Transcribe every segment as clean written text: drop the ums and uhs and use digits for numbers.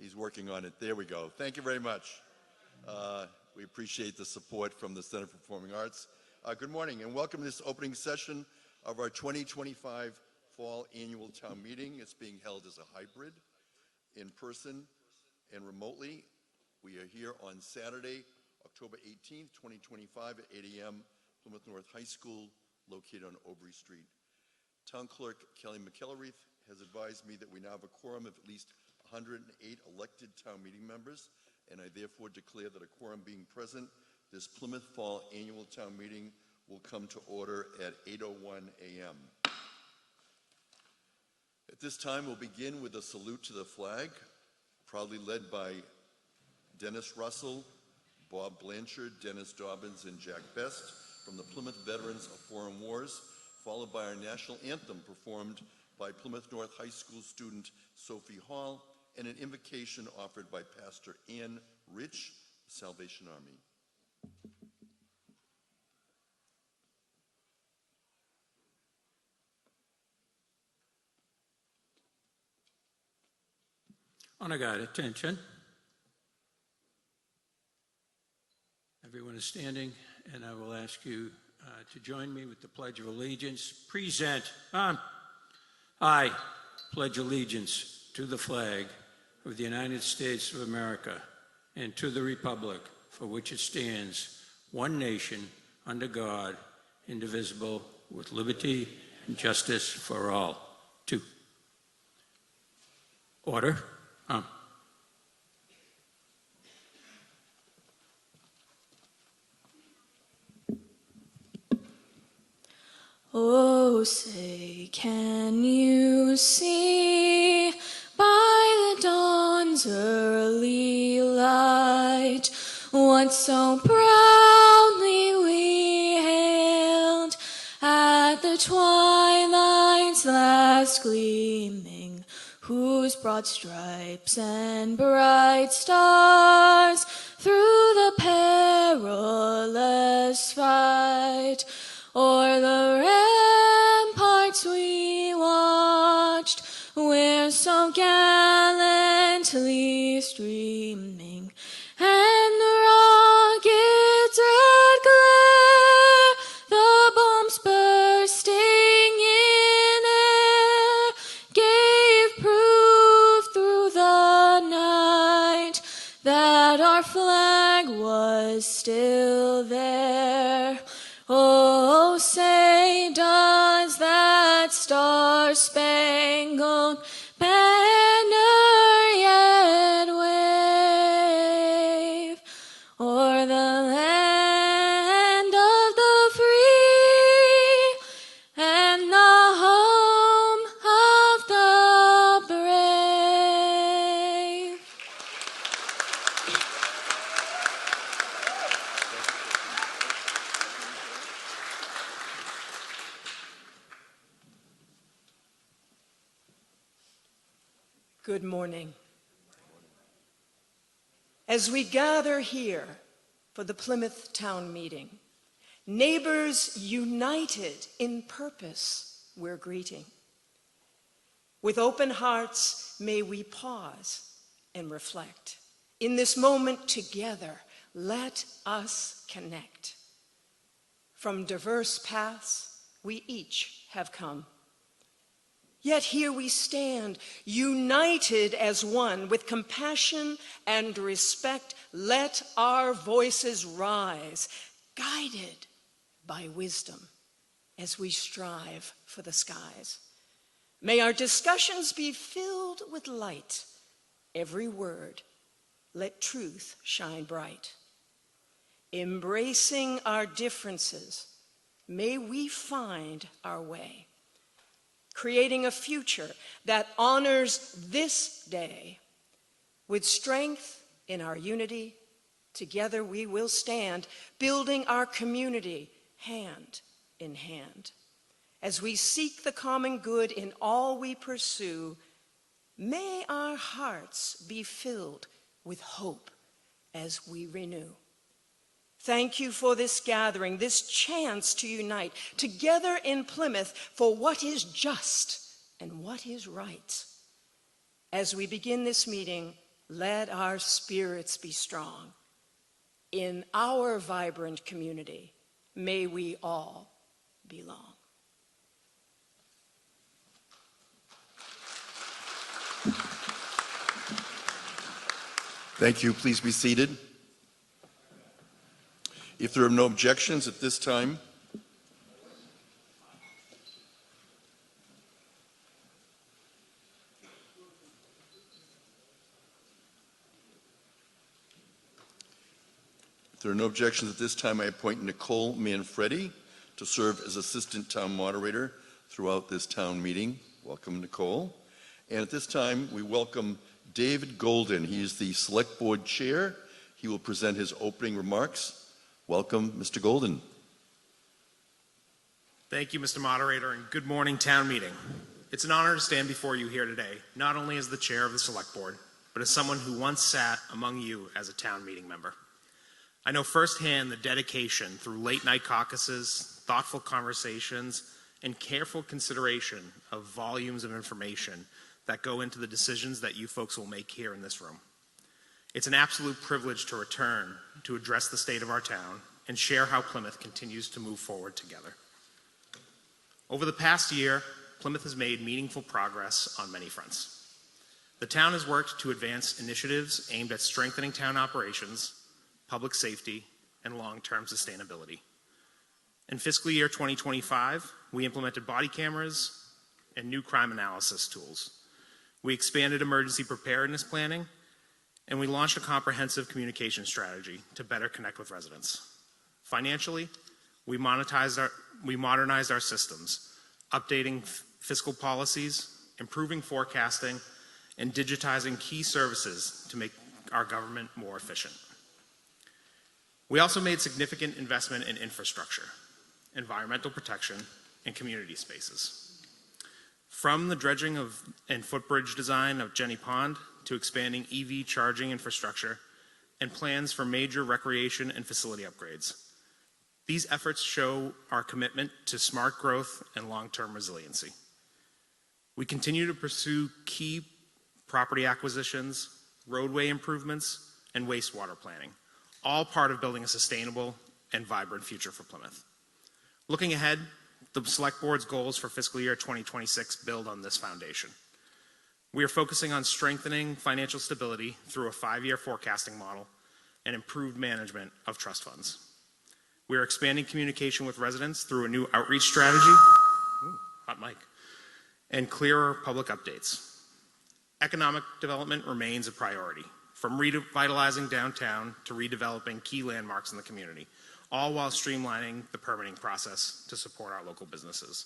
He's working on it. There we go. Thank you very much. We appreciate the support from the Center for Performing Arts. Good morning and welcome to this opening session of our 2025 Fall Annual Town Meeting. It's being held as a hybrid, in person and remotely. We are here on Saturday, October 18th, 2025 at 8 a.m. Plymouth North High School, located on Aubrey Street. Town Clerk Kelly McKellarith has advised me that we now have a quorum of at least 108 elected town meeting members, and I therefore declare that a quorum being present, this Plymouth Fall Annual Town Meeting will come to order at 8:01 a.m. At this time, we'll begin with a salute to the flag, proudly led by Dennis Russell, Bob Blanchard, Dennis Dobbins, and Jack Best from the Plymouth Veterans of Foreign Wars, followed by our national anthem performed by Plymouth North High School student Sophie Hall, and an invocation offered by Pastor Ann Rich, Salvation Army. Honor God, attention. Everyone is standing, and I will ask you to join me with the Pledge of Allegiance. Present. I pledge allegiance to the flag of the United States of America and to the republic for which it stands, one nation, under God, indivisible, with liberty and justice for all. Two. Order. Oh, say, can you see by the dawn's early light what so proudly we hailed at the twilight's last gleaming, whose broad stripes and bright stars through the perilous fight o'er the ramparts we watched, where so gallantly streaming, and the rockets' red glare, the bombs bursting in air, gave proof through the night that our flag was still there. Oh, say, does that star-spangled banner yet wave o'er the land of the free and the home of the brave? Good morning. As we gather here for the Plymouth Town Meeting, neighbors united in purpose we're greeting. With open hearts, may we pause and reflect. In this moment together, let us connect. From diverse paths, we each have come. Yet here we stand, united as one, with compassion and respect. Let our voices rise, guided by wisdom as we strive for the skies. May our discussions be filled with light. Every word, let truth shine bright. Embracing our differences, may we find our way, creating a future that honors this day. With strength in our unity, together we will stand, building our community hand in hand. As we seek the common good in all we pursue, may our hearts be filled with hope as we renew. Thank you for this gathering, this chance to unite together in Plymouth for what is just and what is right. As we begin this meeting, let our spirits be strong. In our vibrant community, may we all belong. Thank you. Please be seated. If there are no objections at this time, I appoint Nicole Manfredi to serve as Assistant Town Moderator throughout this town meeting. Welcome, Nicole. And at this time, we welcome David Golden. He is the Select Board Chair. He will present his opening remarks. Welcome, Mr. Golden. Thank you, Mr. Moderator, and good morning, town meeting. It's an honor to stand before you here today, not only as the chair of the Select Board, but as someone who once sat among you as a town meeting member. I know firsthand the dedication through late-night caucuses, thoughtful conversations, and careful consideration of volumes of information that go into the decisions that you folks will make here in this room. It's an absolute privilege to return to address the state of our town and share how Plymouth continues to move forward together. Over the past year, Plymouth has made meaningful progress on many fronts. The town has worked to advance initiatives aimed at strengthening town operations, public safety, and long-term sustainability. In fiscal year 2025, we implemented body cameras and new crime analysis tools. We expanded emergency preparedness planning, and we launched a comprehensive communication strategy to better connect with residents. Financially, we modernized our systems, updating fiscal policies, improving forecasting, and digitizing key services to make our government more efficient. We also made significant investment in infrastructure, environmental protection, and community spaces. From the dredging and footbridge design of Jenny Pond to expanding EV charging infrastructure and plans for major recreation and facility upgrades. These efforts show our commitment to smart growth and long-term resiliency. We continue to pursue key property acquisitions, roadway improvements, and wastewater planning, all part of building a sustainable and vibrant future for Plymouth. Looking ahead, the Select Board's goals for fiscal year 2026 build on this foundation. We are focusing on strengthening financial stability through a 5-year forecasting model and improved management of trust funds. We are expanding communication with residents through a new outreach strategy, hot mic, and clearer public updates. Economic development remains a priority, from revitalizing downtown to redeveloping key landmarks in the community, all while streamlining the permitting process to support our local businesses.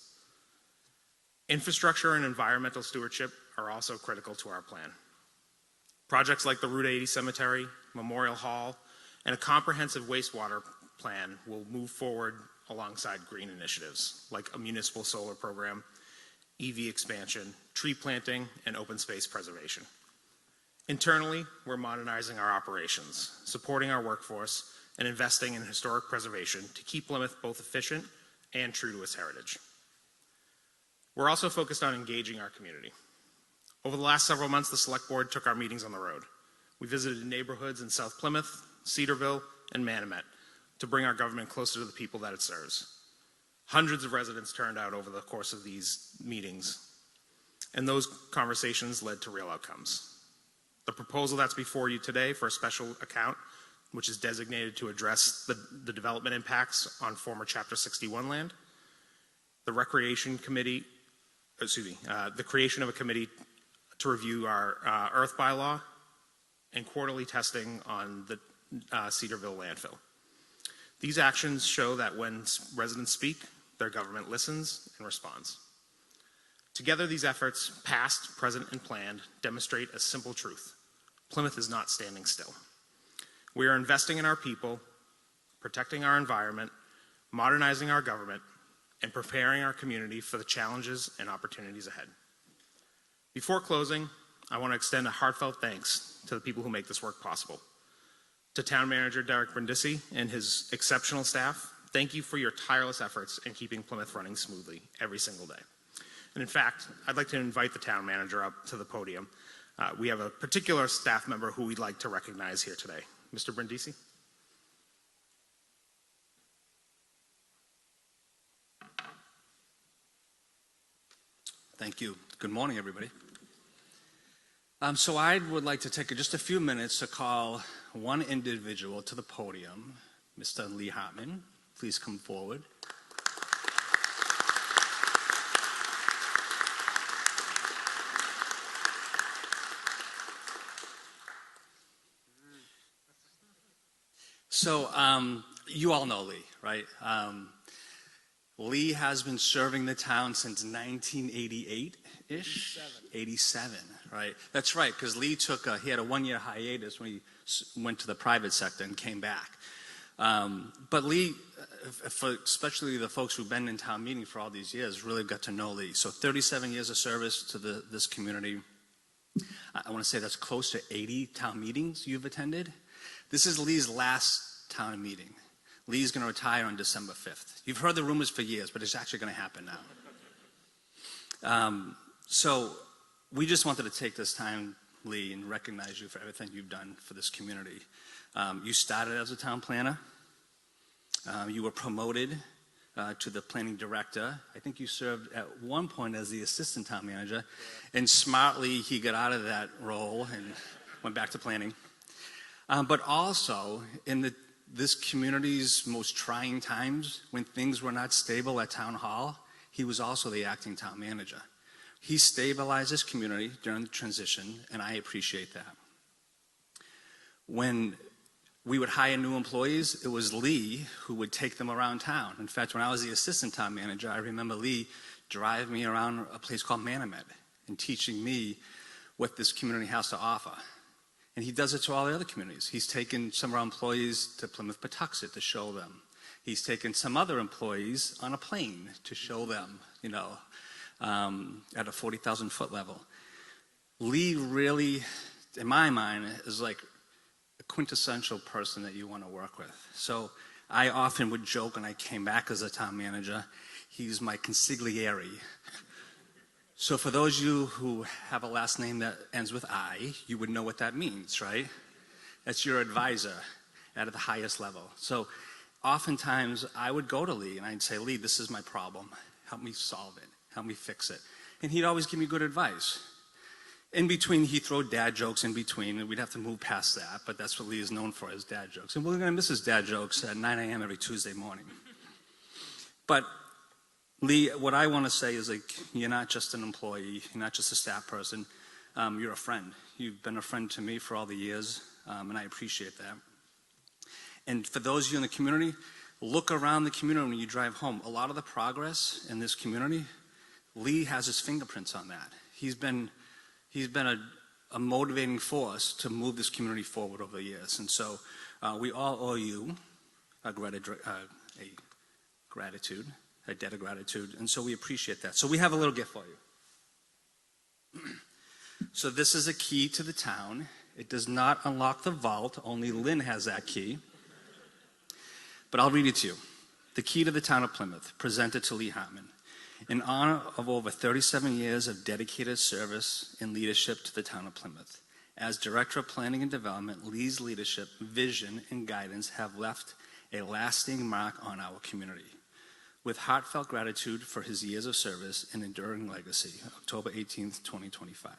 Infrastructure and environmental stewardship are also critical to our plan. Projects like the Route 80 Cemetery, Memorial Hall, and a comprehensive wastewater plan will move forward alongside green initiatives like a municipal solar program, EV expansion, tree planting, and open space preservation. Internally, we're modernizing our operations, supporting our workforce, and investing in historic preservation to keep Plymouth both efficient and true to its heritage. We're also focused on engaging our community. Over the last several months, the Select Board took our meetings on the road. We visited neighborhoods in South Plymouth, Cedarville, and Manomet to bring our government closer to the people that it serves. Hundreds of residents turned out over the course of these meetings, and those conversations led to real outcomes. The proposal that's before you today for a special account, which is designated to address the development impacts on former Chapter 61 land, the creation of a committee to review our earth bylaw, and quarterly testing on the Cedarville landfill. These actions show that when residents speak, their government listens and responds. Together, these efforts, past, present, and planned, demonstrate a simple truth. Plymouth is not standing still. We are investing in our people, protecting our environment, modernizing our government, and preparing our community for the challenges and opportunities ahead. Before closing, I want to extend a heartfelt thanks to the people who make this work possible. To Town Manager Derek Brindisi and his exceptional staff, thank you for your tireless efforts in keeping Plymouth running smoothly every single day. And in fact, I'd like to invite the Town Manager up to the podium We have a particular staff member who we'd like to recognize here today. Mr. Brindisi. Thank you. Good morning, everybody. So I would like to take just a few minutes to call one individual to the podium, Mr. Lee Hartman. Please come forward. So you all know Lee, right? Lee has been serving the town since 1988-ish? 87, right? That's right, because Lee he had a one-year hiatus when he went to the private sector and came back. But Lee, especially the folks who've been in town meeting for all these years, really got to know Lee. So 37 years of service to this community. I want to say that's close to 80 town meetings you've attended. This is Lee's last town meeting. Lee's going to retire on December 5th. You've heard the rumors for years, but it's actually going to happen now. So we just wanted to take this time, Lee, and recognize you for everything you've done for this community. You started as a town planner. You were promoted to the planning director. I think you served at one point as the assistant town manager. And smartly, he got out of that role and went back to planning. But also, in this community's most trying times, when things were not stable at Town Hall, he was also the acting town manager. He stabilized this community during the transition, and I appreciate that. When we would hire new employees, it was Lee who would take them around town. In fact, when I was the assistant town manager, I remember Lee driving me around a place called Manomet and teaching me what this community has to offer. And he does it to all the other communities. He's taken some of our employees to Plymouth Patuxent to show them. He's taken some other employees on a plane to show them, at a 40,000 foot level. Lee really, in my mind, is like a quintessential person that you want to work with. So I often would joke when I came back as a town manager, he's my consigliere. So for those of you who have a last name that ends with I, you would know what that means, right? That's your advisor at the highest level. So oftentimes I would go to Lee and I'd say, Lee, this is my problem. Help me solve it. Help me fix it. And he'd always give me good advice. In between, he'd throw dad jokes in between, and we'd have to move past that, but that's what Lee is known for, his dad jokes. And we're going to miss his dad jokes at 9 a.m. every Tuesday morning. But Lee, what I want to say is, you're not just an employee, you're not just a staff person, you're a friend. You've been a friend to me for all the years, and I appreciate that. And for those of you in the community, look around the community when you drive home. A lot of the progress in this community, Lee has his fingerprints on that. He's been a motivating force to move this community forward over the years. And so we all owe you a debt of gratitude, and so we appreciate that. So we have a little gift for you. So this is a key to the town. It does not unlock the vault. Only Lynn has that key. But I'll read it to you. The key to the town of Plymouth, presented to Lee Hartman. In honor of over 37 years of dedicated service and leadership to the town of Plymouth. As Director of Planning and Development, Lee's leadership, vision, and guidance have left a lasting mark on our community. With heartfelt gratitude for his years of service and enduring legacy, October 18th, 2025.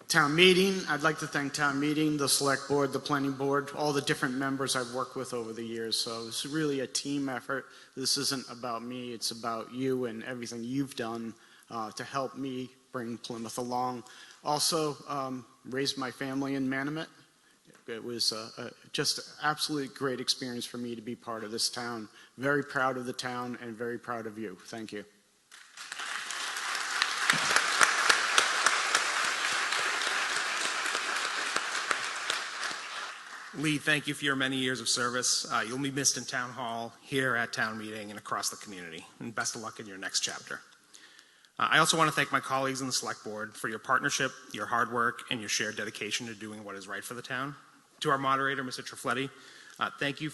Town meeting, I'd like to thank town meeting, the select board, the planning board, all the different members I've worked with over the years. So it's really a team effort. This isn't about me, it's about you and everything you've done to help me bring Plymouth along. Also, raised my family in Manomet. It was just an absolutely great experience for me to be part of this town. Very proud of the town and very proud of you. Thank you. Lee, thank you for your many years of service. You'll be missed in Town Hall, here at Town Meeting, and across the community. And best of luck in your next chapter. I also want to thank my colleagues in the Select Board for your partnership, your hard work, and your shared dedication to doing what is right for the town. To our moderator, Mr. Trifletti, thank you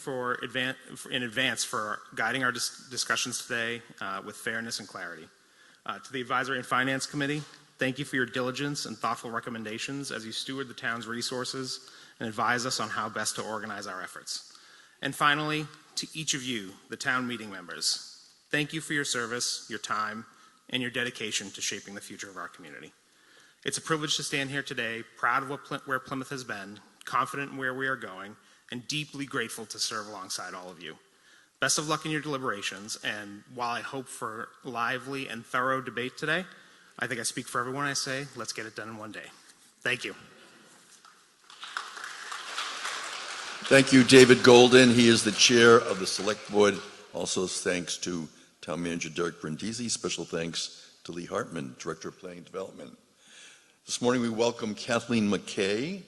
in advance for guiding our discussions today with fairness and clarity. To the Advisory and Finance Committee, thank you for your diligence and thoughtful recommendations as you steward the town's resources and advise us on how best to organize our efforts. And finally, to each of you, the town meeting members, thank you for your service, your time, and your dedication to shaping the future of our community. It's a privilege to stand here today, proud of where Plymouth has been, confident in where we are going, and deeply grateful to serve alongside all of you. Best of luck in your deliberations, and while I hope for lively and thorough debate today, I think I speak for everyone I say, let's get it done in one day. Thank you. Thank you, David Golden. He is the chair of the Select Board. Also, thanks to Town Manager Derek Brindisi. Special thanks to Lee Hartman, Director of Planning and Development. This morning, we welcome Kathleen McKay,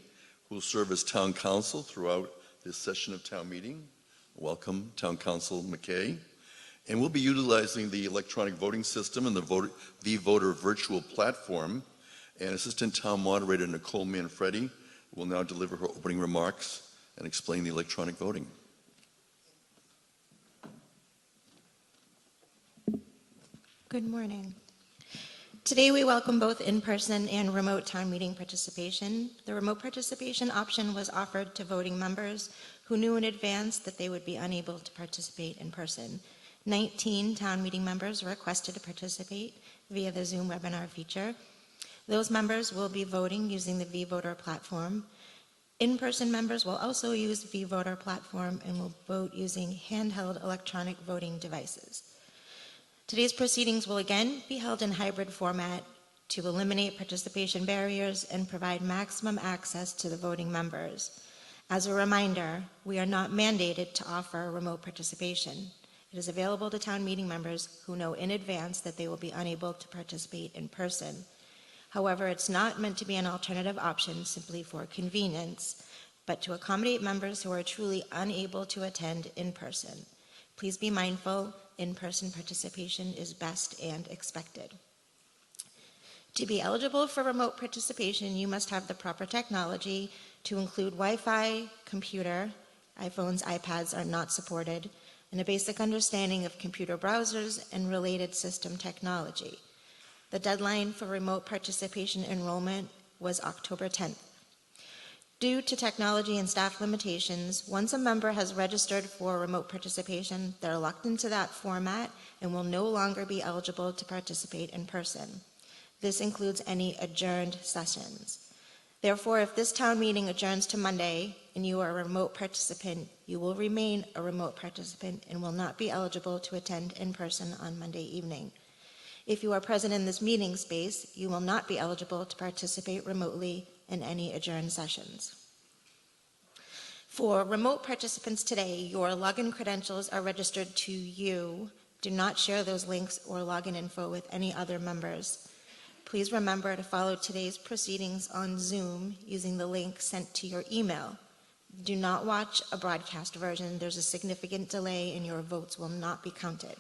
who will serve as Town Council throughout this session of Town Meeting. Welcome, Town Council McKay. And we'll be utilizing the electronic voting system and the V-Voter virtual platform. And Assistant Town Moderator Nicole Manfredi will now deliver her opening remarks and explain the electronic voting. Good morning. Today we welcome both in-person and remote town meeting participation. The remote participation option was offered to voting members who knew in advance that they would be unable to participate in person. 19 town meeting members requested to participate via the Zoom webinar feature. Those members will be voting using the V-Voter platform. In-person members will also use V-Voter platform and will vote using handheld electronic voting devices. Today's proceedings will again be held in hybrid format to eliminate participation barriers and provide maximum access to the voting members. As a reminder, we are not mandated to offer remote participation. It is available to town meeting members who know in advance that they will be unable to participate in person. However, it's not meant to be an alternative option simply for convenience, but to accommodate members who are truly unable to attend in person. Please be mindful, in-person participation is best and expected. To be eligible for remote participation, you must have the proper technology to include Wi-Fi, computer, iPhones, iPads are not supported, and a basic understanding of computer browsers and related system technology. The deadline for remote participation enrollment was October 10th. Due to technology and staff limitations, once a member has registered for remote participation, they're locked into that format and will no longer be eligible to participate in person. This includes any adjourned sessions. Therefore, if this town meeting adjourns to Monday and you are a remote participant, you will remain a remote participant and will not be eligible to attend in person on Monday evening. If you are present in this meeting space, you will not be eligible to participate remotely in any adjourned sessions. For remote participants today, your login credentials are registered to you. Do not share those links or login info with any other members. Please remember to follow today's proceedings on Zoom using the link sent to your email. Do not watch a broadcast version. There's a significant delay and your votes will not be counted.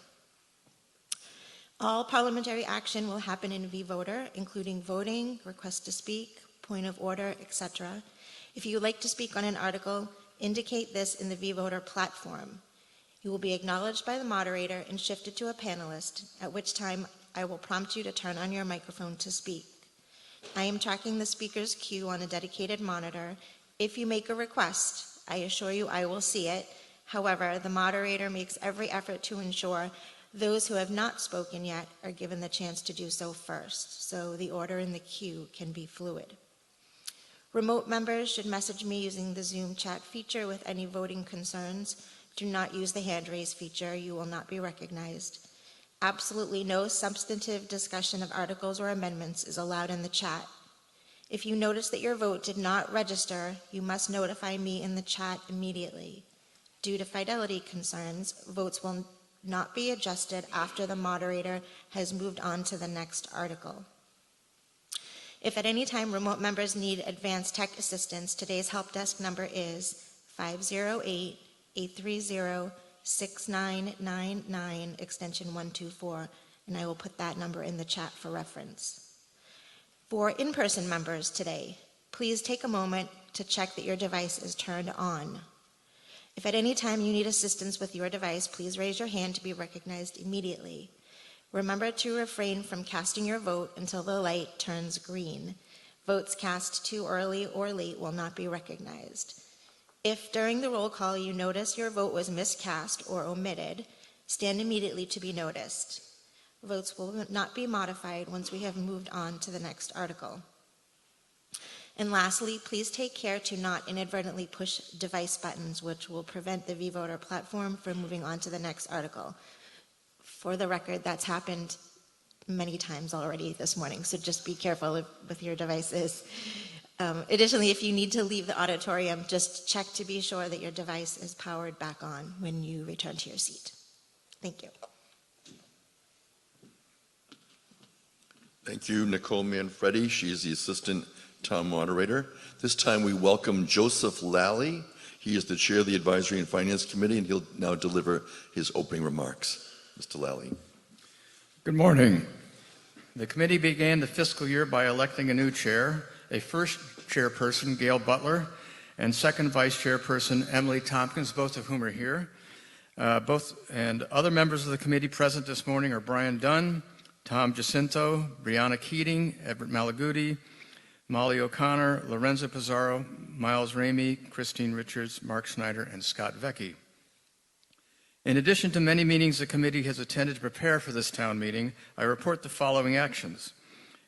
All parliamentary action will happen in V-Voter, including voting, request to speak, point of order, etc. If you would like to speak on an article, indicate this in the V-Voter platform. You will be acknowledged by the moderator and shifted to a panelist, at which time I will prompt you to turn on your microphone to speak. I am tracking the speaker's queue on a dedicated monitor. If you make a request, I assure you I will see it. However, the moderator makes every effort to ensure those who have not spoken yet are given the chance to do so first, so the order in the queue can be fluid. Remote members should message me using the Zoom chat feature with any voting concerns. Do not use the hand raise feature. You will not be recognized. Absolutely no substantive discussion of articles or amendments is allowed in the chat. If you notice that your vote did not register, you must notify me in the chat immediately. Due to fidelity concerns, votes will not be adjusted after the moderator has moved on to the next article. If at any time remote members need advanced tech assistance, today's help desk number is 508-830-6999, extension 124, and I will put that number in the chat for reference. For in-person members today, please take a moment to check that your device is turned on. If at any time you need assistance with your device, please raise your hand to be recognized immediately. Remember to refrain from casting your vote until the light turns green. Votes cast too early or late will not be recognized. If during the roll call you notice your vote was miscast or omitted, stand immediately to be noticed. Votes will not be modified once we have moved on to the next article. And lastly, please take care to not inadvertently push device buttons, which will prevent the vVoter platform from moving on to the next article. For the record, that's happened many times already this morning, so just be careful with your devices. Additionally, if you need to leave the auditorium, just check to be sure that your device is powered back on when you return to your seat. Thank you. Thank you, Nicole Manfredi. She is the Assistant Town Moderator. This time we welcome Joseph Lally. He is the Chair of the Advisory and Finance Committee, and he'll now deliver his opening remarks. Mr. Lally. Good morning. The committee began the fiscal year by electing a new chair, a first chairperson, Gail Butler, and second vice chairperson, Emily Tompkins, both of whom are here. And other members of the committee present this morning are Brian Dunn, Tom Jacinto, Brianna Keating, Everett Malaguti, Molly O'Connor, Lorenzo Pizarro, Miles Ramey, Christine Richards, Mark Snyder, and Scott Vecchi. In addition to many meetings the committee has attended to prepare for this town meeting, I report the following actions.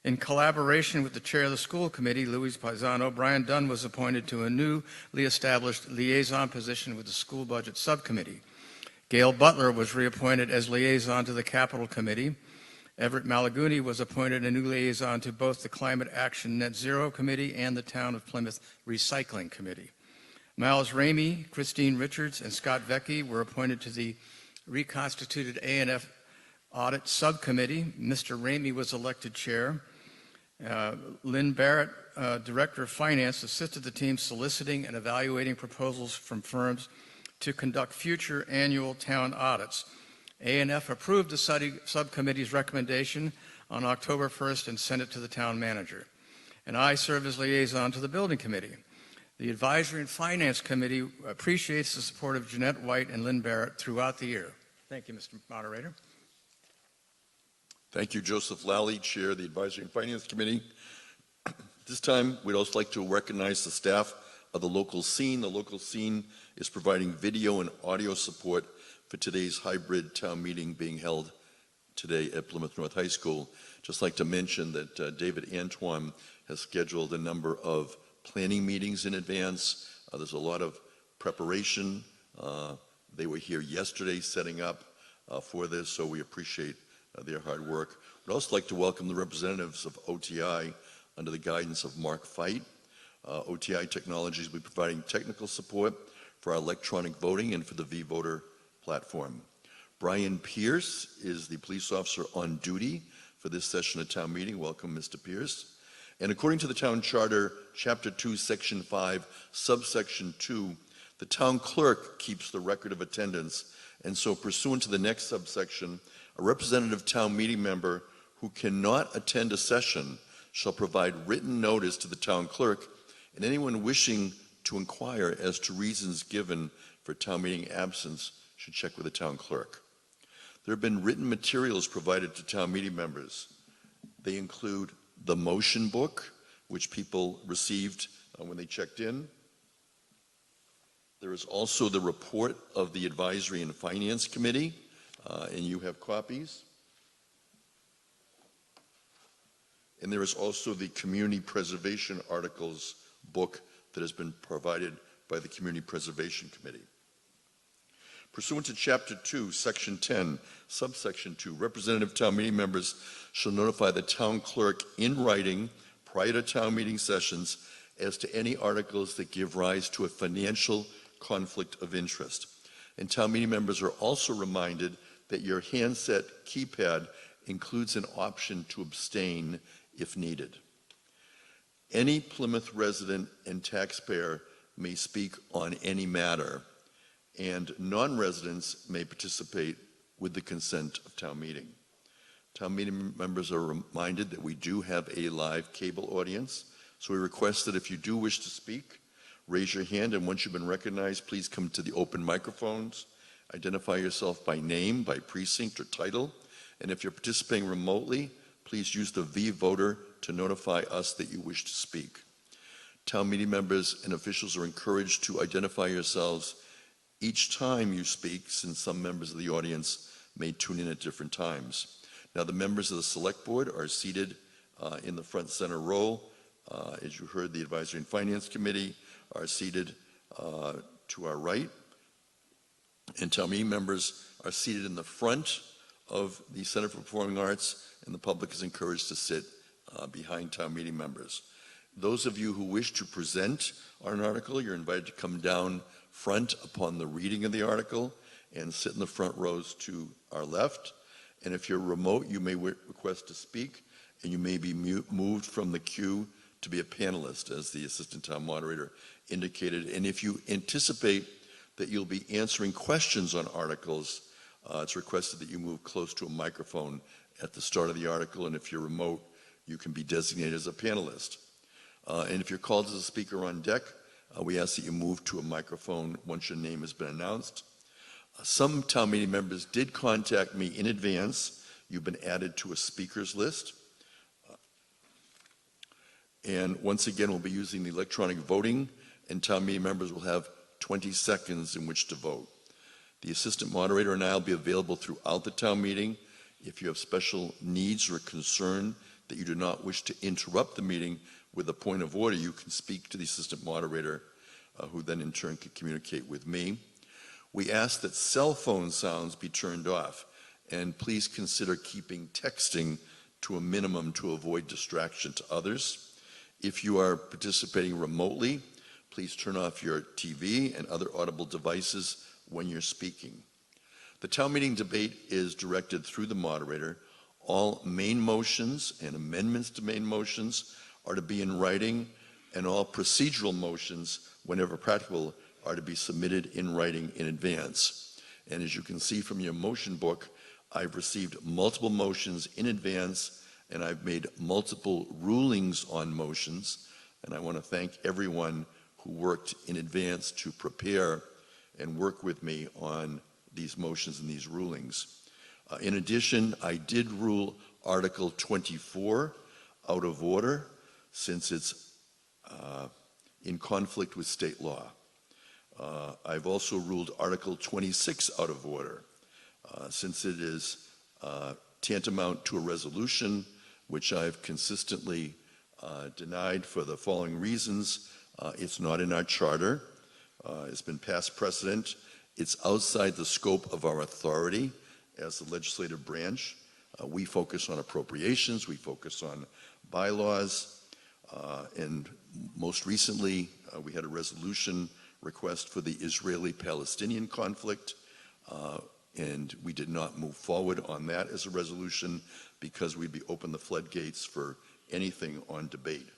In collaboration with the chair of the school committee, Louise Paisano, Brian Dunn was appointed to a newly established liaison position with the school budget subcommittee. Gail Butler was reappointed as liaison to the capital committee. Everett Malaguti was appointed a new liaison to both the Climate Action Net Zero Committee and the Town of Plymouth Recycling Committee. Miles Ramey, Christine Richards, and Scott Vecchi were appointed to the reconstituted A&F Audit Subcommittee. Mr. Ramey was elected chair. Lynn Barrett, Director of Finance, assisted the team soliciting and evaluating proposals from firms to conduct future annual town audits. A&F approved the subcommittee's recommendation on October 1st and sent it to the town manager. And I serve as liaison to the building committee. The Advisory and Finance Committee appreciates the support of Jeanette White and Lynn Barrett throughout the year. Thank you, Mr. Moderator. Thank you, Joseph Lally, Chair of the Advisory and Finance Committee. This time, we'd also like to recognize the staff of the local scene. The local scene is providing video and audio support for today's hybrid town meeting being held today at Plymouth North High School. Just like to mention that David Antoine has scheduled a number of planning meetings in advance. There's a lot of preparation. They were here yesterday setting up for this, so we appreciate their hard work. We'd also like to welcome the representatives of OTI under the guidance of Mark Feit. OTI Technologies will be providing technical support for our electronic voting and for the vVoter platform. Brian Pierce is the police officer on duty for this session of town meeting. Welcome, Mr. Pierce. And according to the town charter, chapter 2, section 5, subsection 2, the town clerk keeps the record of attendance. And so pursuant to the next subsection, a representative town meeting member who cannot attend a session shall provide written notice to the town clerk, and anyone wishing to inquire as to reasons given for town meeting absence should check with the town clerk. There have been written materials provided to town meeting members. They include the motion book, which people received when they checked in. There is also the report of the Advisory and Finance Committee, and you have copies. And there is also the Community Preservation Articles book that has been provided by the Community Preservation Committee. Pursuant to Chapter 2, Section 10, Subsection 2, representative town meeting members shall notify the town clerk in writing prior to town meeting sessions as to any articles that give rise to a financial conflict of interest. And town meeting members are also reminded that your handset keypad includes an option to abstain if needed. Any Plymouth resident and taxpayer may speak on any matter, and non-residents may participate with the consent of town meeting. Town meeting members are reminded that we do have a live cable audience, so we request that if you do wish to speak, raise your hand, and once you've been recognized, please come to the open microphones. Identify yourself by name, by precinct, or title, and if you're participating remotely, please use the V voter to notify us that you wish to speak. Town meeting members and officials are encouraged to identify yourselves each time you speak, since some members of the audience may tune in at different times. Now, the members of the Select Board are seated in the front center row. As you heard, the Advisory and Finance Committee are seated to our right, and town meeting members are seated in the front of the Center for Performing Arts, and the public is encouraged to sit behind town meeting members. Those of you who wish to present on an article, you're invited to come down front upon the reading of the article and sit in the front rows to our left. And if you're remote, you may request to speak, and you may be moved from the queue to be a panelist, as the Assistant Town Moderator indicated. And if you anticipate that you'll be answering questions on articles, it's requested that you move close to a microphone at the start of the article, and if you're remote, you can be designated as a panelist. And if you're called as a speaker on deck, we ask that you move to a microphone once your name has been announced. Some town meeting members did contact me in advance. You've been added to a speakers list. And once again, we'll be using the electronic voting, and town meeting members will have 20 seconds in which to vote. The assistant moderator and I will be available throughout the town meeting. If you have special needs or concern that you do not wish to interrupt the meeting with a point of order, you can speak to the assistant moderator, who then in turn can communicate with me. We ask that cell phone sounds be turned off, and please consider keeping texting to a minimum to avoid distraction to others. If you are participating remotely, please turn off your TV and other audible devices when you're speaking. The town meeting debate is directed through the moderator. All main motions and amendments to main motions are to be in writing, and all procedural motions, whenever practical, are to be submitted in writing in advance. And as you can see from your motion book, I've received multiple motions in advance, and I've made multiple rulings on motions, and I want to thank everyone who worked in advance to prepare and work with me on these motions and these rulings. In addition, I did rule Article 24 out of order, since it's in conflict with state law. I've also ruled Article 26 out of order, since it is tantamount to a resolution, which I've consistently denied for the following reasons. It's not in our charter. It's been past precedent. It's outside the scope of our authority as the legislative branch. We focus on appropriations, we focus on bylaws, and most recently we had a resolution request for the Israeli-Palestinian conflict, and we did not move forward on that as a resolution because we'd be open the floodgates for anything on debate.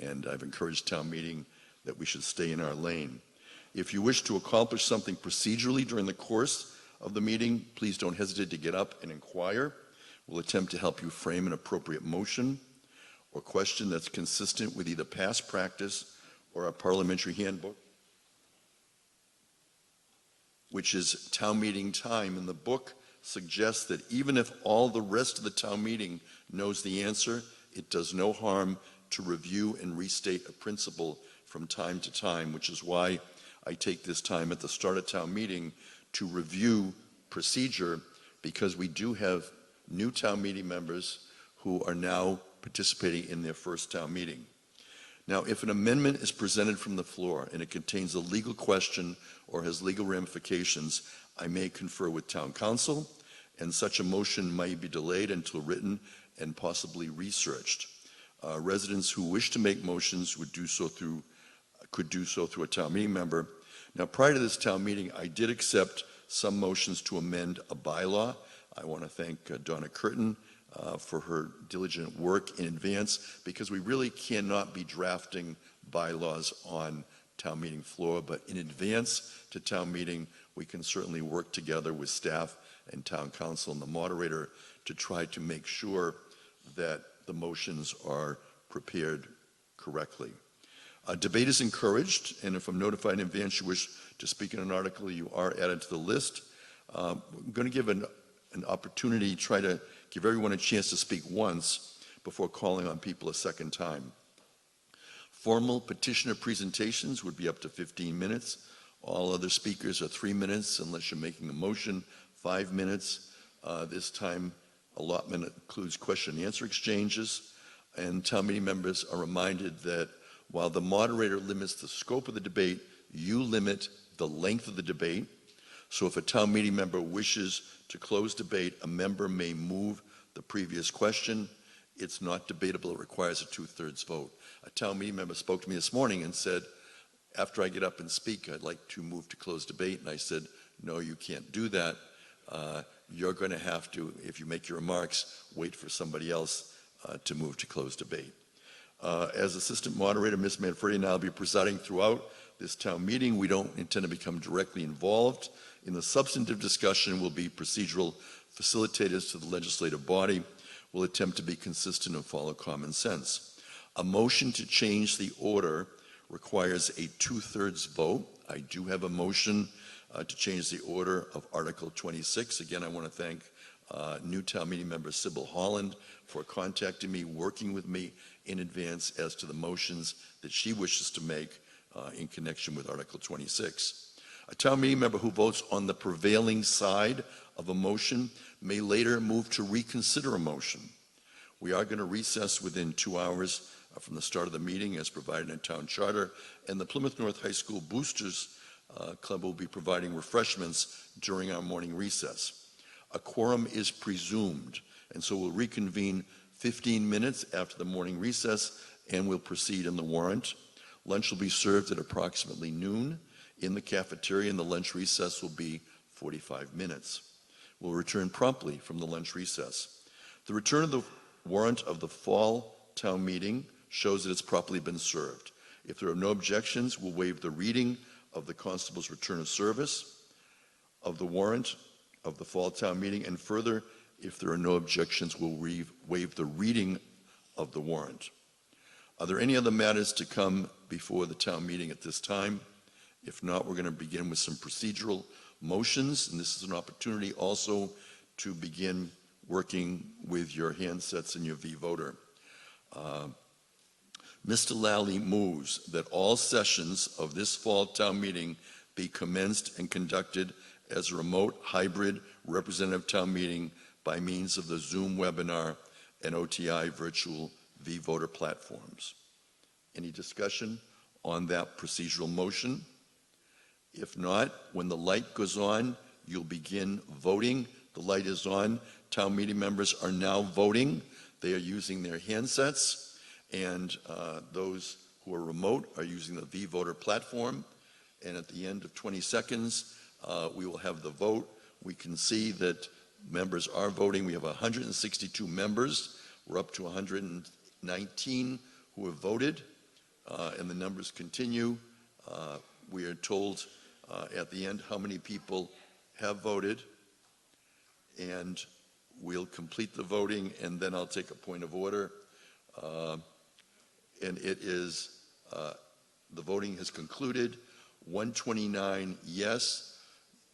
And I've encouraged town meeting that we should stay in our lane. If you wish to accomplish something procedurally during the course of the meeting, please don't hesitate to get up and inquire. We'll attempt to help you frame an appropriate motion or question that's consistent with either past practice or our parliamentary handbook, which is town meeting time. And the book suggests that even if all the rest of the town meeting knows the answer, it does no harm to review and restate a principle from time to time, which is why I take this time at the start of town meeting to review procedure, because we do have new town meeting members who are now participating in their first town meeting. Now, if an amendment is presented from the floor and it contains a legal question or has legal ramifications, I may confer with town council, and such a motion might be delayed until written and possibly researched. Residents who wish to make motions could do so through a town meeting member. Now, prior to this town meeting, I did accept some motions to amend a bylaw. I want to thank Donna Curtin for her diligent work in advance, because we really cannot be drafting bylaws on town meeting floor, but in advance to town meeting, we can certainly work together with staff and town council and the moderator to try to make sure that the motions are prepared correctly. Debate is encouraged, and if I'm notified in advance you wish to speak in an article, you are added to the list. I'm going to give an opportunity, try to give everyone a chance to speak once before calling on people a second time. Formal petitioner presentations would be up to 15 minutes. All other speakers are 3 minutes, unless you're making a motion, 5 minutes. This time allotment includes question and answer exchanges, and town meeting members are reminded that while the moderator limits the scope of the debate, you limit the length of the debate. So if a town meeting member wishes to close debate, a member may move the previous question. It's not debatable. It requires a 2/3 vote. A town meeting member spoke to me this morning and said, after I get up and speak, I'd like to move to close debate. And I said, no, you can't do that. You're going to have to, if you make your remarks, wait for somebody else to move to close debate. As assistant moderator, Ms. Manfredi and I will be presiding throughout this town meeting. We don't intend to become directly involved in the substantive discussion. We'll be procedural facilitators to the legislative body. We'll attempt to be consistent and follow common sense. A motion to change the order requires a 2/3 vote. I do have a motion to change the order of Article 26. Again, I want to thank new town meeting member Sybil Holland for contacting me, working with me in advance as to the motions that she wishes to make in connection with Article 26. A town meeting member who votes on the prevailing side of a motion may later move to reconsider a motion. We are going to recess within 2 hours from the start of the meeting as provided in town charter, and the Plymouth North High School Boosters Club will be providing refreshments during our morning recess. A quorum is presumed, and so we'll reconvene 15 minutes after the morning recess, and we'll proceed in the warrant. Lunch will be served at approximately noon in the cafeteria, and the lunch recess will be 45 minutes. We'll return promptly from the lunch recess. The return of the warrant of the fall town meeting shows that it's properly been served. If there are no objections, we'll waive the reading of the constable's return of service of the warrant of the fall town meeting, and further, if there are no objections, we'll waive the reading of the warrant. Are there any other matters to come before the town meeting at this time? If not, we're going to begin with some procedural motions, and this is an opportunity also to begin working with your handsets and your V-voter. Mr. Lally moves that all sessions of this fall town meeting be commenced and conducted as a remote hybrid representative town meeting by means of the Zoom webinar and OTI virtual V-voter platforms. Any discussion on that procedural motion? If not, when the light goes on, you'll begin voting. The light is on. Town meeting members are now voting. They are using their handsets, and those who are remote are using the V-voter platform. And at the end of 20 seconds, we will have the vote. We can see that members are voting. We have 162 members. We're up to 119 who have voted, and the numbers continue. We are told at the end how many people have voted, and we'll complete the voting, and then I'll take a point of order. And it is, the voting has concluded. 129 yes,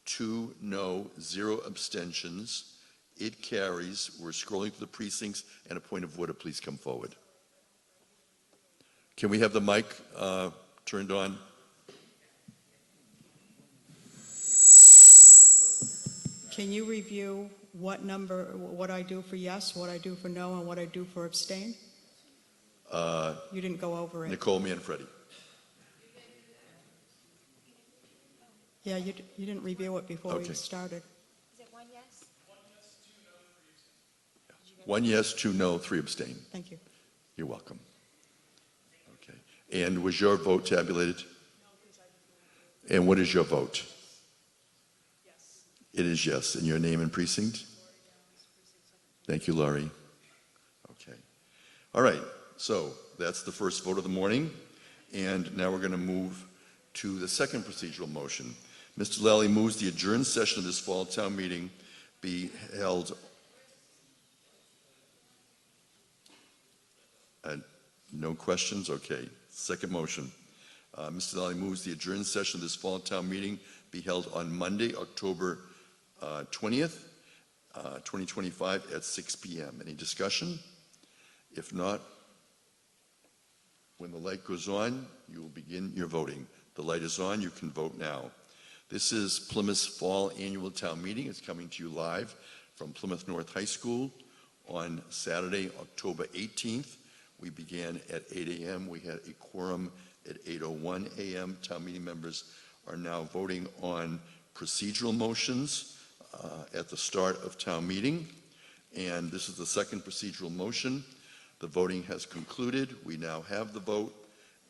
2 no, 0 abstentions. It carries. We're scrolling through the precincts, and a point of order, please come forward. Can we have the mic turned on? Can you review what I do for yes, what I do for no, and what I do for abstain? You didn't go over it. Nicole Manfredi. Yeah, you didn't review it before Okay. we started. Is it 1 yes? 1 yes, 2 no, 3 abstain. Thank you. You're welcome. Okay. And was your vote tabulated? And what is your vote? Yes. It is yes. And your name and precinct? Thank you, Laurie. Okay. All right. So that's the first vote of the morning. And now we're going to move to the second procedural motion. Mr. Lally moves the adjourned session of this fall town meeting be held. No questions? Okay. Second motion. Mr. Lally moves the adjourned session of this fall town meeting be held on Monday, October 20th, 2025 at 6 p.m. Any discussion? If not, when the light goes on, you will begin your voting. The light is on. You can vote now. This is Plymouth's Fall Annual Town Meeting. It's coming to you live from Plymouth North High School on Saturday, October 18th. We began at 8 a.m. We had a quorum at 8:01 a.m. Town meeting members are now voting on procedural motions at the start of town meeting. And this is the second procedural motion. The voting has concluded. We now have the vote,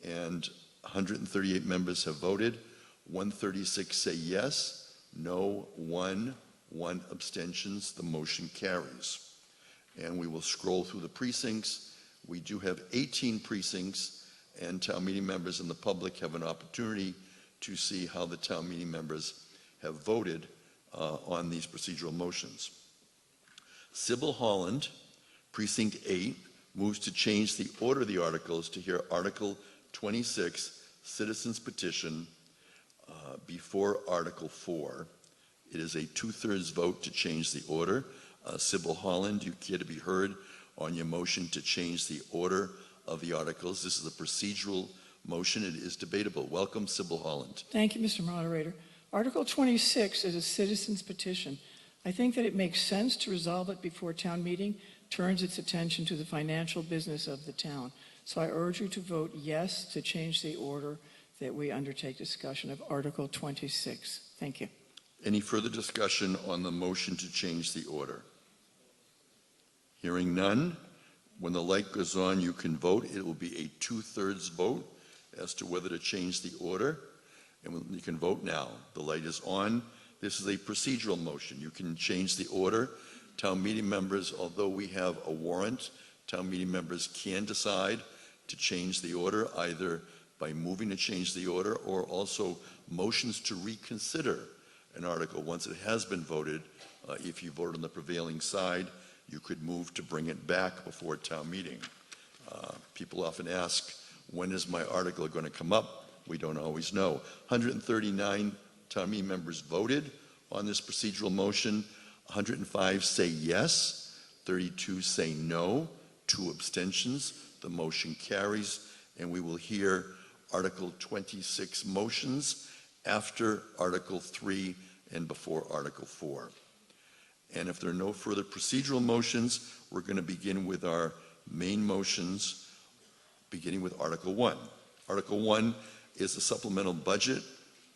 and 138 members have voted. 136 say yes, no, one abstentions. The motion carries. And we will scroll through the precincts. We do have 18 precincts, and town meeting members and the public have an opportunity to see how the town meeting members have voted on these procedural motions. Sybil Holland, Precinct 8, moves to change the order of the articles to hear Article 26, Citizens Petition, before Article 4. It is a 2/3 vote to change the order. Sybil Holland, you care to be heard on your motion to change the order of the articles. This is a procedural motion. It is debatable. Welcome, Sybil Holland. Thank you, Mr. Moderator. Article 26 is a citizen's petition. I think that it makes sense to resolve it before town meeting turns its attention to the financial business of the town. So I urge you to vote yes to change the order that we undertake discussion of Article 26. Thank you. Any further discussion on the motion to change the order? Hearing none, when the light goes on, you can vote. It will be a 2/3 vote as to whether to change the order, and you can vote now. The light is on. This is a procedural motion. You can change the order. Town meeting members, although we have a warrant, town meeting members can decide to change the order either by moving to change the order or also motions to reconsider an article once it has been voted. If you vote on the prevailing side, you could move to bring it back before town meeting. People often ask, when is my article going to come up? We don't always know. 139 town meeting members voted on this procedural motion. 105 say yes, 32 say no, 2 abstentions. The motion carries, and we will hear Article 26 motions after Article 3 and before Article 4. And if there are no further procedural motions, we're going to begin with our main motions, beginning with Article 1. Article 1 is a supplemental budget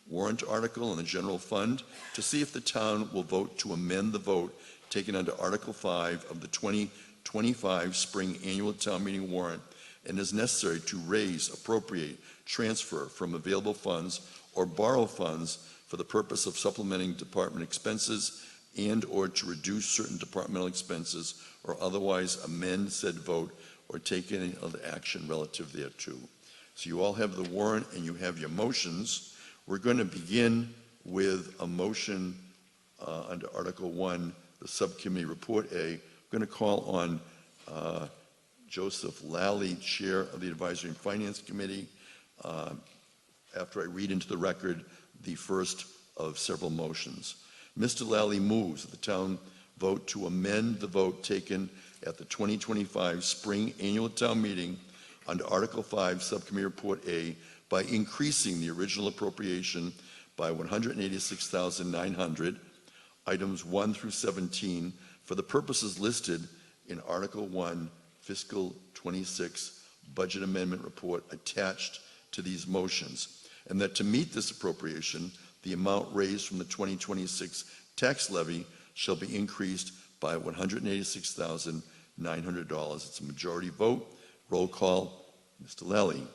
warrant article in the general fund to see if the town will vote to amend the vote taken under Article 5 of the 2025 spring annual town meeting warrant and is necessary to raise, appropriate, transfer from available funds or borrow funds for the purpose of supplementing department expenses and or to reduce certain departmental expenses or otherwise amend said vote or take any other action relative thereto. So you all have the warrant and you have your motions. We're going to begin with a motion under Article 1, the Subcommittee Report A. I'm going to call on Joseph Lally, Chair of the Advisory and Finance Committee, after I read into the record the first of several motions. Mr. Lally moves that the town vote to amend the vote taken at the 2025 spring annual town meeting under Article 5, Subcommittee Report A, by increasing the original appropriation by $186,900, items 1 through 17, for the purposes listed in Article 1, Fiscal 26 Budget Amendment Report attached to these motions, and that to meet this appropriation, the amount raised from the 2026 tax levy shall be increased by $186,900. It's a majority vote. Roll call. Mr. Lally.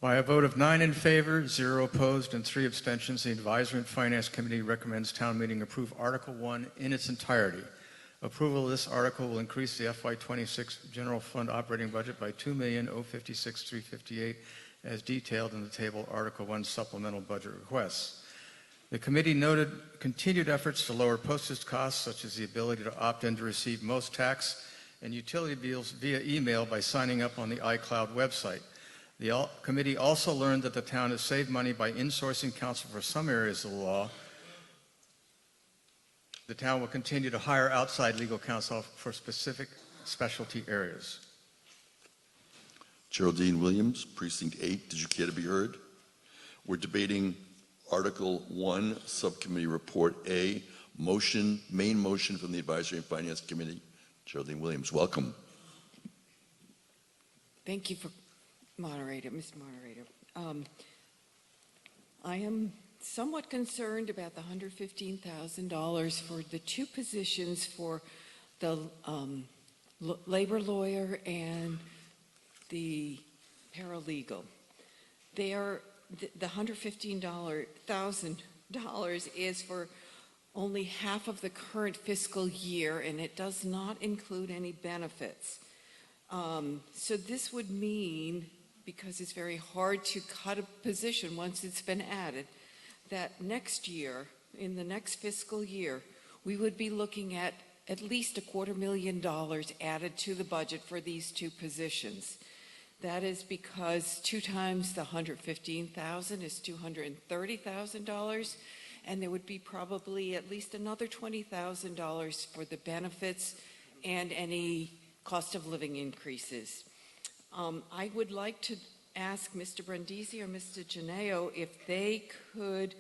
By a vote of 9 in favor, 0 opposed, and 3 abstentions, the Advisory and Finance Committee recommends town meeting approve Article 1 in its entirety. Approval of this article will increase the FY26 general fund operating budget by $2,056,358 as detailed in the table Article 1 supplemental budget requests. The committee noted continued efforts to lower postage costs, such as the ability to opt in to receive most tax and utility bills via email by signing up on the iCloud website. The committee also learned that the town has saved money by insourcing counsel for some areas of the law. The town will continue to hire outside legal counsel for specific specialty areas. Geraldine Williams, Precinct 8. Did you care to be heard? We're debating Article 1, Subcommittee Report A, main motion from the Advisory and Finance Committee. Geraldine Williams, welcome. Thank you for Mr. Moderator. I am somewhat concerned about the $115,000 for the 2 positions for the labor lawyer and the paralegal. They are the $115,000 is for only half of the current fiscal year, and it does not include any benefits. So this would mean, because it's very hard to cut a position once it's been added, that next year, in the next fiscal year, we would be looking at least $250,000 added to the budget for these 2 positions. That is because 2 times the $115,000 is $230,000, and there would be probably at least another $20,000 for the benefits and any cost of living increases. I would like to ask Mr. Brindisi or Mr. Geneo if they could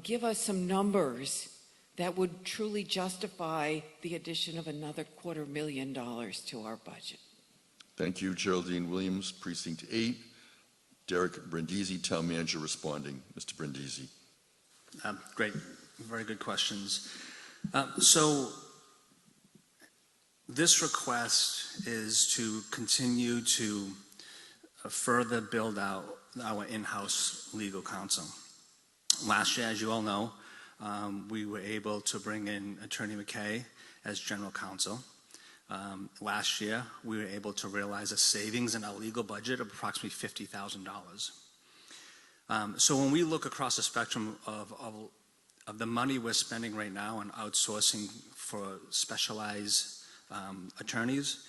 give us some numbers that would truly justify the addition of another $250,000 to our budget. Thank you, Geraldine Williams, Precinct 8. Derek Brindisi, Town Manager, responding. Mr. Brindisi. Great, very good questions. So this request is to continue to further build out our in-house legal counsel. Last year, as you all know, we were able to bring in Attorney McKay as general counsel. Last year, we were able to realize a savings in our legal budget of approximately $50,000. So when we look across the spectrum of the money we're spending right now on outsourcing for specialized attorneys,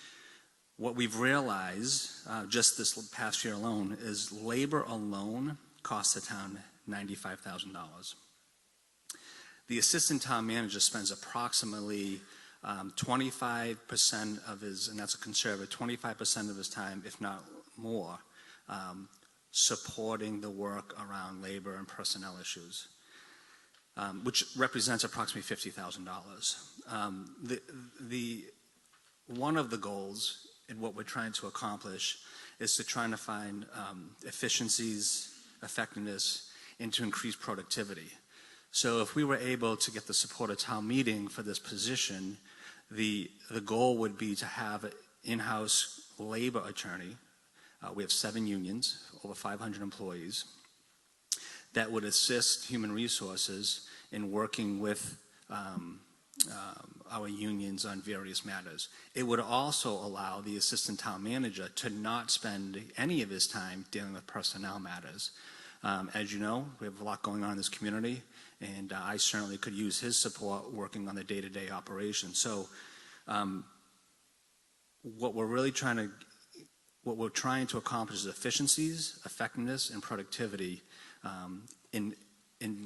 what we've realized just this past year alone is labor alone costs the town $95,000. The assistant town manager spends approximately 25% of his, and that's a conservative, 25% of his time, if not more, supporting the work around labor and personnel issues, which represents approximately $50,000. One of the goals in what we're trying to accomplish is to try to find efficiencies, effectiveness, and to increase productivity. So if we were able to get the support of town meeting for this position, the goal would be to have an in-house labor attorney. We have 7 unions, over 500 employees, that would assist human resources in working with our unions on various matters. It would also allow the assistant town manager to not spend any of his time dealing with personnel matters. As you know, we have a lot going on in this community, and I certainly could use his support working on the day-to-day operation. So what we're trying to accomplish is efficiencies, effectiveness, and productivity in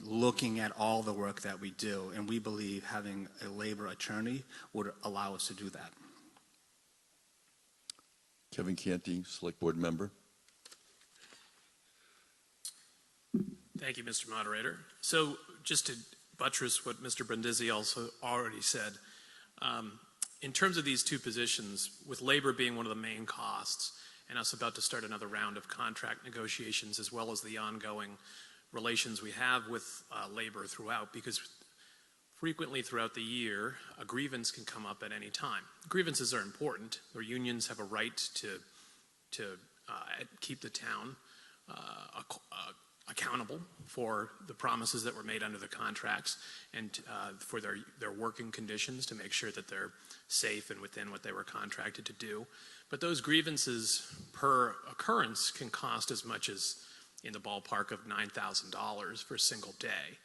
looking at all the work that we do, and we believe having a labor attorney would allow us to do that. Kevin Canty, Select Board Member. Thank you, Mr. Moderator. So just to buttress what Mr. Brindisi also already said, in terms of these 2 positions, with labor being one of the main costs, and us about to start another round of contract negotiations, as well as the ongoing relations we have with labor throughout, because frequently throughout the year, a grievance can come up at any time. Grievances are important. The unions have a right to keep the town accountable for the promises that were made under the contracts and for their working conditions to make sure that they're safe and within what they were contracted to do. But those grievances per occurrence can cost as much as in the ballpark of $9,000 for a single day.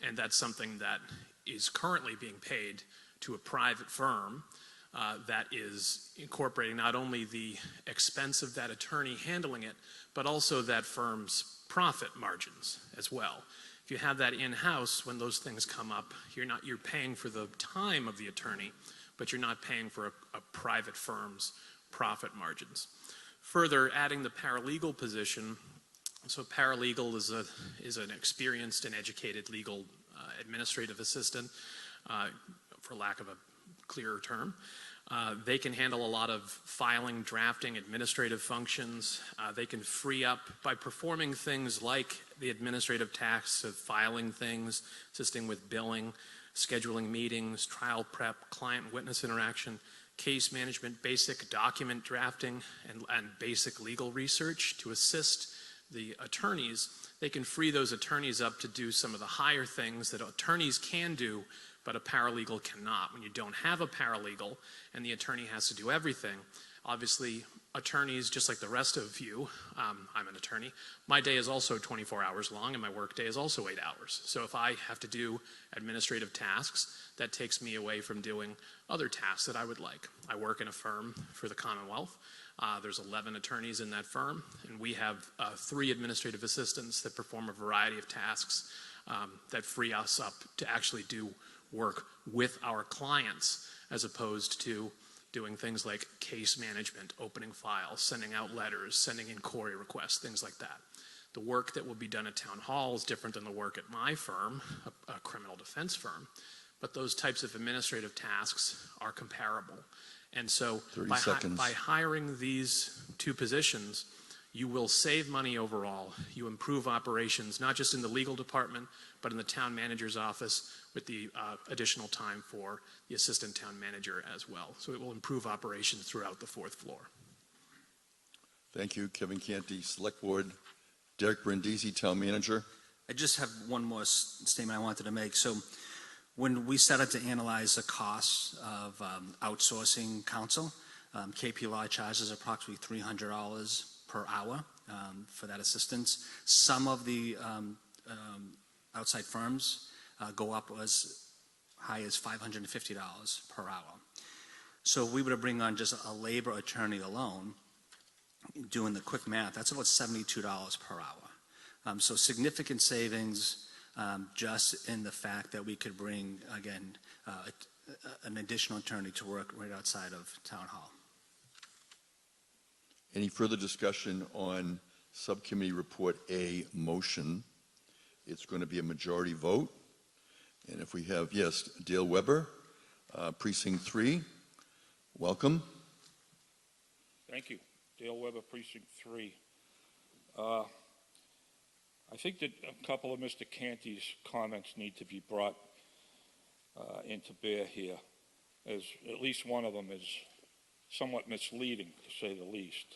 And that's something that is currently being paid to a private firm that is incorporating not only the expense of that attorney handling it, but also that firm's profit margins as well. If you have that in-house, when those things come up, you're paying for the time of the attorney, but you're not paying for a private firm's profit margins. Further, adding the paralegal position, so paralegal is an experienced and educated legal administrative assistant, for lack of a clearer term. They can handle a lot of filing, drafting, administrative functions. They can free up by performing things like the administrative tasks of filing things, assisting with billing, scheduling meetings, trial prep, client witness interaction, case management, basic document drafting, and basic legal research to assist the attorneys. They can free those attorneys up to do some of the higher things that attorneys can do, but a paralegal cannot. When you don't have a paralegal and the attorney has to do everything, obviously attorneys, just like the rest of you, I'm an attorney, my day is also 24 hours long and my work day is also 8 hours. So if I have to do administrative tasks, that takes me away from doing other tasks that I would like. I work in a firm for the Commonwealth. There's 11 attorneys in that firm, and we have 3 administrative assistants that perform a variety of tasks that free us up to actually do work with our clients, as opposed to doing things like case management, opening files, sending out letters, sending in inquiry requests, things like that. The work that will be done at town hall is different than the work at my firm, a criminal defense firm, but those types of administrative tasks are comparable. And so by hiring these 2 positions, you will save money overall. You improve operations, not just in the legal department, but in the town manager's office with the additional time for the assistant town manager as well. So it will improve operations throughout the 4th floor. Thank you, Kevin Canty, Select Board. Derek Brindisi, Town Manager. I just have one more statement I wanted to make. So when we started to analyze the costs of outsourcing counsel, KP Law charges approximately $300 per hour for that assistance. Some of the outside firms go up as high as $550 per hour. So if we were to bring on just a labor attorney alone, doing the quick math, that's about $72 per hour. So significant savings just in the fact that we could bring, again, an additional attorney to work right outside of Town Hall. Any further discussion on Subcommittee Report A motion? It's going to be a majority vote. And if we have, yes, Dale Weber, Precinct 3, welcome. Thank you. Dale Weber, Precinct 3. I think that a couple of Mr. Canty's comments need to be brought into bear here, as at least one of them is somewhat misleading, to say the least.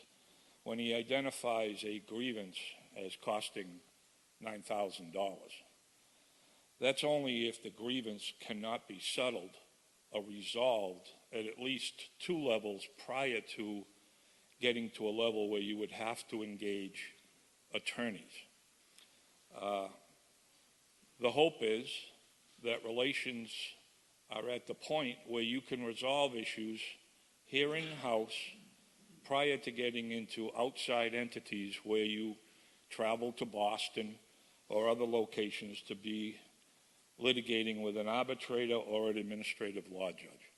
When he identifies a grievance as costing $9,000, that's only if the grievance cannot be settled or resolved at least 2 levels prior to getting to a level where you would have to engage attorneys. The hope is that relations are at the point where you can resolve issues here in-house prior to getting into outside entities where you travel to Boston or other locations to be litigating with an arbitrator or an administrative law judge.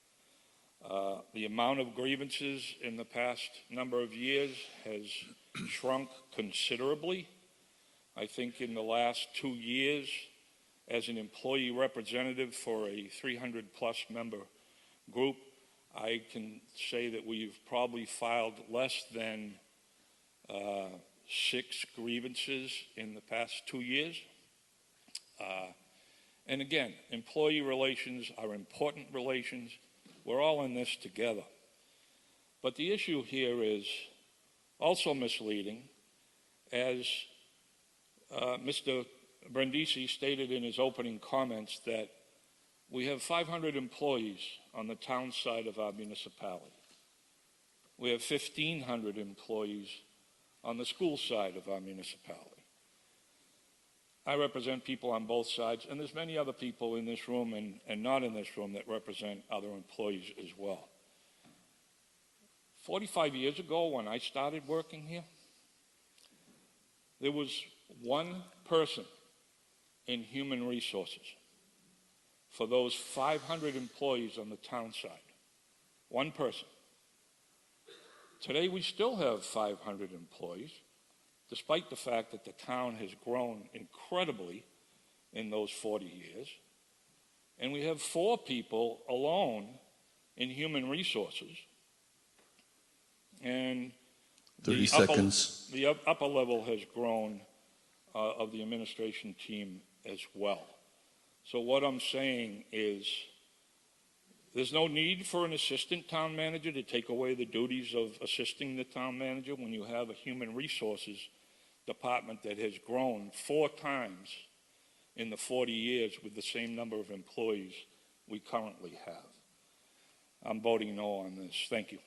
The amount of grievances in the past number of years has shrunk considerably. I think in the last 2 years, as an employee representative for a 300-plus member group, I can say that we've probably filed less than 6 grievances in the past 2 years. And again, employee relations are important relations. We're all in this together. But the issue here is also misleading, as Mr. Brindisi stated in his opening comments that we have 500 employees on the town side of our municipality. We have 1,500 employees on the school side of our municipality. I represent people on both sides, and there's many other people in this room and not in this room that represent other employees as well. 45 years ago, when I started working here, there was one person in human resources for those 500 employees on the town side. One person. Today, we still have 500 employees, despite the fact that the town has grown incredibly in those 40 years. And we have 4 people alone in human resources. And 30 seconds. The upper level has grown of the administration team as well. So what I'm saying is there's no need for an assistant town manager to take away the duties of assisting the town manager when you have a human resources department that has grown 4 times in the 40 years with the same number of employees we currently have. I'm voting no on this. Thank you.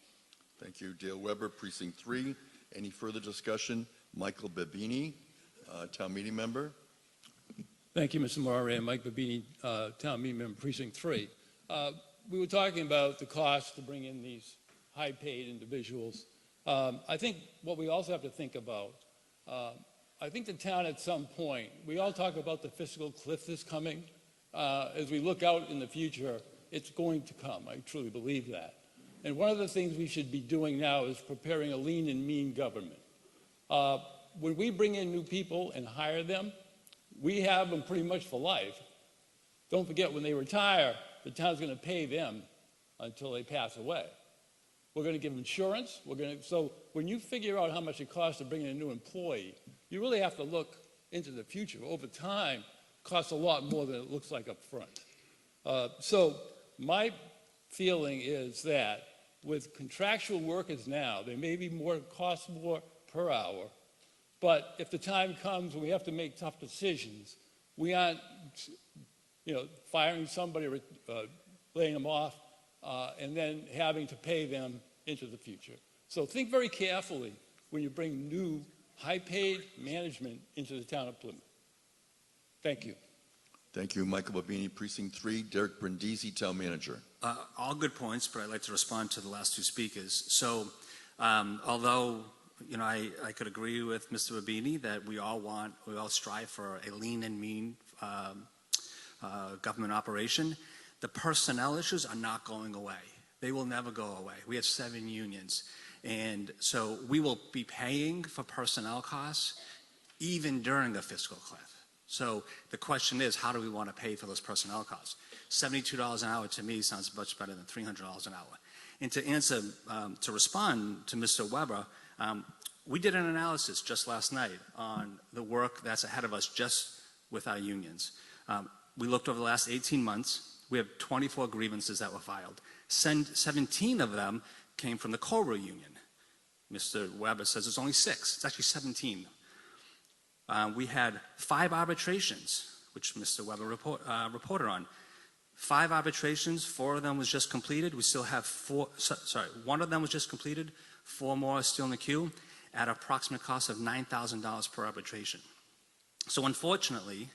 Thank you. Dale Weber, Precinct 3. Any further discussion? Michael Babini, town meeting member. Thank you, Mr. Moderator. Mike Babini, town meeting member, Precinct 3. We were talking about the cost to bring in these high-paid individuals. I think what we also have to think about, I think the town at some point, we all talk about the fiscal cliff that's coming. As we look out in the future, it's going to come. I truly believe that. And one of the things we should be doing now is preparing a lean and mean government. When we bring in new people and hire them, we have them pretty much for life. Don't forget, when they retire, the town's going to pay them until they pass away. We're going to give them insurance. So when you figure out how much it costs to bring in a new employee, you really have to look into the future. Over time, it costs a lot more than it looks like up front. So my feeling is that with contractual workers now, they may be cost more per hour, but if the time comes when we have to make tough decisions, we aren't, firing somebody or laying them off and then having to pay them into the future. So think very carefully when you bring new high-paid management into the town of Plymouth. Thank you. Thank you, Michael Babini, Precinct 3. Derek Brindisi, town manager. All good points, but I'd like to respond to the last 2 speakers. So although I could agree with Mr. Babini that we all strive for a lean and mean government operation, the personnel issues are not going away. They will never go away. We have 7 unions. And so we will be paying for personnel costs even during the fiscal cliff. So the question is, how do we want to pay for those personnel costs? $72 an hour to me sounds much better than $300 an hour. And to answer, to respond to Mr. Weber, we did an analysis just last night on the work that's ahead of us just with our unions. We looked over the last 18 months. We have 24 grievances that were filed. 17 of them came from the COBRA union. Mr. Weber says it's only 6. It's actually 17. We had 5 arbitrations, which Mr. Weber reported on. 5 arbitrations, 4 of them was just completed. We still have 1 of them was just completed. 4 more are still in the queue at an approximate cost of $9,000 per arbitration. So unfortunately,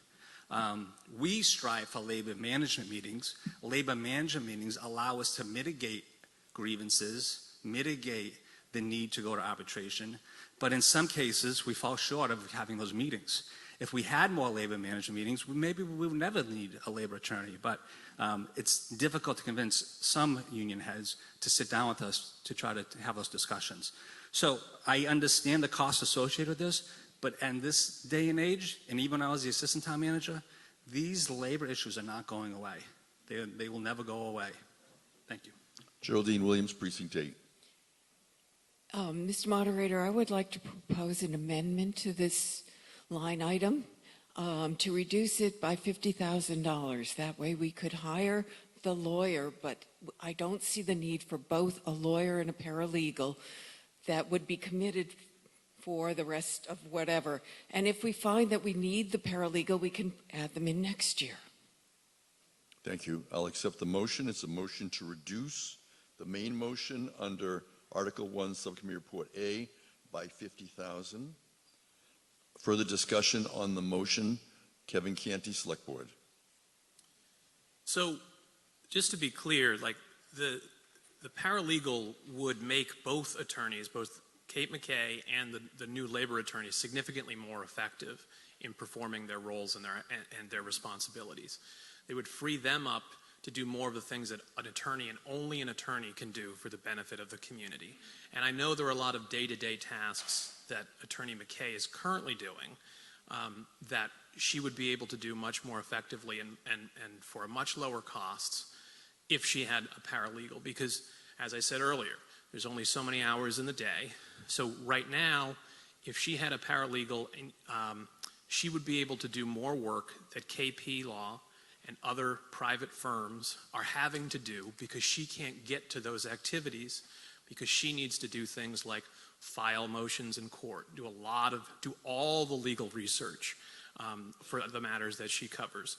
we strive for labor management meetings. Labor management meetings allow us to mitigate grievances, mitigate the need to go to arbitration, but in some cases we fall short of having those meetings. If we had more labor management meetings, maybe we would never need a labor attorney, but it's difficult to convince some union heads to sit down with us to try to have those discussions. So I understand the costs associated with this, but in this day and age, and even when I was the assistant town manager, these labor issues are not going away. They will never go away. Thank you. Geraldine Williams, Precinct 8. Mr. Moderator, I would like to propose an amendment to this line item. to reduce it by $50,000. That way we could hire the lawyer, but I don't see the need for both a lawyer and a paralegal that would be committed for the rest of whatever. And if we find that we need the paralegal, we can add them in next year. Thank you. I'll accept the motion. It's a motion to reduce the main motion under Article 1, Subcommittee Report A by $50,000. Further discussion on the motion. Kevin Canty, Select Board. So, just to be clear, like the paralegal would make both attorneys, both Kate McKay and the new labor attorney, significantly more effective in performing their roles and their responsibilities. They would free them up to do more of the things that an attorney and only an attorney can do for the benefit of the community. And I know there are a lot of day-to-day tasks that Attorney McKay is currently doing that she would be able to do much more effectively and for much lower costs if she had a paralegal. Because, as I said earlier, there's only so many hours in the day. So right now, if she had a paralegal, she would be able to do more work that KP Law and other private firms are having to do because she can't get to those activities because she needs to do things like file motions in court, do all the legal research for the matters that she covers,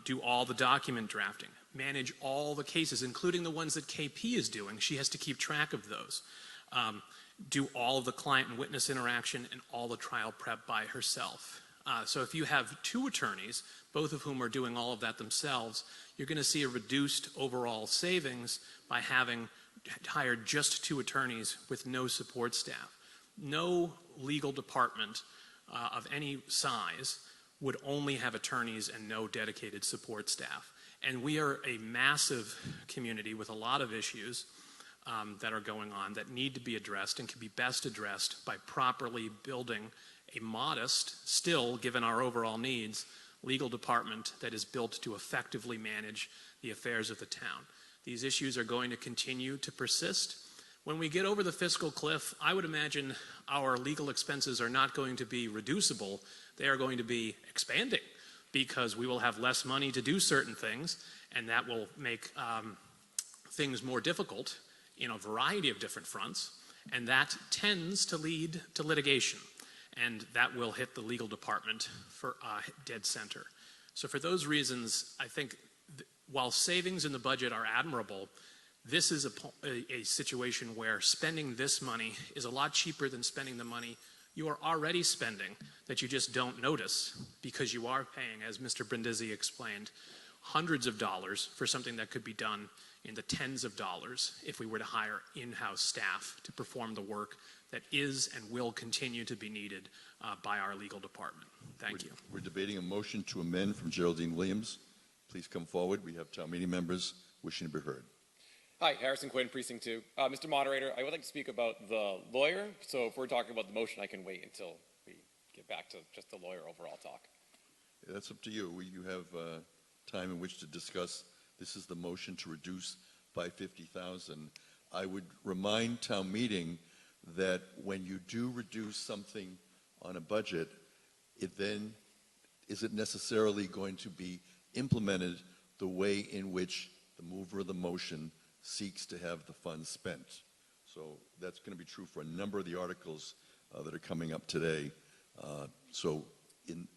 do all the document drafting, manage all the cases, including the ones that KP is doing. She has to keep track of those. Do all of the client and witness interaction and all the trial prep by herself. So if you have two attorneys, both of whom are doing all of that themselves, you're going to see a reduced overall savings by having hired just two attorneys with no support staff. No legal department of any size would only have attorneys and no dedicated support staff. And we are a massive community with a lot of issues that are going on that need to be addressed and can be best addressed by properly building a modest, still, given our overall needs, legal department that is built to effectively manage the affairs of the town. These issues are going to continue to persist. When we get over the fiscal cliff, I would imagine our legal expenses are not going to be reducible. They are going to be expanding because we will have less money to do certain things, and that will make things more difficult in a variety of different fronts, and that tends to lead to litigation, and that will hit the legal department for dead center. So for those reasons, I think while savings in the budget are admirable, this is a situation where spending this money is a lot cheaper than spending the money you are already spending that you just don't notice because you are paying, as Mr. Brindisi explained, hundreds of dollars for something that could be done in the tens of dollars if we were to hire in-house staff to perform the work that is and will continue to be needed by our legal department. Thank you. We're debating a motion to amend from Geraldine Williams. Please come forward. We have town meeting members wishing to be heard. Hi, Harrison Quinn, Precinct 2. Mr. Moderator, I would like to speak about the lawyer. So if we're talking about the motion, I can wait until we get back to just the lawyer overall talk. Yeah, that's up to you. You have time in which to discuss. This is the motion to reduce by $50,000. I would remind town meeting that when you do reduce something on a budget, it then isn't necessarily going to be implemented the way in which the mover of the motion seeks to have the funds spent. So that's going to be true for a number of the articles that are coming up today. So in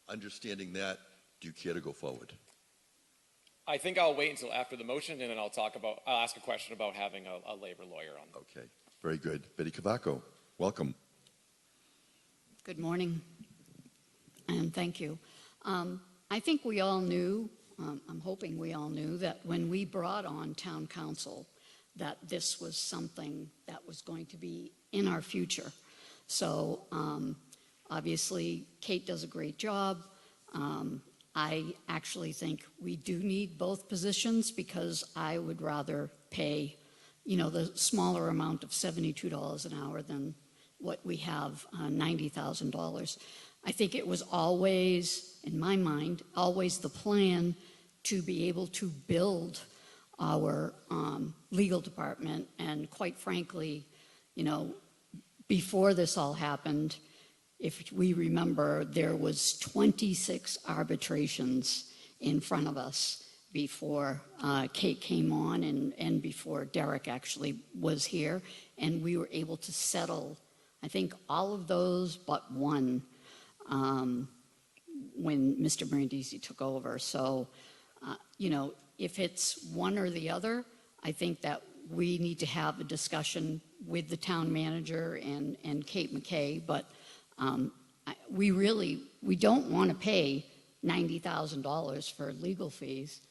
understanding that, do you care to go forward? I think I'll wait until after the motion, and then I'll ask a question about having a labor lawyer on. Okay, very good. Betty Cavaco, welcome. Good morning, and thank you. I think we all knew, I'm hoping we all knew, that when we brought on town council, that this was something that was going to be in our future. So obviously, Kate does a great job. I actually think we do need both positions because I would rather pay, the smaller amount of $72 an hour than what we have, $90,000. I think it was always, in my mind, always the plan to be able to build our legal department. And quite frankly, before this all happened, if we remember, there was 26 arbitrations in front of us before Kate came on and before Derek actually was here. And we were able to settle, I think, all of those but one when Mr. Brandisi took over. So, if it's one or the other, I think that we need to have a discussion with the town manager and Kate McKay, but we don't want to pay $90,000 for legal fees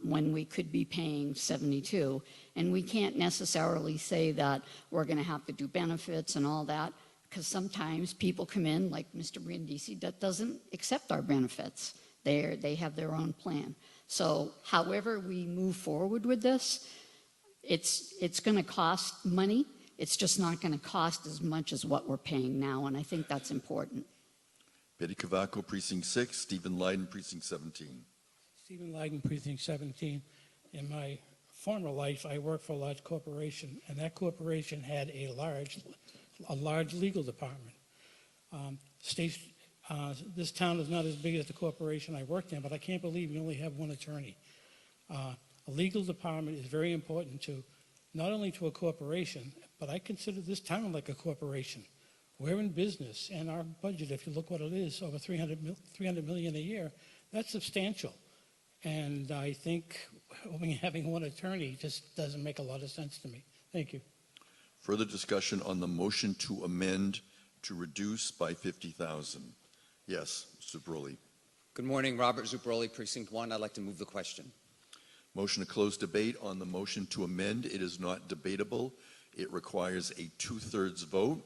when we could be paying 72. And we can't necessarily say that we're going to have to do benefits and all that, because sometimes people come in, like Mr. Brandisi, that doesn't accept our benefits. They have their own plan. So however we move forward with this, it's going to cost money. It's just not going to cost as much as what we're paying now, and I think that's important. Betty Cavaco, Precinct 6, Stephen Lyden, Precinct 17. Stephen Lyden, Precinct 17. In my former life, I worked for a large corporation, and that corporation had a large legal department. This town is not as big as the corporation I worked in, but I can't believe we only have one attorney. A legal department is very important to not only to a corporation, but I consider this town like a corporation. We're in business, and our budget, if you look what it is, over $300 million a year, that's substantial. And I think only having one attorney just doesn't make a lot of sense to me. Thank you. Further discussion on the motion to amend to reduce by 50,000. Yes, Mr. Zubroli. Good morning, Robert Zubroli, Precinct 1. I'd like to move the question. Motion to close debate on the motion to amend. It is not debatable. It requires a 2/3 vote.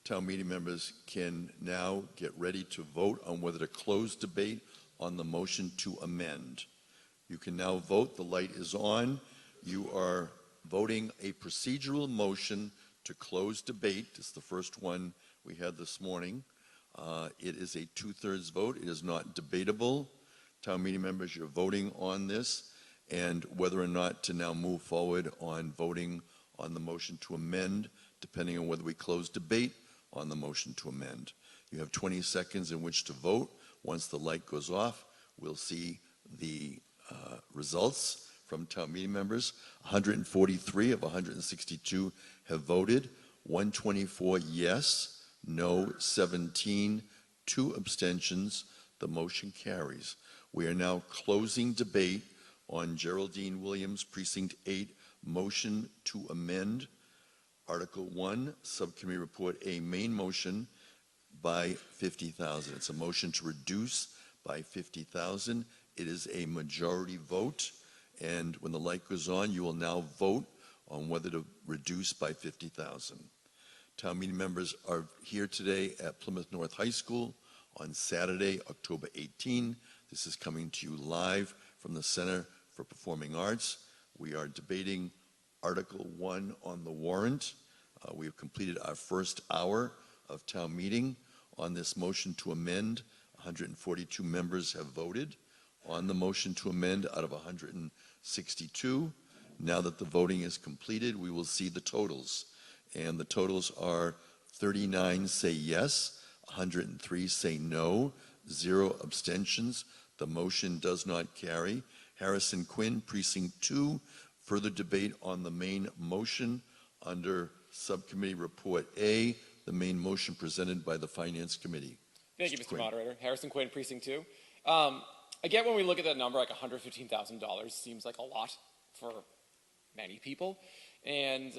Town meeting members can now get ready to vote on whether to close debate on the motion to amend. You can now vote. The light is on. You are voting a procedural motion to close debate. It's the first one we had this morning. It is a 2/3 vote. It is not debatable. Town meeting members, you're voting on this, and whether or not to now move forward on voting on the motion to amend, depending on whether we close debate on the motion to amend. You have 20 seconds in which to vote. Once the light goes off, we'll see the results from town meeting members. 143 of 162 have voted. 124 yes, no 17, 2 abstentions. The motion carries. We are now closing debate on Geraldine Williams, Precinct 8, motion to amend Article 1, Subcommittee Report A, main motion by 50,000. It's a motion to reduce by 50,000. It is a majority vote, and when the light goes on, you will now vote on whether to reduce by 50,000. Town meeting members are here today at Plymouth North High School on Saturday, October 18. This is coming to you live from the Center for Performing Arts. We are debating Article 1 on the warrant. We have completed our first hour of town meeting on this motion to amend. 142 members have voted on the motion to amend out of 162. Now that the voting is completed, we will see the totals. And the totals are 39 say yes, 103 say no, 0 abstentions. The motion does not carry. Harrison Quinn, Precinct 2, further debate on the main motion under Subcommittee Report A, the main motion presented by the Finance Committee. Thank you, Mr. Moderator. Harrison Quinn, Precinct 2. I get when we look at that number, like $115,000 seems like a lot for many people, and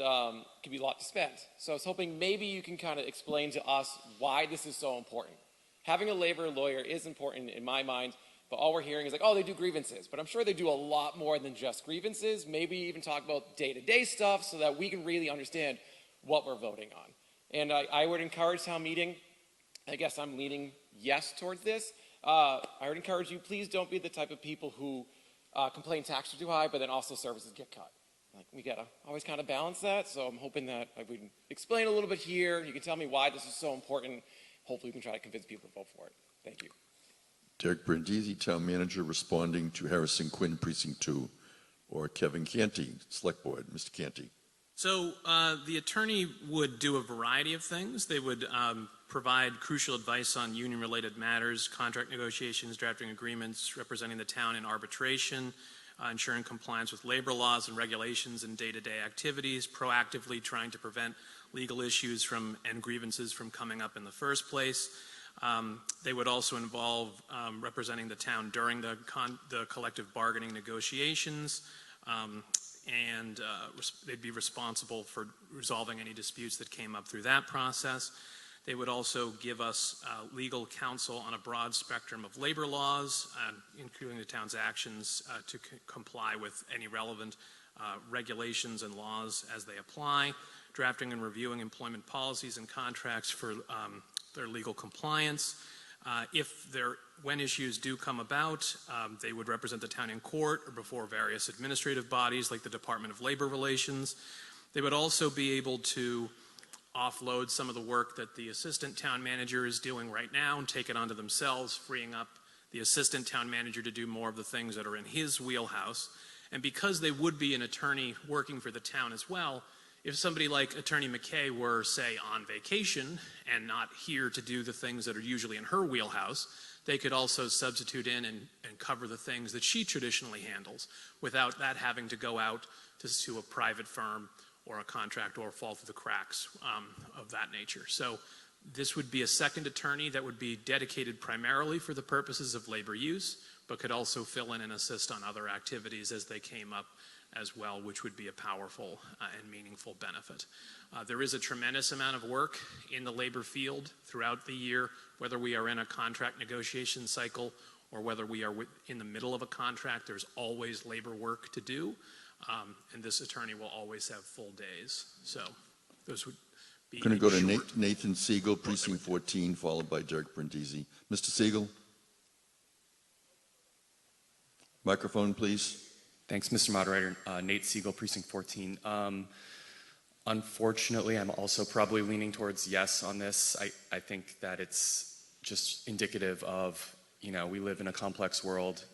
could be a lot to spend. So I was hoping maybe you can kind of explain to us why this is so important. Having a labor lawyer is important in my mind, but all we're hearing is like, oh, they do grievances. But I'm sure they do a lot more than just grievances. Maybe even talk about day-to-day stuff so that we can really understand what we're voting on. And I would encourage town meeting, I guess I'm leaning yes towards this. I would encourage you, please don't be the type of people who complain taxes are too high, but then also services get cut. Like, we gotta always kind of balance that, so I'm hoping that we can explain a little bit here. You can tell me why this is so important. Hopefully we can try to convince people to vote for it. Thank you. Derek Brindisi, Town Manager, responding to Harrison Quinn, Precinct 2, or Kevin Canty, Select Board. Mr. Canty. So the attorney would do a variety of things. They would provide crucial advice on union-related matters, contract negotiations, drafting agreements, representing the town in arbitration, ensuring compliance with labor laws and regulations in day-to-day activities, proactively trying to prevent legal issues and grievances from coming up in the first place. They would also involve representing the town during the collective bargaining negotiations, and they'd be responsible for resolving any disputes that came up through that process. They would also give us legal counsel on a broad spectrum of labor laws, including the town's actions to comply with any relevant regulations and laws as they apply, drafting and reviewing employment policies and contracts for their legal compliance. When issues do come about, they would represent the town in court or before various administrative bodies like the Department of Labor Relations. They would also be able to offload some of the work that the assistant town manager is doing right now and take it onto themselves, freeing up the assistant town manager to do more of the things that are in his wheelhouse. And because they would be an attorney working for the town as well, if somebody like Attorney McKay were, say, on vacation and not here to do the things that are usually in her wheelhouse, they could also substitute in and cover the things that she traditionally handles without that having to go out to sue a private firm or a contract or fall through the cracks of that nature. So this would be a second attorney that would be dedicated primarily for the purposes of labor use, but could also fill in and assist on other activities as they came up as well, which would be a powerful and meaningful benefit. There is a tremendous amount of work in the labor field throughout the year, whether we are in a contract negotiation cycle or whether we are in the middle of a contract. There's always labor work to do. And this attorney will always have full days. So those would be. We're going to go to Nathan Siegel, Precinct 14, followed by Derek Brindisi. Mr. Siegel. Microphone, please. Thanks, Mr. Moderator. Nate Siegel, Precinct 14. Unfortunately, I'm also probably leaning towards yes on this. I think that it's just indicative of, we live in a complex world.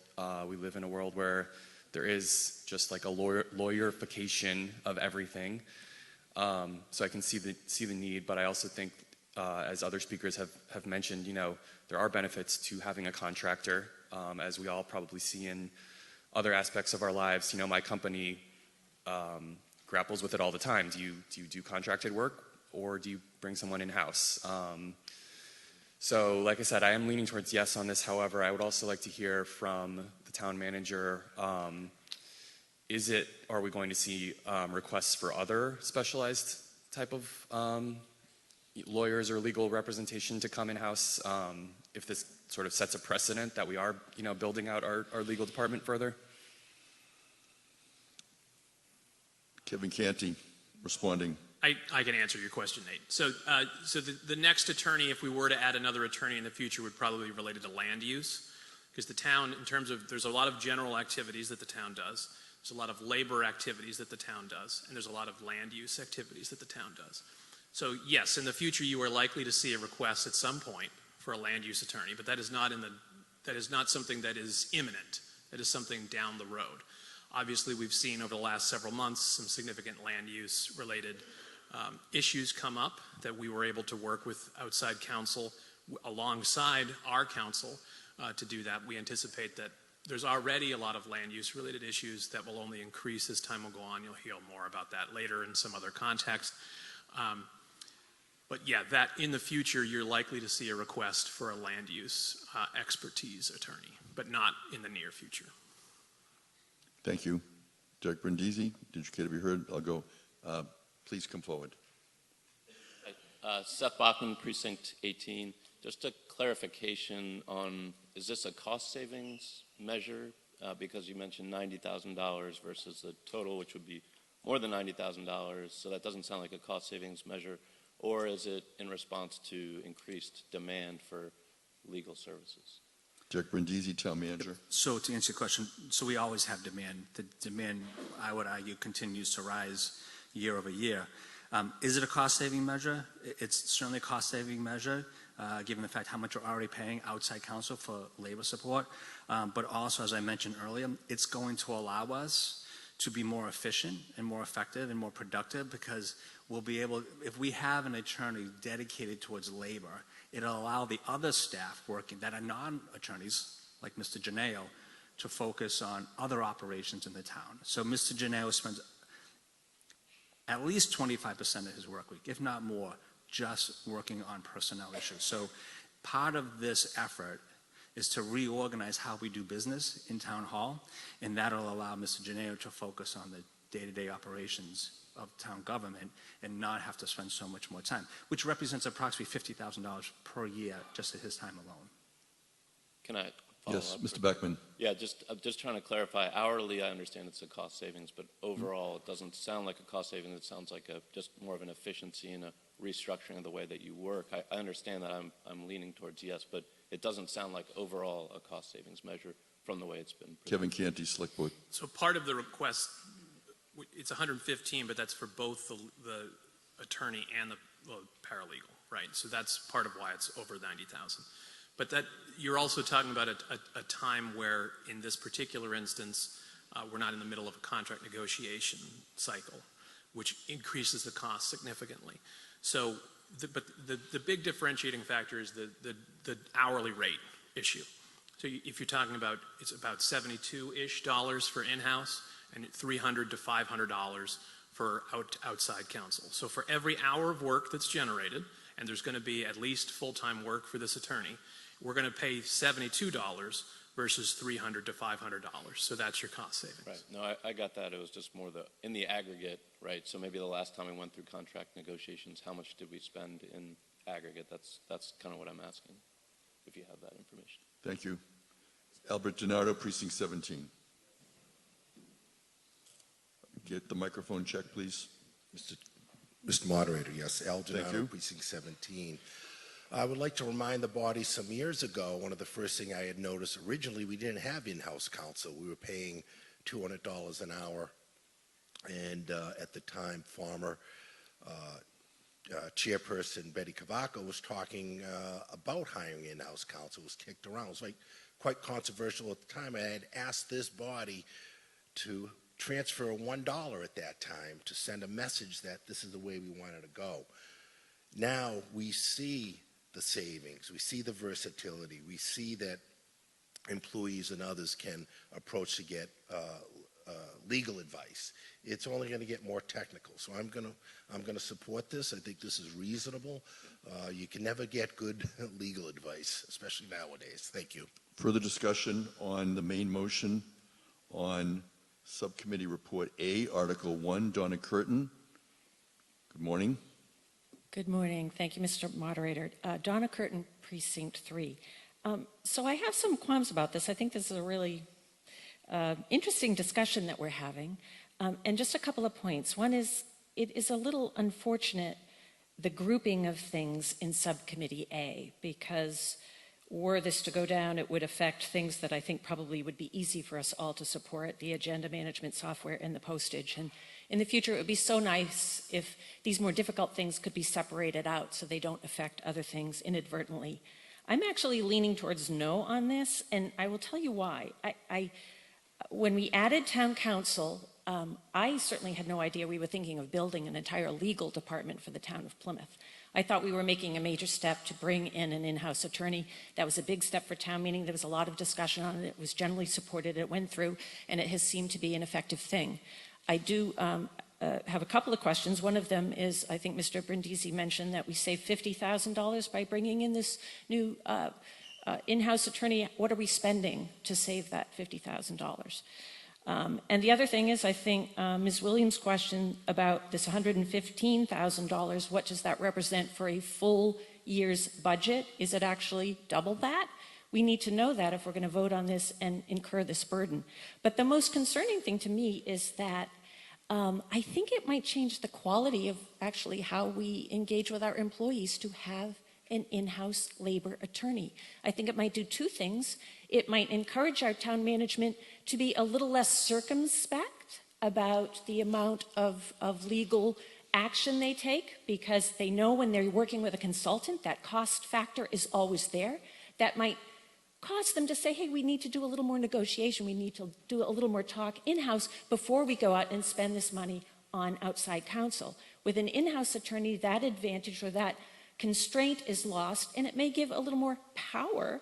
We live in a world where there is just like a lawyerification of everything. So I can see the need, but I also think, as other speakers have mentioned, there are benefits to having a contractor, as we all probably see in other aspects of our lives. My company grapples with it all the time. Do you do contracted work, or do you bring someone in-house? So like I said, I am leaning towards yes on this. However, I would also like to hear from the town manager, are we going to see requests for other specialized type of lawyers or legal representation to come in-house, if this sort of sets a precedent that we are, building out our legal department further? Kevin Canty responding. I can answer your question, Nate. So the next attorney, if we were to add another attorney in the future, would probably be related to land use. Because the town, in terms of, there's a lot of general activities that the town does. There's a lot of labor activities that the town does. And there's a lot of land use activities that the town does. So yes, in the future, you are likely to see a request at some point for a land use attorney, but that is not something that is imminent. That is something down the road. Obviously, we've seen over the last several months some significant land use related issues come up that we were able to work with outside counsel alongside our counsel to do that. We anticipate that there's already a lot of land use related issues that will only increase as time will go on. You'll hear more about that later in some other context. But yeah, that in the future, you're likely to see a request for a land use expertise attorney, but not in the near future. Thank you. Derek Brindisi, did you care to be heard? I'll go. Please come forward. Seth Bachman, Precinct 18. Just a clarification on, is this a cost savings measure? Because you mentioned $90,000 versus the total, which would be more than $90,000. So that doesn't sound like a cost savings measure. Or is it in response to increased demand for legal services? Derek Brindisi, town manager. So to answer your question, so we always have demand. The demand, I would argue, continues to rise year over year. Is it a cost-saving measure? It's certainly a cost-saving measure, given the fact how much we're already paying outside counsel for labor support. But also, as I mentioned earlier, it's going to allow us to be more efficient and more effective and more productive, because we'll be able, if we have an attorney dedicated towards labor, it'll allow the other staff working that are non-attorneys, like Mr. Janeo, to focus on other operations in the town. So Mr. Janeo spends at least 25% of his work week, if not more, just working on personnel issues. So part of this effort is to reorganize how we do business in Town Hall, and that'll allow Mr. Janeo to focus on the day-to-day operations of town government and not have to spend so much more time, which represents approximately $50,000 per year just at his time alone. Can I follow Yes, up? Mr. Beckman. Yeah, I'm just trying to clarify. Hourly, I understand it's a cost savings, but overall, it doesn't sound like a cost savings. It sounds like just more of an efficiency and a restructuring of the way that you work. I understand that I'm leaning towards yes, but it doesn't sound like overall a cost savings measure from the way it's been presented. Kevin Canty, Select Board. So part of the request, it's 115, but that's for both the attorney and the paralegal, right? So that's part of why it's over 90,000. But that you're also talking about a time where, in this particular instance, we're not in the middle of a contract negotiation cycle, which increases the cost significantly. So, but the big differentiating factor is the hourly rate issue. So if you're talking about, it's about $72-ish for in-house and $300 to $500 for outside counsel. So for every hour of work that's generated, and there's going to be at least full-time work for this attorney, we're going to pay $72 versus $300 to $500. So that's your cost savings. Right. No, I got that. It was just more in the aggregate, right? So maybe the last time we went through contract negotiations, how much did we spend in aggregate? That's kind of what I'm asking, if you have that information. Thank you. Albert Gennaro, Precinct 17. Get the microphone check, please. Mr. Moderator, yes, Al Thank Gennaro, you. Precinct 17. I would like to remind the body some years ago, one of the first things I had noticed, originally we didn't have in-house counsel. We were paying $200 an hour. And at the time, former chairperson Betty Cavaco was talking about hiring in-house counsel. It was kicked around. It was like quite controversial at the time. I had asked this body to transfer $1 at that time to send a message that this is the way we wanted to go. Now we see the savings, we see the versatility, we see that employees and others can approach to get legal advice. It's only going to get more technical, so I'm going to support this. I think this is reasonable. You can never get good legal advice, especially nowadays. Thank you. Further discussion on the main motion on Subcommittee Report A, Article 1. Donna Curtin. Good morning. Good morning. Thank you, Mr. Moderator. Donna Curtin, Precinct 3. So I have some qualms about this. I think this is a really interesting discussion that we're having. And just a couple of points. One is, it is a little unfortunate, the grouping of things in Subcommittee A, because were this to go down, it would affect things that I think probably would be easy for us all to support, the agenda management software and the postage. And in the future, it would be so nice if these more difficult things could be separated out so they don't affect other things inadvertently. I'm actually leaning towards no on this, and I will tell you why. When we added town council, I certainly had no idea we were thinking of building an entire legal department for the town of Plymouth. I thought we were making a major step to bring in an in-house attorney. That was a big step for town meeting. There was a lot of discussion on it. It was generally supported. It went through, and it has seemed to be an effective thing. I do have a couple of questions. One of them is, I think Mr. Brindisi mentioned that we saved $50,000 by bringing in this new in-house attorney. What are we spending to save that $50,000? And the other thing is, I think Ms. Williams' question about this $115,000, what does that represent for a full year's budget? Is it actually double that? We need to know that if we're going to vote on this and incur this burden. But the most concerning thing to me is that I think it might change the quality of actually how we engage with our employees to have an in-house labor attorney. I think it might do two things. It might encourage our town management to be a little less circumspect about the amount of legal action they take, because they know when they're working with a consultant, that cost factor is always there. That might cause them to say, hey, we need to do a little more negotiation, we need to do a little more talk in-house before we go out and spend this money on outside counsel. With an in-house attorney, that advantage or that constraint is lost, and it may give a little more power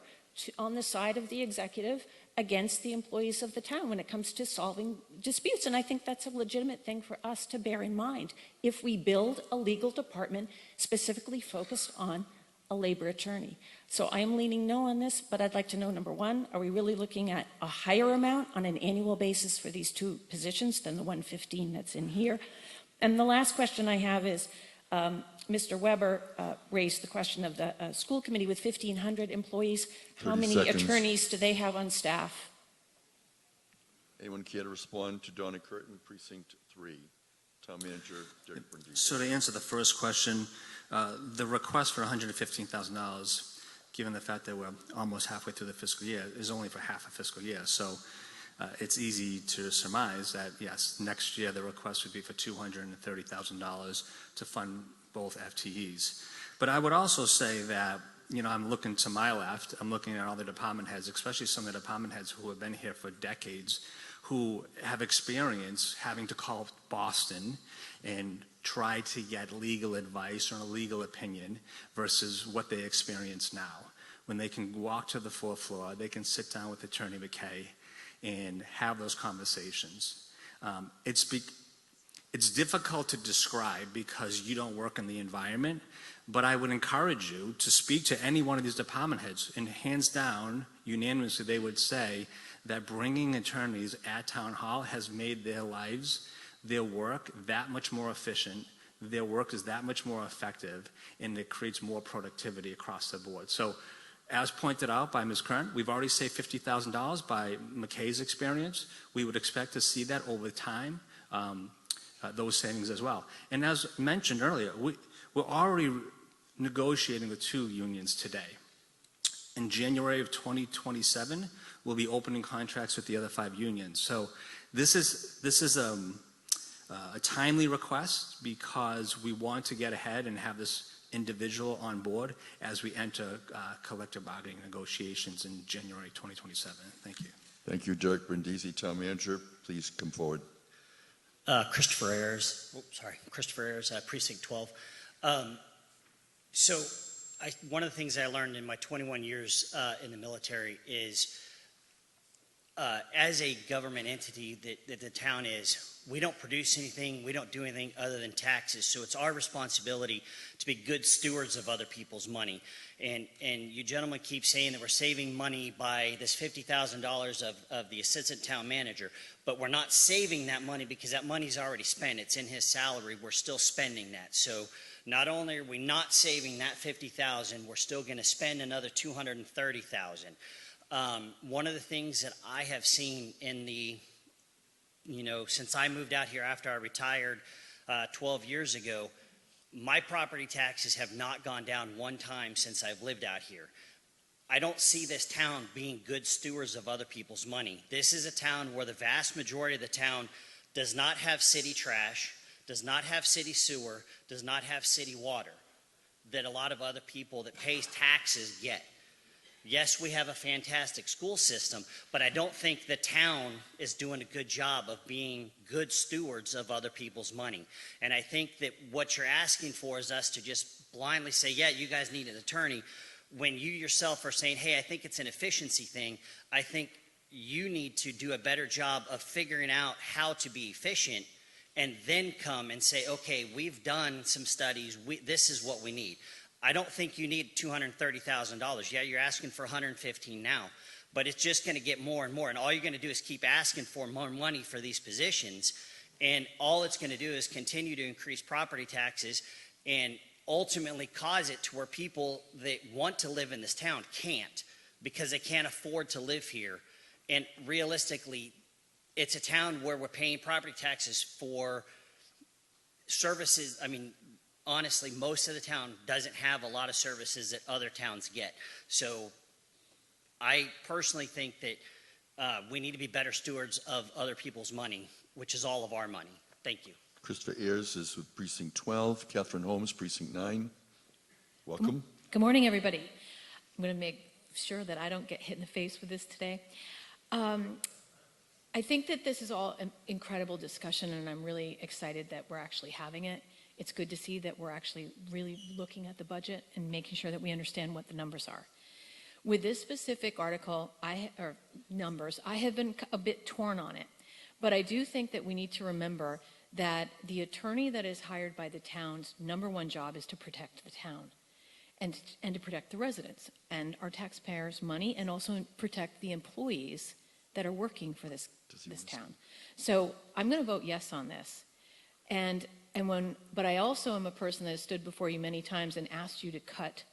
on the side of the executive against the employees of the town when it comes to solving disputes. And I think that's a legitimate thing for us to bear in mind if we build a legal department specifically focused on a labor attorney. So I am leaning no on this, but I'd like to know, number one, are we really looking at a higher amount on an annual basis for these two positions than the 115 that's in here? And the last question I have is, Mr. Weber raised the question of the school committee with 1,500 employees. How many attorneys do they have on staff? Anyone care to respond to Donna Curtin, Precinct 3? Town Manager Derek Brindisi. So to answer the first question, the request for $115,000, given the fact that we're almost halfway through the fiscal year, is only for half a fiscal year. So it's easy to surmise that, yes, next year the request would be for $230,000 to fund both FTEs. But I would also say that, you know, I'm looking to my left, I'm looking at all the department heads, especially some of the department heads who have been here for decades, who have experience having to call Boston and try to get legal advice or a legal opinion versus what they experience now. When they can walk to the fourth floor, they can sit down with Attorney McKay and have those conversations. It's difficult to describe because you don't work in the environment, but I would encourage you to speak to any one of these department heads, and hands down, unanimously, they would say that bringing attorneys at Town Hall has made their lives, their work, that much more efficient. Their work is that much more effective, and it creates more productivity across the board. So, as pointed out by Ms. Kern, we've already saved $50,000 by McKay's experience. We would expect to see that over time, those savings as well. And as mentioned earlier, we're already negotiating with 2 unions today. In January of 2027, we'll be opening contracts with the other 5 unions. So this is a timely request because we want to get ahead and have this individual on board as we enter collective bargaining negotiations in January 2027. Thank you. Thank you, Derek Brindisi. Town Manager, please come forward. Christopher Ayers, Precinct 12. So one of the things I learned in my 21 years in the military is as a government entity that the town is, we don't produce anything, we don't do anything other than taxes. So it's our responsibility to be good stewards of other people's money. And you gentlemen keep saying that we're saving money by this $50,000 of the assistant town manager, but we're not saving that money because that money's already spent. It's in his salary. We're still spending that. So not only are we not saving that $50,000, we're still going to spend another $230,000. One of the things that I have seen in the, since I moved out here after I retired 12 years ago, my property taxes have not gone down one time since I've lived out here. I don't see this town being good stewards of other people's money. This is a town where the vast majority of the town does not have city trash, does not have city sewer, does not have city water that a lot of other people that pay taxes get. Yes, we have a fantastic school system, but I don't think the town is doing a good job of being good stewards of other people's money. And I think that what you're asking for is us to just blindly say, yeah, you guys need an attorney. When you yourself are saying, hey, I think it's an efficiency thing, I think you need to do a better job of figuring out how to be efficient and then come and say, okay, we've done some studies, this is what we need. I don't think you need $230,000. Yeah, you're asking for $115,000 now, but it's just going to get more and more. And all you're going to do is keep asking for more money for these positions. And all it's going to do is continue to increase property taxes and ultimately cause it to where people that want to live in this town can't because they can't afford to live here. And realistically, it's a town where we're paying property taxes for services. I mean, honestly, most of the town doesn't have a lot of services that other towns get. So I personally think that we need to be better stewards of other people's money, which is all of our money. Thank you. Christopher Ayers is with Precinct 12. Catherine Holmes, Precinct 9. Welcome. Good morning, everybody. I'm going to make sure that I don't get hit in the face with this today. I think that this is all an incredible discussion, and I'm really excited that we're actually having it. It's good to see that we're actually really looking at the budget and making sure that we understand what the numbers are. With this specific article, or numbers, I have been a bit torn on it. But I do think that we need to remember that the attorney that is hired by the town's number one job is to protect the town and to protect the residents and our taxpayers' money, and also protect the employees that are working for this town. So I'm going to vote yes on this. But I also am a person that has stood before you many times and asked you to cut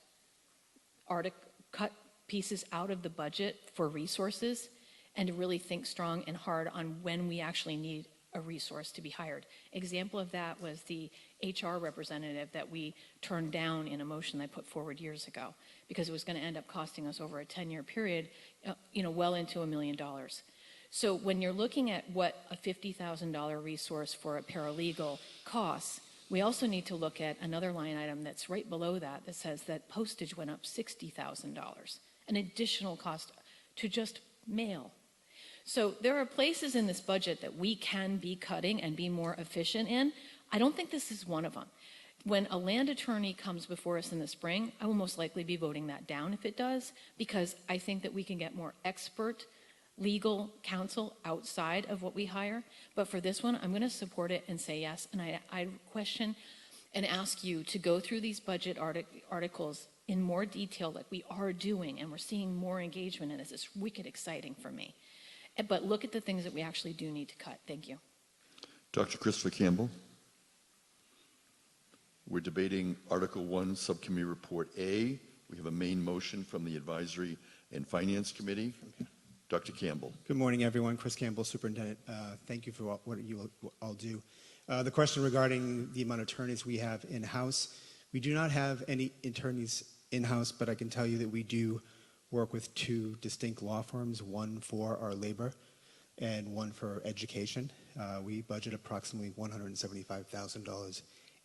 pieces out of the budget for resources, and to really think strong and hard on when we actually need a resource to be hired. Example of that was the HR representative that we turned down in a motion I put forward years ago, because it was going to end up costing us over a 10-year period, well into $1 million. So when you're looking at what a $50,000 resource for a paralegal costs, we also need to look at another line item that's right below that says that postage went up $60,000, an additional cost to just mail. So there are places in this budget that we can be cutting and be more efficient in. I don't think this is one of them. When a land attorney comes before us in the spring, I will most likely be voting that down if it does, because I think that we can get more expert legal counsel outside of what we hire. But for this one, I'm going to support it and say yes. And I question and ask you to go through these budget articles in more detail, like we are doing, and we're seeing more engagement in this. It's wicked exciting for me. But look at the things that we actually do need to cut. Thank you. Dr. Christopher Campbell. We're debating Article 1, Subcommittee Report A. We have a main motion from the Advisory and Finance Committee. Okay. Dr. Campbell. Good morning, everyone. Chris Campbell, Superintendent. Thank you for what you all do. The question regarding the amount of attorneys we have in-house. We do not have any attorneys in-house, but I can tell you that we do work with two distinct law firms, one for our labor and one for education. We budget approximately $175,000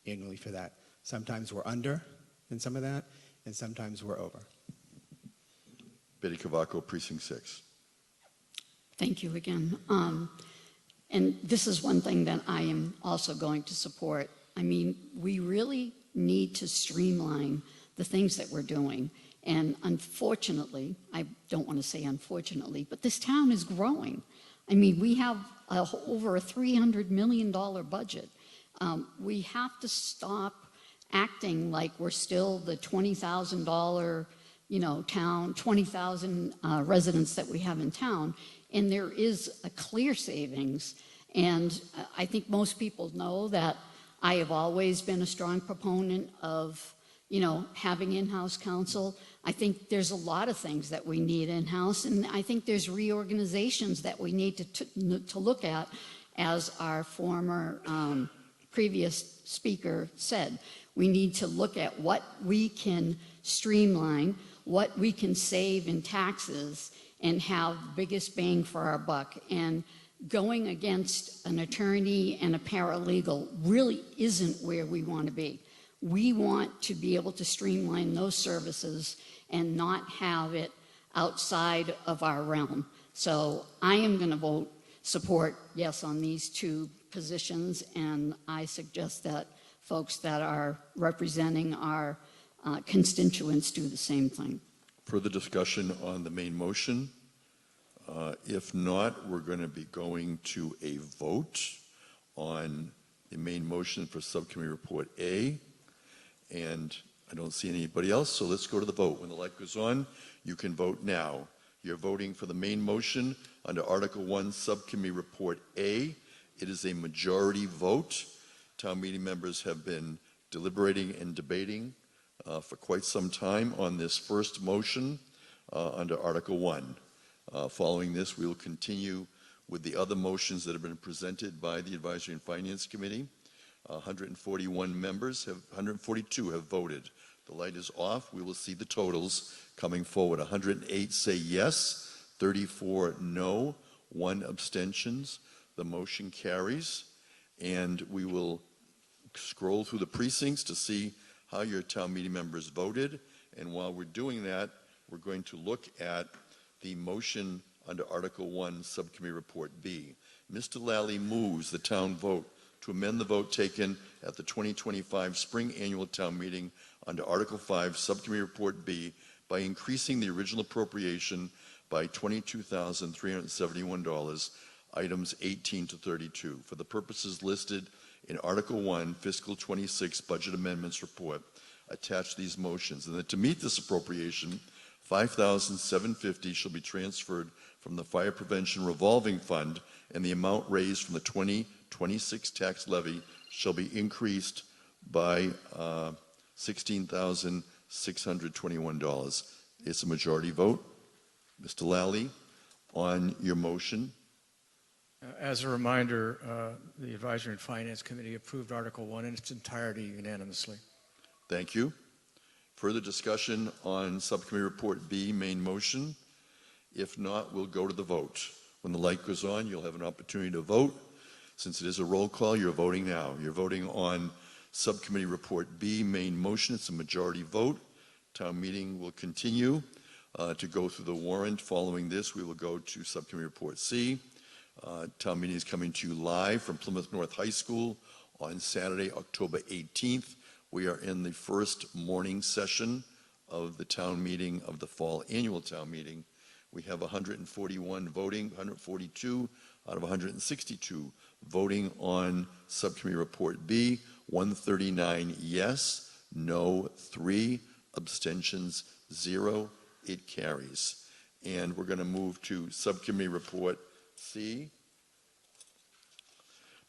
annually for that. Sometimes we're under in some of that, and sometimes we're over. Betty Cavaco, Precinct 6. Thank you again. And this is one thing that I am also going to support. I mean, we really need to streamline the things that we're doing. And unfortunately, I don't want to say unfortunately, but this town is growing. I mean, we have over a $300 million budget. We have to stop acting like we're still the $20,000, town, 20,000 residents that we have in town. And there is a clear savings. And I think most people know that I have always been a strong proponent of, having in-house counsel. I think there's a lot of things that we need in-house, and I think there's reorganizations that we need to look at, as our former previous speaker said. We need to look at what we can streamline, what we can save in taxes, and have the biggest bang for our buck. And going against an attorney and a paralegal really isn't where we want to be. We want to be able to streamline those services and not have it outside of our realm. So I am going to support yes on these two positions, and I suggest that folks that are representing our constituents do the same thing. Further discussion on the main motion? If not, we're going to be going to a vote on the main motion for Subcommittee Report A. And I don't see anybody else, so let's go to the vote. When the light goes on, you can vote now. You're voting for the main motion under Article 1, Subcommittee Report A. It is a majority vote. Town meeting members have been deliberating and debating for quite some time on this first motion under Article 1. Following this, we will continue with the other motions that have been presented by the Advisory and Finance Committee. 142 have voted. The light is off. We will see the totals coming forward. 108 say yes, 34 no, 1 abstentions. The motion carries, and we will scroll through the precincts to see how your town meeting members voted. And while we're doing that, we're going to look at the motion under Article 1, Subcommittee Report B. Mr. Lally moves the town vote to amend the vote taken at the 2025 Spring Annual Town Meeting under Article 5, Subcommittee Report B by increasing the original appropriation by $22,371, items 18 to 32, for the purposes listed in Article 1, Fiscal 26 Budget Amendments Report attached to these motions, and that to meet this appropriation, $5,750 shall be transferred from the Fire Prevention Revolving Fund, and the amount raised from the 2026 tax levy shall be increased by $16,621. It's a majority vote. Mr. Lally, on your motion. As a reminder, the Advisory and Finance Committee approved Article 1 in its entirety unanimously. Thank you. Further discussion on Subcommittee Report B, main motion? If not, we'll go to the vote. When the light goes on, you'll have an opportunity to vote. Since it is a roll call, you're voting now. You're voting on Subcommittee Report B, main motion. It's a majority vote. Town meeting will continue to go through the warrant. Following this, we will go to Subcommittee Report C. Town meeting is coming to you live from Plymouth North High School on Saturday, October 18th. We are in the first morning session of the town meeting, of the fall annual town meeting. We have 141 voting, 142 out of 162 voting on Subcommittee Report B, 139 yes, no 3, abstentions 0. It carries. And we're going to move to Subcommittee Report C.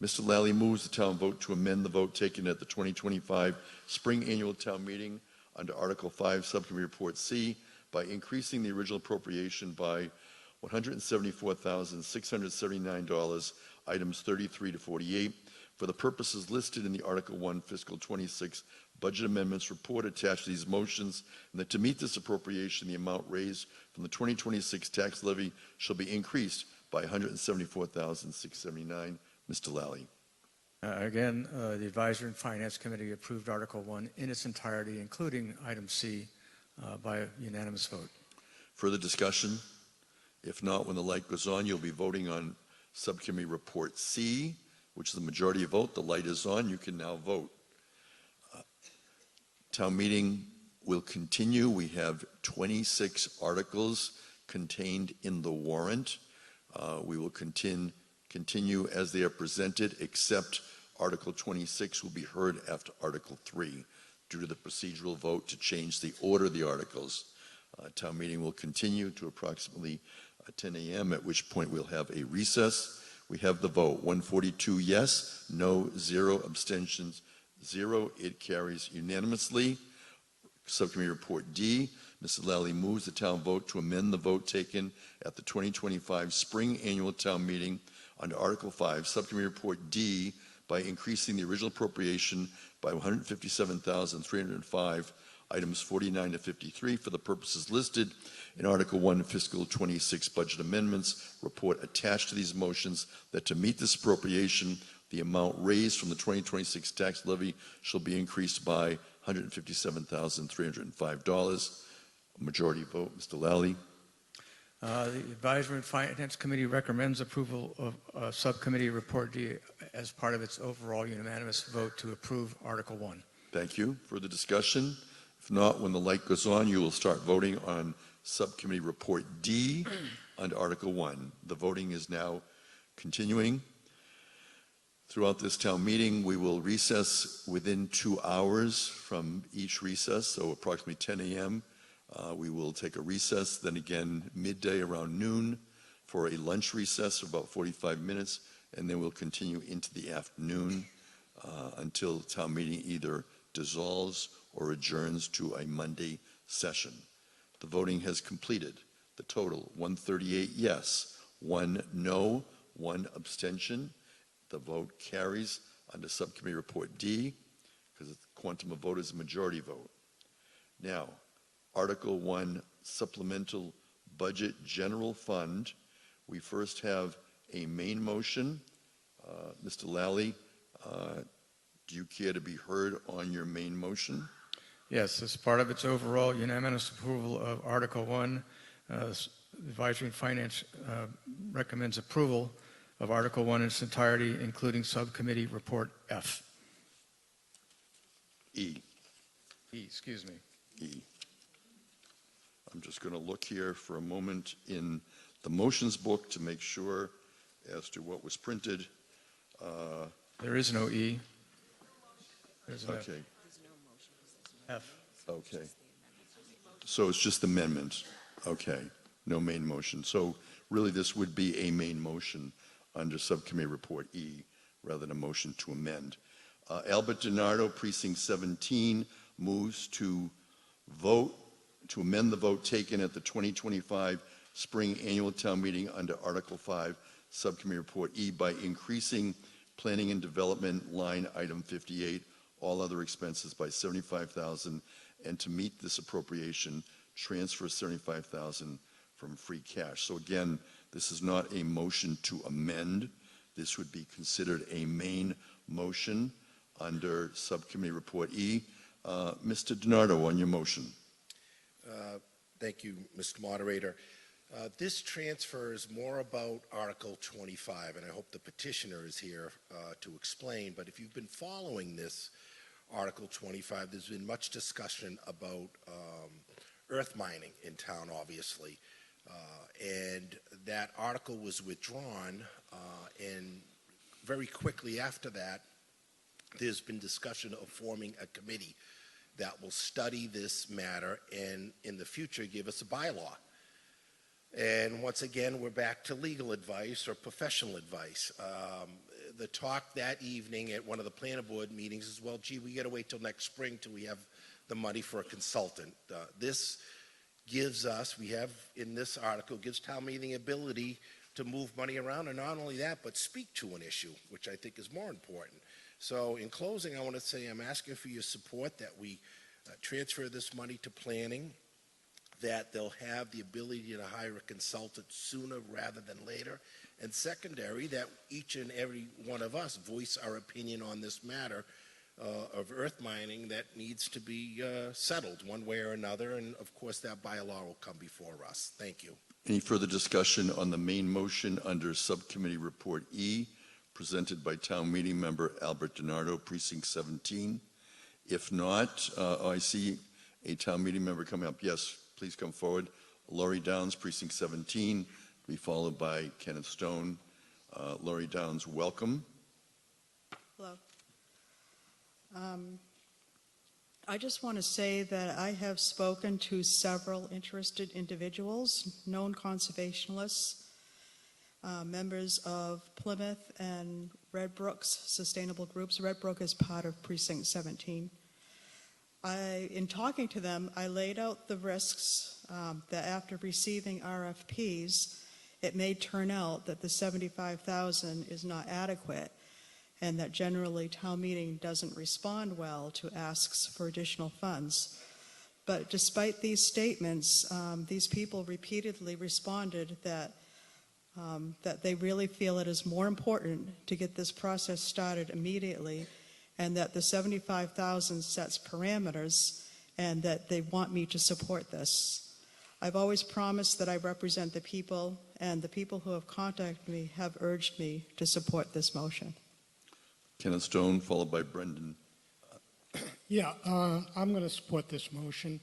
Mr. Lally moves the town vote to amend the vote taken at the 2025 Spring Annual Town Meeting under Article 5, Subcommittee Report C, by increasing the original appropriation by $174,679, items 33 to 48, for the purposes listed in the Article 1 Fiscal 26 Budget Amendments Report attached to these motions, and that to meet this appropriation, the amount raised from the 2026 tax levy shall be increased by $174,679. Mr. Lally. Again, the Advisory and Finance Committee approved Article 1 in its entirety, including item C, by a unanimous vote. Further discussion? If not, when the light goes on, you'll be voting on Subcommittee Report C, which is the majority vote. The light is on. You can now vote. Town meeting will continue. We have 26 articles contained in the warrant. We will continue as they are presented, except Article 26 will be heard after Article 3 due to the procedural vote to change the order of the articles. Town meeting will continue to approximately 10 a.m., at which point we'll have a recess. We have the vote, 142 yes, no, 0, abstentions, 0. It carries unanimously. Subcommittee Report D. Mr. Lally moves the town vote to amend the vote taken at the 2025 Spring Annual Town Meeting under Article 5, Subcommittee Report D, by increasing the original appropriation by $157,305, items 49 to 53, for the purposes listed in Article 1, Fiscal 26 Budget Amendments Report attached to these motions, that to meet this appropriation, the amount raised from the 2026 tax levy shall be increased by $157,305. Majority vote. Mr. Lally. The Advisory and Finance Committee recommends approval of Subcommittee Report D as part of its overall unanimous vote to approve Article 1. Thank you. Further discussion? If not, when the light goes on, you will start voting on Subcommittee Report D under Article 1. The voting is now continuing. Throughout this town meeting, we will recess within 2 hours from each recess, so approximately 10 a.m. We will take a recess, then again midday around noon for a lunch recess of about 45 minutes, and then we'll continue into the afternoon until town meeting either dissolves or adjourns to a Monday session. The voting has completed. The total, 138 yes, 1 no, 1 abstention. The vote carries under Subcommittee Report D because the quantum of vote is a majority vote. Now, Article 1, Supplemental Budget General Fund. We first have a main motion. Mr. Lally, do you care to be heard on your main motion? Yes, as part of its overall unanimous approval of Article 1, Advisory and Finance recommends approval of Article 1 in its entirety, including Subcommittee Report F. E. Excuse me. E. I'm just going to look here for a moment in the motions book to make sure as to what was printed. There is no E. There's an Okay. F. Okay. So it's just amendments. Okay. No main motion. So really this would be a main motion under Subcommittee Report E rather than a motion to amend. Albert DiNardo, Precinct 17, moves to vote, to amend the vote taken at the 2025 Spring Annual Town Meeting under Article 5, Subcommittee Report E by increasing Planning and Development line item 58, all other expenses by $75,000, and to meet this appropriation, transfer $75,000 from free cash. So again, this is not a motion to amend. This would be considered a main motion under Subcommittee Report E. Mr. DiNardo, on your motion. Thank you, Mr. Moderator. This transfer is more about Article 25, and I hope the petitioner is here to explain, but if you've been following this Article 25, there's been much discussion about earth mining in town, obviously, and that article was withdrawn, and very quickly after that, there's been discussion of forming a committee that will study this matter and in the future give us a bylaw. And once again, we're back to legal advice or professional advice. The talk that evening at one of the planning board meetings is, well, gee, we got to wait till next spring till we have the money for a consultant. This gives us, we have in this article, gives town meeting ability to move money around, and not only that, but speak to an issue, which I think is more important. So in closing, I want to say I'm asking for your support that we transfer this money to planning, that they'll have the ability to hire a consultant sooner rather than later, and secondary, that each and every one of us voice our opinion on this matter of earth mining that needs to be settled one way or another, and of course that bylaw will come before us. Thank you. Any further discussion on the main motion under Subcommittee Report E, presented by Town Meeting Member Albert DiNardo, Precinct 17? If not, I see a Town Meeting Member coming up. Yes, please come forward. Laurie Downs, Precinct 17, be followed by Kenneth Stone. Laurie Downs, welcome. Hello. I just want to say that I have spoken to several interested individuals, known conservationists, members of Plymouth and Red Brook's sustainable groups. Red Brook is part of Precinct 17. In talking to them, I laid out the risks that after receiving RFPs, it may turn out that the $75,000 is not adequate, and that generally town meeting doesn't respond well to asks for additional funds. But despite these statements, these people repeatedly responded that they really feel it is more important to get this process started immediately, and that the $75,000 sets parameters, and that they want me to support this. I've always promised that I represent the people, and the people who have contacted me have urged me to support this motion. Kenneth Stone, followed by Brendan. Yeah, I'm going to support this motion.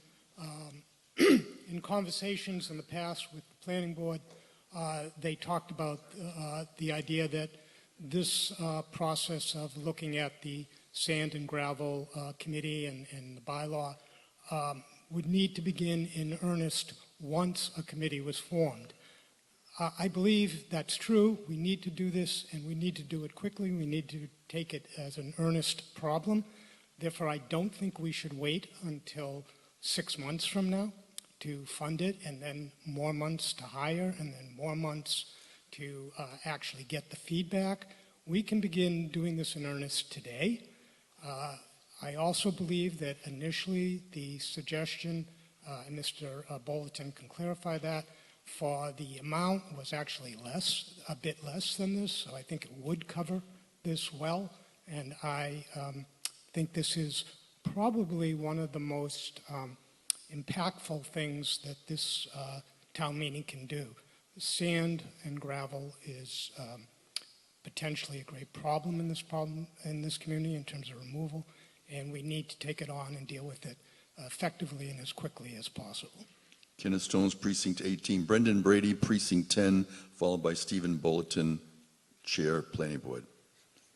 In conversations in the past with the planning board, they talked about the idea that this process of looking at the sand and gravel committee and the bylaw would need to begin in earnest once a committee was formed. I believe that's true. We need to do this, and we need to do it quickly. We need to take it as an earnest problem. Therefore, I don't think we should wait until 6 months from now to fund it, and then more months to hire, and then more months to actually get the feedback. We can begin doing this in earnest today. I also believe that initially the suggestion, and Mr. Bulletin can clarify that, for the amount was actually less, a bit less than this, so I think it would cover this well, and I think this is probably one of the most impactful things that this town meeting can do. Sand and gravel is potentially a great problem in this community in terms of removal, and we need to take it on and deal with it effectively and as quickly as possible. Kenneth Stones, Precinct 18. Brendan Brady, Precinct 10, followed by Stephen Bulletin, Chair, Planning Board.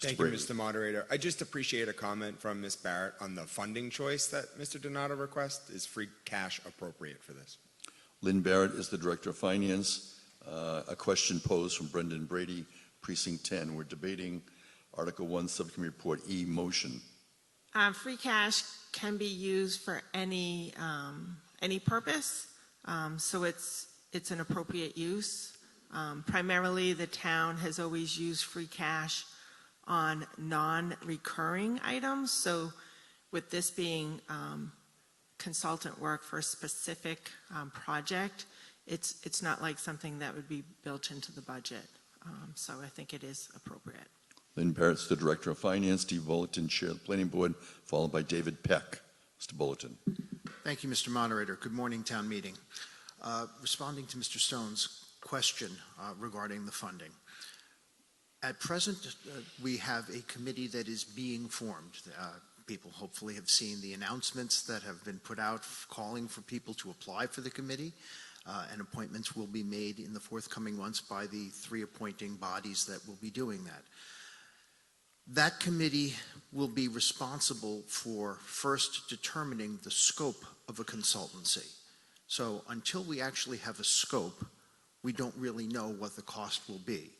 Thank you, Mr. Moderator. I just appreciate a comment from Ms. Barrett on the funding choice that Mr. Donato requests. Is free cash appropriate for this? Lynn Barrett is the Director of Finance. A question posed from Brendan Brady, Precinct 10. We're debating Article 1, Subcommittee Report E, motion. Free cash can be used for any purpose, so it's an appropriate use. Primarily, the town has always used free cash on non-recurring items. So with this being consultant work for a specific project, it's not like something that would be built into the budget. So I think it is appropriate. Lynn Barrett's the Director of Finance. Steve Bulletin, Chair of the Planning Board, followed by David Peck. Mr. Bulletin. Thank you, Mr. Moderator. Good morning, town meeting. Responding to Mr. Stone's question regarding the funding. At present, we have a committee that is being formed. People hopefully have seen the announcements that have been put out calling for people to apply for the committee, and appointments will be made in the forthcoming months by the 3 appointing bodies that will be doing that. That committee will be responsible for first determining the scope of a consultancy. So until we actually have a scope, we don't really know what the cost will be.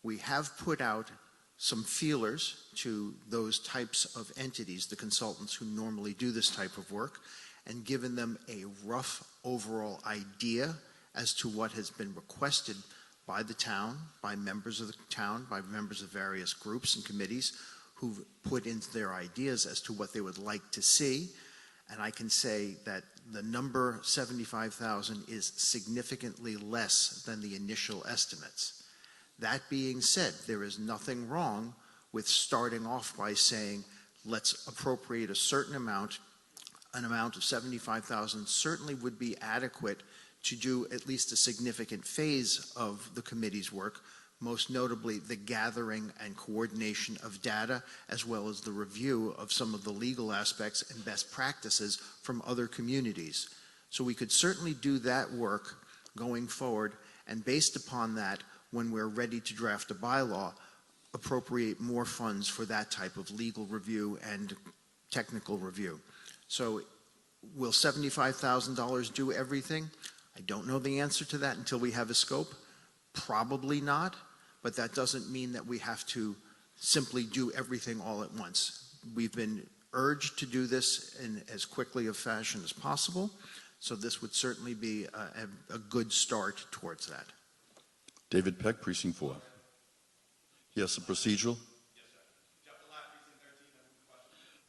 We have put out some feelers to those types of entities, the consultants who normally do this type of work, and given them a rough overall idea as to what has been requested by the town, by members of the town, by members of various groups and committees who've put in their ideas as to what they would like to see. And I can say that the number 75,000 is significantly less than the initial estimates. That being said, there is nothing wrong with starting off by saying, let's appropriate a certain amount. An amount of 75,000 certainly would be adequate to do at least a significant phase of the committee's work, most notably the gathering and coordination of data, as well as the review of some of the legal aspects and best practices from other communities. So we could certainly do that work going forward, and based upon that, when we're ready to draft a bylaw, appropriate more funds for that type of legal review and technical review. So will $75,000 do everything? I don't know the answer to that until we have a scope. Probably not, but that doesn't mean that we have to simply do everything all at once. We've been urged to do this in as quickly a fashion as possible, so this would certainly be a good start towards that. David Peck, Precinct 4. Yes, a procedural?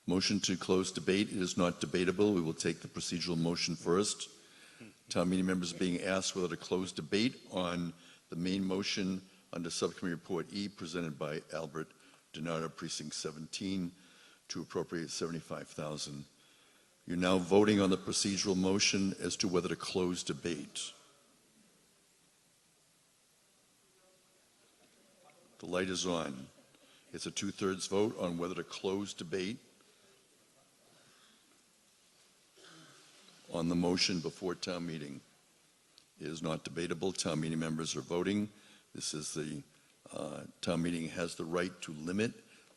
Motion to close debate. It is not debatable. We will take the procedural motion first. Town meeting members are being asked whether to close debate on the main motion under Subcommittee Report E presented by Albert Donato, Precinct 17, to appropriate $75,000. You're now voting on the procedural motion as to whether to close debate. The light is on. It's a 2/3 vote on whether to close debate on the motion before town meeting. It is not debatable. Town meeting members are voting. This is the town meeting has the right to limit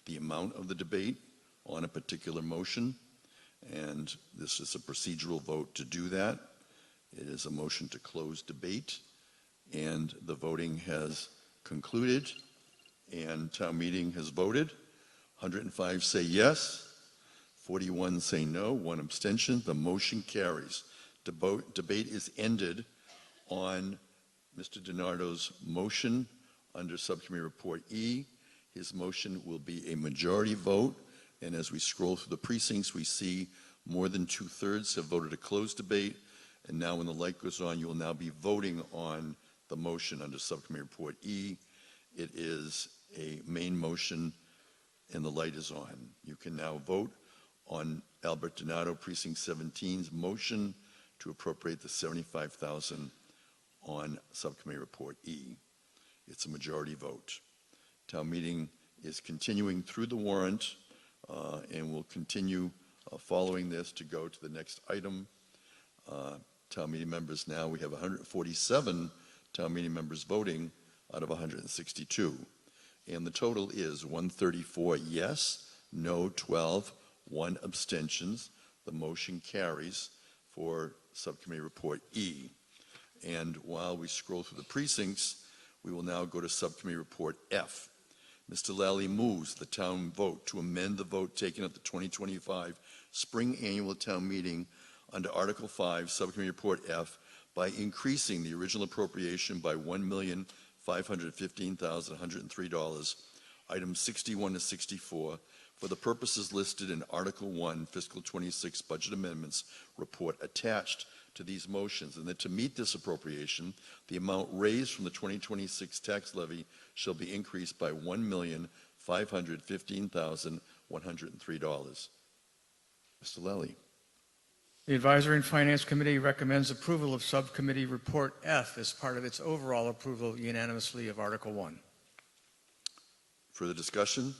the amount of the debate on a particular motion, and this is a procedural vote to do that. It is a motion to close debate, and the voting has concluded, and town meeting has voted. 105 say yes, 41 say no, 1 abstention. The motion carries. Debate is ended on Mr. Donato's motion under Subcommittee Report E. His motion will be a majority vote, and as we scroll through the precincts, we see more than 2/3 have voted to close debate, and now when the light goes on, you will now be voting on the motion under Subcommittee Report E. It is a main motion, and the light is on. You can now vote on Albert Donato, Precinct 17's motion to appropriate the $75,000 on Subcommittee Report E. It's a majority vote. Town meeting is continuing through the warrant and will continue following this to go to the next item. Town meeting members now, we have 147 town meeting members voting out of 162. And the total is 134 yes, no 12, 1 abstentions. The motion carries for Subcommittee Report E. And while we scroll through the precincts, we will now go to Subcommittee Report F. Mr. Lally moves the town vote to amend the vote taken at the 2025 Spring Annual Town Meeting under Article 5, Subcommittee Report F, by increasing the original appropriation by $1,515,103, items 61 to 64, for the purposes listed in Article 1, Fiscal 26 Budget Amendments Report attached to these motions, and that to meet this appropriation, the amount raised from the 2026 tax levy shall be increased by $1,515,103. Mr. Lally. The Advisory and Finance Committee recommends approval of Subcommittee Report F as part of its overall approval unanimously of Article 1. Further discussion?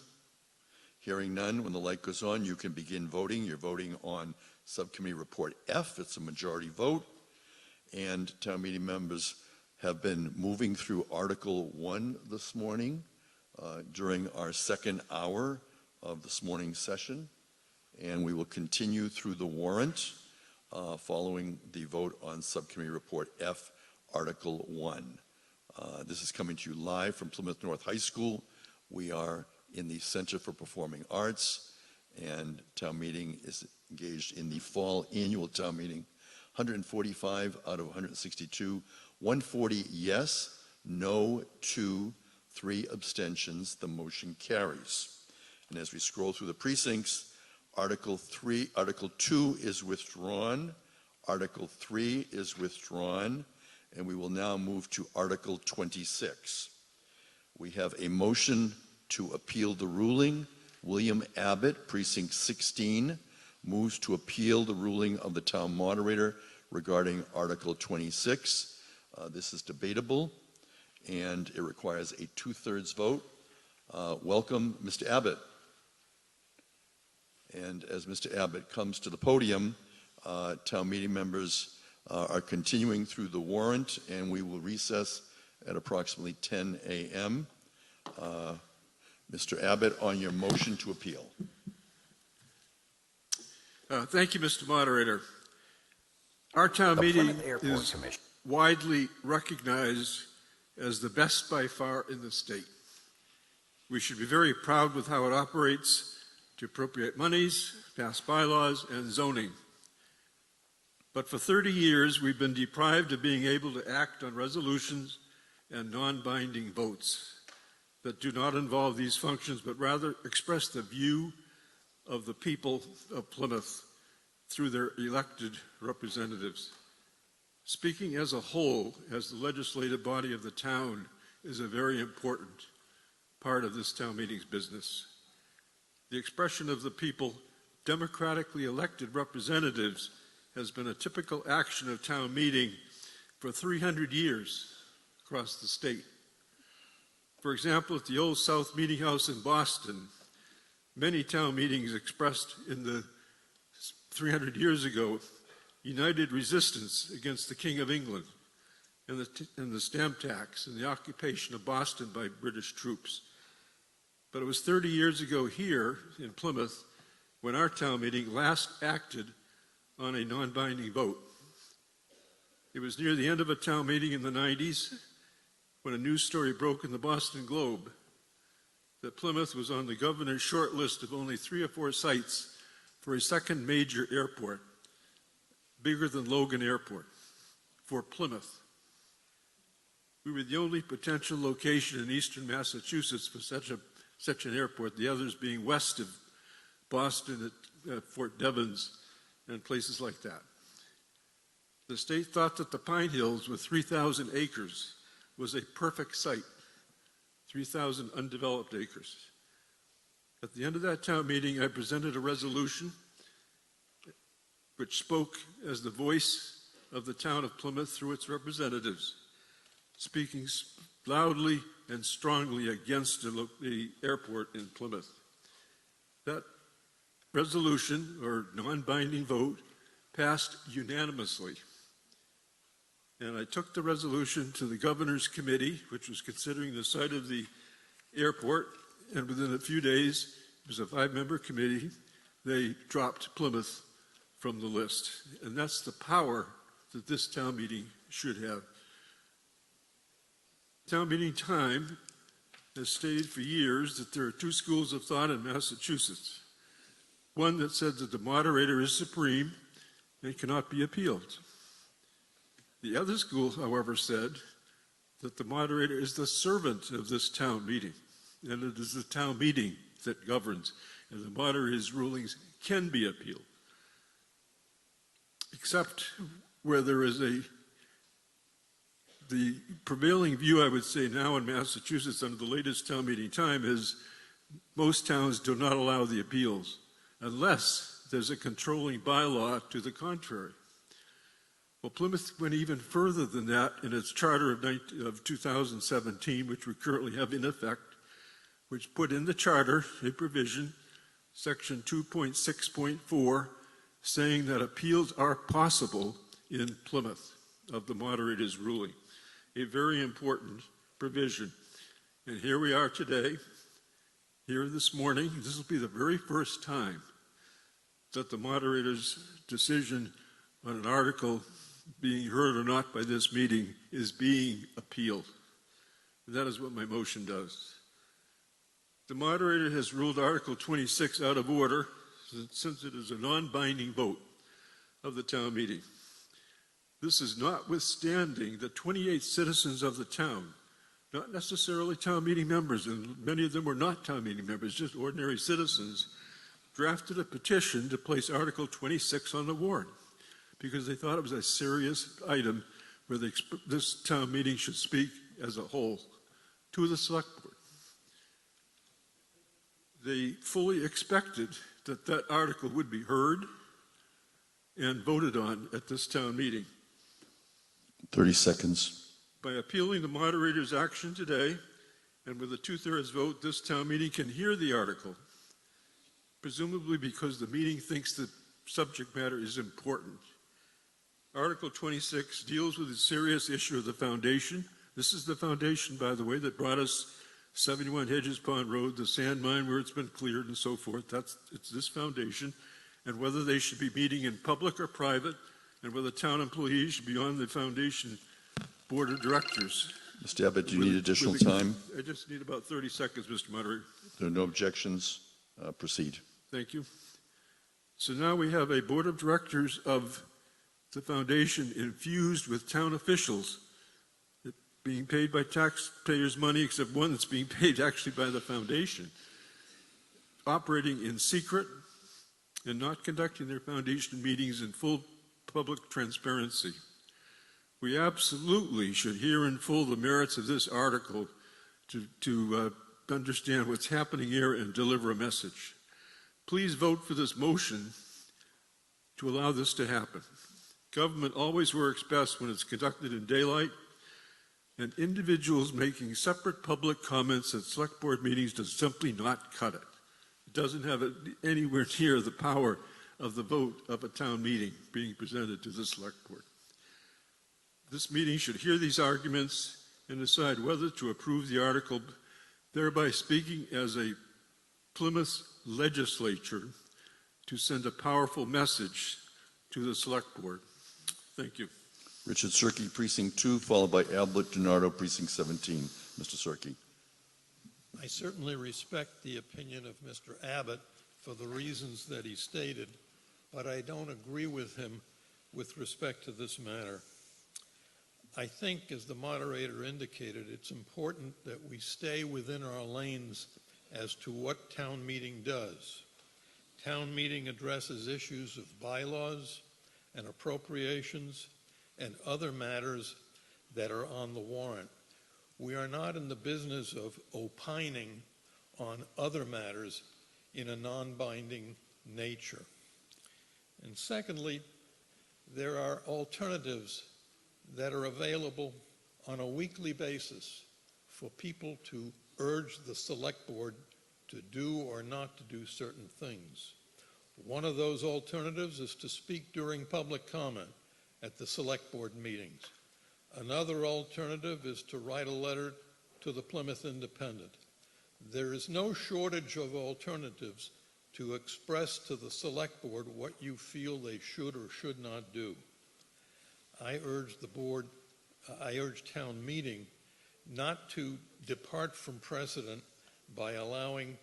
Hearing none, when the light goes on, you can begin voting. You're voting on Subcommittee Report F. It's a majority vote. And town meeting members have been moving through Article 1 this morning during our second hour of this morning's session. And we will continue through the warrant following the vote on Subcommittee Report F, Article 1. This is coming to you live from Plymouth North High School. We are in the Center for Performing Arts, and town meeting is engaged in the fall annual town meeting. 145 out of 162, 140 yes, no 2, 3 abstentions. The motion carries. And as we scroll through the precincts, Article 2 is withdrawn. Article 3 is withdrawn. And we will now move to Article 26. We have a motion to appeal the ruling. William Abbott, Precinct 16, moves to appeal the ruling of the town moderator regarding Article 26. This is debatable, and it requires a 2/3 vote. Welcome, Mr. Abbott. And as Mr. Abbott comes to the podium, town meeting members are continuing through the warrant, and we will recess at approximately 10 a.m. Mr. Abbott, on your motion to appeal. Thank you, Mr. Moderator. Our town meeting is widely recognized as the best by far in the state. We should be very proud with how it operates to appropriate monies, pass bylaws, and zoning. But for 30 years, we've been deprived of being able to act on resolutions and non-binding votes that do not involve these functions, but rather express the view of the people of Plymouth through their elected representatives. Speaking as a whole, as the legislative body of the town, is a very important part of this town meeting's business. The expression of the people, democratically elected representatives, has been a typical action of town meeting for 300 years across the state. For example, at the Old South Meeting House in Boston, many town meetings expressed in the 300 years ago united resistance against the King of England and the stamp tax and the occupation of Boston by British troops. But it was 30 years ago here in Plymouth when our town meeting last acted on a non-binding vote. It was near the end of a town meeting in the 90s when a news story broke in the Boston Globe that Plymouth was on the governor's short list of only 3 or 4 sites for a second major airport, bigger than Logan Airport, for Plymouth. We were the only potential location in eastern Massachusetts for such an airport, the others being west of Boston at Fort Devens and places like that. The state thought that the Pine Hills with 3,000 acres was a perfect site, 3,000 undeveloped acres. At the end of that town meeting, I presented a resolution which spoke as the voice of the town of Plymouth through its representatives, speaking loudly and strongly against the airport in Plymouth. That resolution, or non-binding vote, passed unanimously. And I took the resolution to the governor's committee, which was considering the site of the airport, and within a few days, it was a 5-member committee, they dropped Plymouth from the list. And that's the power that this town meeting should have. Town meeting time has stated for years that there are 2 schools of thought in Massachusetts. One that said that the moderator is supreme and cannot be appealed. The other school, however, said that the moderator is the servant of this town meeting, and it is the town meeting that governs, and the moderator's rulings can be appealed. Except where there is the prevailing view, I would say now in Massachusetts under the latest town meeting time, is most towns do not allow the appeals unless there's a controlling bylaw to the contrary. Well, Plymouth went even further than that in its charter of 2017, which we currently have in effect, which put in the charter a provision, section 2.6.4, saying that appeals are possible in Plymouth of the moderator's ruling. A very important provision. And here we are today, here this morning. This will be the very first time that the moderator's decision on an article being heard or not by this meeting is being appealed. And that is what my motion does. The moderator has ruled Article 26 out of order since it is a non-binding vote of the town meeting. This is notwithstanding the 28 citizens of the town, not necessarily town meeting members, and many of them were not town meeting members, just ordinary citizens, drafted a petition to place Article 26 on the warrant because they thought it was a serious item where this town meeting should speak as a whole to the select board. They fully expected that that article would be heard and voted on at this town meeting. 30 seconds. By appealing the moderator's action today, and with a 2/3 vote, this town meeting can hear the article, presumably because the meeting thinks the subject matter is important. Article 26 deals with the serious issue of the foundation. This is the foundation, by the way, that brought us 71 Hedges Pond Road, the sand mine where it's been cleared and so forth. It's this foundation, and whether they should be meeting in public or private, and whether town employees should be on the foundation board of directors. Mr. Abbott, do you need additional time? I just need about 30 seconds, Mr. Moderator. There are no objections. Proceed. Thank you. So now we have a board of directors of the foundation infused with town officials being paid by taxpayers' money, except one that's being paid actually by the foundation, operating in secret and not conducting their foundation meetings in full public transparency. We absolutely should hear in full the merits of this article to understand what's happening here and deliver a message. Please vote for this motion to allow this to happen. Government always works best when it's conducted in daylight, and individuals making separate public comments at select board meetings does simply not cut it. It doesn't have anywhere near the power of the vote of a town meeting being presented to the select board. This meeting should hear these arguments and decide whether to approve the article, thereby speaking as a Plymouth legislature to send a powerful message to the select board. Thank you. Richard Cirque, Precinct 2, followed by Albert Donardo, Precinct 17. Mr. Cirque. I certainly respect the opinion of Mr. Abbott for the reasons that he stated, but I don't agree with him with respect to this matter. I think, as the moderator indicated, it's important that we stay within our lanes as to what town meeting does. Town meeting addresses issues of bylaws and appropriations and other matters that are on the warrant. We are not in the business of opining on other matters in a non-binding nature. And secondly, there are alternatives that are available on a weekly basis for people to urge the select board to do or not to do certain things. One of those alternatives is to speak during public comment at the select board meetings. Another alternative is to write a letter to the Plymouth Independent. There is no shortage of alternatives to express to the select board what you feel they should or should not do. I urge the board, I urge town meeting not to depart from precedent by allowing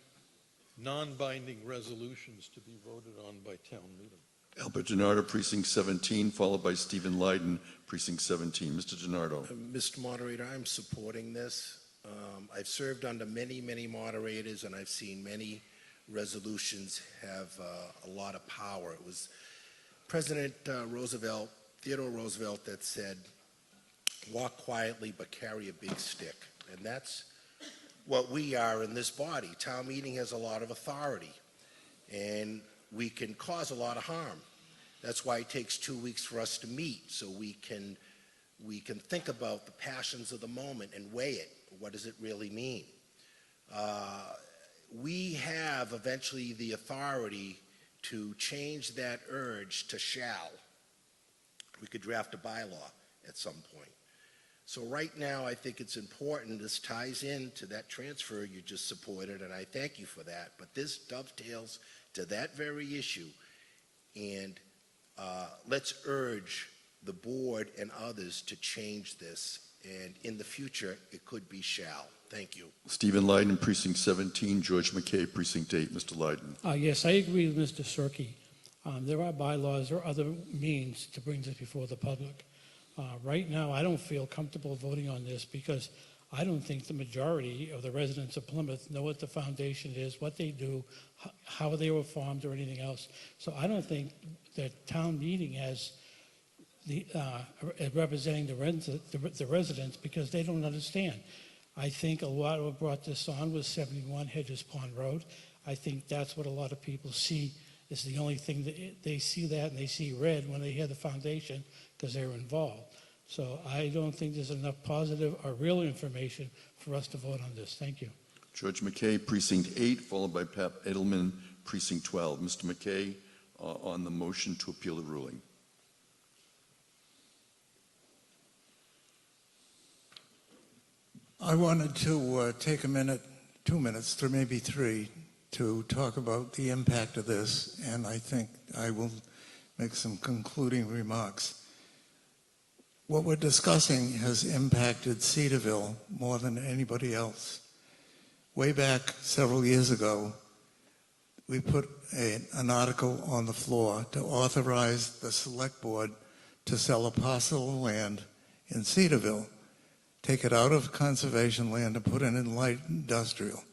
non-binding resolutions to be voted on by town meeting. Albert Gennardo, Precinct 17, followed by Stephen Leyden, Precinct 17. Mr. Gennardo. Mr. Moderator, I'm supporting this. I've served under many, many moderators, and I've seen many resolutions have a lot of power. It was President Roosevelt, Theodore Roosevelt, that said, walk quietly but carry a big stick. And that's what we are in this body. Town meeting has a lot of authority, and we can cause a lot of harm. That's why it takes 2 weeks for us to meet, so we can think about the passions of the moment and weigh it. What does it really mean? We have eventually the authority to change that urge to shall. We could draft a bylaw at some point. So right now, I think it's important. This ties into that transfer you just supported, and I thank you for that. But this dovetails to that very issue, and let's urge the board and others to change this. And in the future, it could be shall. Thank you. Stephen Leyden, Precinct 17. George McKay, Precinct 8. Mr. Leyden. Yes, I agree with Mr. Cirque. There are bylaws or other means to bring this before the public. Right now, I don't feel comfortable voting on this because I don't think the majority of the residents of Plymouth know what the foundation is, what they do, how they were formed, or anything else. So I don't think that town meeting has the representing the residents because they don't understand. I think a lot of what brought this on was 71 Hedges Pond Road. I think that's what a lot of people see. It's the only thing that they see that, and they see red when they hear the foundation because they're involved. So I don't think there's enough positive or real information for us to vote on this. Thank you. George McKay, Precinct 8, followed by Pat Edelman, Precinct 12. Mr. McKay, on the motion to appeal the ruling. I wanted to take a minute, 2 minutes, or maybe 3, to talk about the impact of this, and I think I will make some concluding remarks. What we're discussing has impacted Cedarville more than anybody else. Way back several years ago, we put an article on the floor to authorize the select board to sell a parcel of land in Cedarville, take it out of conservation land and put it in light industrial.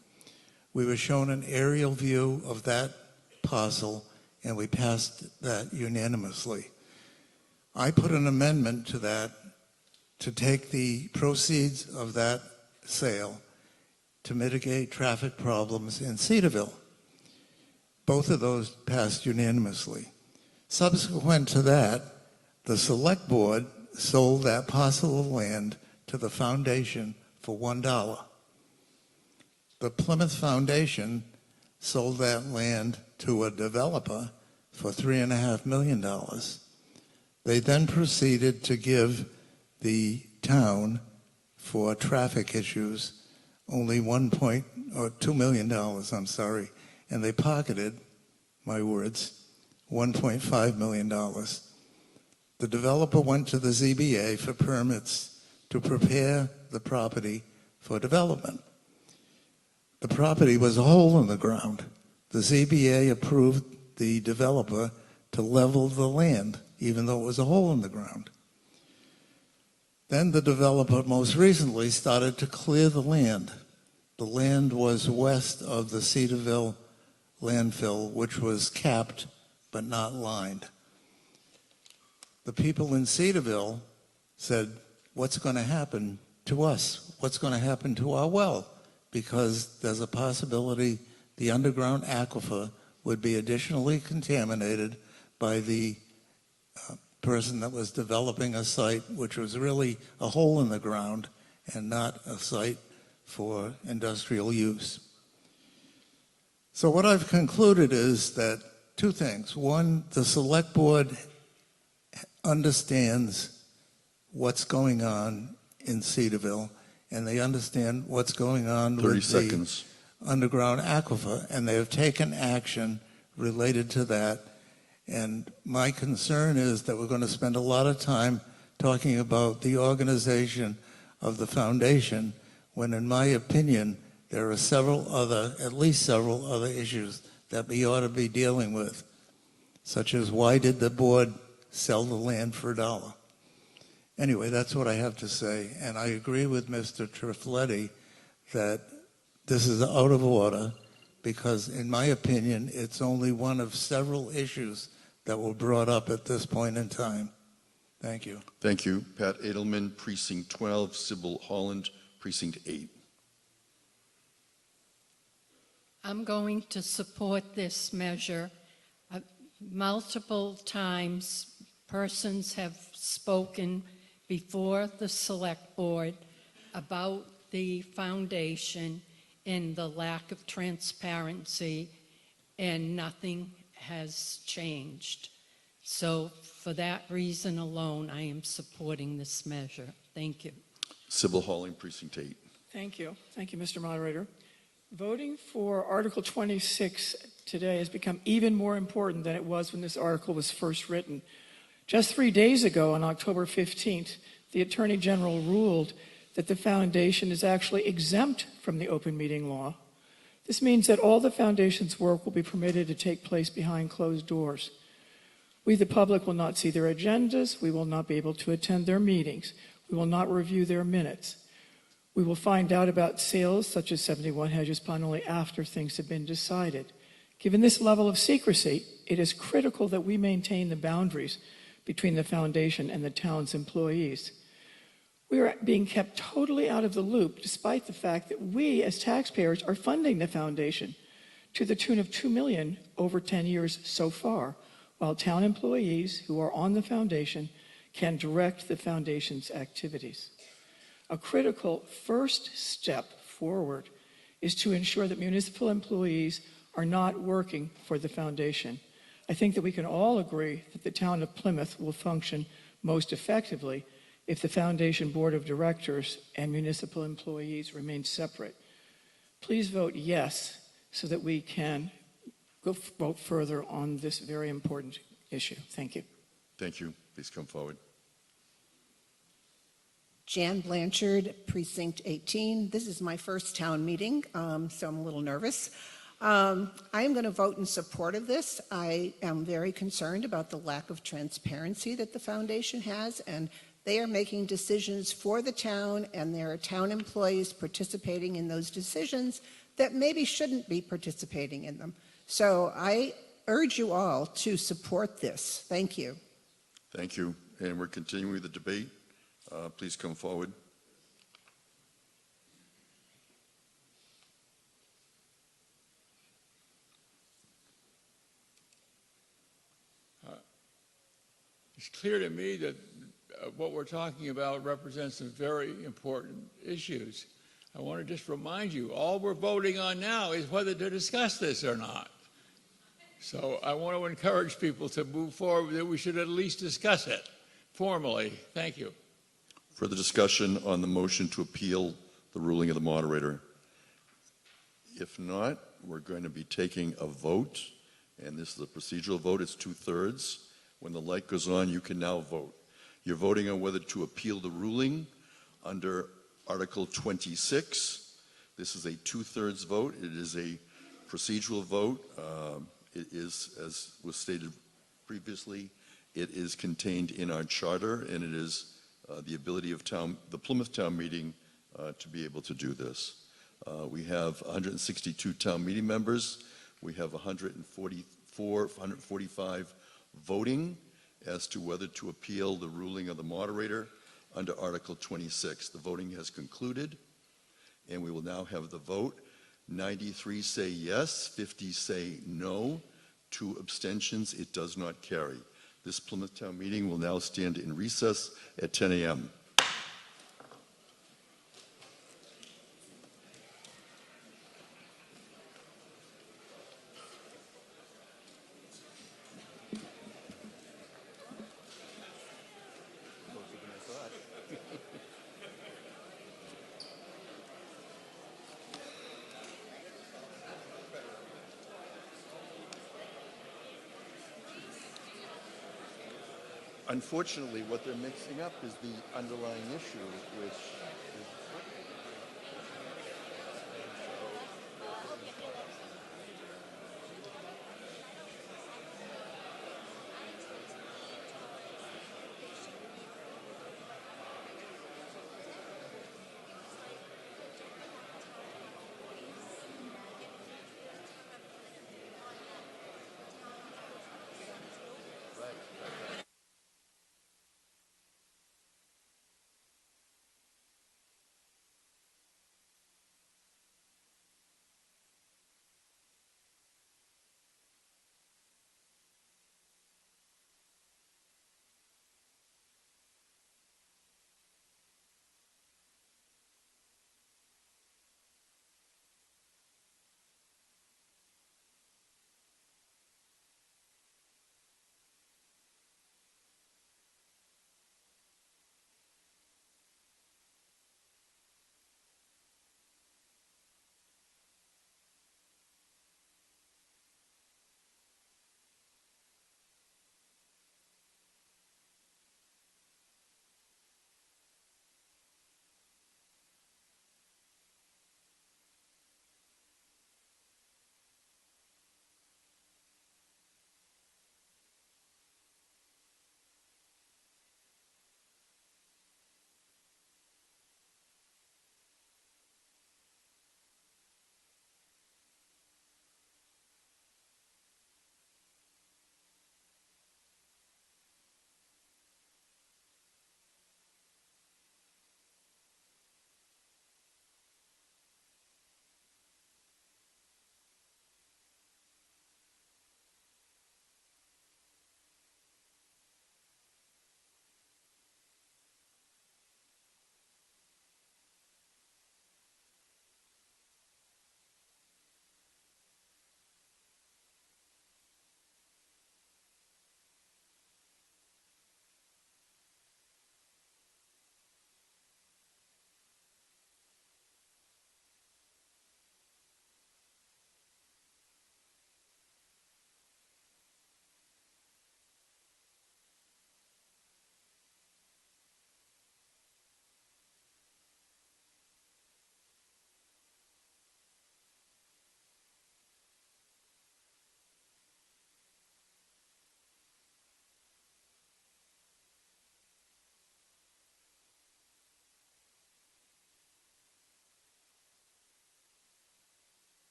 We were shown an aerial view of that parcel, and we passed that unanimously. I put an amendment to that to take the proceeds of that sale to mitigate traffic problems in Cedarville. Both of those passed unanimously. Subsequent to that, the select board sold that parcel of land to the foundation for $1. The Plymouth Foundation sold that land to a developer for $3.5 million. They then proceeded to give the town, for traffic issues, only $2 million, I'm sorry, and they pocketed, my words, $1.5 million. The developer went to the ZBA for permits to prepare the property for development. The property was a hole in the ground. The ZBA approved the developer to level the land, even though it was a hole in the ground. Then the developer most recently started to clear the land. The land was west of the Cedarville landfill, which was capped but not lined. The people in Cedarville said, what's going to happen to us? What's going to happen to our well? Because there's a possibility the underground aquifer would be additionally contaminated by the person that was developing a site which was really a hole in the ground and not a site for industrial use. So what I've concluded is that two things. One, the select board understands what's going on in Cedarville, and they understand what's going on 30 with seconds. the underground aquifer, and they have taken action related to that. And my concern is that we're going to spend a lot of time talking about the organization of the foundation, when in my opinion, there are at least several other issues that we ought to be dealing with, such as why did the board sell the land for $1? Anyway, that's what I have to say. And I agree with Mr. Trifletti that this is out of order because, in my opinion, it's only one of several issues that were brought up at this point in time. Thank you. Thank you. Pat Edelman, Precinct 12, Sybil Holland, Precinct 8. I'm going to support this measure. Multiple times, persons have spoken before the select board about the foundation and the lack of transparency, and nothing has changed. So for that reason alone, I am supporting this measure. Thank you. Sybil Holland, Precinct 8. Thank you. Thank you, Mr. Moderator. Voting for Article 26 today has become even more important than it was when this article was first written. Just 3 days ago, on October 15th, the Attorney General ruled that the foundation is actually exempt from the open meeting law. This means that all the foundation's work will be permitted to take place behind closed doors. We, the public, will not see their agendas. We will not be able to attend their meetings. We will not review their minutes. We will find out about sales such as 71 Hedges Pond only after things have been decided. Given this level of secrecy, it is critical that we maintain the boundaries between the foundation and the town's employees. We are being kept totally out of the loop despite the fact that we as taxpayers are funding the foundation to the tune of $2 million over 10 years so far, while town employees who are on the foundation can direct the foundation's activities. A critical first step forward is to ensure that municipal employees are not working for the foundation. I think that we can all agree that the town of Plymouth will function most effectively if the foundation board of directors and municipal employees remain separate. Please vote yes so that we can vote further on this very important issue. Thank you. Thank you. Please come forward. Jan Blanchard, Precinct 18. This is my first town meeting, so I'm a little nervous. I am going to vote in support of this. I am very concerned about the lack of transparency that the foundation has, and they are making decisions for the town, and there are town employees participating in those decisions that maybe shouldn't be participating in them. So I urge you all to support this. Thank you. Thank you. And we're continuing with the debate. Please come forward. It's clear to me that what we're talking about represents some very important issues. I want to just remind you, all we're voting on now is whether to discuss this or not. So I want to encourage people to move forward, that we should at least discuss it formally. Thank you. Further discussion on the motion to appeal the ruling of the moderator? If not, we're going to be taking a vote, and this is a procedural vote. It's 2/3. When the light goes on, you can now vote. You're voting on whether to appeal the ruling under Article 26. This is a 2/3 vote. It is a procedural vote. It is, as was stated previously, it is contained in our charter, and it is the ability of the Plymouth Town Meeting to be able to do this. We have 162 town meeting members. We have 145 voting as to whether to appeal the ruling of the moderator under Article 26. The voting has concluded, and we will now have the vote. 93 say yes, 50 say no. 2 abstentions. It does not carry. This Plymouth Town meeting will now stand in recess at 10 a.m. Unfortunately, what they're mixing up is the underlying issue, which is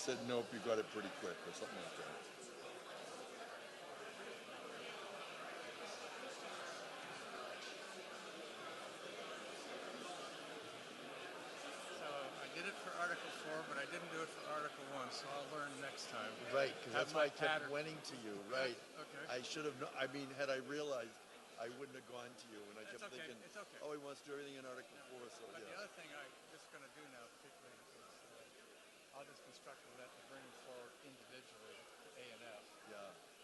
said nope, you got it pretty quick or something like that. So I did it for Article 4, but I didn't do it for Article 1, so I'll learn next time. Right, because that's why I kept pattern. winning to you, right? Okay. I should have, I mean, had I realized, I wouldn't have gone to you, and I kept thinking, It's okay. oh, he wants to do everything in Article 4, so But the yeah. other thing I'm just going to do now, particularly, is I'll just construct that to bring them forward individually, A and F. Yeah.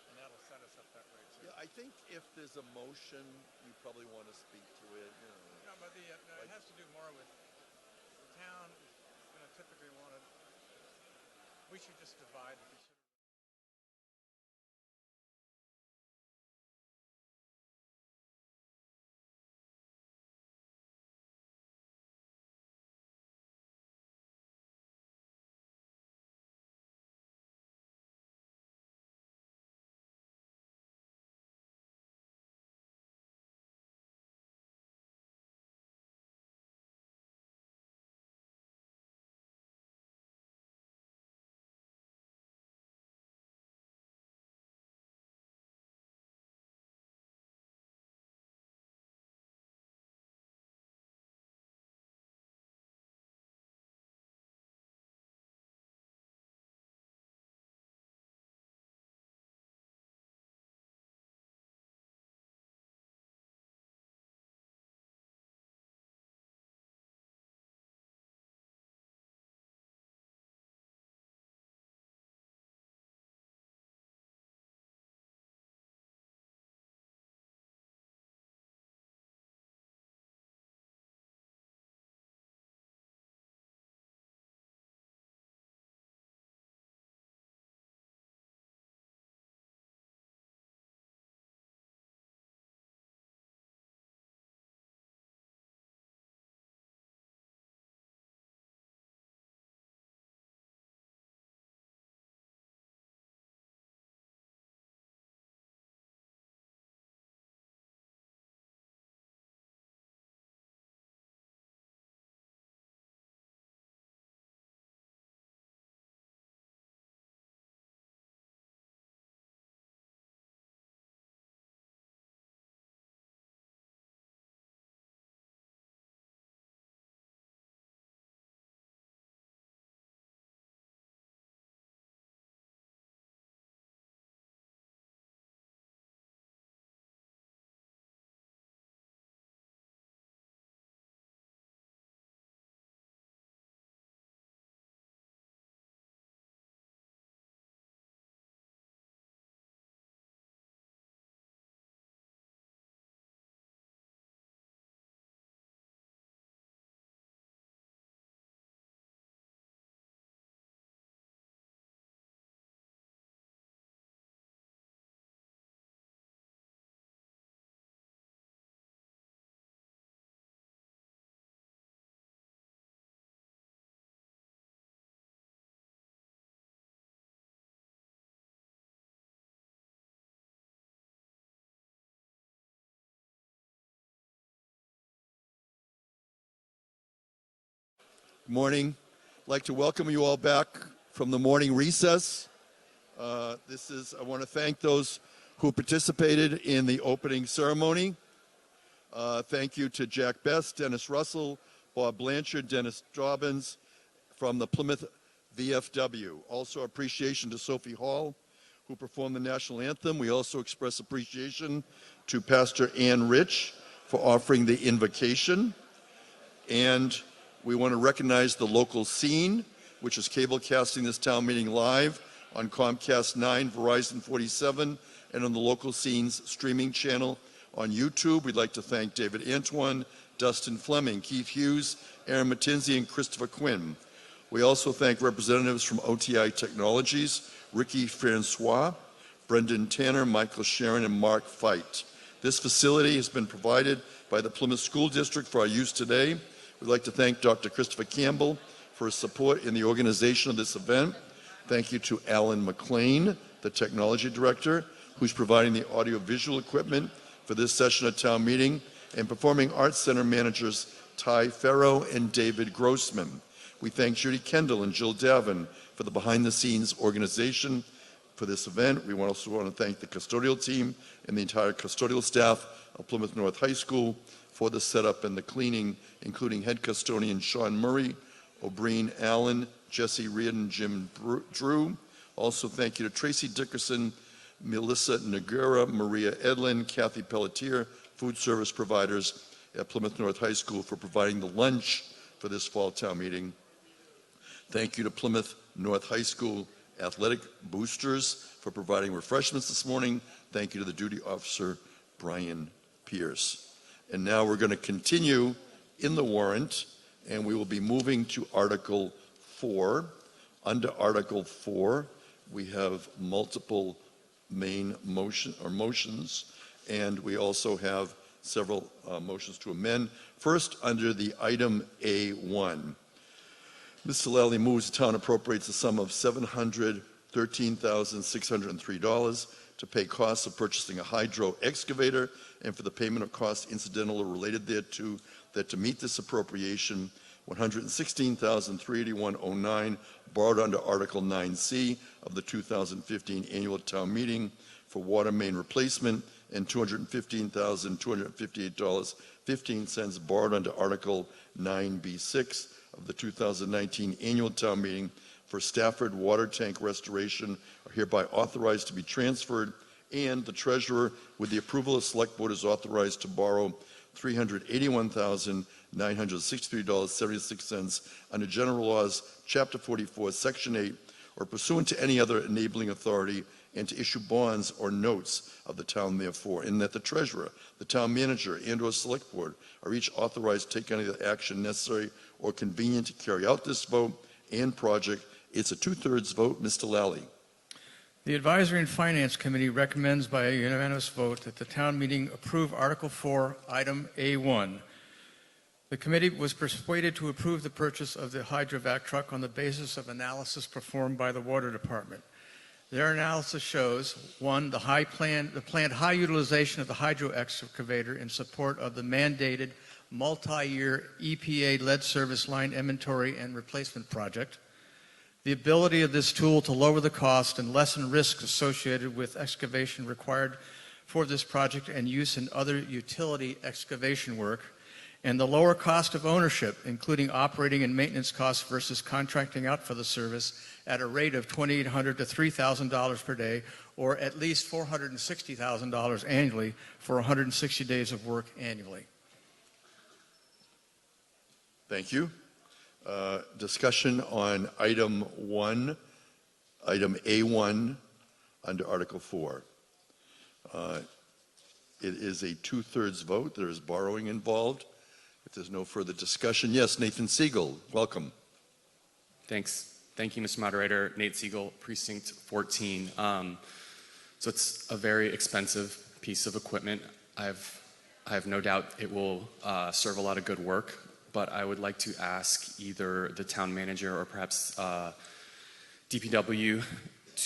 And that'll set us up that way, too. Yeah, I think if there's a motion, you probably want to speak to it, you know. No, but it has to do more with the town is going to typically want to, we should just divide and consider. Good morning. I'd like to welcome you all back from the morning recess. I want to thank those who participated in the opening ceremony. Thank you to Jack Best, Dennis Russell, Bob Blanchard, Dennis Dobbins from the Plymouth VFW. Also appreciation to Sophie Hall, who performed the national anthem. We also express appreciation to Pastor Ann Rich for offering the invocation. And we want to recognize the local scene, which is cable casting this town meeting live on Comcast 9, Verizon 47, and on the local scenes streaming channel on YouTube. We'd like to thank David Antoine, Dustin Fleming, Keith Hughes, Aaron Matinzi, and Christopher Quinn. We also thank representatives from OTI Technologies, Ricky Francois, Brendan Tanner, Michael Sharon, and Mark Feit. This facility has been provided by the Plymouth School District for our use today. We'd like to thank Dr. Christopher Campbell for his support in the organization of this event. Thank you to Alan McLean, the Technology Director, who's providing the audiovisual equipment for this session of town meeting, and Performing Arts Center managers Ty Farrow and David Grossman. We thank Judy Kendall and Jill Davin for the behind-the-scenes organization for this event. We also want to thank the custodial team and the entire custodial staff of Plymouth North High School for the setup and the cleaning, including head custodian Sean Murray, O'Brien Allen, Jesse Reardon, Jim Drew. Also, thank you to Tracy Dickerson, Melissa Nagura, Maria Edlin, Kathy Pelletier, food service providers at Plymouth North High School for providing the lunch for this fall town meeting. Thank you to Plymouth North High School athletic boosters for providing refreshments this morning. Thank you to the duty officer, Brian Pierce. And now we're going to continue in the warrant, and we will be moving to Article 4. Under Article 4, we have multiple main motions, and we also have several motions to amend. First, under the item A1, Mr. Lally moves the town appropriates a sum of $713,603 to pay costs of purchasing a hydro excavator and for the payment of costs incidental or related thereto, that to meet this appropriation, $116,381.09 borrowed under Article 9C of the 2015 annual town meeting for water main replacement and $215,258.15 borrowed under Article 9B6 of the 2019 annual town meeting for Stafford water tank restoration are hereby authorized to be transferred, and the treasurer, with the approval of select board, is authorized to borrow $381,963.76 under General Laws, Chapter 44, Section 8, or pursuant to any other enabling authority, and to issue bonds or notes of the town therefore, and that the treasurer, the town manager, and or select board are each authorized to take any action necessary or convenient to carry out this vote and project. It's a 2/3 vote. Mr. Lally. The Advisory and Finance Committee recommends by a unanimous vote that the town meeting approve Article 4, Item A1. The committee was persuaded to approve the purchase of the hydrovac truck on the basis of analysis performed by the Water Department. Their analysis shows, one, the planned high utilization of the hydro excavator in support of the mandated multi-year EPA lead service line inventory and replacement project, the ability of this tool to lower the cost and lessen risks associated with excavation required for this project and use in other utility excavation work, and the lower cost of ownership, including operating and maintenance costs versus contracting out for the service at a rate of $2,800 to $3,000 per day, or at least $460,000 annually for 160 days of work annually. Thank you. Discussion on item A1 under Article 4. It is a 2/3 vote. There is borrowing involved. If there's no further discussion, yes, Nathan Siegel, welcome. Thanks. Thank you, Mr. Moderator. Nate Siegel, Precinct 14. So it's a very expensive piece of equipment. I have no doubt it will serve a lot of good work, but I would like to ask either the town manager or perhaps DPW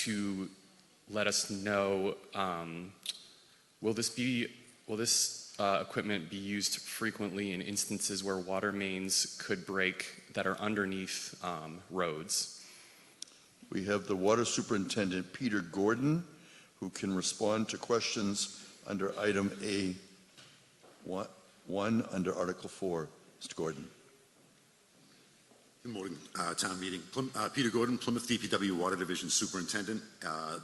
to let us know, will this equipment be used frequently in instances where water mains could break that are underneath roads? We have the Water Superintendent, Peter Gordon, who can respond to questions under item A1 under Article 4. Mr. Gordon. Good morning, town meeting. Peter Gordon, Plymouth DPW Water Division Superintendent.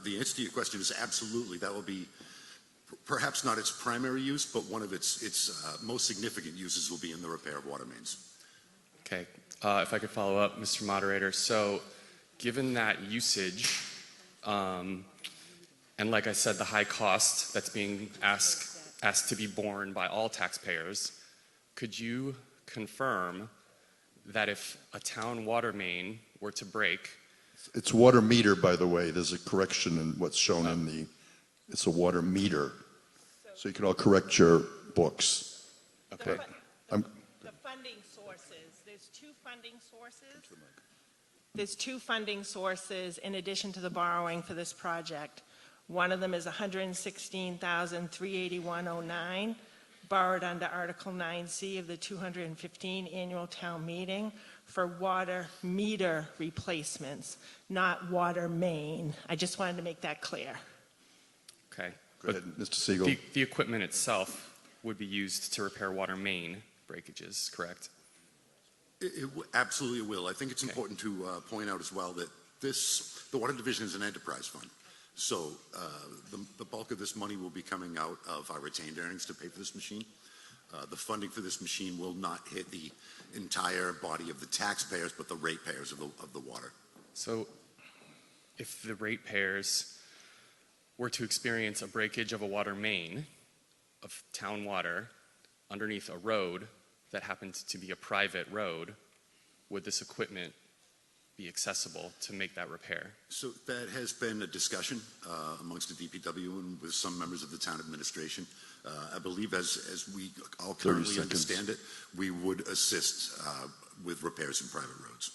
The answer to your question is absolutely. That will be perhaps not its primary use, but one of its most significant uses will be in the repair of water mains. Okay. If I could follow up, Mr. Moderator. So given that usage, and like I said, the high cost that's being asked to be borne by all taxpayers, could you confirm that if a town water main were to break... It's water meter, by the way. There's a correction in what's shown in the... It's a water meter. So you can all correct your books. Okay. The funding sources, there's two funding sources. There's two funding sources in addition to the borrowing for this project. One of them is $116,381.09 borrowed under Article 9C of the 215 annual town meeting for water meter replacements, not water main. I just wanted to make that clear. Okay. Go ahead, Mr. Siegel. The equipment itself would be used to repair water main breakages, correct? It absolutely will. I think it's important to point out as well that the Water Division is an enterprise fund. So the bulk of this money will be coming out of our retained earnings to pay for this machine. The funding for this machine will not hit the entire body of the taxpayers, but the ratepayers of the water. So if the ratepayers were to experience a breakage of a water main of town water underneath a road that happened to be a private road, would this equipment be accessible to make that repair? So that has been a discussion amongst the DPW and with some members of the town administration. I believe as we all currently understand it, we would assist with repairs in private roads.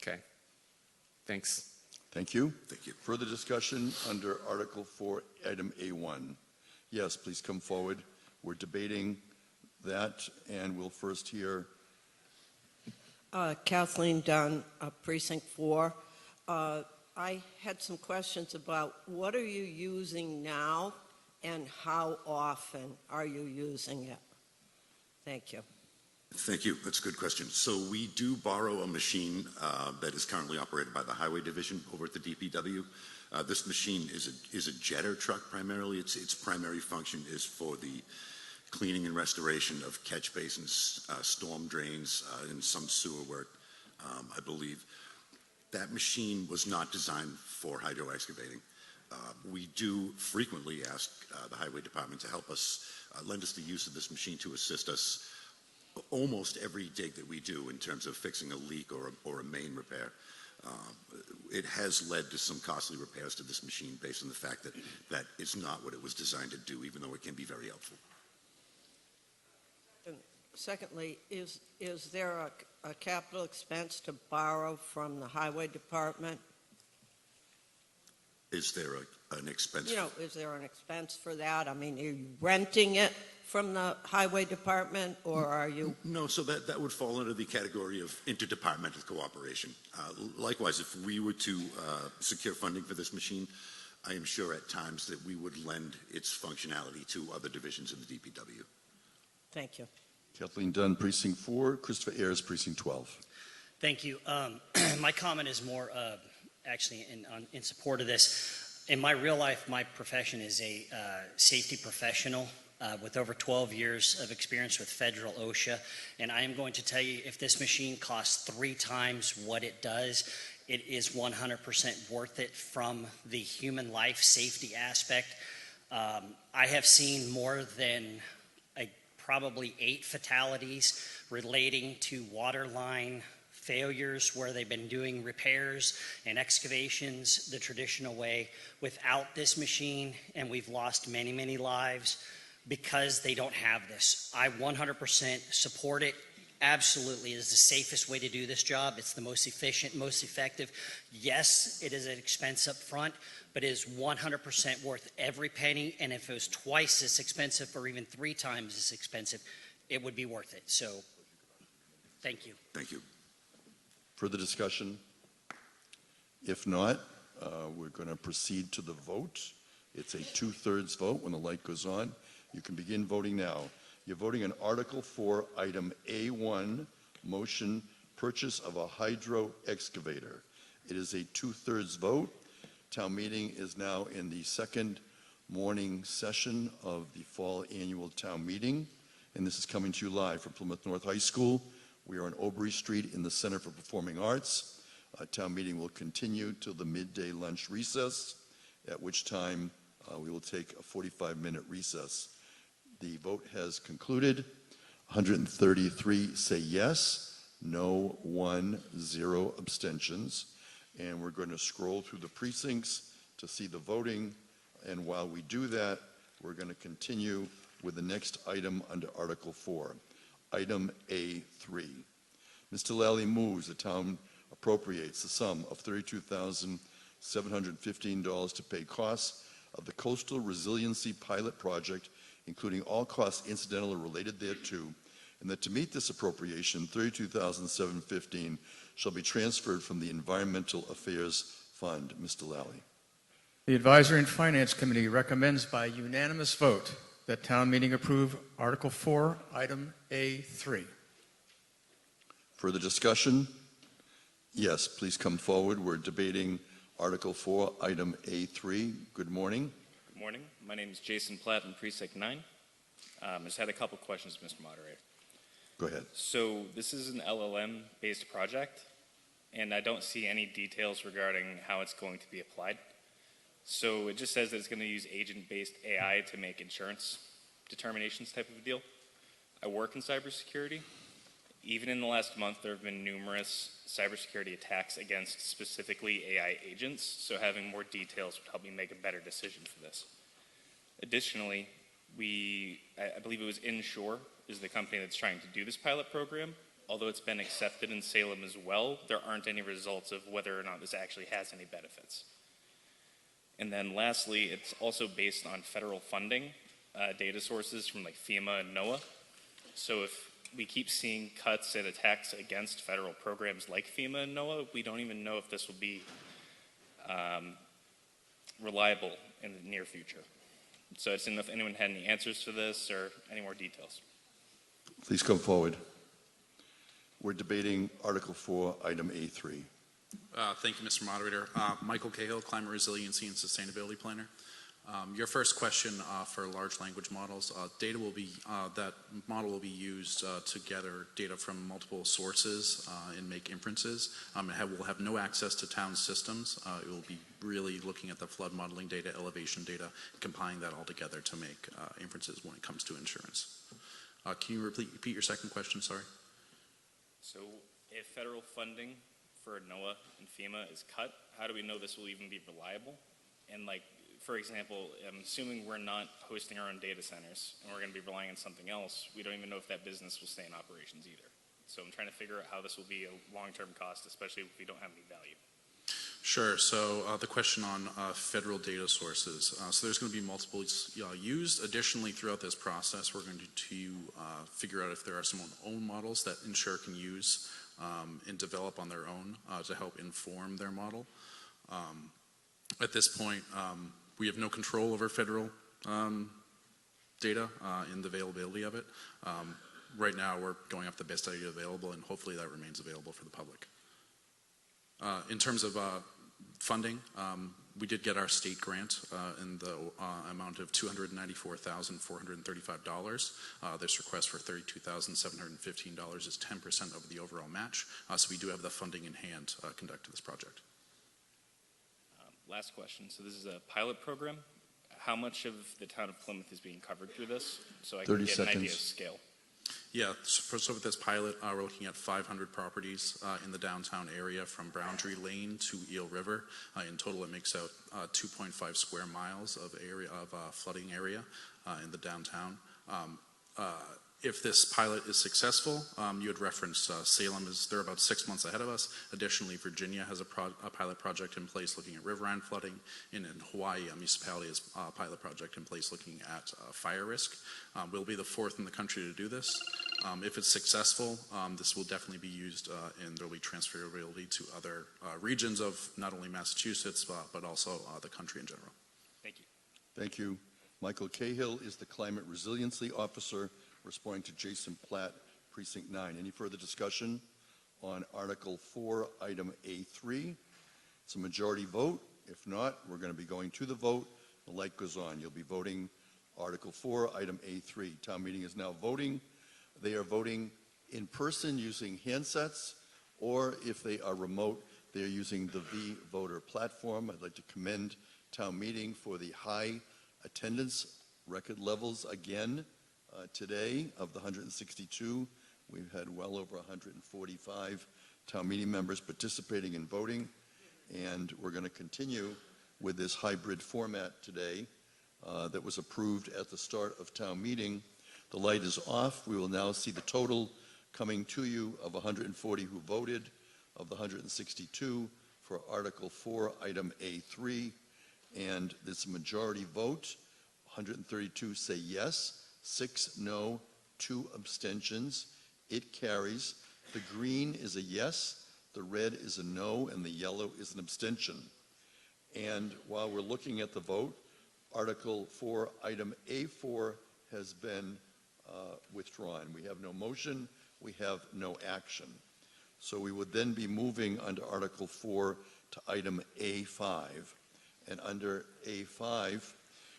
Okay. Thanks. Thank you. Thank you. Further discussion under Article 4, Item A1. Yes, please come forward. We're debating that, and we'll first hear. Kathleen Dunn, Precinct 4. I had some questions about what are you using now and how often are you using it? Thank you. Thank you. That's a good question. So we do borrow a machine that is currently operated by the Highway Division over at the DPW. This machine is a jetter truck primarily. Its primary function is for the cleaning and restoration of catch basins, storm drains, and some sewer work, I believe. That machine was not designed for hydro excavating. We do frequently ask the Highway Department to help us, lend us the use of this machine to assist us almost every dig that we do in terms of fixing a leak or a main repair. It has led to some costly repairs to this machine based on the fact that that is not what it was designed to do, even though it can be very helpful. Secondly, is there a capital expense to borrow from the Highway Department? Is there an expense? Is there an expense for that? I mean, are you renting it from the Highway Department, or are you? No, so that would fall under the category of interdepartmental cooperation. Likewise, if we were to secure funding for this machine, I am sure at times that we would lend its functionality to other divisions in the DPW. Thank you. Kathleen Dunn, Precinct 4. Christopher Ayers, Precinct 12. Thank you. My comment is more actually in support of this. In my real life, my profession is a safety professional with over 12 years of experience with federal OSHA. And I am going to tell you, if this machine costs 3 times what it does, it is 100% worth it from the human life safety aspect. I have seen more than probably 8 fatalities relating to water line failures where they've been doing repairs and excavations the traditional way without this machine, and we've lost many, many lives because they don't have this. I 100% support it. Absolutely is the safest way to do this job. It's the most efficient, most effective. Yes, it is an expense up front, but it is 100% worth every penny. And if it was twice as expensive or even 3 times as expensive, it would be worth it. So, thank you. Thank you. Further discussion? If not, we're going to proceed to the vote. It's a 2/3 vote. When the light goes on, you can begin voting now. You're voting on Article 4, Item A1, motion, purchase of a hydro excavator. It is a 2/3 vote. Town meeting is now in the second morning session of the fall annual town meeting, and this is coming to you live from Plymouth North High School. We are on Obery Street in the Center for Performing Arts. Town meeting will continue till the midday lunch recess, at which time we will take a 45-minute recess. The vote has concluded. 133 say yes, no, 1, 0 abstentions. And we're going to scroll through the precincts to see the voting. And while we do that, we're going to continue with the next item under Article 4, Item A3. Mr. Lally moves the town appropriates the sum of $32,715 to pay costs of the Coastal Resiliency Pilot Project including all costs incidental or related thereto, and that to meet this appropriation, $32,715 shall be transferred from the Environmental Affairs Fund. Mr. Lally. The Advisory and Finance Committee recommends by unanimous vote that town meeting approve Article 4, Item A3. Further discussion? Yes, please come forward. We're debating Article 4, Item A3. Good morning. Good morning. My name is Jason Platt in Precinct 9. I just had a couple questions, Mr. Moderator. Go ahead. So this is an LLM-based project, and I don't see any details regarding how it's going to be applied. So it just says that it's going to use agent-based AI to make insurance determinations type of a deal. I work in cybersecurity. Even in the last month, there have been numerous cybersecurity attacks against specifically AI agents, so having more details would help me make a better decision for this. Additionally, I believe it was Inshore is the company that's trying to do this pilot program. Although it's been accepted in Salem as well, there aren't any results of whether or not this actually has any benefits. And then lastly, it's also based on federal funding, data sources from like FEMA and NOAA. So if we keep seeing cuts and attacks against federal programs like FEMA and NOAA, we don't even know if this will be reliable in the near future. So I just didn't know if anyone had any answers to this or any more details. Please come forward. We're debating Article 4, Item A3. Thank you, Mr. Moderator. Michael Cahill, Climate Resiliency and Sustainability Planner. Your first question for large language models, that model will be used to gather data from multiple sources and make inferences. Will have no access to town systems. It will be really looking at the flood modeling data, elevation data, compiling that all together to make inferences when it comes to insurance. Can you repeat your second question, sorry? So if federal funding for NOAA and FEMA is cut, how do we know this will even be reliable? And like, for example, I'm assuming we're not hosting our own data centers and we're going to be relying on something else. We don't even know if that business will stay in operations either. So I'm trying to figure out how this will be a long-term cost, especially if we don't have any value. Sure. So the question on federal data sources. So there's going to be multiple used. Additionally, throughout this process, we're going to figure out if there are some own models that Insure can use and develop on their own to help inform their model. At this point, we have no control over federal data and the availability of it. Right now, we're going off the best data available, and hopefully that remains available for the public. In terms of funding, we did get our state grant in the amount of $294,435. This request for $32,715 is 10% of the overall match, so we do have the funding in hand to conduct this project. Last question. So this is a pilot program. How much of the town of Plymouth is being covered through this? So I can get an idea of scale. Yeah, so with this pilot, we're looking at 500 properties in the downtown area from Boundary Lane to Eel River. In total, it makes out 2.5 square miles of flooding area in the downtown. If this pilot is successful, you had referenced Salem they're about 6 months ahead of us. Additionally, Virginia has a pilot project in place looking at riverine flooding, and in Hawaii, a municipality has a pilot project in place looking at fire risk. We'll be the fourth in the country to do this. If it's successful, this will definitely be used, and there will be transferability to other regions of not only Massachusetts, but also the country in general. Thank you. Thank you. Michael Cahill is the Climate Resiliency Officer, responding to Jason Platt, Precinct 9. Any further discussion on Article 4, Item A3? It's a majority vote. If not, we're going to be going to the vote. The light goes on. You'll be voting Article 4, Item A3. Town meeting is now voting. They are voting in person using handsets, or if they are remote, they are using the V-Voter platform. I'd like to commend town meeting for the high attendance record levels again. Today, of the 162, we've had well over 145 town meeting members participating in voting, and we're going to continue with this hybrid format today that was approved at the start of town meeting. The light is off. We will now see the total coming to you of 140 who voted, of the 162 for Article 4, Item A3, and this majority vote. 132 say yes. 6 no, 2 abstentions. It carries. The green is a yes, the red is a no, and the yellow is an abstention. And while we're looking at the vote, Article 4, Item A4 has been withdrawn. We have no motion, we have no action. So we would then be moving under Article 4 to Item A5. And under A5,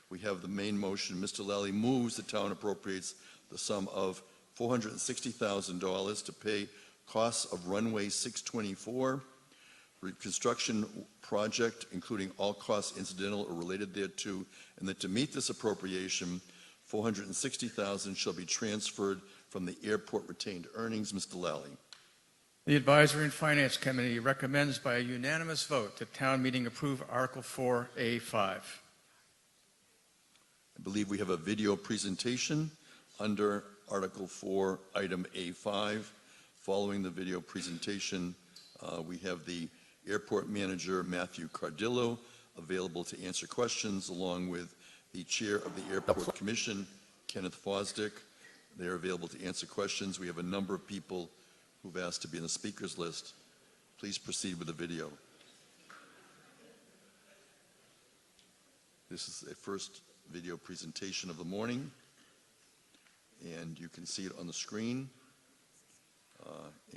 we have the main motion. Mr. Lally moves the town appropriates the sum of $460,000 to pay costs of runway 624, reconstruction project, including all costs incidental or related thereto, and that to meet this appropriation, $460,000 shall be transferred from the airport retained earnings. Mr. Lally. The Advisory and Finance Committee recommends by a unanimous vote that town meeting approve Article 4A5. I believe we have a video presentation under Article 4, Item A5. Following the video presentation, we have the Airport Manager, Matthew Cardillo, available to answer questions, along with the Chair of the Airport Commission, Kenneth Fosdick. They're available to answer questions. We have a number of people who've asked to be on the speakers list. Please proceed with the video. This is a first video presentation of the morning, and you can see it on the screen.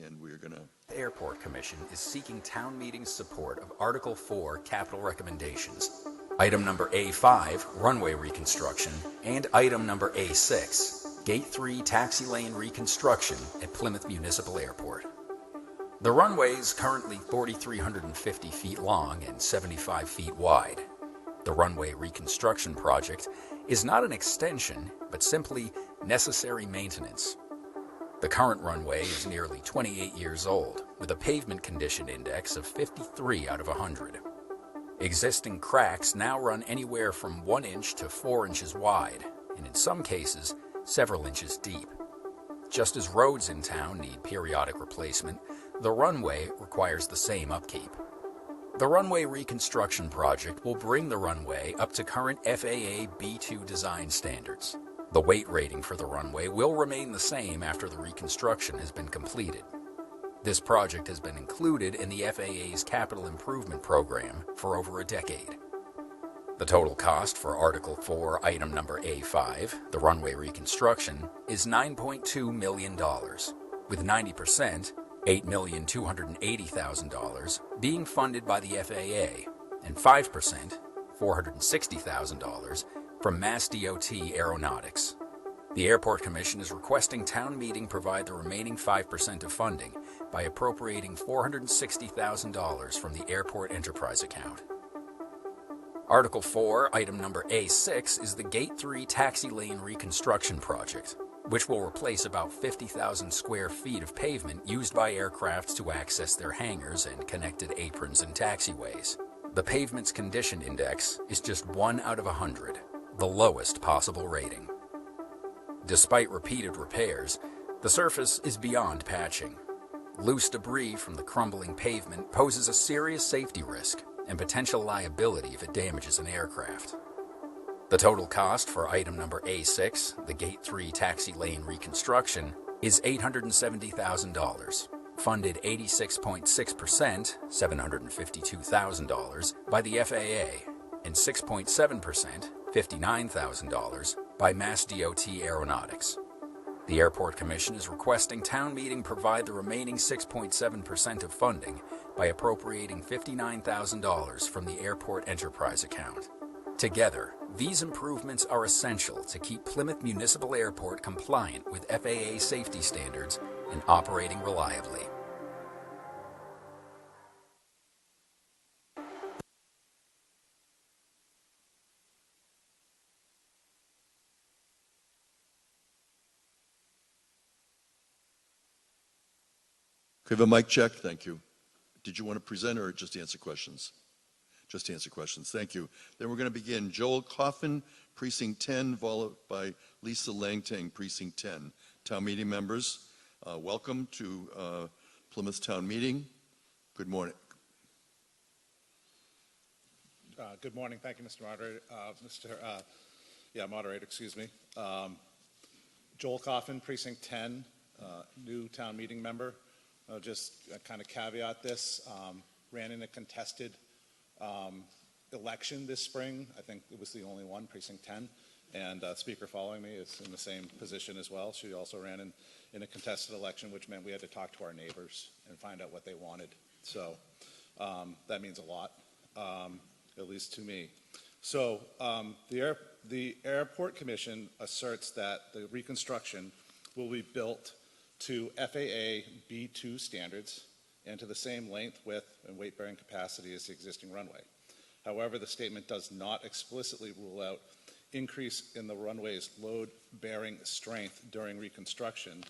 And we're going to... The Airport Commission is seeking town meeting support of Article 4 capital recommendations. Item number A5, runway reconstruction, and item number A6, Gate 3 taxi lane reconstruction at Plymouth Municipal Airport. The runway is currently 4,350 feet long and 75 feet wide. The runway reconstruction project is not an extension, but simply necessary maintenance. The current runway is nearly 28 years old, with a pavement condition index of 53 out of 100. Existing cracks now run anywhere from 1 inch to 4 inches wide, and in some cases, several inches deep. Just as roads in town need periodic replacement, the runway requires the same upkeep. The runway reconstruction project will bring the runway up to current FAA B2 design standards. The weight rating for the runway will remain the same after the reconstruction has been completed. This project has been included in the FAA's capital improvement program for over a decade. The total cost for Article 4, Item number A5, the runway reconstruction, is $9.2 million, with 90%, $8,280,000, being funded by the FAA, and 5%, $460,000, from Mass DOT Aeronautics. The Airport Commission is requesting town meeting provide the remaining 5% of funding by appropriating $460,000 from the Airport Enterprise account. Article 4, Item number A6, is the Gate 3 taxi lane reconstruction project, which will replace about 50,000 square feet of pavement used by aircraft to access their hangars and connected aprons and taxiways. The pavement's condition index is just 1 out of 100, the lowest possible rating. Despite repeated repairs, the surface is beyond patching. Loose debris from the crumbling pavement poses a serious safety risk and potential liability if it damages an aircraft. The total cost for Item number A6, the Gate 3 taxi lane reconstruction, is $870,000, funded 86.6%, $752,000, by the FAA, and 6.7%, $59,000, by Mass DOT Aeronautics. The Airport Commission is requesting town meeting provide the remaining 6.7% of funding by appropriating $59,000 from the Airport Enterprise account. Together, these improvements are essential to keep Plymouth Municipal Airport compliant with FAA safety standards and operating reliably. Could we have a mic check? Thank you. Did you want to present or just answer questions? Just answer questions. Thank you. Then we're going to begin. Joel Coffin, Precinct 10, followed by Lisa Langtang, Precinct 10. Town meeting members, welcome to Plymouth Town Meeting. Good morning. Good morning. Thank you, Mr. Moderator. Moderator, excuse me. Joel Coffin, Precinct 10, new town meeting member. I'll just kind of caveat this. Ran in a contested election this spring. I think it was the only one, Precinct 10. And speaker following me is in the same position as well. She also ran in a contested election, which meant we had to talk to our neighbors and find out what they wanted. So that means a lot, at least to me. So the Airport Commission asserts that the reconstruction will be built to FAA B2 standards and to the same length, width, and weight-bearing capacity as the existing runway. However, the statement does not explicitly rule out increase in the runway's load-bearing strength during reconstruction.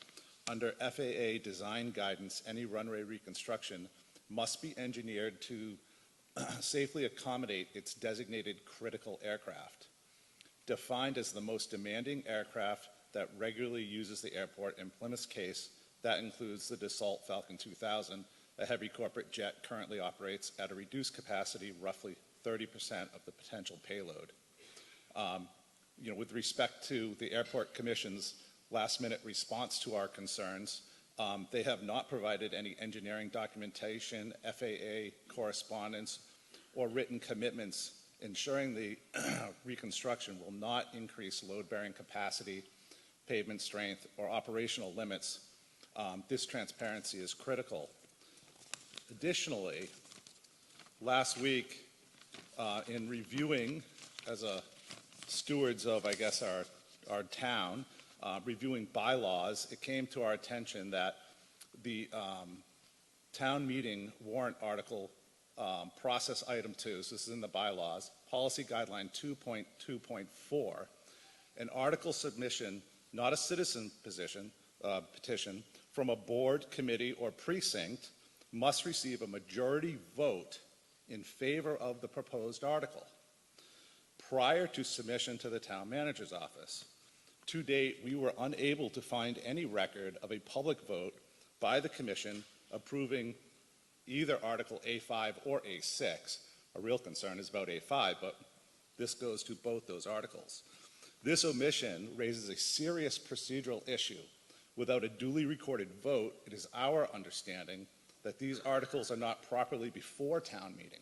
Under FAA design guidance, any runway reconstruction must be engineered to safely accommodate its designated critical aircraft. Defined as the most demanding aircraft that regularly uses the airport, in Plymouth's case, that includes the Dassault Falcon 2000, a heavy corporate jet currently operates at a reduced capacity, roughly 30% of the potential payload. With respect to the Airport Commission's last-minute response to our concerns, they have not provided any engineering documentation, FAA correspondence, or written commitments ensuring the reconstruction will not increase load-bearing capacity, pavement strength, or operational limits. This transparency is critical. Additionally, last week, in reviewing, as a stewards of, I guess, our town, reviewing bylaws, it came to our attention that the town meeting warrant article process item 2, so this is in the bylaws, policy guideline 2.2.4, an article submission, not a citizen petition, from a board, committee, or precinct must receive a majority vote in favor of the proposed article prior to submission to the town manager's office. To date, we were unable to find any record of a public vote by the commission approving either Article A5 or A6. A real concern is about A5, but this goes to both those articles. This omission raises a serious procedural issue. Without a duly recorded vote, it is our understanding that these articles are not properly before town meeting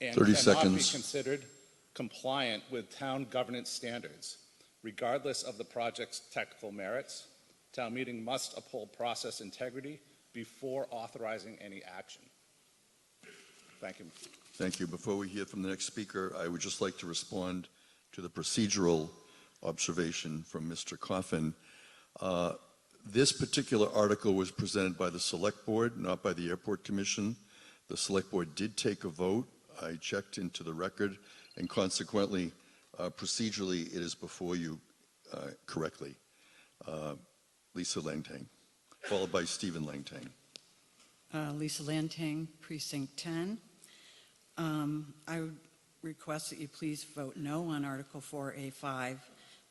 and 30 cannot seconds. be considered compliant with town governance standards. Regardless of the project's technical merits, town meeting must uphold process integrity before authorizing any action. Thank you. Thank you. Before we hear from the next speaker, I would just like to respond to the procedural observation from Mr. Coffin. This particular article was presented by the Select Board, not by the Airport Commission. The Select Board did take a vote. I checked into the record, and consequently, procedurally, it is before you correctly. Lisa Langtang, followed by Stephen Langtang. Lisa Langtang, Precinct 10. I would request that you please vote no on Article 4A5.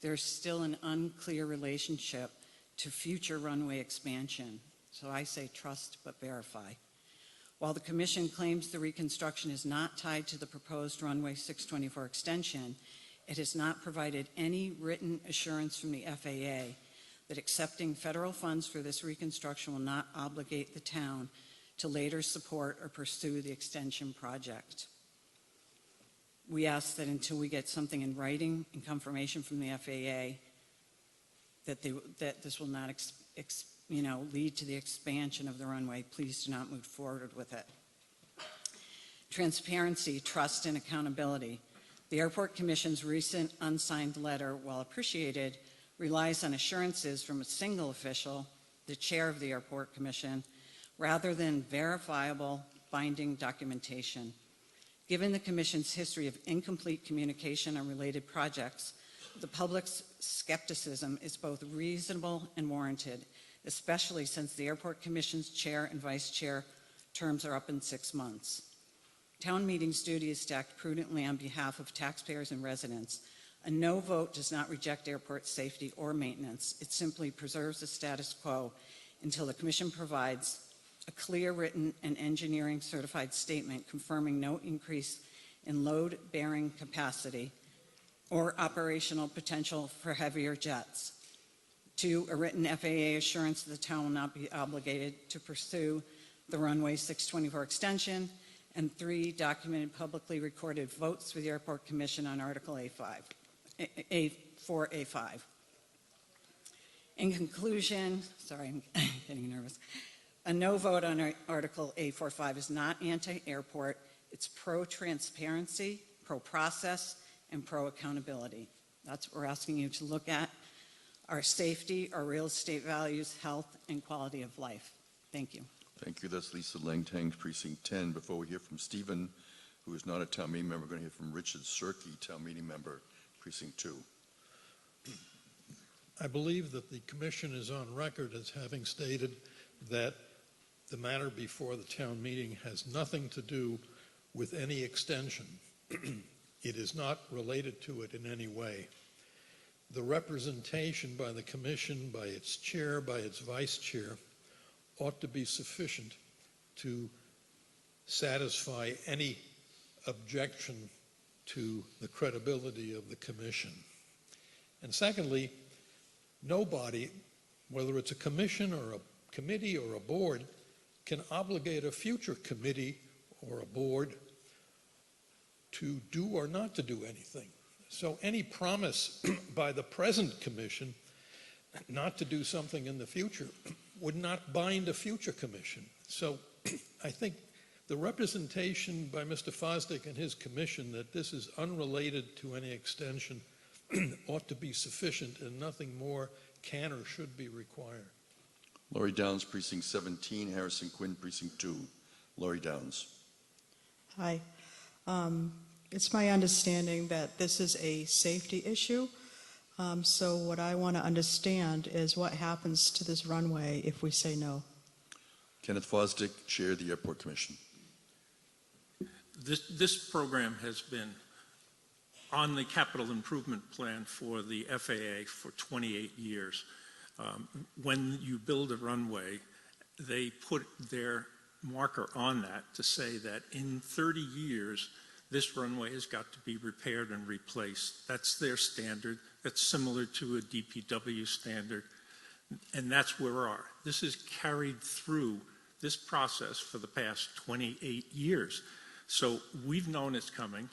There's still an unclear relationship to future runway expansion. So I say trust but verify. While the Commission claims the reconstruction is not tied to the proposed runway 624 extension, it has not provided any written assurance from the FAA that accepting federal funds for this reconstruction will not obligate the town to later support or pursue the extension project. We ask that until we get something in writing and confirmation from the FAA that this will not lead to the expansion of the runway, please do not move forward with it. Transparency, trust, and accountability. The Airport Commission's recent unsigned letter, while appreciated, relies on assurances from a single official, the chair of the Airport Commission, rather than verifiable binding documentation. Given the Commission's history of incomplete communication on related projects, the public's skepticism is both reasonable and warranted, especially since the Airport Commission's chair and vice chair terms are up in 6 months. Town meeting's duty is to act prudently on behalf of taxpayers and residents. A no vote does not reject airport safety or maintenance. It simply preserves the status quo until the Commission provides a clear written and engineering certified statement confirming no increase in load-bearing capacity or operational potential for heavier jets. 2, a written FAA assurance that the town will not be obligated to pursue the runway 624 extension, and 3, documented publicly recorded votes with the Airport Commission on Article A4A5. In conclusion, sorry, I'm getting nervous. A no vote on Article A45 is not anti-airport. It's pro-transparency, pro-process, and pro-accountability. That's what we're asking you to look at. Our safety, our real estate values, health, and quality of life. Thank you. Thank you. That's Lisa Langtang, Precinct 10. Before we hear from Stephen, who is not a town meeting member, we're going to hear from Richard Surkey, town meeting member, Precinct 2. I believe that the commission is on record as having stated that the matter before the town meeting has nothing to do with any extension. It is not related to it in any way. The representation by the commission, by its chair, by its vice chair, ought to be sufficient to satisfy any objection to the credibility of the commission. And secondly, nobody, whether it's a commission or a committee or a board, can obligate a future committee or a board to do or not to do anything. So any promise by the present commission not to do something in the future would not bind a future commission. So I think the representation by Mr. Fosdick and his commission that this is unrelated to any extension ought to be sufficient, and nothing more can or should be required. Laurie Downs, Precinct 17, Harrison Quinn, Precinct 2. Laurie Downs. Hi. It's my understanding that this is a safety issue. So what I want to understand is what happens to this runway if we say no. Kenneth Fosdick, Chair of the Airport Commission. This program has been on the capital improvement plan for the FAA for 28 years. When you build a runway, they put their marker on that to say that in 30 years, this runway has got to be repaired and replaced. That's their standard. That's similar to a DPW standard. And that's where we are. This is carried through this process for the past 28 years. So we've known it's coming.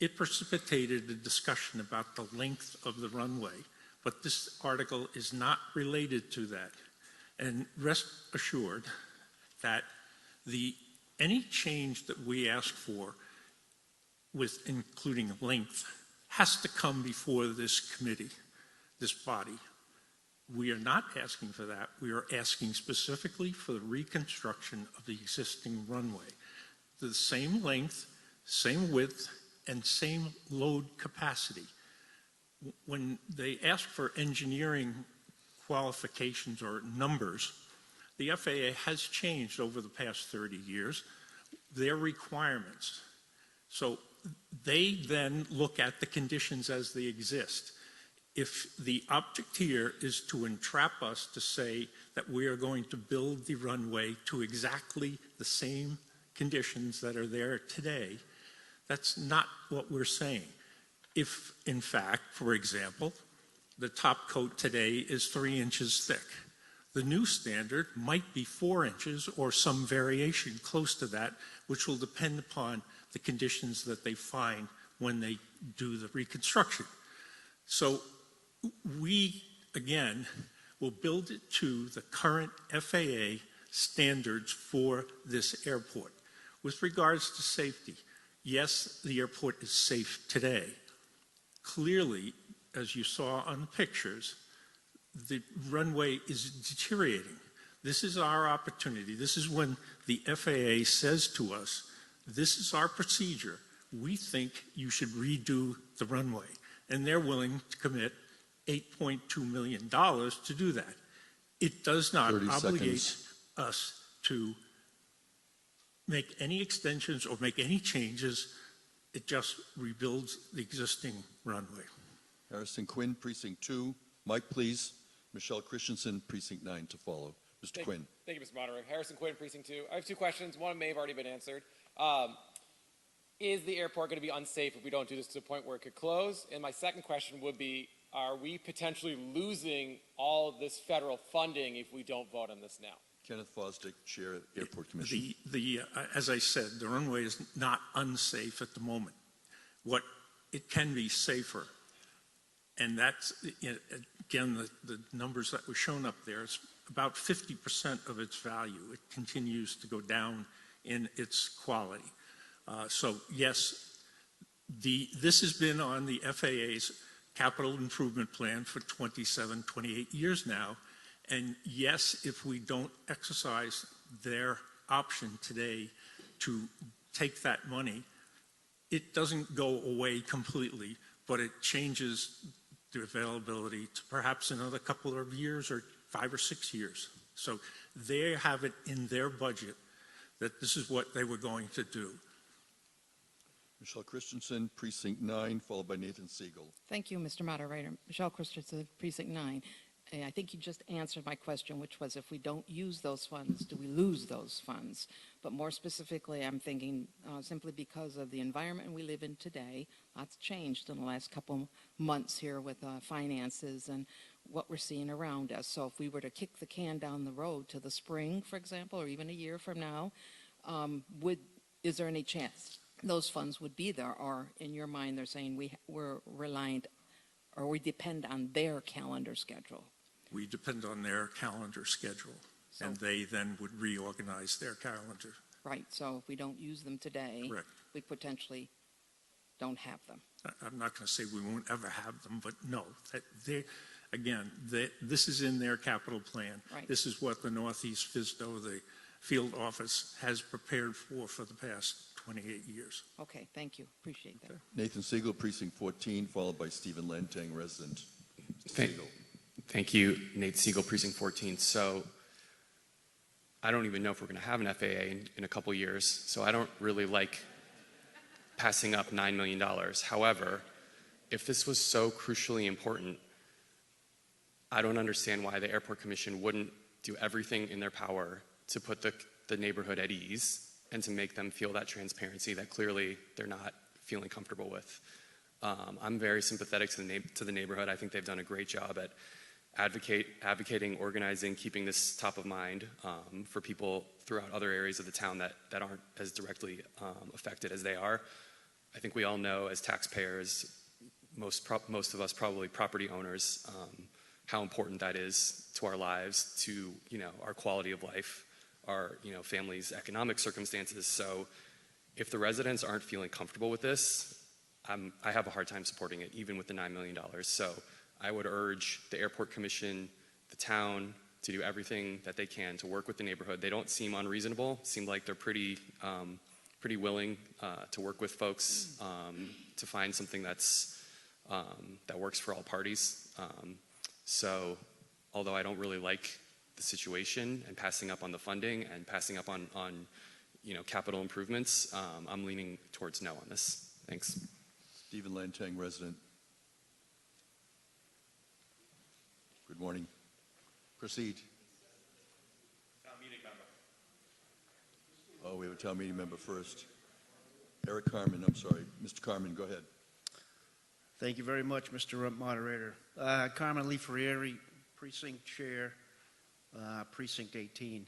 It precipitated a discussion about the length of the runway, but this article is not related to that. And rest assured that any change that we ask for, with including length, has to come before this committee, this body. We are not asking for that. We are asking specifically for the reconstruction of the existing runway. The same length, same width, and same load capacity. When they ask for engineering qualifications or numbers, the FAA has changed over the past 30 years their requirements. So they then look at the conditions as they exist. If the object here is to entrap us to say that we are going to build the runway to exactly the same conditions that are there today, that's not what we're saying. If, in fact, for example, the top coat today is 3 inches thick, the new standard might be 4 inches or some variation close to that, which will depend upon the conditions that they find when they do the reconstruction. So we, again, will build it to the current FAA standards for this airport. With regards to safety, yes, the airport is safe today. Clearly, as you saw on the pictures, the runway is deteriorating. This is our opportunity. This is when the FAA says to us, this is our procedure. We think you should redo the runway. And they're willing to commit $8.2 million to do that. It does not obligate us to make any extensions or make any changes. It just rebuilds the existing runway. Harrison Quinn, Precinct 2. Mike, please. Michelle Christensen, Precinct 9 to follow. Mr. Quinn. Thank you, Mr. Moderator. Harrison Quinn, Precinct 2. I have 2 questions. One may have already been answered. Is the airport going to be unsafe if we don't do this to the point where it could close? And my second question would be, are we potentially losing all of this federal funding if we don't vote on this now? Kenneth Fosdick, Chair, Airport Commission. As I said, the runway is not unsafe at the moment. It can be safer. And that's, again, the numbers that were shown up there, it's about 50% of its value. It continues to go down in its quality. So yes, this has been on the FAA's capital improvement plan for 27, 28 years now. And yes, if we don't exercise their option today to take that money, it doesn't go away completely, but it changes the availability to perhaps another couple of years or 5 or 6 years. So they have it in their budget that this is what they were going to do. Michelle Christensen, Precinct 9, followed by Nathan Siegel. Thank you, Mr. Moderator. Michelle Christensen, Precinct 9. And I think you just answered my question, which was if we don't use those funds, do we lose those funds? But more specifically, I'm thinking simply because of the environment we live in today, lots changed in the last couple months here with finances and what we're seeing around us. So if we were to kick the can down the road to the spring, for example, or even a year from now, is there any chance those funds would be there? Or in your mind, they're saying we're reliant or we depend on their calendar schedule? We depend on their calendar schedule, and they then would reorganize their calendar. Right, so if we don't use them today, Correct. we potentially don't have them. I'm not going to say we won't ever have them, but no. This is in their capital plan. Right. This is what the Northeast FISDO, the field office, has prepared for the past 28 years. Okay, thank you. Appreciate that. Nathan Siegel, Precinct 14, followed by Stephen Lantang, resident. Siegel. Thank you, Nate Siegel, Precinct 14. So I don't even know if we're going to have an FAA in a couple years, so I don't really like passing up $9 million. However, if this was so crucially important, I don't understand why the Airport Commission wouldn't do everything in their power to put the neighborhood at ease and to make them feel that transparency that clearly they're not feeling comfortable with. I'm very sympathetic to the neighborhood. I think they've done a great job at advocating, organizing, keeping this top of mind for people throughout other areas of the town that aren't as directly affected as they are. I think we all know as taxpayers, most of us probably property owners, how important that is to our lives, to our quality of life, our family's economic circumstances. So if the residents aren't feeling comfortable with this, I have a hard time supporting it, even with the $9 million. So I would urge the Airport Commission, the town, to do everything that they can to work with the neighborhood. They don't seem unreasonable. Seem like they're pretty willing to work with folks to find something that works for all parties. So although I don't really like the situation and passing up on the funding and passing up on capital improvements, I'm leaning towards no on this. Thanks. Stephen Lantang, resident. Good morning. Proceed. Town meeting member. Oh, we have a town meeting member first. Eric Carmen, I'm sorry. Mr. Carmen, go ahead. Thank you very much, Mr. Moderator. Carmen Lee Ferrieri, Precinct Chair, Precinct 18.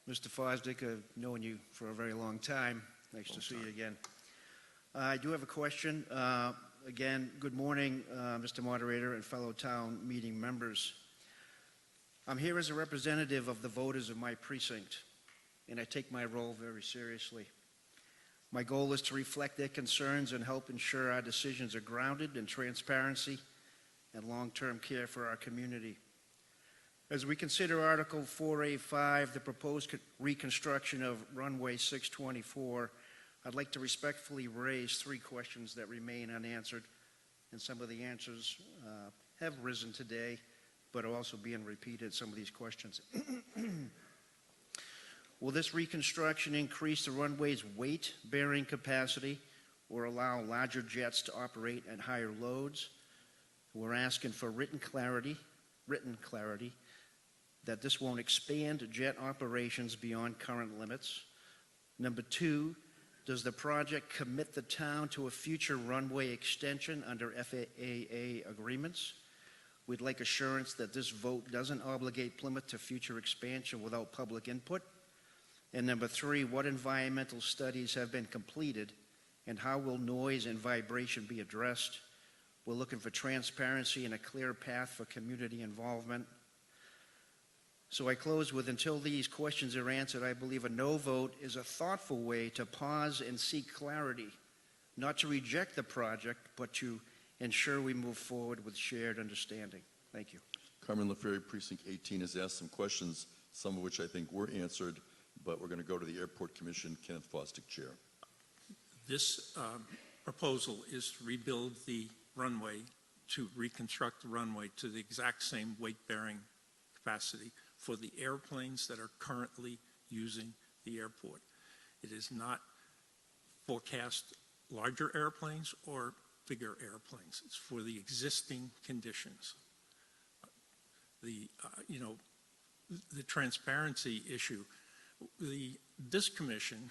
Mr. Fosdick, I've known you for a very long time. Nice to see you again. I do have a question. Again, good morning, Mr. Moderator and fellow town meeting members. I'm here as a representative of the voters of my precinct, and I take my role very seriously. My goal is to reflect their concerns and help ensure our decisions are grounded in transparency and long-term care for our community. As we consider Article 4A5, the proposed reconstruction of runway 624, I'd like to respectfully raise 3 questions that remain unanswered, and some of the answers have risen today, but are also being repeated, some of these questions. Will this reconstruction increase the runway's weight-bearing capacity or allow larger jets to operate at higher loads? We're asking for written clarity that this won't expand jet operations beyond current limits. Number 2, does the project commit the town to a future runway extension under FAA agreements? We'd like assurance that this vote doesn't obligate Plymouth to future expansion without public input. And number 3, what environmental studies have been completed and how will noise and vibration be addressed? We're looking for transparency and a clear path for community involvement. So I close with, until these questions are answered, I believe a no vote is a thoughtful way to pause and seek clarity, not to reject the project, but to ensure we move forward with shared understanding. Thank you. Carmen LaFerre, Precinct 18, has asked some questions, some of which I think were answered, but we're going to go to the Airport Commission. Kenneth Fosdick, Chair. This proposal is to rebuild the runway, to reconstruct the runway to the exact same weight-bearing capacity for the airplanes that are currently using the airport. It is not forecast larger airplanes or bigger airplanes. It's for the existing conditions. The transparency issue, this commission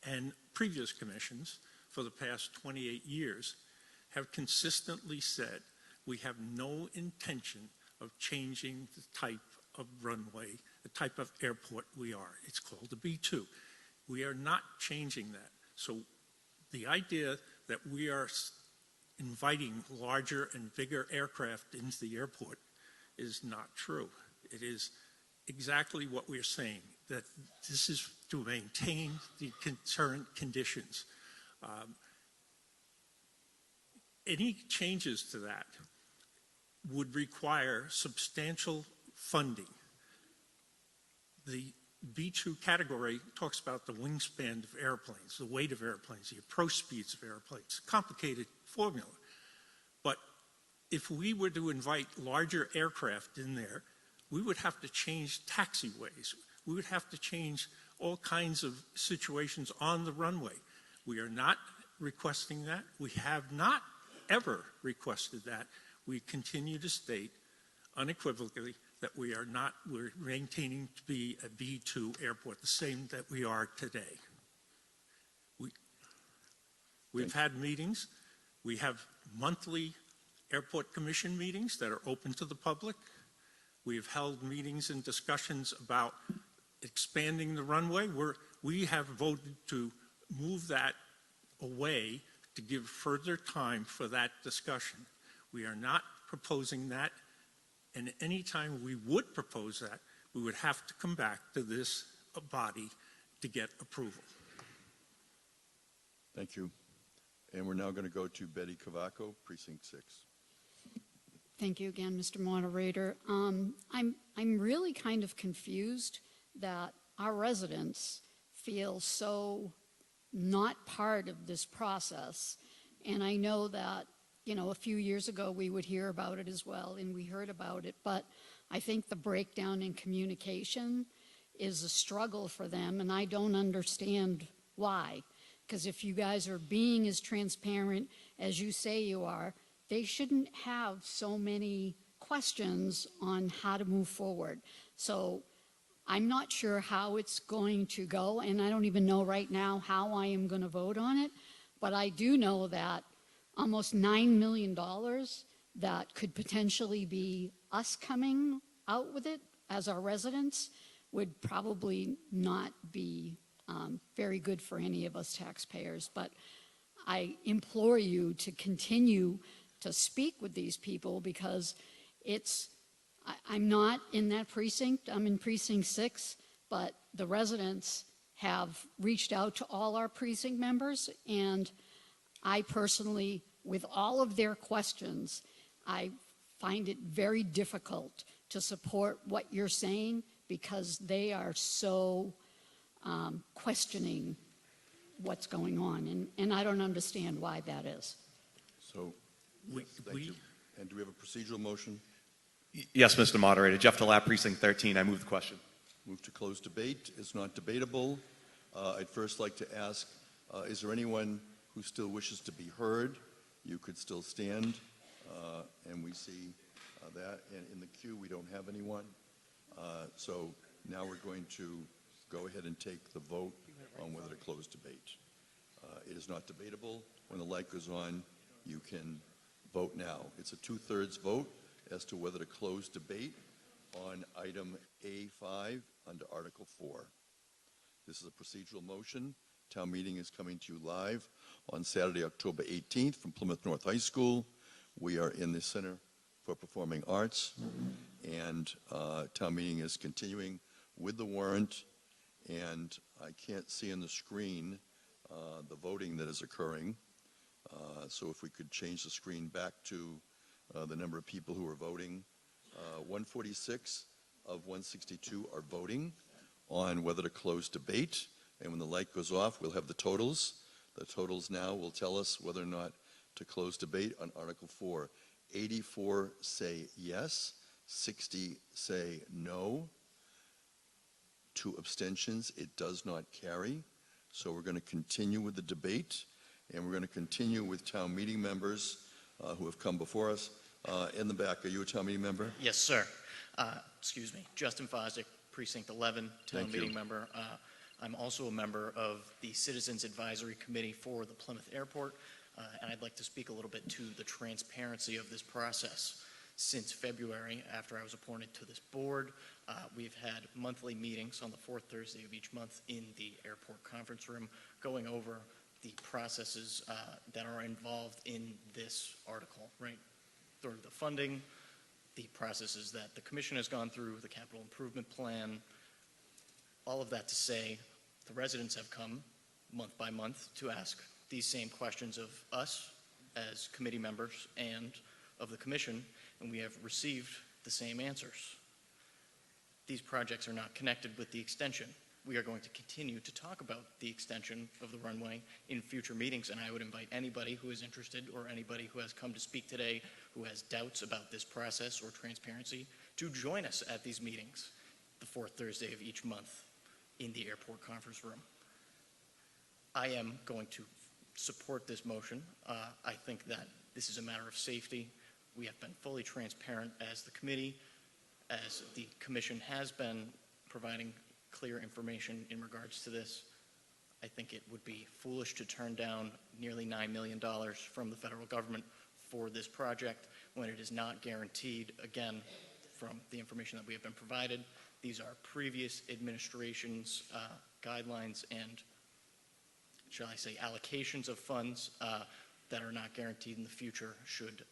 and previous commissions for the past 28 years have consistently said we have no intention of changing the type of runway, the type of airport we are. It's called a B2. We are not changing that. So the idea that we are inviting larger and bigger aircraft into the airport is not true. It is exactly what we're saying, that this is to maintain the current conditions. Any changes to that would require substantial funding. The B2 category talks about the wingspan of airplanes, the weight of airplanes, the approach speeds of airplanes, complicated formula. But if we were to invite larger aircraft in there, we would have to change taxiways. We would have to change all kinds of situations on the runway. We are not requesting that. We have not ever requested that. We continue to state unequivocally that we're maintaining to be a B2 airport, the same that we are today. We've had meetings. We have monthly airport commission meetings that are open to the public. We've held meetings and discussions about expanding the runway. We have voted to move that away to give further time for that discussion. We are not proposing that, and any time we would propose that, we would have to come back to this body to get approval. Thank you. And we're now going to go to Betty Cavaco, Precinct 6. Thank you again, Mr. Moderator. I'm really kind of confused that our residents feel so not part of this process. And I know that, a few years ago we would hear about it as well, and we heard about it, but I think the breakdown in communication is a struggle for them, and I don't understand why. Because if you guys are being as transparent as you say you are, they shouldn't have so many questions on how to move forward. So I'm not sure how it's going to go, and I don't even know right now how I am going to vote on it, but I do know that almost $9 million that could potentially be us coming out with it as our residents would probably not be very good for any of us taxpayers. But I implore you to continue to speak with these people, because I'm not in that precinct, I'm in Precinct 6, but the residents have reached out to all our precinct members, and I personally, with all of their questions, I find it very difficult to support what you're saying, because they are so questioning what's going on, and I don't understand why that is. So, thank you. And do we have a procedural motion? Yes, Mr. Moderator. Jeff DeLapp, Precinct 13. I move the question. Move to close debate. It's not debatable. I'd first like to ask, is there anyone who still wishes to be heard? You could still stand, and we see that. And in the queue, we don't have anyone. So now we're going to go ahead and take the vote on whether to close debate. It is not debatable. When the light goes on, you can vote now. It's a 2/3 vote, as to whether to close debate on item A5 under Article 4. This is a procedural motion. Town meeting is coming to you live on Saturday, October 18th from Plymouth North High School. We are in the Center for Performing Arts, and town meeting is continuing with the warrant, and I can't see on the screen the voting that is occurring. So if we could change the screen back to the number of people who are voting. 146 of 162 are voting on whether to close debate, and when the light goes off, we'll have the totals. The totals now will tell us whether or not to close debate on Article 4. 84 say yes, 60 say no. 2 abstentions. It does not carry. So we're going to continue with the debate, and we're going to continue with town meeting members who have come before us. In the back, are you a town meeting member? Yes, sir. Excuse me. Justin Fosdick, Precinct 11, town meeting member. I'm also a member of the Citizens Advisory Committee for the Plymouth Airport, and I'd like to speak a little bit to the transparency of this process. Since February, after I was appointed to this board, we've had monthly meetings on the 4th Thursday of each month in the airport conference room, going over the processes that are involved in this article, right? Through the funding, the processes that the commission has gone through, the capital improvement plan, all of that to say the residents have come month by month to ask these same questions of us as committee members and of the commission, and we have received the same answers. These projects are not connected with the extension. We are going to continue to talk about the extension of the runway in future meetings, and I would invite anybody who is interested or anybody who has come to speak today who has doubts about this process or transparency to join us at these meetings the 4th Thursday of each month in the airport conference room. I am going to support this motion. I think that this is a matter of safety. We have been fully transparent as the committee, as the commission has been providing clear information in regards to this. I think it would be foolish to turn down nearly $9 million from the federal government for this project when it is not guaranteed, again, from the information that we have been provided. These are previous administration's guidelines and, shall I say, allocations of funds that are not guaranteed in the future should,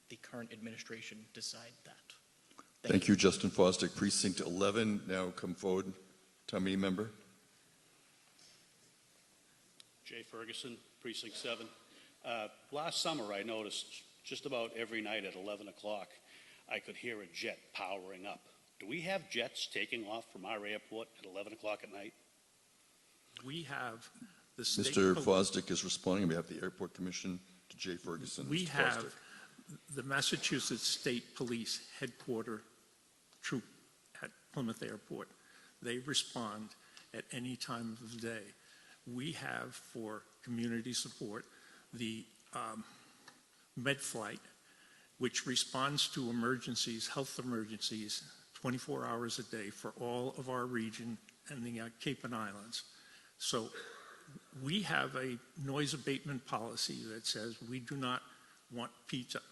the current administration decide that. Thank you, Justin Fosdick. Precinct 11, now come forward. Town meeting member. Jay Ferguson, Precinct 7. Last summer, I noticed just about every night at 11 o'clock, I could hear a jet powering up. Do we have jets taking off from our airport at 11 o'clock at night? We have the state Mr. Fosdick is responding on behalf of the Airport Commission to Jay Ferguson. We Mr. have Fosdick. the Massachusetts State Police headquarter troop at Plymouth Airport. They respond at any time of the day. We have, for community support, the MedFlight, which responds to emergencies, health emergencies, 24 hours a day for all of our region and the Cape and Islands. So we have a noise abatement policy that says we do not want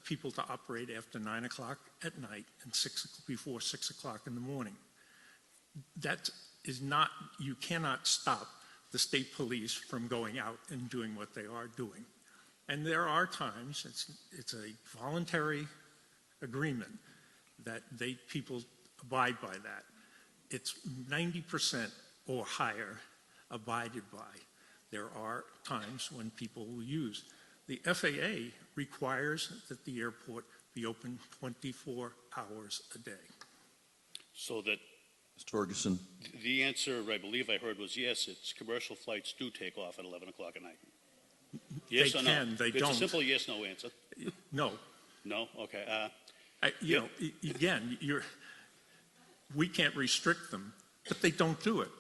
people to operate after 9 o'clock at night and before 6 o'clock in the morning. That is not, you cannot stop the state police from going out and doing what they are doing. And there are times, it's a voluntary agreement that people abide by that. It's 90% or higher abided by. There are times when people will use. The FAA requires that the airport be open 24 hours a day. So that Mr. Ferguson. the answer, I believe I heard, was yes, it's commercial flights do take off at 11 o'clock at night. Yes They or can, no? they It's don't. a simple yes/no answer. No. No? Okay. Again, we can't restrict them, but they don't do it.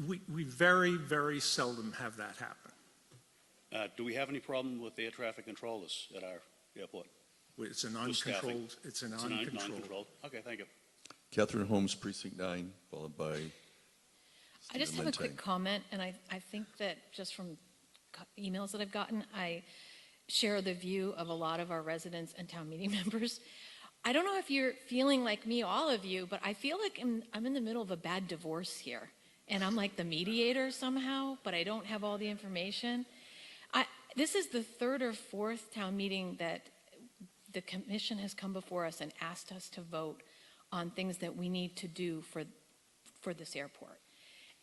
We very, very seldom have that happen. Do we have any problem with air traffic controllers at our airport? It's an With staffing? uncontrolled. It's an It's uncontrolled. non-controlled. Okay, thank you. Catherine Holmes, Precinct 9, followed by I just have Stephen a quick Lentang. comment, and I think that just from emails that I've gotten, I share the view of a lot of our residents and town meeting members. I don't know if you're feeling like me, all of you, but I feel like I'm in the middle of a bad divorce here. And I'm like the mediator somehow, but I don't have all the information. This is the third or fourth town meeting that the commission has come before us and asked us to vote on things that we need to do for this airport.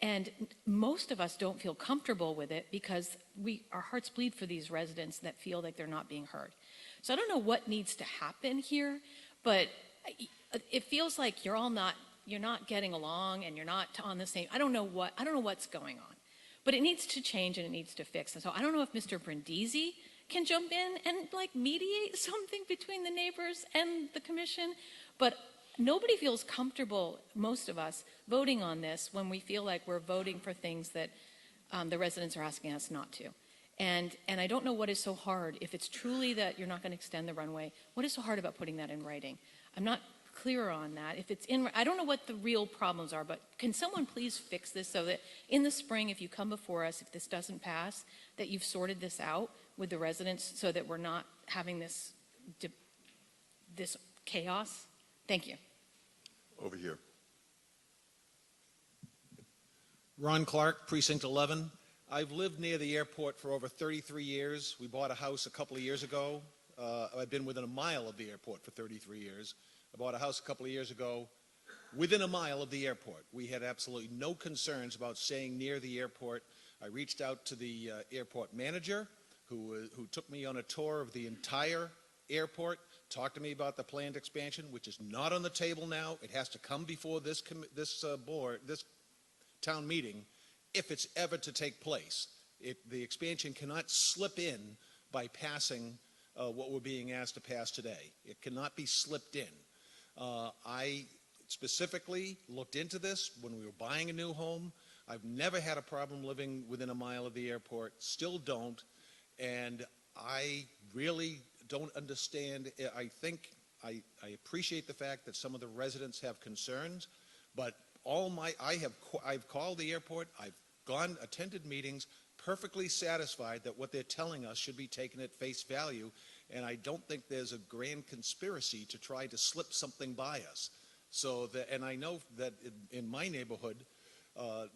And most of us don't feel comfortable with it because our hearts bleed for these residents that feel like they're not being heard. So I don't know what needs to happen here, but it feels like you're not getting along and you're not on the same. I don't know what's going on, but it needs to change and it needs to fix. And so I don't know if Mr. Brindisi can jump in and like mediate something between the neighbors and the commission, but nobody feels comfortable, most of us, voting on this when we feel like we're voting for things that the residents are asking us not to. And I don't know what is so hard. If it's truly that you're not going to extend the runway, what is so hard about putting that in writing? I'm not clear on that. If it's I don't know what the real problems are, but can someone please fix this so that in the spring, if you come before us, if this doesn't pass, that you've sorted this out with the residents so that we're not having this chaos? Thank you. Over here. Ron Clark, Precinct 11. I've lived near the airport for over 33 years. We bought a house a couple of years ago. I've been within a mile of the airport for 33 years. I bought a house a couple of years ago within a mile of the airport. We had absolutely no concerns about staying near the airport. I reached out to the airport manager who took me on a tour of the entire airport, talked to me about the planned expansion, which is not on the table now. It has to come before this town meeting if it's ever to take place. The expansion cannot slip in by passing what we're being asked to pass today. It cannot be slipped in. I specifically looked into this when we were buying a new home. I've never had a problem living within a mile of the airport, still don't, and I really don't understand. I think I appreciate the fact that some of the residents have concerns, but I've called the airport, I've attended meetings, perfectly satisfied that what they're telling us should be taken at face value, and I don't think there's a grand conspiracy to try to slip something by us. And I know that in my neighborhood,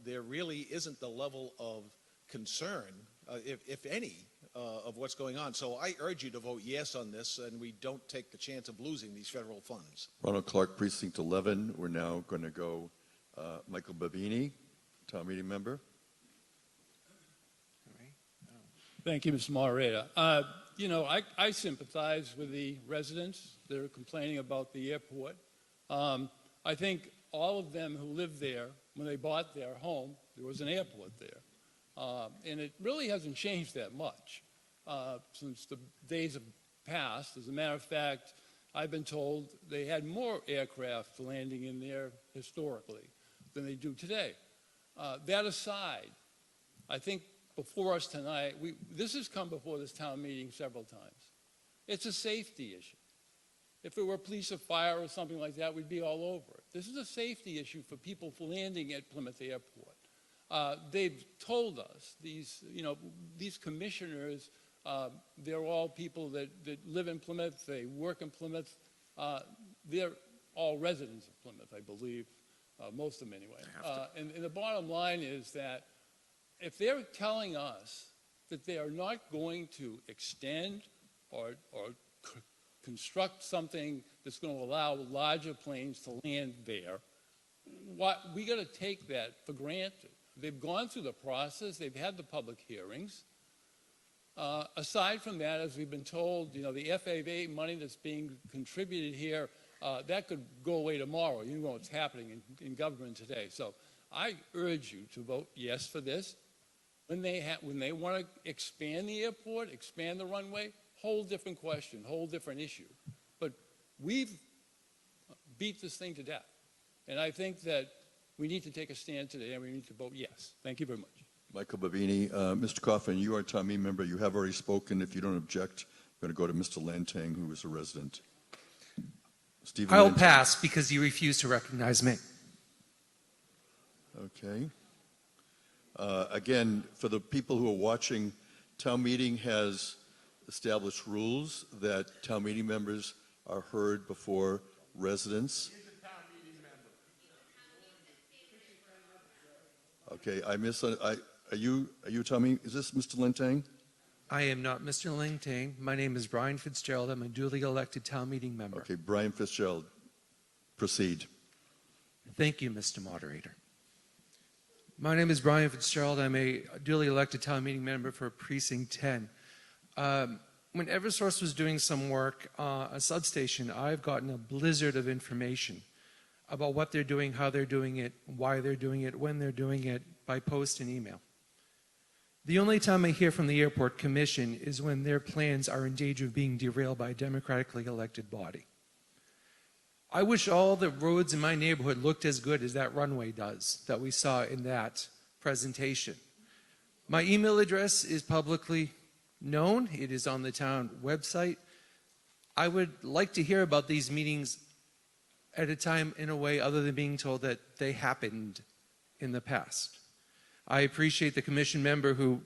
there really isn't the level of concern, if any, of what's going on. So I urge you to vote yes on this, and we don't take the chance of losing these federal funds. Ronald Clark, Precinct 11. We're now going to go Michael Babini, town meeting member. Thank you, Mr. Moderator. I sympathize with the residents that are complaining about the airport. I think all of them who lived there, when they bought their home, there was an airport there. And it really hasn't changed that much since the days have passed. As a matter of fact, I've been told they had more aircraft landing in there historically than they do today. That aside, I think before us tonight, this has come before this town meeting several times. It's a safety issue. If it were police or fire or something like that, we'd be all over it. This is a safety issue for people landing at Plymouth Airport. They've told us, these commissioners, they're all people that live in Plymouth, they work in Plymouth. They're all residents of Plymouth, I believe, most of them anyway. And the bottom line is that if they're telling us that they are not going to extend or construct something that's going to allow larger planes to land there, we got to take that for granted. They've gone through the process. They've had the public hearings. Aside from that, as we've been told, the FAA money that's being contributed here, that could go away tomorrow. You know what's happening in government today. So I urge you to vote yes for this. When they want to expand the airport, expand the runway, whole different question, whole different issue. But we've beat this thing to death. And I think that we need to take a stand today, and we need to vote yes. Thank you very much. Michael Babini. Mr. Coffin, you are a town meeting member. You have already spoken. If you don't object, I'm going to go to Mr. Lantang, who is a resident. Stephen I'll Lantang. pass because you refuse to recognize me. Okay. Again, for the people who are watching, town meeting has established rules that town meeting members are heard before residents. Okay, are you telling me, is this Mr. Lentang? I am not Mr. Lingtang. My name is Brian Fitzgerald. I'm a duly elected town meeting member. Okay, Brian Fitzgerald, proceed. Thank you, Mr. Moderator. My name is Brian Fitzgerald. I'm a duly elected town meeting member for Precinct 10. When Eversource was doing some work, a substation, I've gotten a blizzard of information about what they're doing, how they're doing it, why they're doing it, when they're doing it, by post and email. The only time I hear from the Airport Commission is when their plans are in danger of being derailed by a democratically elected body. I wish all the roads in my neighborhood looked as good as that runway does that we saw in that presentation. My email address is publicly known. It is on the town website. I would like to hear about these meetings at a time in a way other than being told that they happened in the past. I appreciate the commission member who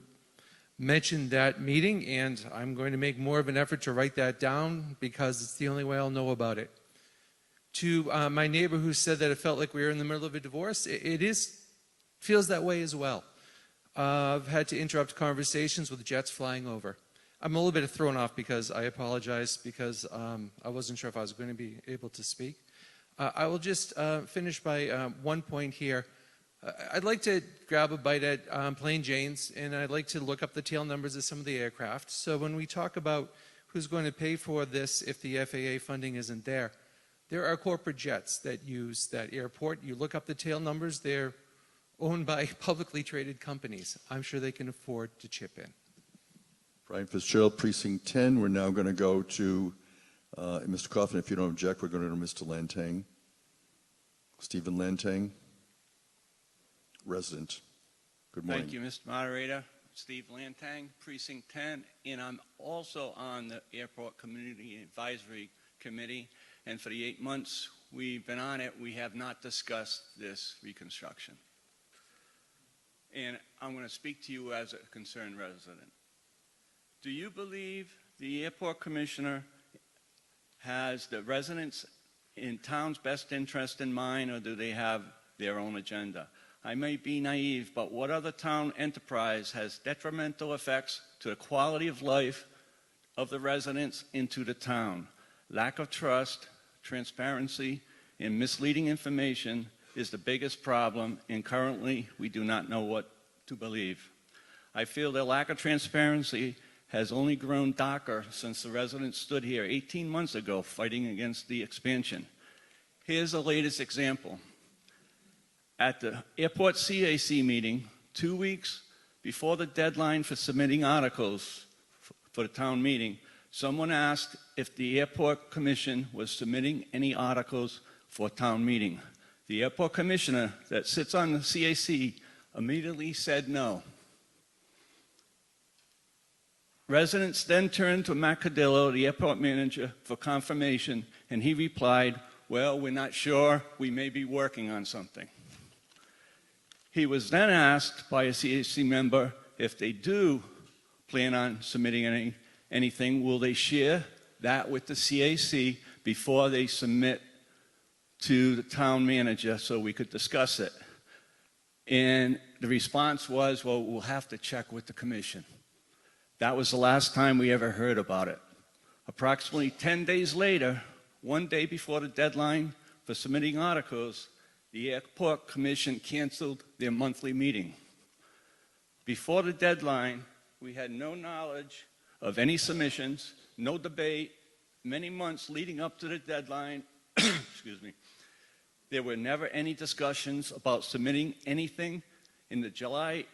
mentioned that meeting, and I'm going to make more of an effort to write that down because it's the only way I'll know about it. To my neighbor who said that it felt like we were in the middle of a divorce, feels that way as well. I've had to interrupt conversations with jets flying over. I'm a little bit thrown off because I apologize because I wasn't sure if I was going to be able to speak. I will just finish by one point here. I'd like to grab a bite at plain Jane's, and I'd like to look up the tail numbers of some of the aircraft. So when we talk about who's going to pay for this if the FAA funding isn't there, there are corporate jets that use that airport. You look up the tail numbers, they're owned by publicly traded companies. I'm sure they can afford to chip in. Brian Fitzgerald, Precinct 10. We're now going to go to Mr. Coffin. If you don't object, we're going to go to Mr. Lentang. Stephen Lentang, resident. Good morning. Thank you, Mr. Moderator. Steve Lantang, Precinct 10, and I'm also on the Airport Community Advisory Committee, and for the 8 months we've been on it, we have not discussed this reconstruction. And I'm going to speak to you as a concerned resident. Do you believe the Airport Commissioner has the residents in town's best interest in mind, or do they have their own agenda? I may be naive, but what other town enterprise has detrimental effects to the quality of life of the residents into the town? Lack of trust, transparency, and misleading information is the biggest problem, and currently we do not know what to believe. I feel the lack of transparency has only grown darker since the residents stood here 18 months ago fighting against the expansion. Here's the latest example. At the airport CAC meeting, 2 weeks before the deadline for submitting articles for the town meeting, someone asked if the Airport Commission was submitting any articles for town meeting. The Airport Commissioner that sits on the CAC immediately said no. Residents then turned to Matt Cadillo, the airport manager, for confirmation, and he replied, "Well, we're not sure. We may be working on something." He was then asked by a CAC member if they do plan on submitting anything, will they share that with the CAC before they submit to the town manager so we could discuss it. And the response was, well, we'll have to check with the commission. That was the last time we ever heard about it. Approximately 10 days later, one day before the deadline for submitting articles, the Airport Commission canceled their monthly meeting. Before the deadline, we had no knowledge of any submissions, no debate. Many months leading up to the deadline, excuse me, there were never any discussions about submitting anything. In the July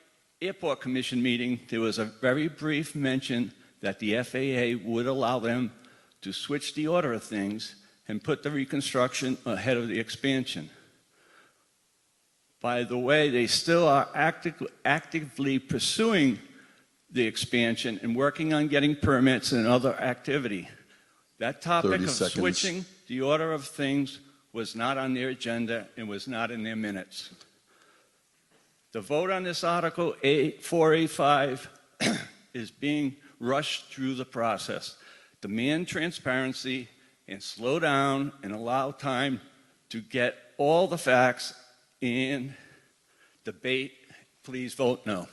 Airport Commission meeting, there was a very brief mention that the FAA would allow them to switch the order of things and put the reconstruction ahead of the expansion. By the way, they still are actively pursuing the expansion and working on getting permits and other activity. That topic of switching the order of things was not on their agenda and was not in their minutes. The vote on this Article 485 is being rushed through the process. Demand transparency and slow down and allow time to get all the facts and debate, please vote no.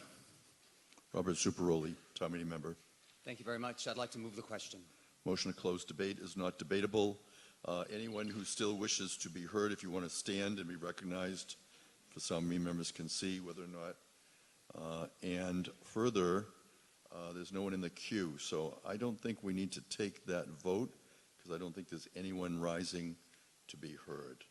Robert Superoli, town meeting member. Thank you very much. I'd like to move the question. Motion to close debate is not debatable. Anyone who still wishes to be heard, if you want to stand and be recognized, for some members can see whether or not. And further, there's no one in the queue, so I don't think we need to take that vote because I don't think there's anyone rising to be heard.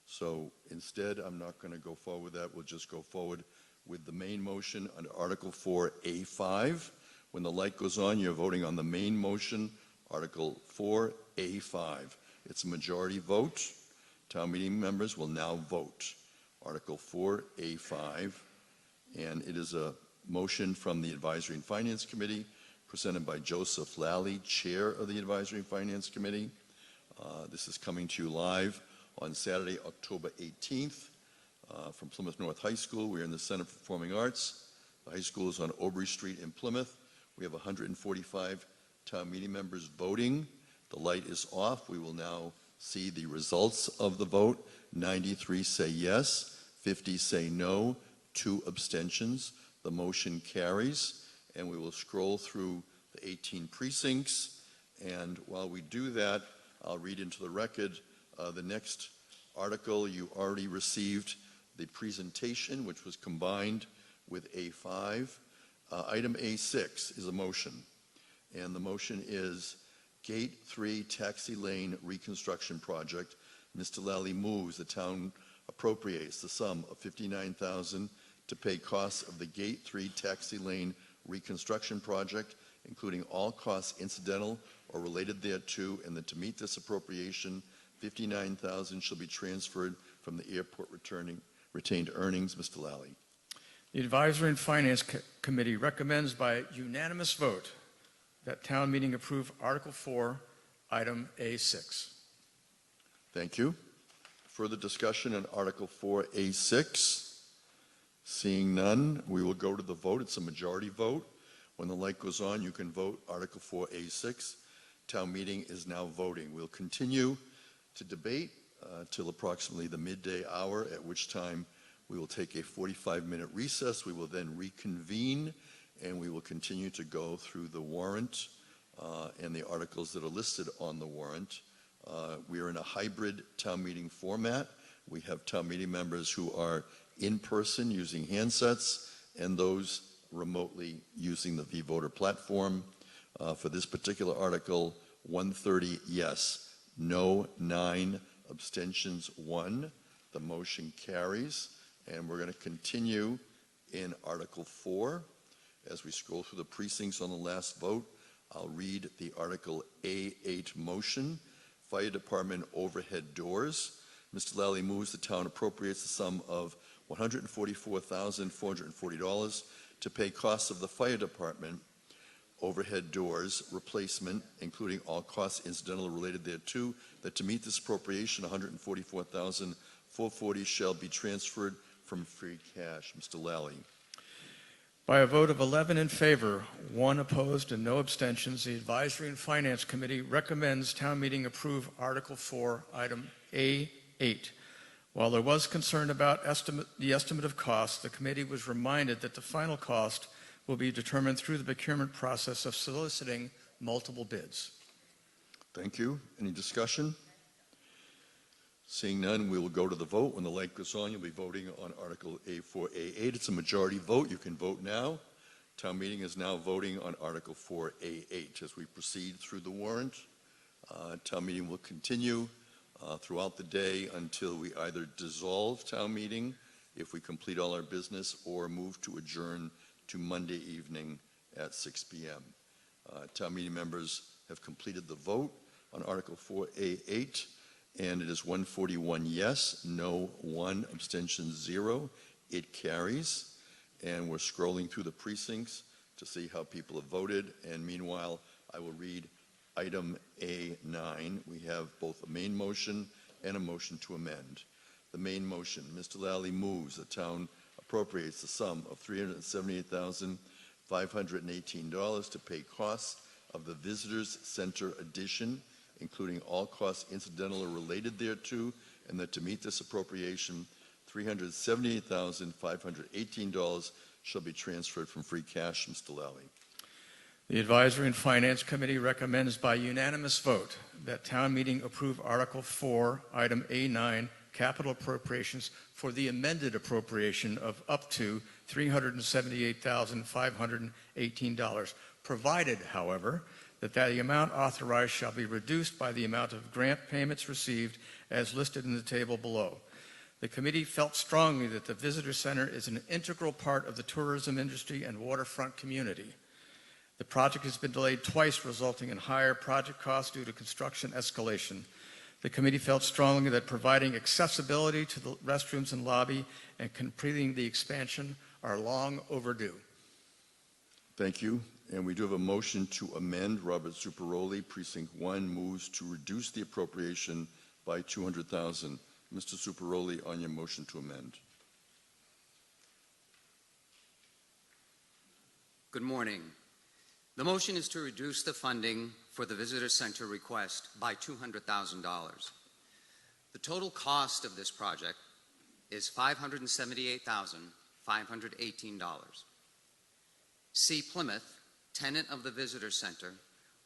So instead, I'm not going to go forward with that. We'll just go forward with the main motion under Article 4A5. When the light goes on, you're voting on the main motion, Article 4A5. It's a majority vote. Town meeting members will now vote. Article 4A5, and it is a motion from the Advisory and Finance Committee presented by Joseph Lally, Chair of the Advisory and Finance Committee. This is coming to you live on Saturday, October 18th from Plymouth North High School. We're in the Center for Performing Arts. The high school is on Aubrey Street in Plymouth. We have 145 town meeting members voting. The light is off. We will now see the results of the vote. 93 say yes, 50 say no, 2 abstentions. The motion carries, and we will scroll through the 18 precincts. And while we do that, I'll read into the record the next article. You already received the presentation, which was combined with A5. Item A6 is a motion, and the motion is Gate 3 Taxi Lane Reconstruction Project. Mr. Lally moves the town appropriates the sum of $59,000 to pay costs of the Gate 3 Taxi Lane Reconstruction Project, including all costs incidental or related thereto, and that to meet this appropriation, $59,000 shall be transferred from the airport retained earnings. Mr. Lally. The Advisory and Finance Committee recommends by unanimous vote that town meeting approve Article 4, Item A6. Thank you. Further discussion on Article 4A6? Seeing none, we will go to the vote. It's a majority vote. When the light goes on, you can vote Article 4A6. Town meeting is now voting. We'll continue to debate till approximately the midday hour, at which time we will take a 45-minute recess. We will then reconvene, and we will continue to go through the warrant and the articles that are listed on the warrant. We are in a hybrid town meeting format. We have town meeting members who are in person using handsets and those remotely using the vVoter platform. For this particular article, 130 yes, no 9, abstentions 1. The motion carries, and we're going to continue in Article 4. As we scroll through the precincts on the last vote, I'll read the Article A8 motion, Fire Department overhead doors. Mr. Lally moves the town appropriates the sum of $144,440 to pay costs of the fire department overhead doors replacement, including all costs incidental or related thereto, that to meet this appropriation, $144,440 shall be transferred from free cash. Mr. Lally. By a vote of 11 in favor, 1 opposed, and no abstentions, the Advisory and Finance Committee recommends town meeting approve Article 4, Item A8. While there was concern about the estimate of cost, the committee was reminded that the final cost will be determined through the procurement process of soliciting multiple bids. Thank you. Any discussion? Seeing none, we will go to the vote. When the light goes on, you'll be voting on Article A4, A8. It's a majority vote. You can vote now. Town meeting is now voting on Article 4, A8. As we proceed through the warrant, town meeting will continue throughout the day until we either dissolve town meeting, if we complete all our business, or move to adjourn to Monday evening at 6 p.m. Town meeting members have completed the vote on Article 4A8, and it is 141 yes, no 1, abstention 0. It carries, and we're scrolling through the precincts to see how people have voted, and meanwhile, I will read Item A9. We have both a main motion and a motion to amend. The main motion, Mr. Lally moves the town appropriates the sum of $378,518 to pay costs of the Visitors Center addition including all costs incidental or related thereto, and that to meet this appropriation, $378,518 shall be transferred from free cash. Mr. Lally. The Advisory and Finance Committee recommends by unanimous vote that town meeting approve Article 4, Item A9, capital appropriations for the amended appropriation of up to $378,518, provided, however, that the amount authorized shall be reduced by the amount of grant payments received as listed in the table below. The committee felt strongly that the Visitor Center is an integral part of the tourism industry and waterfront community. The project has been delayed twice, resulting in higher project costs due to construction escalation. The committee felt strongly that providing accessibility to the restrooms and lobby and completing the expansion are long overdue. Thank you. And we do have a motion to amend. Robert Zuccaroli, Precinct 1, moves to reduce the appropriation by $200,000. Mr. Zuccaroli, on your motion to amend. Good morning. The motion is to reduce the funding for the Visitor Center request by $200,000. The total cost of this project is $578,518. C. Plymouth, tenant of the Visitor Center,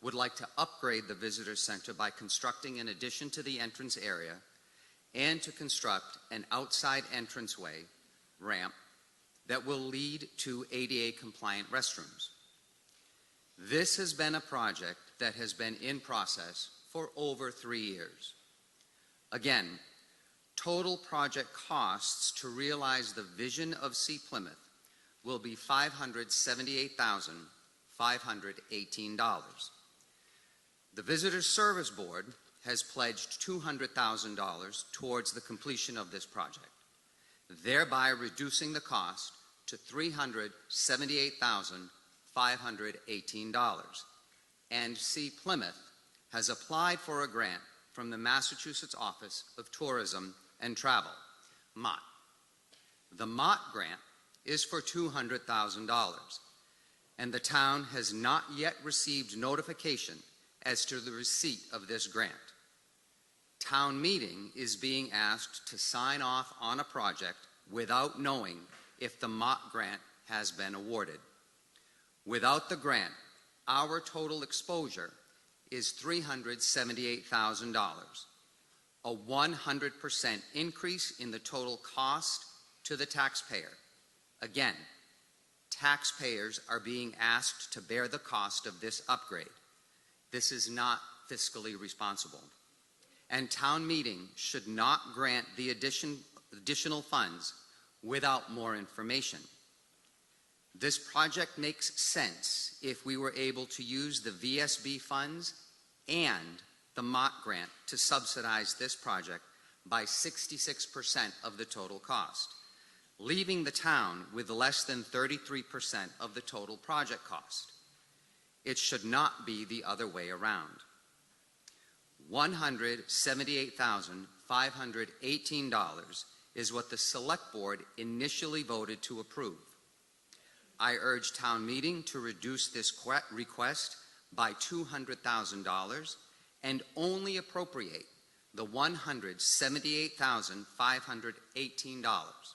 would like to upgrade the Visitor Center by constructing an addition to the entrance area and to construct an outside entranceway ramp that will lead to ADA-compliant restrooms. This has been a project that has been in process for over 3 years. Again, total project costs to realize the vision of C. Plymouth will be $578,518. The Visitor Service Board has pledged $200,000 towards the completion of this project, thereby reducing the cost to $378,518. And C. Plymouth has applied for a grant from the Massachusetts Office of Tourism and Travel, MOT. The MOT grant is for $200,000, and the town has not yet received notification as to the receipt of this grant. Town meeting is being asked to sign off on a project without knowing if the MOT grant has been awarded. Without the grant, our total exposure is $378,000, a 100% increase in the total cost to the taxpayer. Again, taxpayers are being asked to bear the cost of this upgrade. This is not fiscally responsible. And town meeting should not grant the additional funds without more information. This project makes sense if we were able to use the VSB funds and the MOT grant to subsidize this project by 66% of the total cost, leaving the town with less than 33% of the total project cost. It should not be the other way around. $178,518 is what the Select Board initially voted to approve. I urge town meeting to reduce this request by $200,000 and only appropriate the $178,518.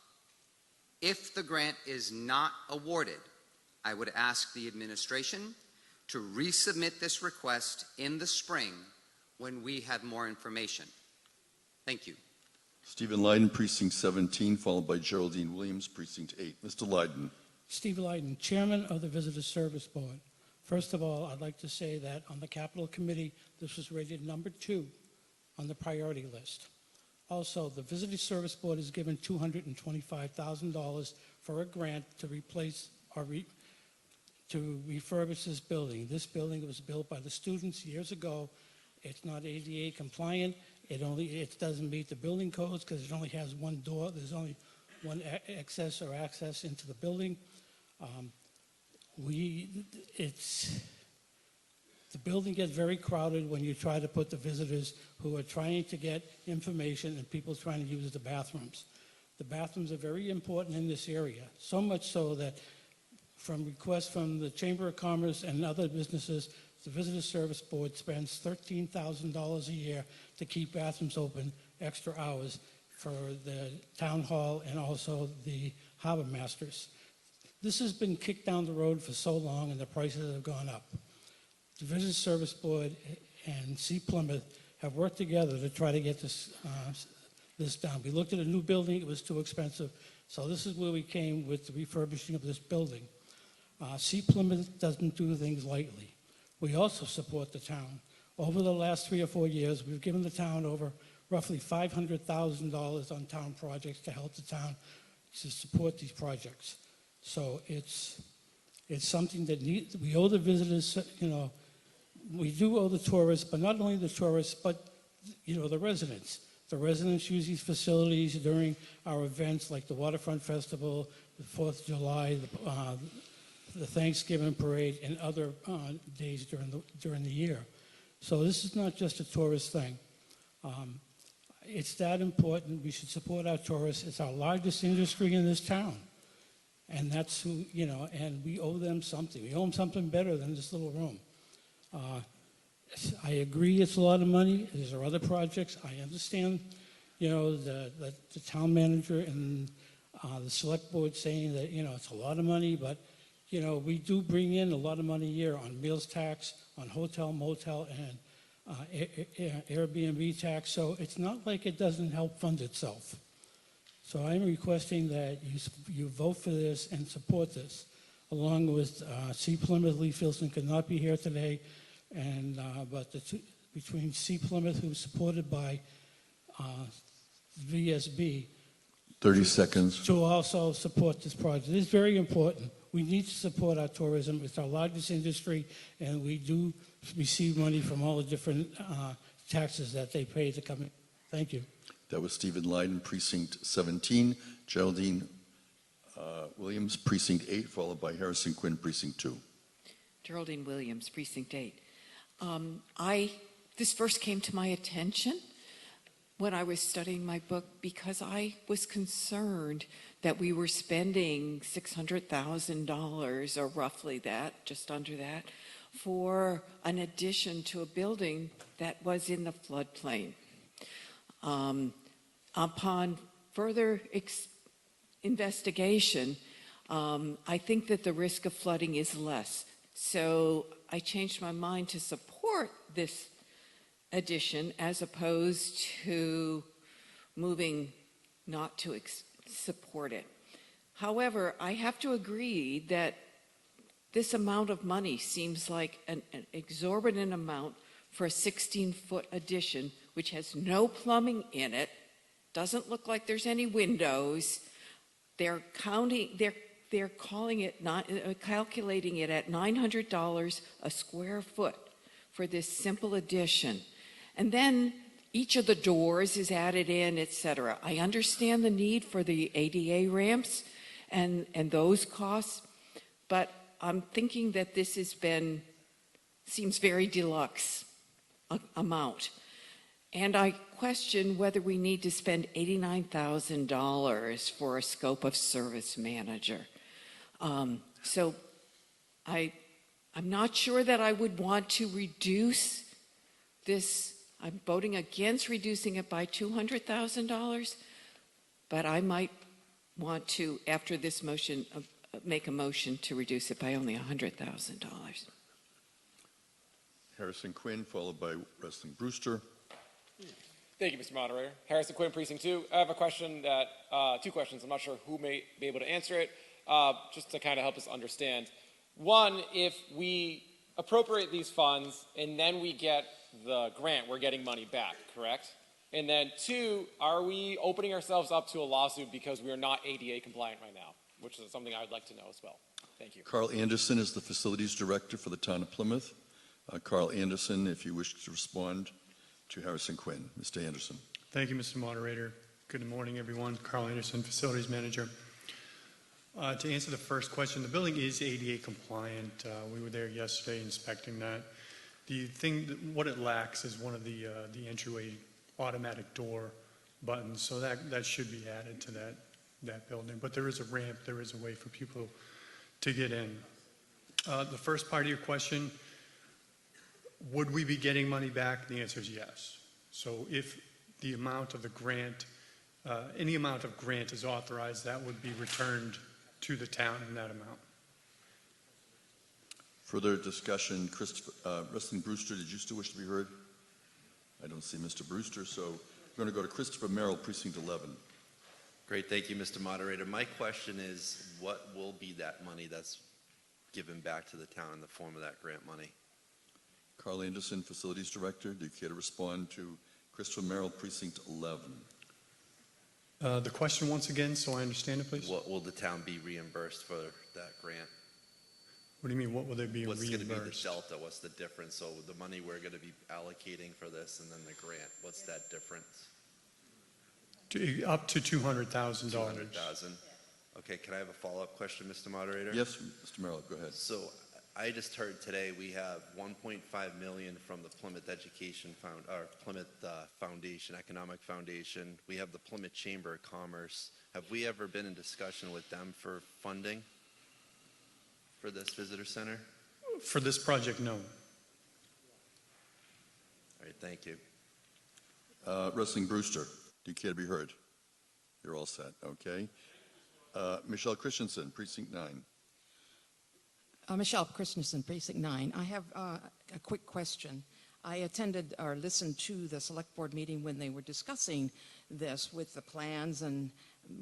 If the grant is not awarded, I would ask the administration to resubmit this request in the spring when we have more information. Thank you. Stephen Leyden, Precinct 17, followed by Geraldine Williams, Precinct 8. Mr. Leyden. Steve Leyden, Chairman of the Visitor Service Board. First of all, I'd like to say that on the Capital Committee, this was rated number 2 on the priority list. Also, the Visitor Service Board is given $225,000 for a grant to replace or to refurbish this building. This building was built by the students years ago. It's not ADA compliant. It doesn't meet the building codes because it only has one door. There's only one access into the building. The building gets very crowded when you try to put the visitors who are trying to get information and people trying to use the bathrooms. The bathrooms are very important in this area, so much so that from requests from the Chamber of Commerce and other businesses The Visitor Service Board spends $13,000 a year to keep bathrooms open extra hours for the town hall and also the harbor masters. This has been kicked down the road for so long and the prices have gone up. The Visitor Service Board and C. Plymouth have worked together to try to get this down. We looked at a new building, it was too expensive, so this is where we came with the refurbishing of this building. C. Plymouth doesn't do things lightly. We also support the town. Over the last 3 or 4 years, we've given the town over roughly $500,000 on town projects to help the town to support these projects. So it's something that we owe the visitors, we do owe the tourists, but not only the tourists, but, the residents. The residents use these facilities during our events like the Waterfront Festival, the 4th of July, the Thanksgiving Parade, and other days during the year. So this is not just a tourist thing. It's that important. We should support our tourists. It's our largest industry in this town. And that's who, and we owe them something. We owe them something better than this little room. I agree it's a lot of money. There are other projects. I understand, the town manager and the select board saying that, it's a lot of money, but, we do bring in a lot of money a year on meals tax, on hotel, motel, and Airbnb tax. So it's not like it doesn't help fund itself. So I'm requesting that you vote for this and support this, along with C. Plymouth. Lee Filson could not be here today, and but between C. Plymouth, who's supported by VSB, 30 seconds. to also support this project. It's very important. We need to support our tourism. It's our largest industry, and we do receive money from all the different taxes that they pay to come in. Thank you. That was Stephen Lyden, Precinct 17, Geraldine Williams, Precinct 8, followed by Harrison Quinn, Precinct 2. Geraldine Williams, Precinct 8. This first came to my attention when I was studying my book because I was concerned that we were spending $600,000 or roughly that, just under that, for an addition to a building that was in the floodplain. Upon further investigation, I think that the risk of flooding is less. So I changed my mind to support this addition as opposed to moving not to support it. However, I have to agree that this amount of money seems like an exorbitant amount for a 16-foot addition, which has no plumbing in it, doesn't look like there's any windows. They're calculating it at $900 a square foot for this simple addition. And then each of the doors is added in, etc. I understand the need for the ADA ramps and those costs, but I'm thinking that this seems very deluxe amount. And I question whether we need to spend $89,000 for a scope of service manager. So I'm not sure that I would want to reduce this. I'm voting against reducing it by $200,000, but I might want to, after this motion, make a motion to reduce it by only $100,000. Harrison Quinn, followed by Wrestling Brewster. Thank you, Mr. Moderator. Harrison Quinn, Precinct 2. I have a question that, two questions. I'm not sure who may be able to answer it, just to kind of help us understand. One, if we appropriate these funds and then we get the grant, we're getting money back, correct? And then two, are we opening ourselves up to a lawsuit because we are not ADA compliant right now, which is something I would like to know as well. Thank you. Carl Anderson is the Facilities Director for the Town of Plymouth. Carl Anderson, if you wish to respond to Harrison Quinn. Mr. Anderson. Thank you, Mr. Moderator. Good morning, everyone. Carl Anderson, Facilities Manager. To answer the first question, the building is ADA compliant. We were there yesterday inspecting that. The thing, what it lacks is one of the entryway automatic door buttons, so that should be added to that building. But there is a ramp, there is a way for people to get in. The first part of your question, Would we be getting money back? The answer is yes. So if the amount of the grant, any amount of grant is authorized, that would be returned to the town in that amount. Further discussion. Wrestling Brewster, did you still wish to be heard? I don't see Mr. Brewster, so we're going to go to Christopher Merrill, Precinct 11. Great, thank you, Mr. Moderator. My question is, what will be that money that's given back to the town in the form of that grant money? Carl Anderson, Facilities Director, do you care to respond to Christopher Merrill, Precinct 11? The question once again, so I understand it, please. What will the town be reimbursed for that grant? What do you mean, what will they be What's reimbursed? going to be the delta? What's the difference? So the money we're going to be allocating for this and then the grant, what's that difference? Up to $200,000. $200,000. Okay, can I have a follow-up question, Mr. Moderator? Yes, Mr. Merrill, go ahead. So I just heard today we have $1.5 million from the Plymouth Foundation, Economic Foundation. We have the Plymouth Chamber of Commerce. Have we ever been in discussion with them for funding for this visitor center? For this project, no. All right, thank you. Wrestling Brewster, do you care to be heard? You're all set, okay. Michelle Christensen, Precinct 9. Michelle Christensen, Precinct 9. I have a quick question. I attended or listened to the select board meeting when they were discussing this with the plans and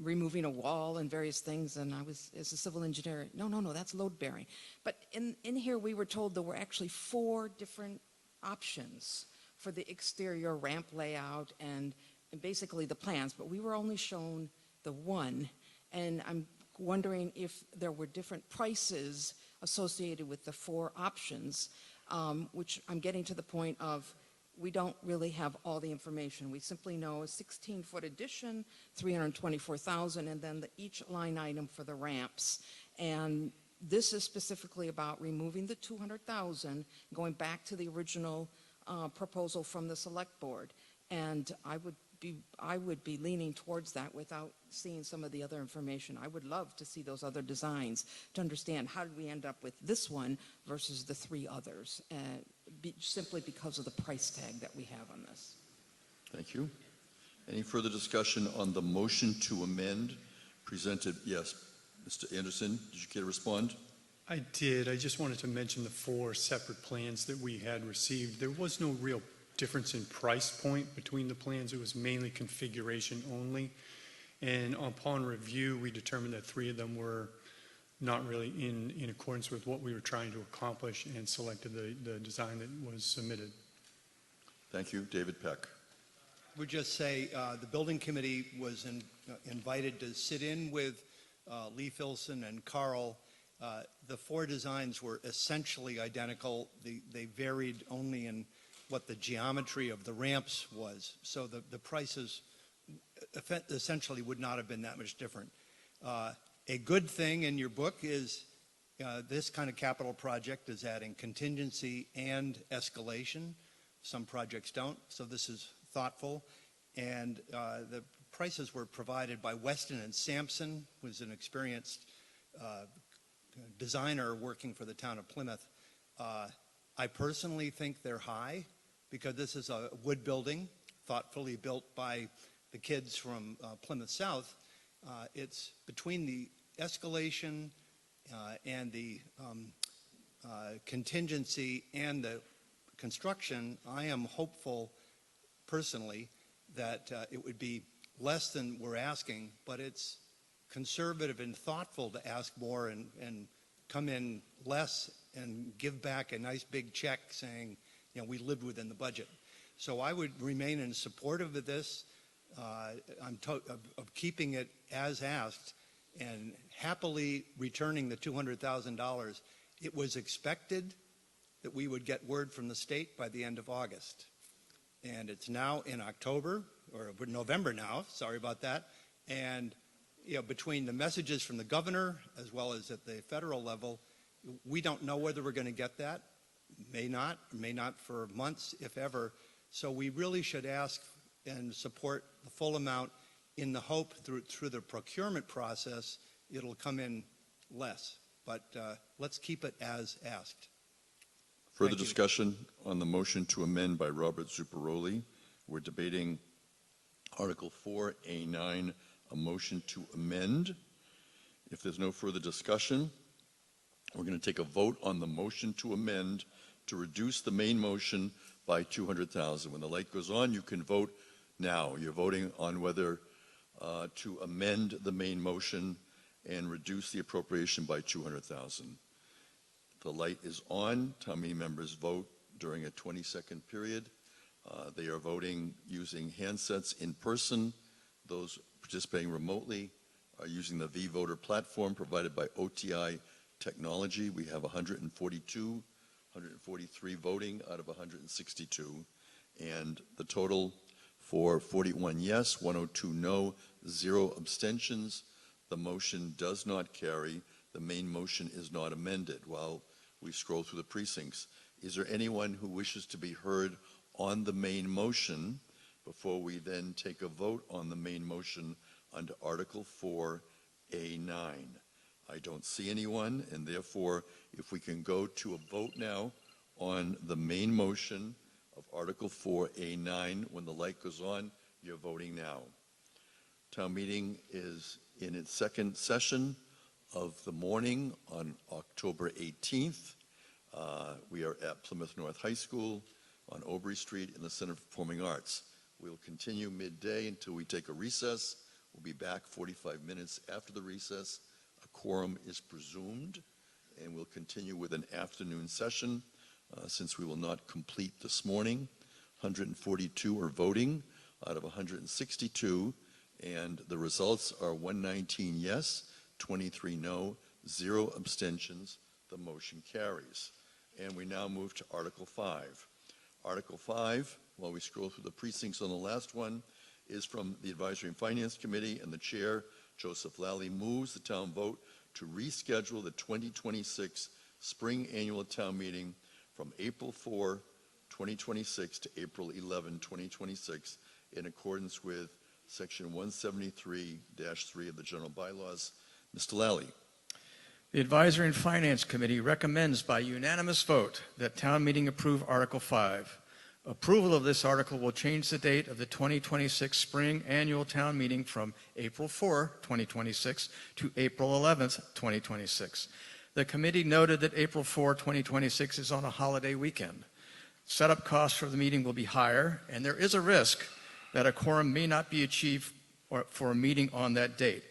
removing a wall and various things, and I was, as a civil engineer, no, that's load bearing. But in here we were told there were actually 4 different options for the exterior ramp layout and basically the plans, but we were only shown the one, and I'm wondering if there were different prices associated with the 4 options, which I'm getting to the point of we don't really have all the information. We simply know a 16-foot addition, $324,000, and then each line item for the ramps. And this is specifically about removing the $200,000, going back to the original proposal from the select board. And I would be leaning towards that without seeing some of the other information. I would love to see those other designs to understand how did we end up with this one versus the 3 others, simply because of the price tag that we have on this. Thank you. Any further discussion on the motion to amend presented? Yes, Mr. Anderson, did you care to respond? I did. I just wanted to mention the 4 separate plans that we had received. There was no real difference in price point between the plans. It was mainly configuration only. And upon review, we determined that 3 of them were not really in accordance with what we were trying to accomplish and selected the design that was submitted. Thank you. David Peck. I would just say the building committee was invited to sit in with Lee Filson and Carl. The 4 designs were essentially identical. They varied only in what the geometry of the ramps was. So the prices essentially would not have been that much different. A good thing in your book is this kind of capital project is adding contingency and escalation. Some projects don't, so this is thoughtful. And the prices were provided by Weston and Sampson, who is an experienced designer working for the town of Plymouth. I personally think they're high because this is a wood building, thoughtfully built by the kids from Plymouth South. It's between the escalation and the contingency and the construction. I am hopeful personally that it would be less than we're asking, but it's conservative and thoughtful to ask more and come in less and give back a nice big check saying, you know, we lived within the budget. So I would remain in support of this. Of keeping it as asked and happily returning the $200,000. It was expected that we would get word from the state by the end of August. And it's now in October, or November now, sorry about that. And you know, between the messages from the governor as well as at the federal level, we don't know whether we're going to get that. May not for months, if ever. So we really should ask and support the full amount in the hope through the procurement process it'll come in less. But let's keep it as asked. Further Thank you. discussion on the motion to amend by Robert Zuccaroli. We're debating Article 4A9, a motion to amend. If there's no further discussion, we're going to take a vote on the motion to amend to reduce the main motion by $200,000. When the light goes on, you can vote now. You're voting on whether to amend the main motion and reduce the appropriation by $200,000. The light is on. Town meeting members vote during a 20-second period. They are voting using handsets in person. Those participating remotely are using the V-Voter platform provided by OTI Technology. We have 143 voting out of 162. And the total for 41 yes, 102 no, 0 abstentions. The motion does not carry. The main motion is not amended. While we scroll through the precincts, is there anyone who wishes to be heard on the main motion before we then take a vote on the main motion under Article 4A9? I don't see anyone, and therefore, if we can go to a vote now on the main motion of Article 4A9, when the light goes on, you're voting now. Town meeting is in its second session of the morning on October 18th. We are at Plymouth North High School on Aubrey Street in the Center for Performing Arts. We'll continue midday until we take a recess. We'll be back 45 minutes after the recess. A quorum is presumed, and we'll continue with an afternoon session since we will not complete this morning. 142 are voting out of 162, and the results are 119 yes, 23 no, 0 abstentions. The motion carries. And we now move to Article 5. Article 5, while we scroll through the precincts on the last one, is from the Advisory and Finance Committee, and the chair, Joseph Lally, moves the town vote to reschedule the 2026 spring annual town meeting from April 4, 2026 to April 11, 2026, in accordance with Section 173-3 of the General Bylaws. Mr. Lally. The Advisory and Finance Committee recommends by unanimous vote that town meeting approve Article 5. Approval of this article will change the date of the 2026 spring annual town meeting from April 4, 2026 to April 11, 2026. The committee noted that April 4, 2026 is on a holiday weekend. Setup costs for the meeting will be higher, and there is a risk that a quorum may not be achieved for a meeting on that date.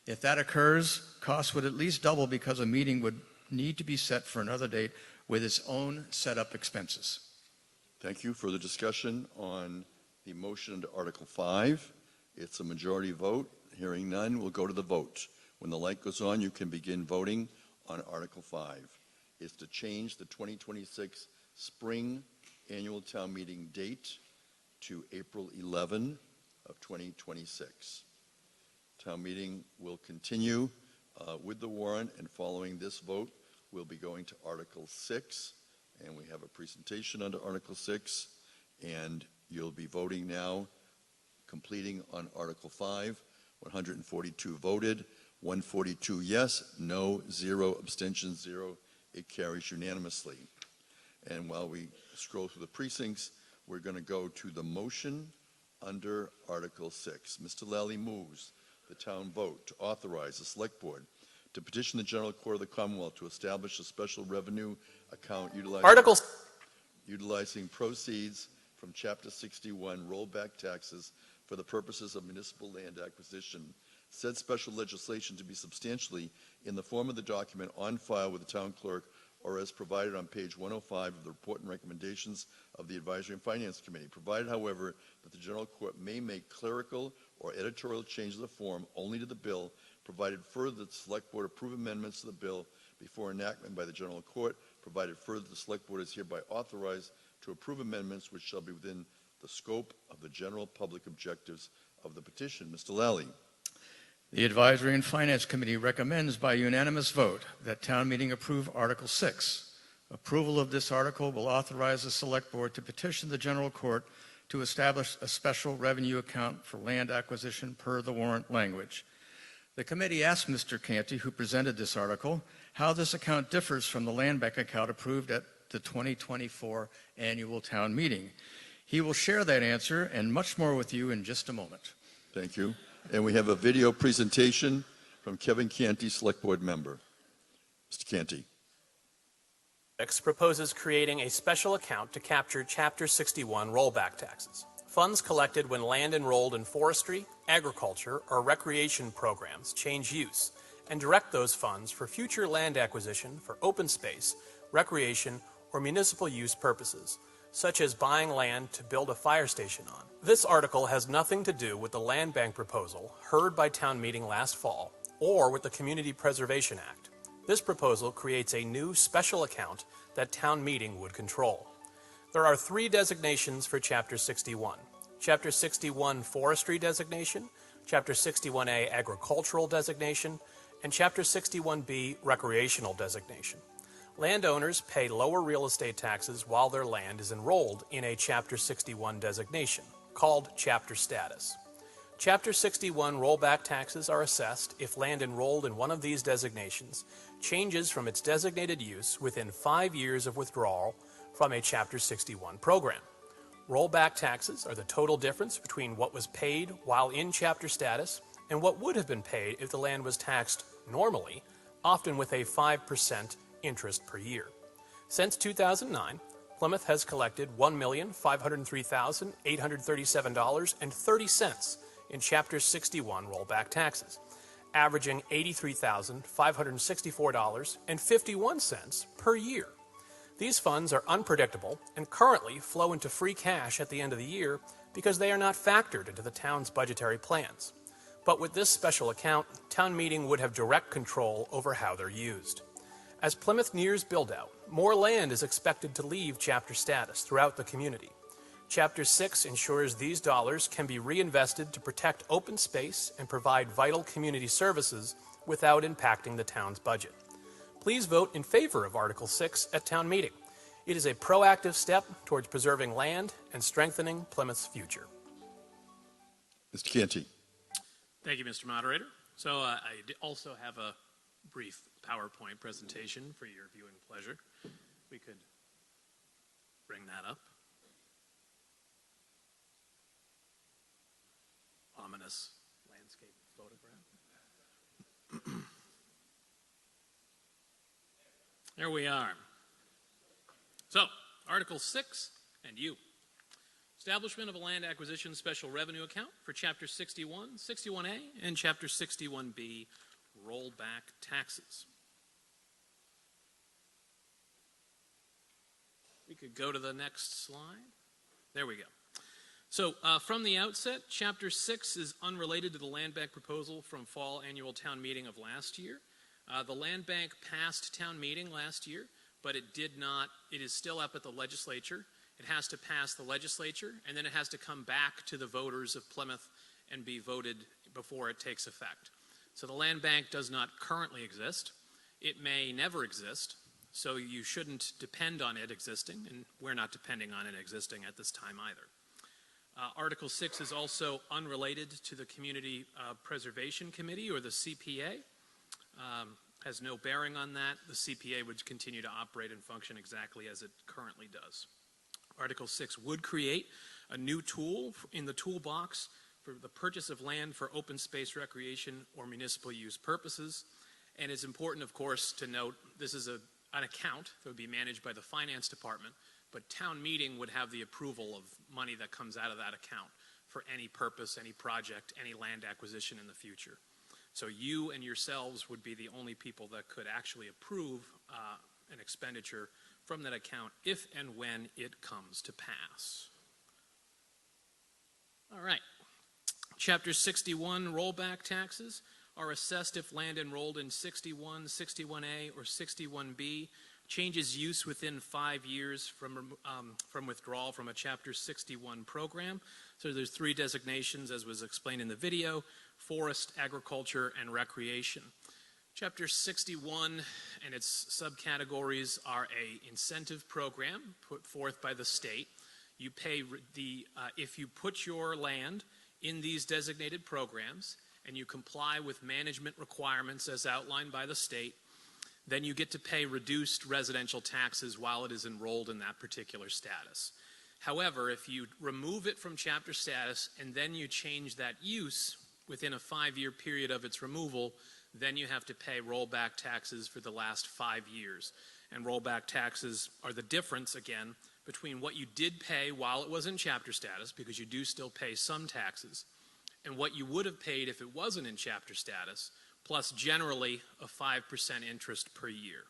If that occurs, costs would at least double because a meeting would need to be set for another date with its own setup expenses. Thank you. Further discussion on the motion under Article 5. It's a majority vote. Hearing none, we'll go to the vote. When the light goes on, you can begin voting on Article 5. It's to change the 2026 spring annual town meeting date to April 11 of 2026. Town meeting will continue with the warrant, and following this vote, we'll be going to Article 6, and we have a presentation under Article 6, and you'll be voting now, completing on Article 5. 142 voted, 142 yes, no, 0 abstentions, 0. It carries unanimously. And while we scroll through the precincts, we're going to go to the motion under Article 6. Mr. Lally moves the town vote to authorize the Select Board to petition the General Court of the Commonwealth to establish a special revenue account utilizing proceeds from Chapter 61 rollback taxes for the purposes of municipal land acquisition. Said special legislation to be substantially in the form of the document on file with the town clerk or as provided on page 105 of the report and recommendations of the Advisory and Finance Committee, provided, however, that the General Court may make clerical or editorial changes of the form only to the bill, provided further that the Select Board approve amendments to the bill before enactment by the General Court, provided further that the Select Board is hereby authorized to approve amendments which shall be within the scope of the general public objectives of the petition. Mr. Lally. The Advisory and Finance Committee recommends by unanimous vote that town meeting approve Article 6. Approval of this article will authorize the Select Board to petition the General Court to establish a special revenue account for land acquisition per the warrant language. The committee asked Mr. Canty, who presented this article, how this account differs from the land bank account approved at the 2024 annual town meeting. He will share that answer and much more with you in just a moment. Thank you. And we have a video presentation from Kevin Canty, Select Board member. Mr. Canty. Proposes creating a special account to capture Chapter 61 rollback taxes. Funds collected when land enrolled in forestry, agriculture, or recreation programs change use, and direct those funds for future land acquisition for open space, recreation, or municipal use purposes, such as buying land to build a fire station on. This article has nothing to do with the land bank proposal heard by town meeting last fall, or with the Community Preservation Act. This proposal creates a new special account that town meeting would control. There are 3 designations for Chapter 61. Chapter 61 Forestry designation, Chapter 61A Agricultural designation, and Chapter 61B Recreational designation. Landowners pay lower real estate taxes while their land is enrolled in a Chapter 61 designation, called Chapter Status. Chapter 61 rollback taxes are assessed if land enrolled in one of these designations changes from its designated use within 5 years of withdrawal from a Chapter 61 program. Rollback taxes are the total difference between what was paid while in Chapter Status and what would have been paid if the land was taxed normally, often with a 5% interest per year. Since 2009, Plymouth has collected $1,503,837.30 in Chapter 61 rollback taxes, averaging $83,564.51 per year. These funds are unpredictable and currently flow into free cash at the end of the year because they are not factored into the town's budgetary plans. But with this special account, town meeting would have direct control over how they're used. As Plymouth nears build-out, more land is expected to leave Chapter Status throughout the community. Chapter 6 ensures these dollars can be reinvested to protect open space and provide vital community services without impacting the town's budget. Please vote in favor of Article 6 at town meeting. It is a proactive step towards preserving land and strengthening Plymouth's future. Mr. Canty. Thank you, Mr. Moderator. So I also have a brief PowerPoint presentation for your viewing pleasure. We could bring that up. Ominous landscape photograph. There we are. So, Article 6 and you. Establishment of a land acquisition special revenue account for Chapter 61, 61A, and Chapter 61B rollback taxes. We could go to the next slide. There we go. So from the outset, Chapter 6 is unrelated to the land bank proposal from fall annual town meeting of last year. The land bank passed town meeting last year, but it is still up at the legislature. It has to pass the legislature, and then it has to come back to the voters of Plymouth and be voted before it takes effect. So the land bank does not currently exist. It may never exist, so you shouldn't depend on it existing, and we're not depending on it existing at this time either. Article 6 is also unrelated to the Community Preservation Committee, or the CPA. Has no bearing on that. The CPA would continue to operate and function exactly as it currently does. Article 6 would create a new tool in the toolbox for the purchase of land for open space recreation or municipal use purposes. And it's important, of course, to note this is an account that would be managed by the Finance Department, but town meeting would have the approval of money that comes out of that account for any purpose, any project, any land acquisition in the future. So you and yourselves would be the only people that could actually approve an expenditure from that account if and when it comes to pass. All right. Chapter 61 rollback taxes are assessed if land enrolled in 61, 61A, or 61B changes use within 5 years from withdrawal from a Chapter 61 program. So there's 3 designations, as was explained in the video: forest, agriculture, and recreation. Chapter 61 and its subcategories are an incentive program put forth by the state. You pay if you put your land in these designated programs and you comply with management requirements as outlined by the state, then you get to pay reduced residential taxes while it is enrolled in that particular status. However, if you remove it from chapter status and then you change that use within a 5-year period of its removal, then you have to pay rollback taxes for the last 5 years. And rollback taxes are the difference, again, between what you did pay while it was in chapter status, because you do still pay some taxes, and what you would have paid if it wasn't in chapter status, plus generally a 5% interest per year.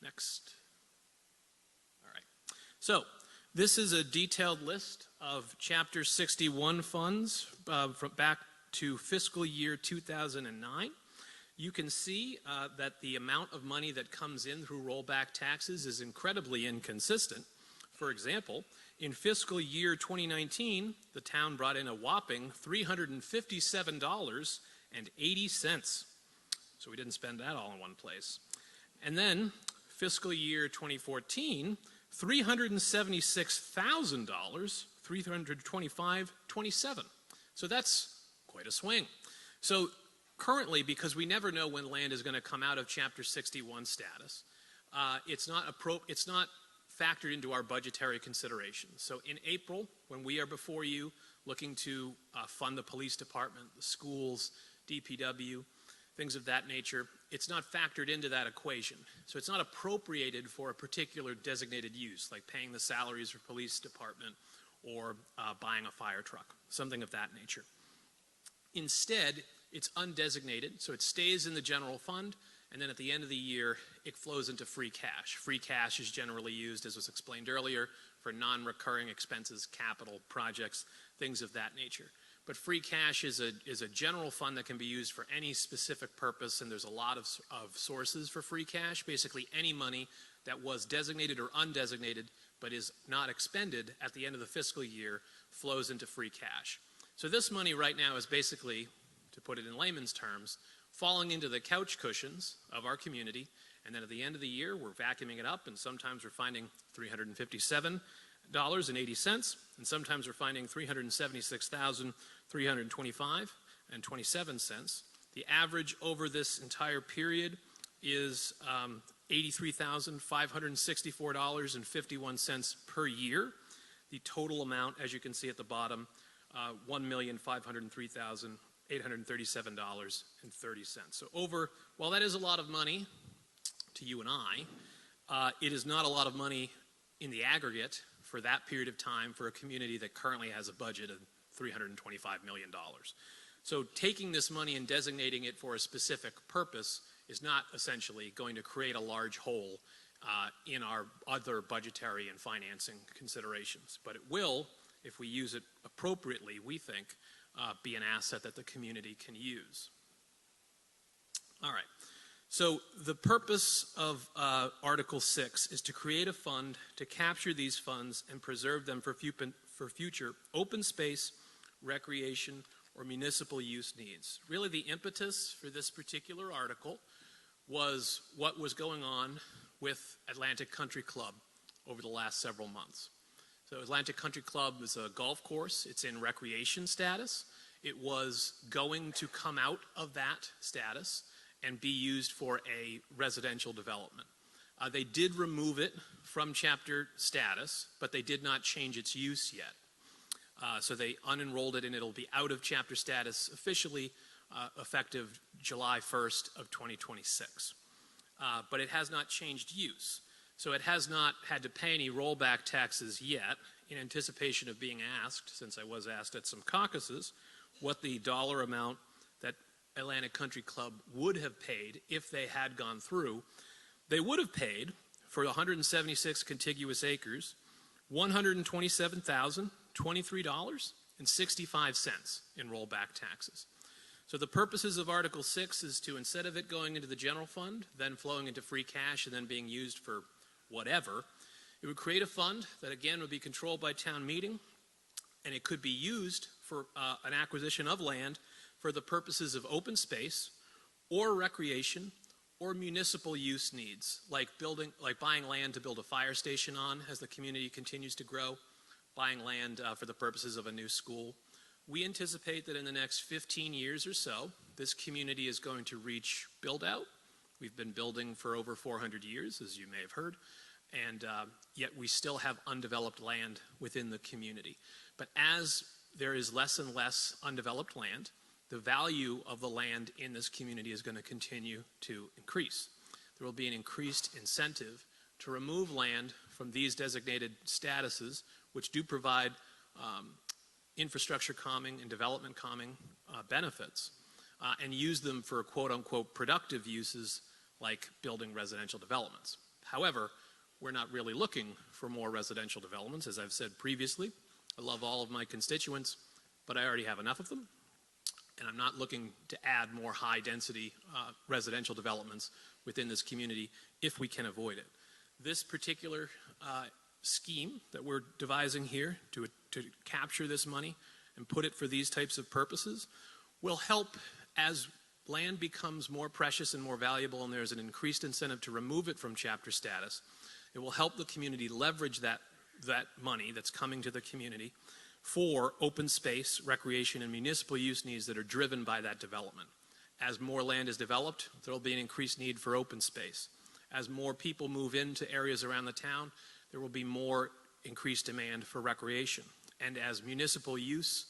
Next. All right. So this is a detailed list of Chapter 61 funds from back to fiscal year 2009. You can see that the amount of money that comes in through rollback taxes is incredibly inconsistent. For example, in fiscal year 2019, the town brought in a whopping $357.80. So we didn't spend that all in one place. And then fiscal year 2014, $376,000, $325.27. So that's quite a swing. So currently, because we never know when land is going to come out of Chapter 61 status, it's not factored into our budgetary considerations. So in April, when we are before you looking to fund the police department, the schools, DPW, things of that nature, it's not factored into that equation. So it's not appropriated for a particular designated use, like paying the salaries for police department or buying a fire truck, something of that nature. Instead, it's undesignated, so it stays in the general fund, and then at the end of the year, it flows into free cash. Free cash is generally used, as was explained earlier, for non-recurring expenses, capital projects, things of that nature. But free cash is a general fund that can be used for any specific purpose, and there's a lot of sources for free cash. Basically, any money that was designated or undesignated but is not expended at the end of the fiscal year flows into free cash. So this money right now is basically, to put it in layman's terms, falling into the couch cushions of our community, and then at the end of the year, we're vacuuming it up, and sometimes we're finding $357.80, and sometimes we're finding $376,325.27. The average over this entire period is $83,564.51 per year. The total amount, as you can see at the bottom, $1,503,837.30. So while that is a lot of money to you and I, it is not a lot of money in the aggregate for that period of time for a community that currently has a budget of $325 million. So taking this money and designating it for a specific purpose is not essentially going to create a large hole in our other budgetary and financing considerations, but it will, if we use it appropriately, we think, be an asset that the community can use. All right. So the purpose of Article 6 is to create a fund to capture these funds and preserve them for future open space, recreation, or municipal use needs. Really, the impetus for this particular article was what was going on with Atlantic Country Club over the last several months. So Atlantic Country Club is a golf course. It's in recreation status. It was going to come out of that status and be used for a residential development. They did remove it from chapter status, but they did not change its use yet. So they unenrolled it, and it'll be out of chapter status officially effective July 1st of 2026. But it has not changed use. So it has not had to pay any rollback taxes yet, in anticipation of being asked, since I was asked at some caucuses, what the dollar amount that Atlantic Country Club would have paid if they had gone through. They would have paid for 176 contiguous acres $127,023.65 in rollback taxes. So the purposes of Article 6 is to, instead of it going into the general fund, then flowing into free cash and then being used for whatever, it would create a fund that again would be controlled by town meeting, and it could be used for an acquisition of land for the purposes of open space or recreation or municipal use needs, like buying land to build a fire station on as the community continues to grow, buying land for the purposes of a new school. We anticipate that in the next 15 years or so, this community is going to reach build out. We've been building for over 400 years, as you may have heard, and yet we still have undeveloped land within the community. But as there is less and less undeveloped land, the value of the land in this community is going to continue to increase. There will be an increased incentive to remove land from these designated statuses, which do provide infrastructure calming and development calming benefits, and use them for quote-unquote productive uses like building residential developments. However, we're not really looking for more residential developments, as I've said previously. I love all of my constituents, but I already have enough of them, and I'm not looking to add more high-density residential developments within this community if we can avoid it. This particular scheme that we're devising here to capture this money and put it for these types of purposes will help as land becomes more precious and more valuable and there's an increased incentive to remove it from chapter status. It will help the community leverage that money that's coming to the community for open space, recreation, and municipal use needs that are driven by that development. As more land is developed, there will be an increased need for open space. As more people move into areas around the town, there will be more increased demand for recreation. And as municipal use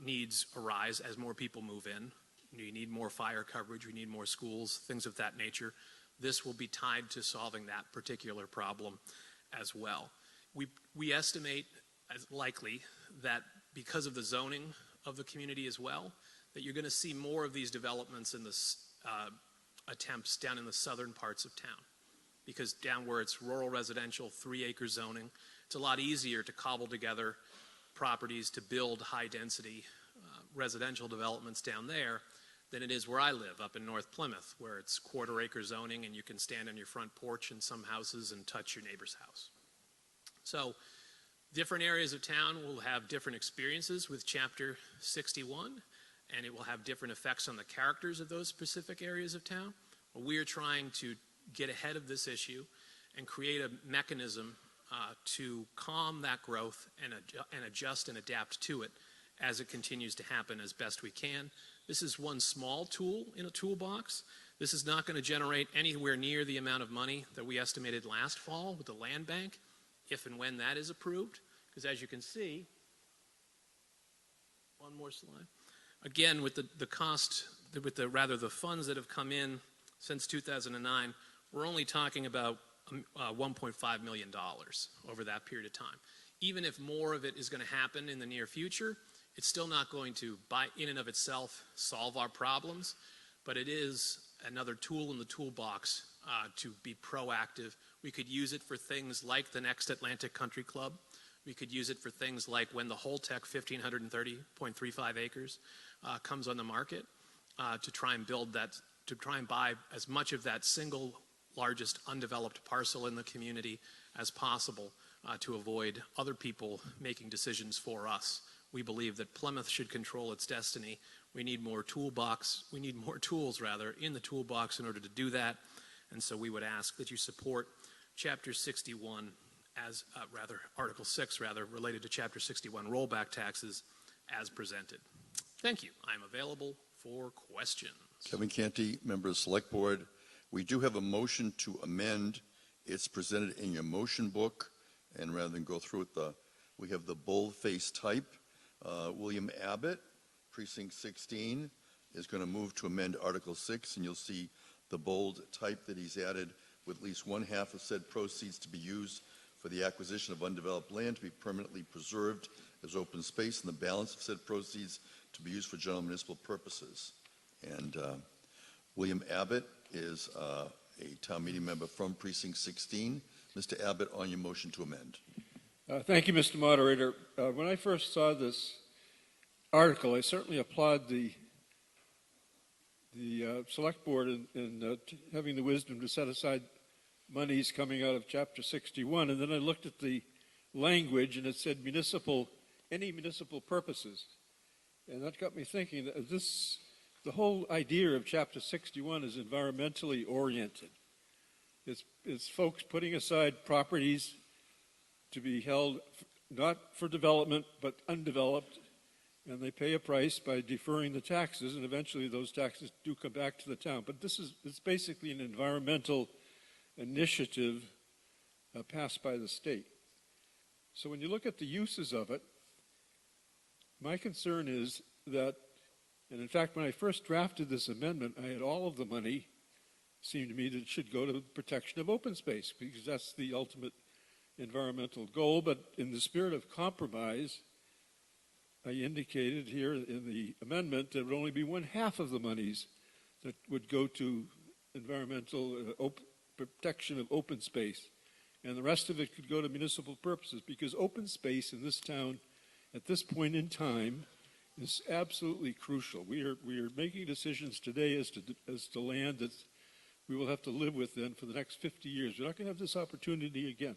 needs arise, as more people move in, we need more fire coverage, we need more schools, things of that nature. This will be tied to solving that particular problem as well. We estimate as likely that because of the zoning of the community as well, that you're going to see more of these developments in the attempts down in the southern parts of town. Because down where it's rural residential, 3-acre zoning, it's a lot easier to cobble together properties to build high-density residential developments down there than it is where I live, up in North Plymouth, where it's 1/4-acre zoning and you can stand on your front porch in some houses and touch your neighbor's house. So different areas of town will have different experiences with Chapter 61, and it will have different effects on the characters of those specific areas of town. But we are trying to get ahead of this issue and create a mechanism to calm that growth and adjust and adapt to it as it continues to happen as best we can. This is one small tool in a toolbox. This is not going to generate anywhere near the amount of money that we estimated last fall with the land bank, if and when that is approved. Because as you can see, one more slide. Again, with the cost, with the funds that have come in since 2009, we're only talking about $1.5 million over that period of time. Even if more of it is going to happen in the near future, it's still not going to, in and of itself, solve our problems, but it is another tool in the toolbox to be proactive. We could use it for things like the next Atlantic Country Club. We could use it for things like when the Holtec 1,530.35 acres comes on the market to try and build that, to try and buy as much of that single largest undeveloped parcel in the community as possible to avoid other people making decisions for us. We believe that Plymouth should control its destiny. We need more tools rather, in the toolbox in order to do that. And so we would ask that you support Chapter 61 as, Article 6 related to Chapter 61 rollback taxes as presented. Thank you. I'm available for questions. Kevin Canty, member of Select Board. We do have a motion to amend. It's presented in your motion book, and rather than go through it, we have the boldface type. William Abbott, Precinct 16, is going to move to amend Article 6, and you'll see the bold type that he's added with at least 1/2 of said proceeds to be used for the acquisition of undeveloped land to be permanently preserved as open space, and the balance of said proceeds to be used for general municipal purposes. And William Abbott is a town meeting member from Precinct 16. Mr. Abbott, on your motion to amend. Thank you, Mr. Moderator. When I first saw this article, I certainly applaud the Select Board in having the wisdom to set aside monies coming out of Chapter 61. And then I looked at the language, and it said any municipal purposes. And that got me thinking that the whole idea of Chapter 61 is environmentally oriented. It's folks putting aside properties to be held not for development but undeveloped, and they pay a price by deferring the taxes, and eventually those taxes do come back to the town. But it's basically an environmental initiative passed by the state. So when you look at the uses of it, my concern is that, and in fact, when I first drafted this amendment, I had all of the money, seemed to me, that should go to the protection of open space, because that's the ultimate environmental goal. But in the spirit of compromise, I indicated here in the amendment that it would only be one half of the monies that would go to environmental protection of open space, and the rest of it could go to municipal purposes, because open space in this town at this point in time is absolutely crucial. We are making decisions today as to land that we will have to live with then for the next 50 years. We're not going to have this opportunity again.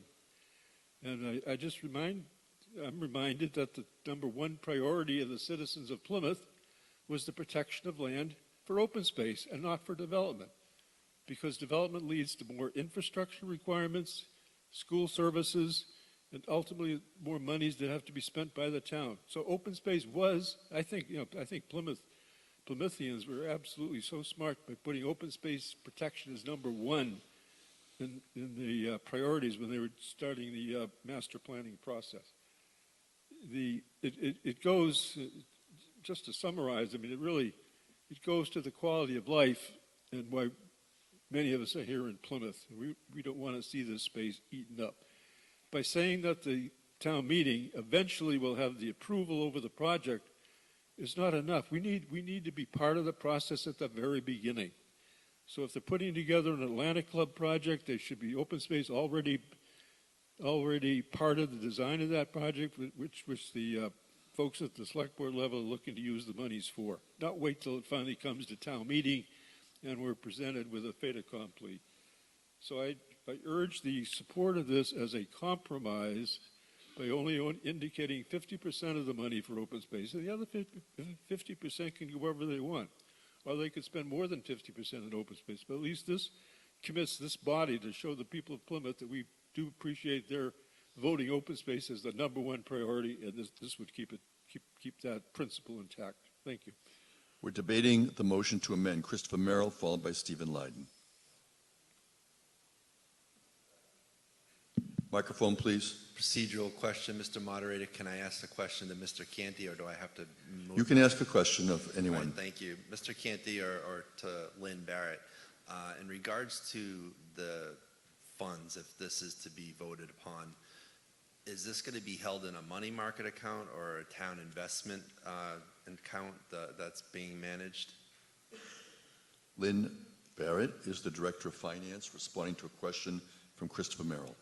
And I'm reminded that the number one priority of the citizens of Plymouth was the protection of land for open space and not for development, because development leads to more infrastructure requirements, school services, and ultimately more monies that have to be spent by the town. So open space was, I think Plymouthians were absolutely so smart by putting open space protection as number one in the priorities when they were starting the master planning process. It goes, just to summarize, I mean, it goes to the quality of life and why many of us are here in Plymouth. We don't want to see this space eaten up. By saying that the town meeting eventually will have the approval over the project is not enough. We need to be part of the process at the very beginning. So if they're putting together an Atlantic Club project, there should be open space already part of the design of that project, which the folks at the select board level are looking to use the monies for. Not wait till it finally comes to town meeting and we're presented with a fait accompli. So I urge the support of this as a compromise by only indicating 50% of the money for open space, and the other 50% can go wherever they want. Or they could spend more than 50% in open space, but at least this commits this body to show the people of Plymouth that we do appreciate their voting open space as the number one priority, and this would keep that principle intact. Thank you. We're debating the motion to amend. Christopher Merrill, followed by Stephen Leyden. Microphone, please. Procedural question, Mr. Moderator. Can I ask the question to Mr. Canty, or do I have to move? You can ask a question of anyone. All right, thank you. Mr. Canty or to Lynn Barrett, in regards to the funds, if this is to be voted upon, is this going to be held in a money market account or a town investment account that's being managed? Lynn Barrett is the Director of Finance, responding to a question from Christopher Merrill.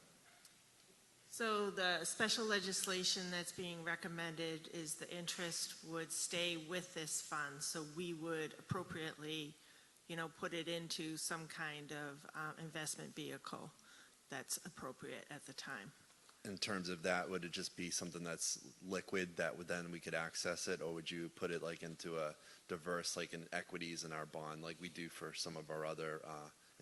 So the special legislation that's being recommended is the interest would stay with this fund, so we would appropriately, put it into some kind of investment vehicle that's appropriate at the time. In terms of that, would it just be something that's liquid that then we could access it, or would you put it like into a diverse, like in equities in our bond, like we do for some of our other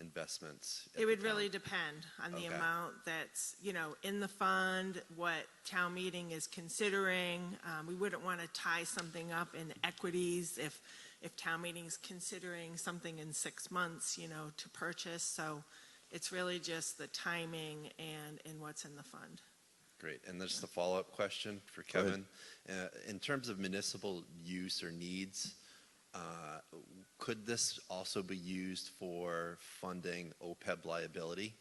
investments? It would really depend on the amount that's, in the fund, what town meeting is considering. We wouldn't want to tie something up in equities if town meeting's considering something in 6 months, to purchase. So it's really just the timing and what's in the fund. Great. And just a follow-up question for Kevin. In terms of municipal use or needs, could this also be used for funding OPEB liability?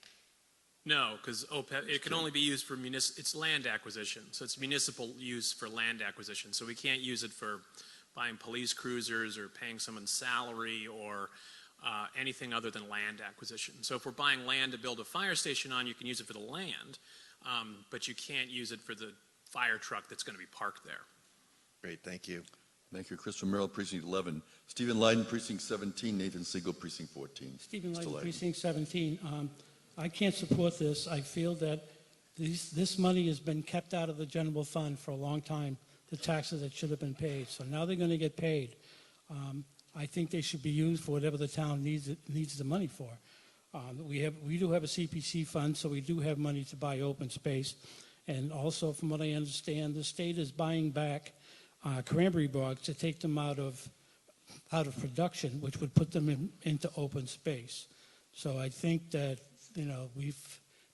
No, because OPEB, it can only be used for it's land acquisition. So it's municipal use for land acquisition. So we can't use it for buying police cruisers or paying someone's salary or anything other than land acquisition. So if we're buying land to build a fire station on, you can use it for the land, but you can't use it for the fire truck that's going to be parked there. Great, thank you. Thank you. Christopher Merrill, Precinct 11. Stephen Leyden, Precinct 17. Nathan Siegel, Precinct 14. Stephen Leyden, Precinct 17. I can't support this. I feel that this money has been kept out of the general fund for a long time, the taxes that should have been paid. So now they're going to get paid. I think they should be used for whatever the town needs the money for. We do have a CPC fund, so we do have money to buy open space. And also, from what I understand, the state is buying back cranberry bogs to take them out of production, which would put them into open space. So I think that, you know,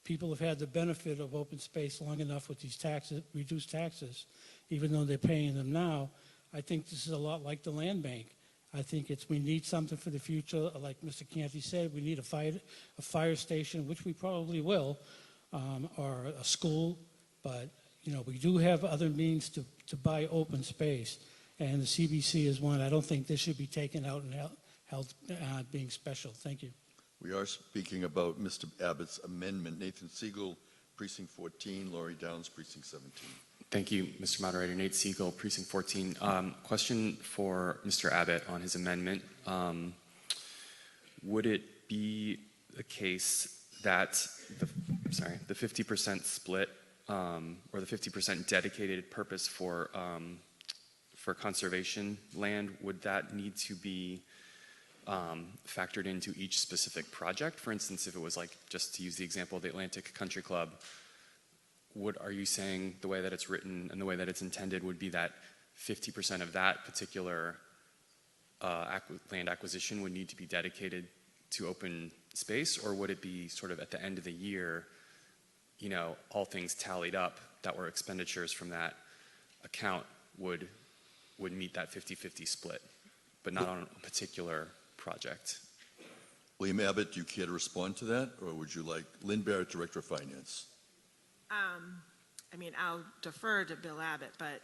people have had the benefit of open space long enough with these taxes, reduced taxes, even though they're paying them now. I think this is a lot like the land bank. I think we need something for the future. Like Mr. Canty said, we need a fire station, which we probably will, or a school. But, you know, we do have other means to buy open space. And the CBC is one. I don't think this should be taken out and held being special. Thank you. We are speaking about Mr. Abbott's amendment. Nathan Siegel, Precinct 14, Laurie Downs, Precinct 17. Thank you, Mr. Moderator. Nate Siegel, Precinct 14. Question for Mr. Abbott on his amendment. Would it be the case that the 50% split or the 50% dedicated purpose for conservation land, would that need to be factored into each specific project? For instance, if it was like, just to use the example of the Atlantic Country Club, are you saying the way that it's written and the way that it's intended would be that 50% of that particular land acquisition would need to be dedicated to open space, or would it be sort of at the end of the year, you know, all things tallied up that were expenditures from that account would meet that 50-50 split, but not on a particular project? William Abbott, do you care to respond to that, or would you like Lynn Barrett, Director of Finance? I mean, I'll defer to Bill Abbott, but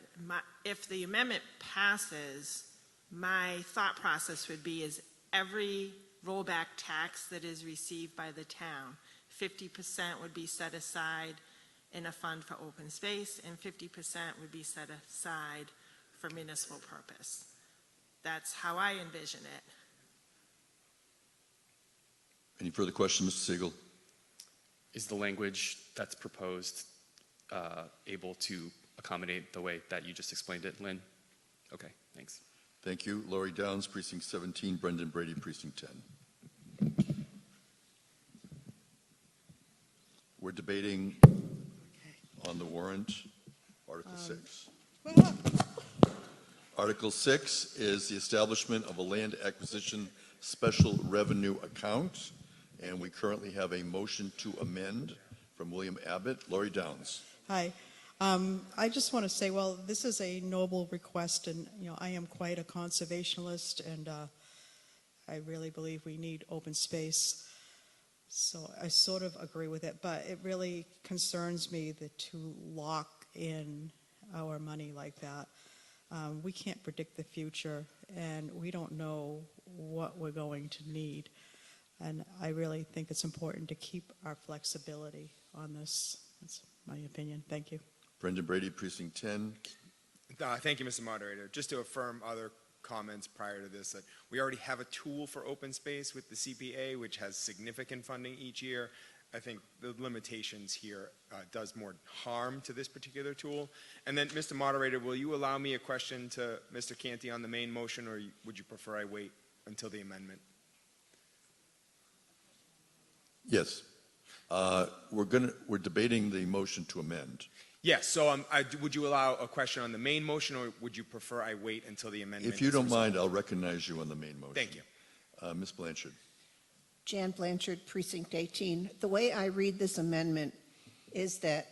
if the amendment passes, my thought process would be is every rollback tax that is received by the town, 50% would be set aside in a fund for open space, and 50% would be set aside for municipal purpose. That's how I envision it. Any further questions, Mr. Siegel? Is the language that's proposed able to accommodate the way that you just explained it, Lynn? Okay, thanks. Thank you. Laurie Downs, Precinct 17, Brendan Brady, Precinct 10. We're debating on the warrant, Article 6. Article 6 is the establishment of a land acquisition special revenue account, and we currently have a motion to amend from William Abbott. Laurie Downs. Hi. I just want to say, well, this is a noble request, and I am quite a conservationist, and I really believe we need open space. So I sort of agree with it, but it really concerns me to lock in our money like that. We can't predict the future, and we don't know what we're going to need. And I really think it's important to keep our flexibility on this. That's my opinion. Thank you. Brendan Brady, Precinct 10. Thank you, Mr. Moderator. Just to affirm other comments prior to this, that we already have a tool for open space with the CPA, which has significant funding each year. I think the limitations here does more harm to this particular tool. And then, Mr. Moderator, will you allow me a question to Mr. Canty on the main motion, or would you prefer I wait until the amendment? Yes. We're debating the motion to amend. Yes. So would you allow a question on the main motion, or would you prefer I wait until the amendment? If you don't mind, I'll recognize you on the main motion. Thank you. Ms. Blanchard. Jan Blanchard, Precinct 18. The way I read this amendment is that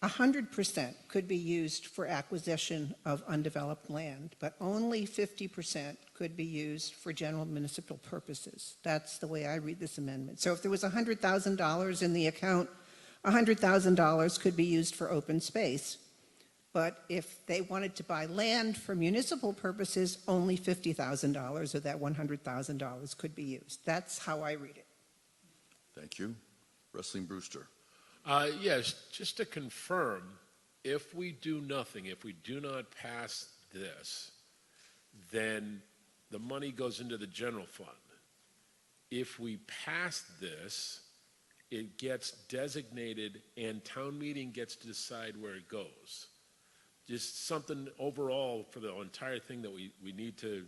100% could be used for acquisition of undeveloped land, but only 50% could be used for general municipal purposes. That's the way I read this amendment. So if there was $100,000 in the account, $100,000 could be used for open space. But if they wanted to buy land for municipal purposes, only $50,000 of that $100,000 could be used. That's how I read it. Thank you. Wrestling Brewster. Yes, just to confirm, if we do nothing, if we do not pass this, then the money goes into the general fund. If we pass this, it gets designated and town meeting gets to decide where it goes. Just something overall for the entire thing that we need to,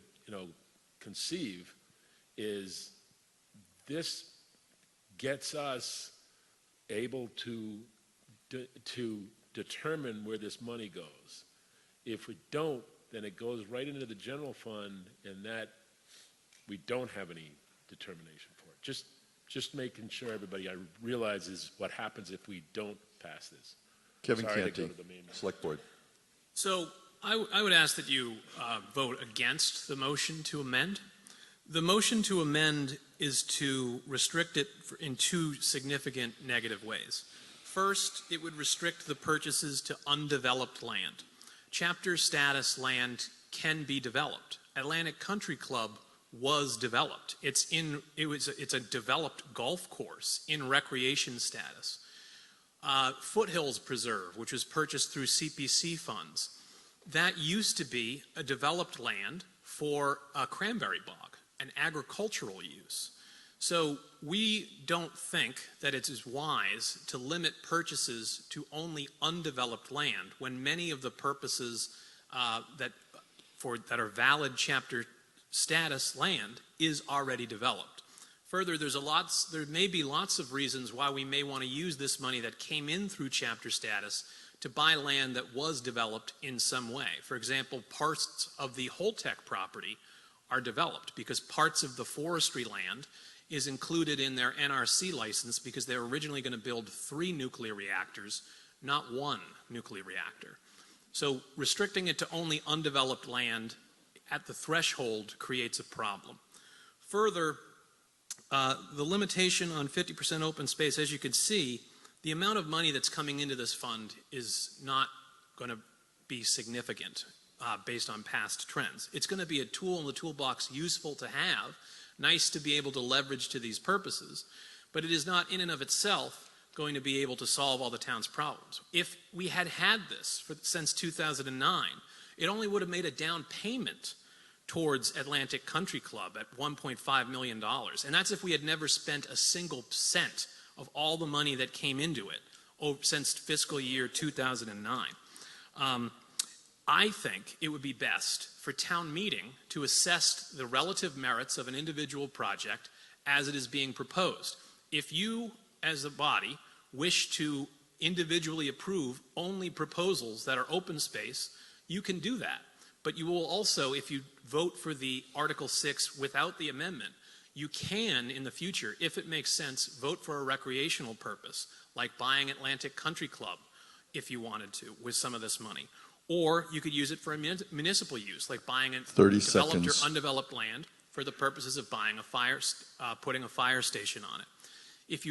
conceive is this gets us able to determine where this money goes. If we don't, then it goes right into the general fund, and that we don't have any determination for it. Just making sure everybody realizes what happens if we don't pass this. Kevin Sorry to Canty, go to the main. Select Board. So I would ask that you vote against the motion to amend. The motion to amend is to restrict it in two significant negative ways. First, it would restrict the purchases to undeveloped land. Chapter status land can be developed. Atlantic Country Club was developed. It's a developed golf course in recreation status. Foothills Preserve, which was purchased through CPC funds, that used to be a developed land for a cranberry bog, an agricultural use. So we don't think that it is wise to limit purchases to only undeveloped land when many of the purposes that are valid chapter status land is already developed. Further, there may be lots of reasons why we may want to use this money that came in through chapter status to buy land that was developed in some way. For example, parts of the Holtec property are developed because parts of the forestry land is included in their NRC license because they were originally going to build 3 nuclear reactors, not 1 nuclear reactor. So restricting it to only undeveloped land at the threshold creates a problem. Further, the limitation on 50% open space, as you can see, the amount of money that's coming into this fund is not going to be significant based on past trends. It's going to be a tool in the toolbox useful to have, nice to be able to leverage to these purposes, but it is not in and of itself going to be able to solve all the town's problems. If we had had this since 2009, it only would have made a down payment towards Atlantic Country Club at $1.5 million. And that's if we had never spent a single cent of all the money that came into it since fiscal year 2009. I think it would be best for town meeting to assess the relative merits of an individual project as it is being proposed. If you, as a body, wish to individually approve only proposals that are open space, you can do that. But you will also, if you vote for the Article 6 without the amendment, you can, in the future, if it makes sense, vote for a recreational purpose, like buying Atlantic Country Club, if you wanted to, with some of this money. Or you could use it for a municipal use, like buying a 30 developed seconds. or undeveloped land for the purposes of buying putting a fire station on it. If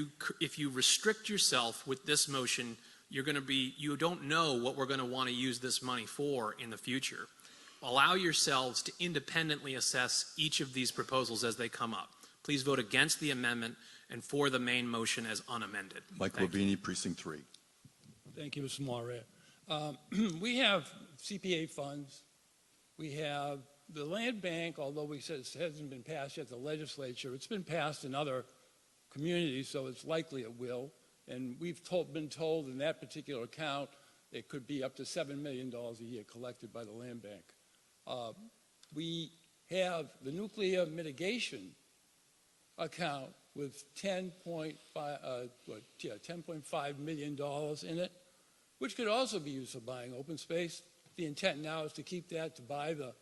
you restrict yourself with this motion, you don't know what we're going to want to use this money for in the future. Allow yourselves to independently assess each of these proposals as they come up. Please vote against the amendment and for the main motion as unamended. Mike Lavini, Precinct 3. Thank you, Mr. Moret. We have CPA funds. We have the land bank, although we said it hasn't been passed yet, the legislature. It's been passed in other communities, so it's likely it will. And we've been told in that particular account it could be up to $7 million a year collected by the land bank. We have the nuclear mitigation account with $10.5 million in it, which could also be used for buying open space. The intent now is to keep that to buy the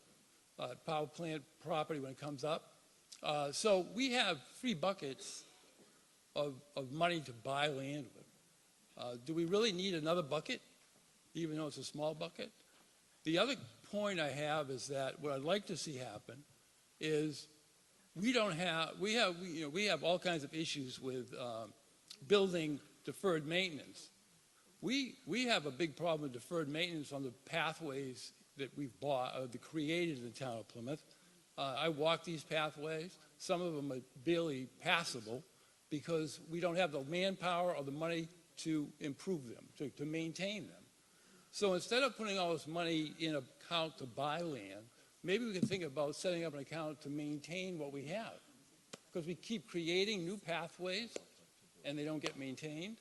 power plant property when it comes up. So we have 3 buckets of money to buy land with. Do we really need another bucket, even though it's a small bucket? The other point I have is that what I'd like to see happen is we have all kinds of issues with building deferred maintenance. We have a big problem with deferred maintenance on the pathways that we've created in the town of Plymouth. I walk these pathways. Some of them are barely passable because we don't have the manpower or the money to improve them, to maintain them. So instead of putting all this money in an account to buy land, maybe we can think about setting up an account to maintain what we have. Because we keep creating new pathways and they don't get maintained.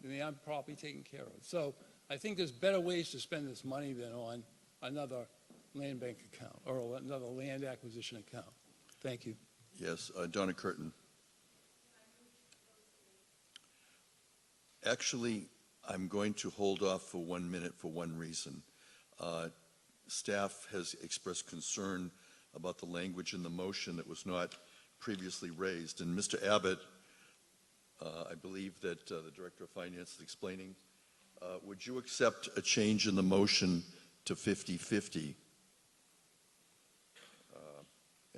They aren't properly taken care of. So I think there's better ways to spend this money than on another land bank account or another land acquisition account. Thank you. Yes, Donna Curtin. Actually, I'm going to hold off for 1 minute for one reason. staff has expressed concern about the language in the motion that was not previously raised. And Mr. Abbott, I believe that the Director of Finance is explaining. Would you accept a change in the motion to 50-50?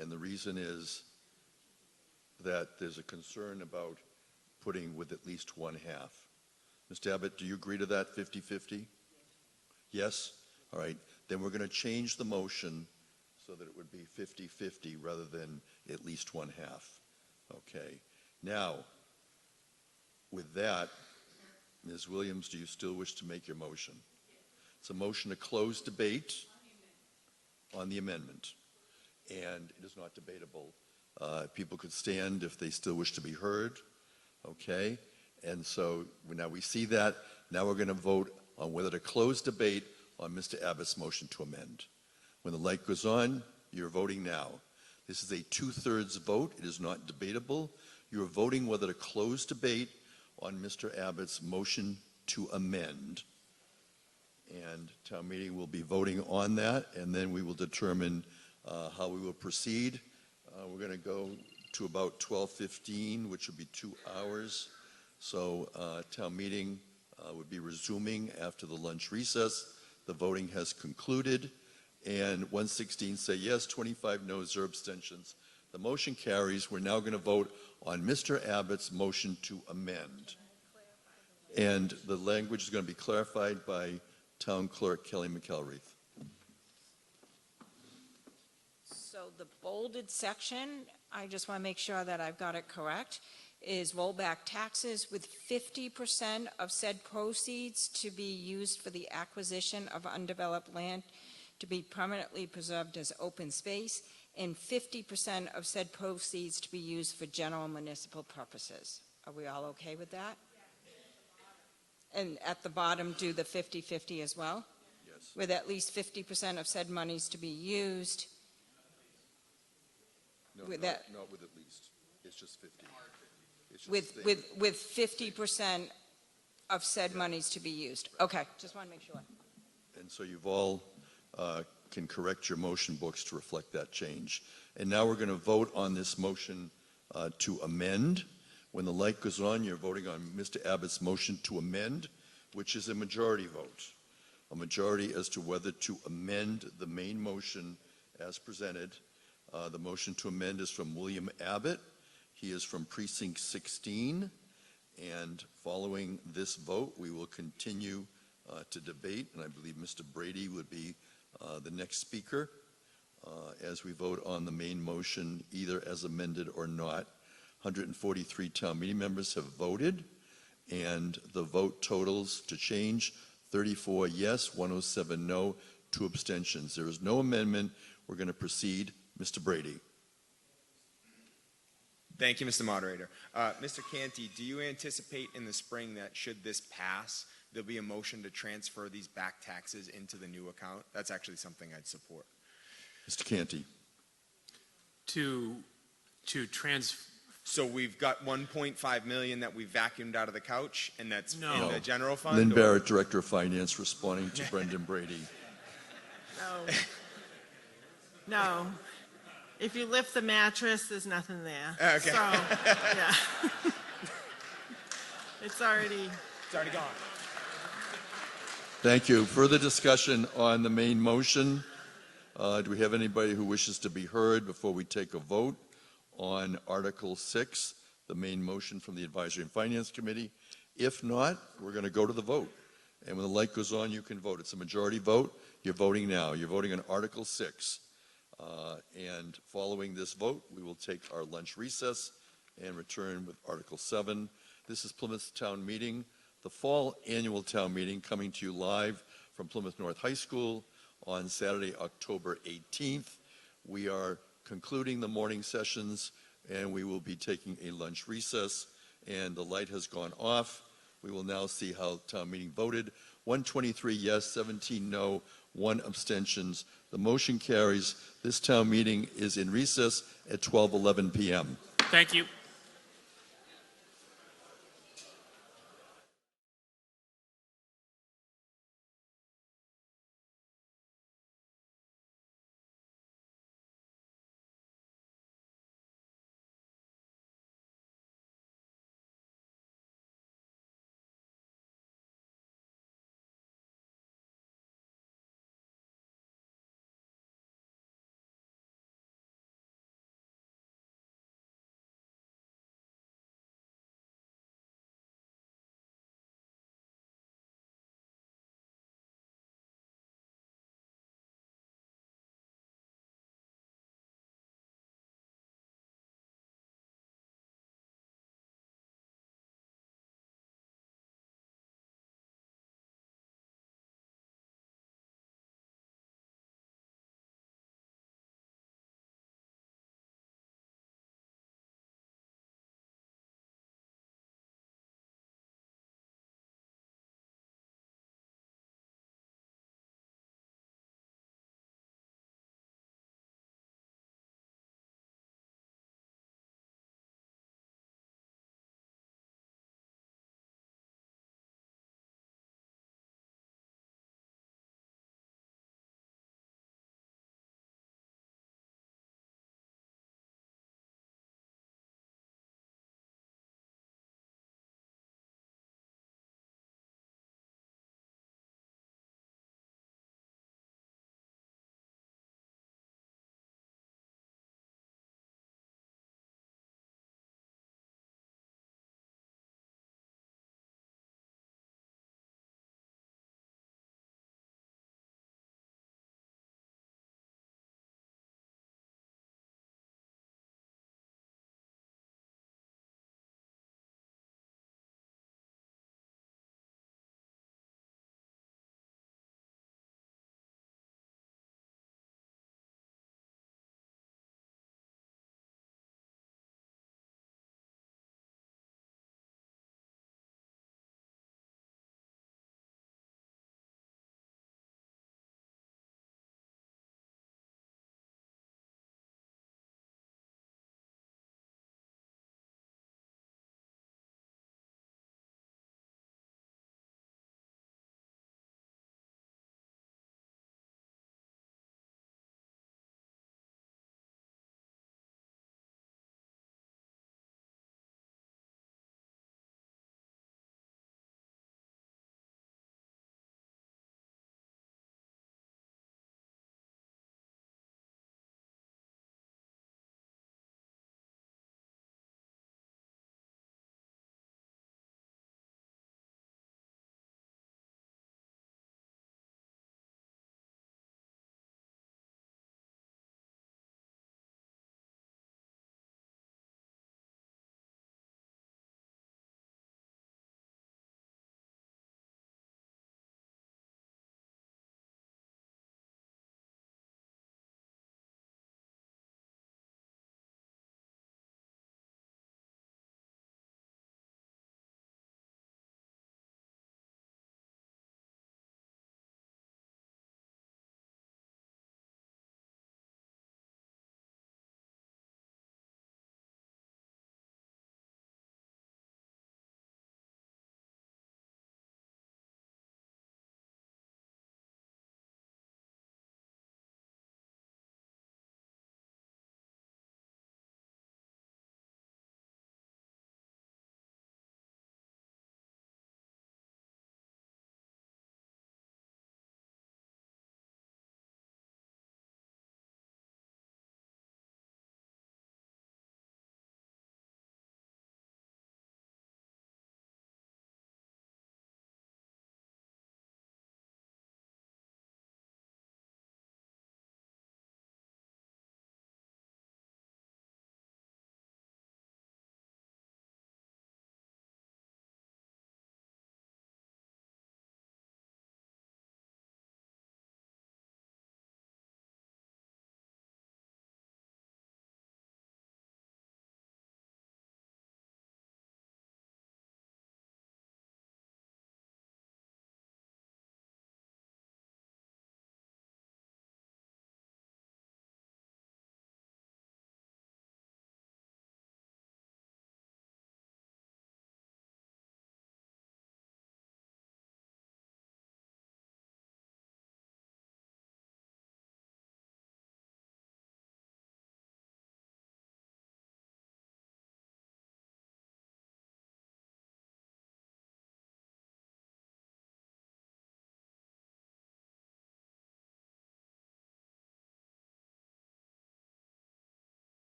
And the reason is that there's a concern about putting with at least one half. Mr. Abbott, do you agree to that 50-50? Yes? All right. Then we're going to change the motion so that it would be 50-50 rather than at least one half. Okay. Now, with that, Ms. Williams, do you still wish to make your motion? It's a motion to close debate on the amendment, and it is not debatable. People could stand if they still wish to be heard. Okay? And so now we see that. Now we're going to vote on whether to close debate on Mr. Abbott's motion to amend. When the light goes on, you're voting now. This is a 2/3 vote. It is not debatable. You're voting whether to close debate on Mr. Abbott's motion to amend. And town meeting will be voting on that, and then we will determine how we will proceed. We're going to go to about 12:15, which will be 2 hours. So town meeting would be resuming after the lunch recess. The voting has concluded, and 116 say yes, 25 no, 0 abstentions. The motion carries. We're now going to vote on Mr. Abbott's motion to amend. And the language is going to be clarified by Town Clerk Kelly McElreath. So the bolded section, I just want to make sure that I've got it correct, is rollback taxes with 50% of said proceeds to be used for the acquisition of undeveloped land to be permanently preserved as open space, and 50% of said proceeds to be used for general municipal purposes. Are we all okay with that? And at the bottom, do the 50-50 as well? Yes. With at least 50% of said monies to be used. No, With not with at least. It's just 50. It's just With 50% of said monies to be used. Okay, just want to make sure. And so you've all can correct your motion books to reflect that change. And now we're going to vote on this motion to amend. When the light goes on, you're voting on Mr. Abbott's motion to amend, which is a majority vote. A majority as to whether to amend the main motion as presented. The motion to amend is from William Abbott. He is from Precinct 16. And following this vote, we will continue to debate. And I believe Mr. Brady would be the next speaker as we vote on the main motion, either as amended or not. 143 town meeting members have voted, and the vote totals to change 34 yes, 107 no, 2 abstentions. There is no amendment. We're going to proceed. Mr. Brady. Thank you, Mr. Moderator. Mr. Canty, do you anticipate in the spring that should this pass, there'll be a motion to transfer these back taxes into the new account? That's actually something I'd support. Mr. Canty. So we've got 1.5 million that we vacuumed out of the couch, and that's in the general fund? Lynn Barrett, Director of Finance, responding to Brendan Brady. No. No. If you lift the mattress, there's nothing there. Okay. So, yeah. It's already gone. Thank you. Further discussion on the main motion? Do we have anybody who wishes to be heard before we take a vote on Article 6, the main motion from the Advisory and Finance Committee? If not, we're going to go to the vote. And when the light goes on, you can vote. It's a majority vote. You're voting now. You're voting on Article 6. And following this vote, we will take our lunch recess and return with Article 7. This is Plymouth Town Meeting, the fall annual town meeting, coming to you live from Plymouth North High School on Saturday, October 18th. We are concluding the morning sessions, and we will be taking a lunch recess, and the light has gone off. We will now see how town meeting voted. 123 yes, 17 no, 1 abstentions. The motion carries. This town meeting is in recess at 12:11 p.m. Thank you.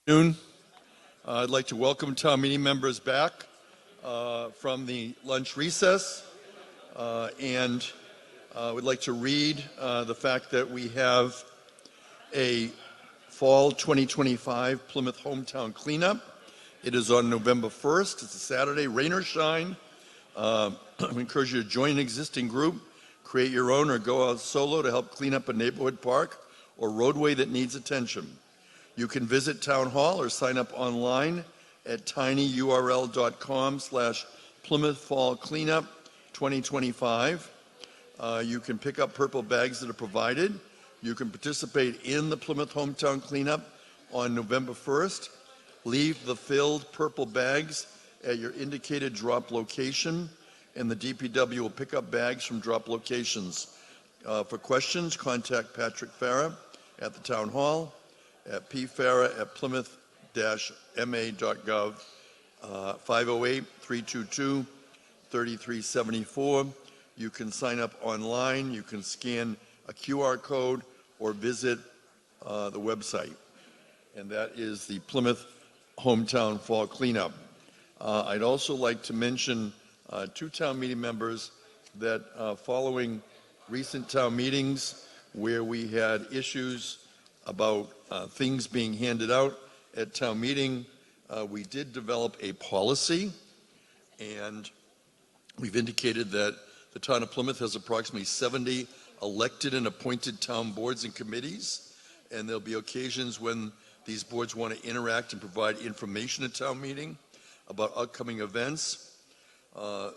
Noon. I'd like to welcome town meeting members back from the lunch recess, and we'd like to read the fact that we have a fall 2025 Plymouth hometown cleanup. It is on November 1st. It's a Saturday, rain or shine. We encourage you to join an existing group, create your own, or go out solo to help clean up a neighborhood park or roadway that needs attention. You can visit Town Hall or sign up online at tinyurl.com/Plymouth Fall Cleanup 2025. You can pick up purple bags that are provided. You can participate in the Plymouth Hometown Cleanup on November 1st. Leave the filled purple bags at your indicated drop location, and the DPW will pick up bags from drop locations. For questions, contact Patrick Farah at the Town Hall, at pfarah@plymouth-ma.gov, 508-322-3374. You can sign up online, you can scan a QR code, or visit the website. And that is the Plymouth Hometown Fall Cleanup. I'd also like to mention two town meeting members that following recent town meetings where we had issues about things being handed out at town meeting, we did develop a policy, and we've indicated that the town of Plymouth has approximately 70 elected and appointed town boards and committees, and there'll be occasions when these boards want to interact and provide information at town meeting about upcoming events.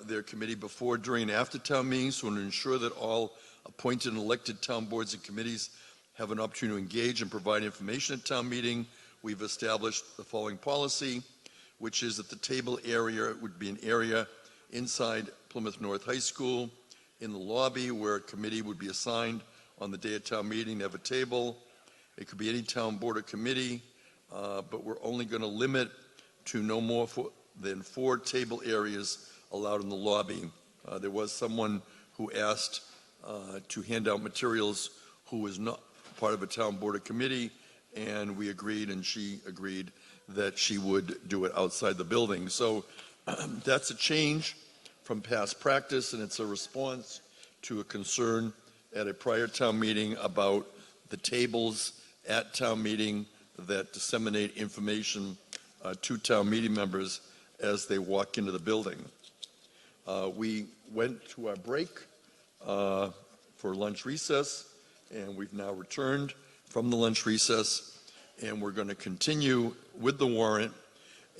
Their committee before, during, and after town meetings, so to ensure that all appointed and elected town boards and committees have an opportunity to engage and provide information at town meeting. We've established the following policy, which is that the table area would be an area inside Plymouth North High School in the lobby where a committee would be assigned on the day of town meeting to have a table. It could be any town board or committee, but we're only going to limit to no more than 4 table areas allowed in the lobby. There was someone who asked to hand out materials who was not part of a town board or committee, and we agreed, and she agreed that she would do it outside the building. So that's a change from past practice, and it's a response to a concern at a prior town meeting about the tables at town meeting that disseminate information to town meeting members as they walk into the building. We went to our break for lunch recess, and we've now returned from the lunch recess, and we're going to continue with the warrant.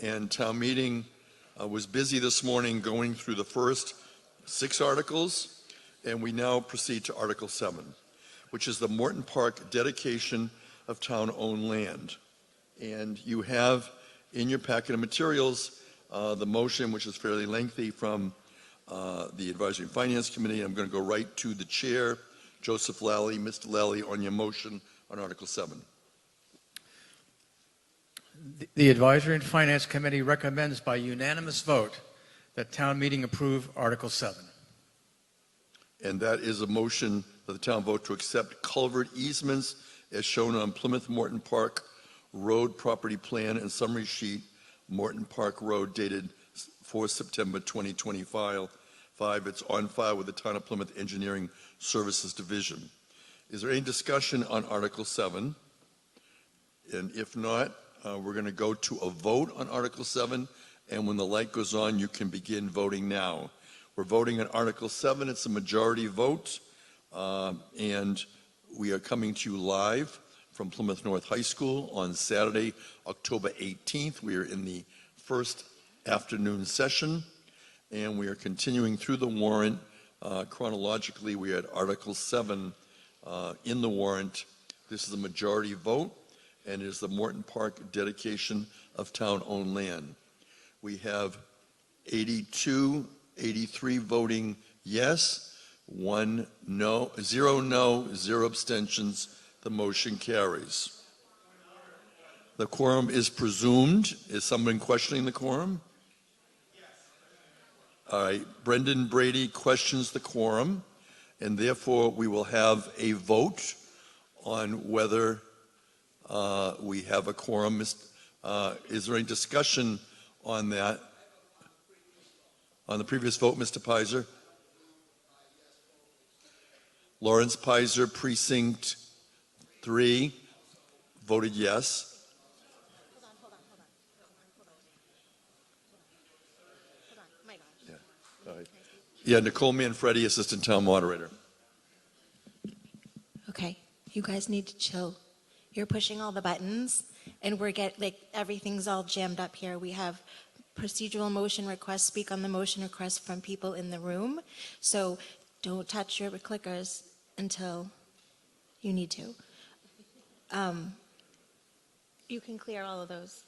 And town meeting was busy this morning going through the first 6 articles, and we now proceed to Article 7, which is the Morton Park dedication of town-owned land. And you have in your packet of materials the motion, which is fairly lengthy, from the Advisory and Finance Committee. I'm going to go right to the chair, Joseph Lally. Mr. Lally, on your motion on Article 7. The Advisory and Finance Committee recommends by unanimous vote that town meeting approve Article 7. And that is a motion that the town vote to accept culvert easements as shown on Plymouth Morton Park Road Property Plan and Summary Sheet, Morton Park Road, dated 4 September 2025. It's on file with the Town of Plymouth Engineering Services Division. Is there any discussion on Article 7? And if not, we're going to go to a vote on Article 7, and when the light goes on, you can begin voting now. We're voting on Article 7. It's a majority vote, and we are coming to you live from Plymouth North High School on Saturday, October 18th. We are in the first afternoon session, and we are continuing through the warrant. Chronologically, we had Article 7 in the warrant. This is a majority vote, and it is the Morton Park dedication of town-owned land. We have 83 voting yes, 0 no, 0 abstentions. The motion carries. The quorum is presumed. Is someone questioning the quorum? All right. Brendan Brady questions the quorum, and therefore we will have a vote on whether we have a quorum. Is there any discussion on that? On the previous vote, Mr. Pizer? Lawrence Pizer, Precinct 3, voted yes. Yeah, Nicole Manfredi, Assistant Town Moderator. Okay, you guys need to chill. You're pushing all the buttons, and everything's all jammed up here. We have procedural motion requests, speak on the motion requests from people in the room. So don't touch your clickers until you need to. You can clear all of those.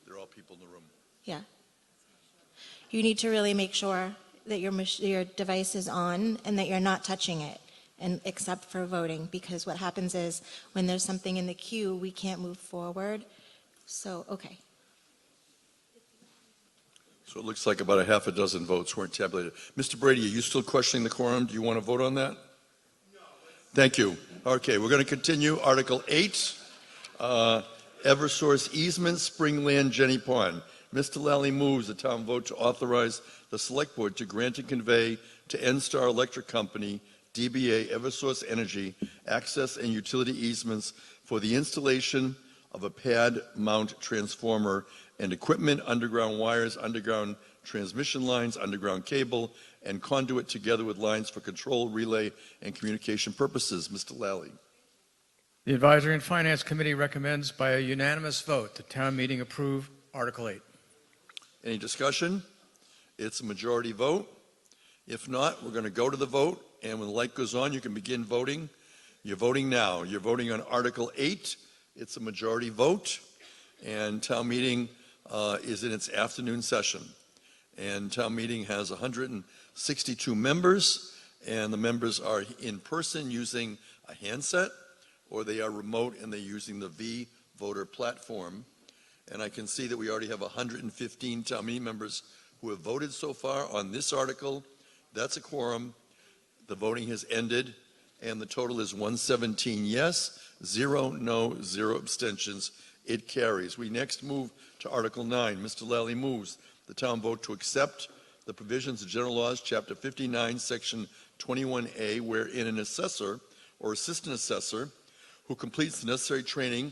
They're all people in the room. Yeah. You need to really make sure that your device is on and that you're not touching it, and except for voting, because what happens is when there's something in the queue, we can't move forward. So, okay. So it looks like about a half a dozen votes weren't tabulated. Mr. Brady, are you still questioning the quorum? Do you want to vote on that? No. Thank you. Okay, we're going to continue. Article 8, Eversource easement, Springland, Jenny Pond. Mr. Lally moves the town vote to authorize the Select Board to grant and convey to NStar Electric Company, DBA Eversource Energy, access and utility easements for the installation of a pad mount transformer and equipment, underground wires, underground transmission lines, underground cable, and conduit together with lines for control, relay, and communication purposes. Mr. Lally. The Advisory and Finance Committee recommends by a unanimous vote the town meeting approve Article 8. Any discussion? It's a majority vote. If not, we're going to go to the vote, and when the light goes on, you can begin voting. You're voting now. You're voting on Article 8. It's a majority vote, and town meeting is in its afternoon session. And town meeting has 162 members, and the members are in person using a handset, or they are remote and they're using the V-Voter platform. And I can see that we already have 115 town meeting members who have voted so far on this article. That's a quorum. The voting has ended, and the total is 117 yes, 0 no, 0 abstentions. It carries. We next move to Article 9. Mr. Lally moves the town vote to accept the provisions of General Laws, Chapter 59, Section 21A, wherein an assessor or assistant assessor who completes the necessary training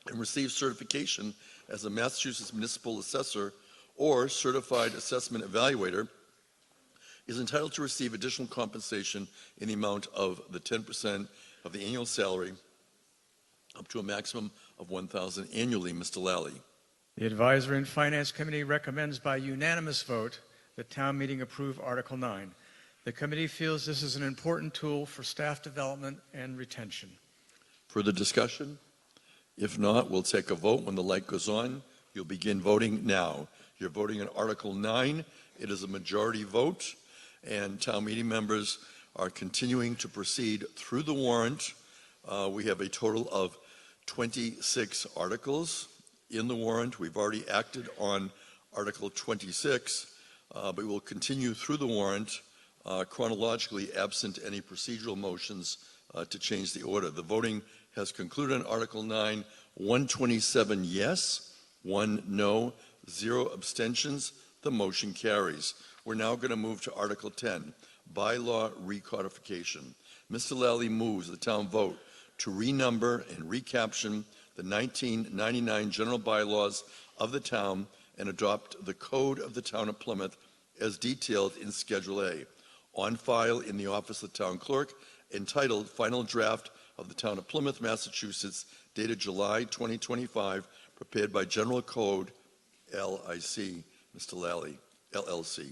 and receives certification as a Massachusetts municipal assessor or certified assessment evaluator is entitled to receive additional compensation in the amount of the 10% of the annual salary up to a maximum of $1,000 annually. Mr. Lally. The Advisory and Finance Committee recommends by unanimous vote that town meeting approve Article 9. The committee feels this is an important tool for staff development and retention. Further discussion? If not, we'll take a vote when the light goes on. You'll begin voting now. You're voting on Article 9. It is a majority vote, and town meeting members are continuing to proceed through the warrant. We have a total of 26 articles in the warrant. We've already acted on Article 26, but we will continue through the warrant chronologically, absent any procedural motions to change the order. The voting has concluded on Article 9, 127 yes, 1 no, 0 abstentions. The motion carries. We're now going to move to Article 10, Bylaw Recodification. Mr. Lally moves the town vote to renumber and recaption the 1999 general bylaws of the town and adopt the Code of the Town of Plymouth as detailed in Schedule A, on file in the office of the town clerk, entitled Final Draft of the Town of Plymouth, Massachusetts, dated July 2025, prepared by General Code LIC. Mr. Lally, LLC.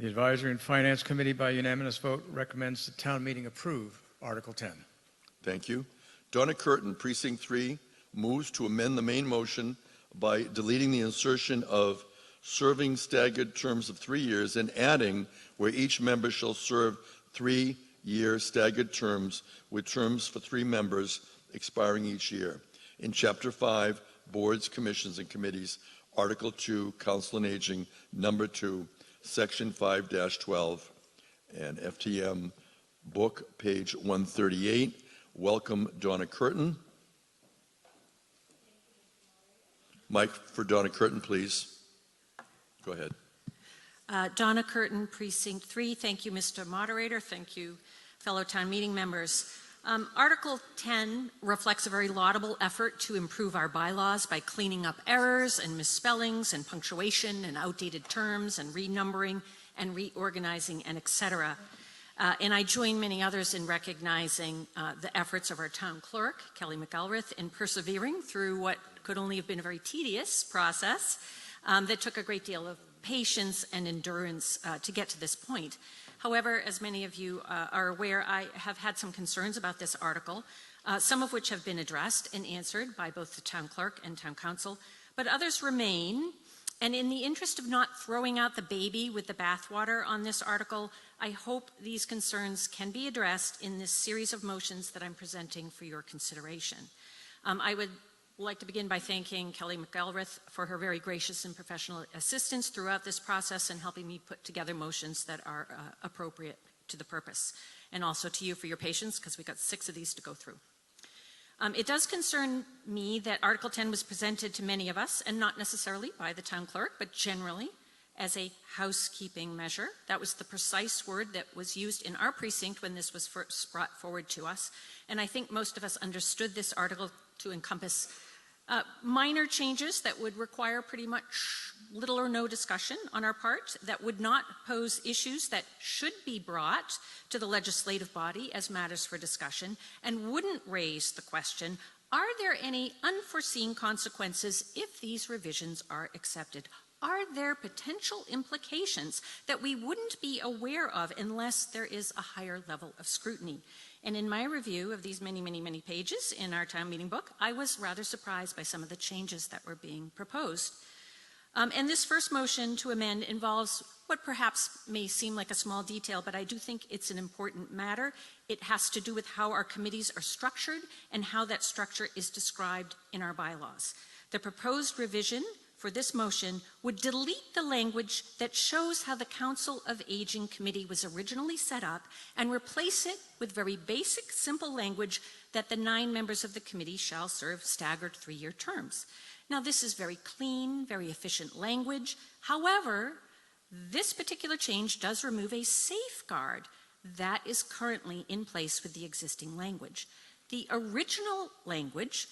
The Advisory and Finance Committee by unanimous vote recommends the town meeting approve Article 10. Thank you. Donna Curtin, Precinct 3, moves to amend the main motion by deleting the insertion of serving staggered terms of 3 years and adding where each member shall serve 3-year staggered terms with terms for 3 members expiring each year. In Chapter 5, Boards, Commissions, and Committees, Article 2, Council on Aging, Number 2, Section 5-12, and FTM Book, page 138, welcome Donna Curtin. Mike for Donna Curtin, please. Go ahead. Donna Curtin, Precinct 3. Thank you, Mr. Moderator. Thank you, fellow town meeting members. Article 10 reflects a very laudable effort to improve our bylaws by cleaning up errors and misspellings and punctuation and outdated terms and renumbering and reorganizing and etc. And I join many others in recognizing the efforts of our town clerk, Kelly McElrath, in persevering through what could only have been a very tedious process that took a great deal of patience and endurance to get to this point. However, as many of you are aware, I have had some concerns about this article, some of which have been addressed and answered by both the town clerk and town council, but others remain. And in the interest of not throwing out the baby with the bathwater on this article, I hope these concerns can be addressed in this series of motions that I'm presenting for your consideration. I would like to begin by thanking Kelly McElrath for her very gracious and professional assistance throughout this process and helping me put together motions that are appropriate to the purpose. And also to you for your patience, because we've got 6 of these to go through. It does concern me that Article 10 was presented to many of us, and not necessarily by the town clerk, but generally as a housekeeping measure. That was the precise word that was used in our precinct when this was first brought forward to us. And I think most of us understood this article to encompass minor changes that would require pretty much little or no discussion on our part, that would not pose issues that should be brought to the legislative body as matters for discussion, and wouldn't raise the question, are there any unforeseen consequences if these revisions are accepted? Are there potential implications that we wouldn't be aware of unless there is a higher level of scrutiny? And in my review of these many, many, many pages in our town meeting book, I was rather surprised by some of the changes that were being proposed. And this first motion to amend involves what perhaps may seem like a small detail, but I do think it's an important matter. It has to do with how our committees are structured and how that structure is described in our bylaws. The proposed revision for this motion would delete the language that shows how the Council of Aging Committee was originally set up and replace it with very basic, simple language that the 9 members of the committee shall serve staggered 3-year terms. Now, this is very clean, very efficient language. However, this particular change does remove a safeguard that is currently in place with the existing language. The original language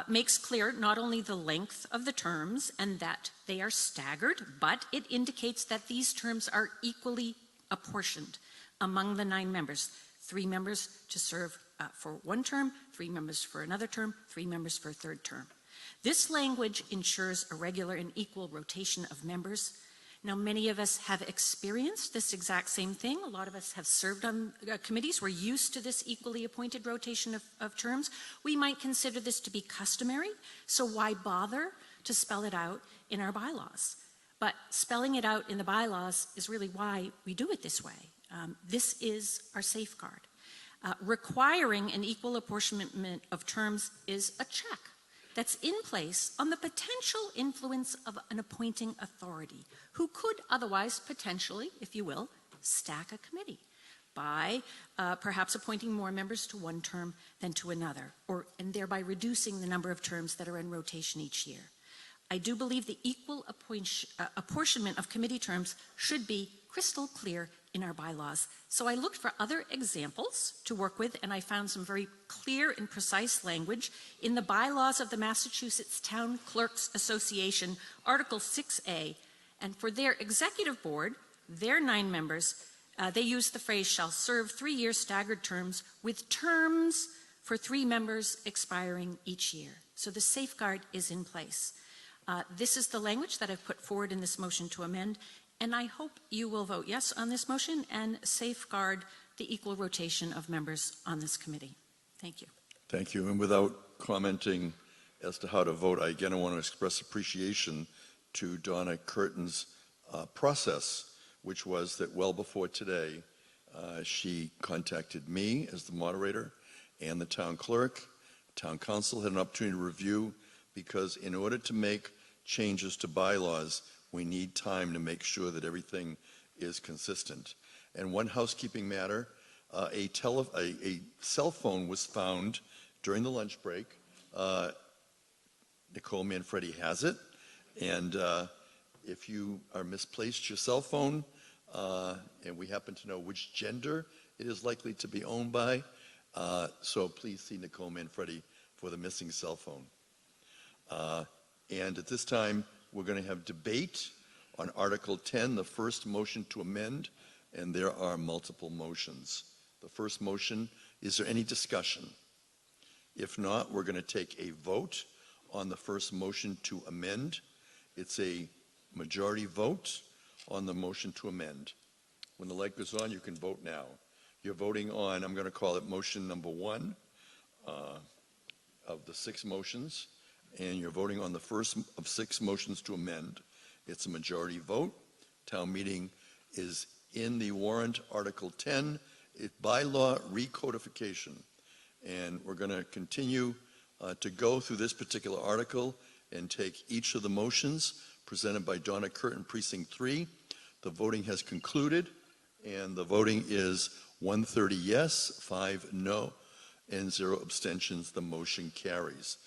makes clear not only the length of the terms and that they are staggered, but it indicates that these terms are equally apportioned among the 9 members. 3 members to serve for 1 term, 3 members for another term, 3 members for a 3rd term. This language ensures a regular and equal rotation of members. Now, many of us have experienced this exact same thing. A lot of us have served on committees. We're used to this equally appointed rotation of terms. We might consider this to be customary, so why bother to spell it out in our bylaws? But spelling it out in the bylaws is really why we do it this way. This is our safeguard. Requiring an equal apportionment of terms is a check that's in place on the potential influence of an appointing authority who could otherwise potentially, if you will, stack a committee by perhaps appointing more members to 1 term than to another, and thereby reducing the number of terms that are in rotation each year. I do believe the equal apportionment of committee terms should be crystal clear in our bylaws. So I looked for other examples to work with, and I found some very clear and precise language in the bylaws of the Massachusetts Town Clerks Association, Article 6A. And for their executive board, their 9 members, they use the phrase, shall serve 3-year staggered terms with terms for 3 members expiring each year. So the safeguard is in place. This is the language that I've put forward in this motion to amend, and I hope you will vote yes on this motion and safeguard the equal rotation of members on this committee. Thank you. Thank you. And without commenting as to how to vote, I again want to express appreciation to Donna Curtin's process, which was that well before today, she contacted me as the moderator and the town clerk. Town council had an opportunity to review, because in order to make changes to bylaws, we need time to make sure that everything is consistent. And one housekeeping matter, a cell phone was found during the lunch break. Nicole Manfredi has it, and if you are misplaced your cell phone, and we happen to know which gender it is likely to be owned by, so please see Nicole Manfredi for the missing cell phone. And at this time, we're going to have debate on Article 10, the first motion to amend, and there are multiple motions. The first motion, is there any discussion? If not, we're going to take a vote on the first motion to amend. It's a majority vote on the motion to amend. When the light goes on, you can vote now. You're voting on, I'm going to call it motion number 1 of the 6 motions, and you're voting on the first of 6 motions to amend. It's a majority vote. Town meeting is in the warrant, Article 10, bylaw recodification. And we're going to continue to go through this particular article and take each of the motions presented by Donna Curtin, Precinct 3. The voting has concluded, and the voting is 130 yes, 5 no, and 0 abstentions. The motion carries.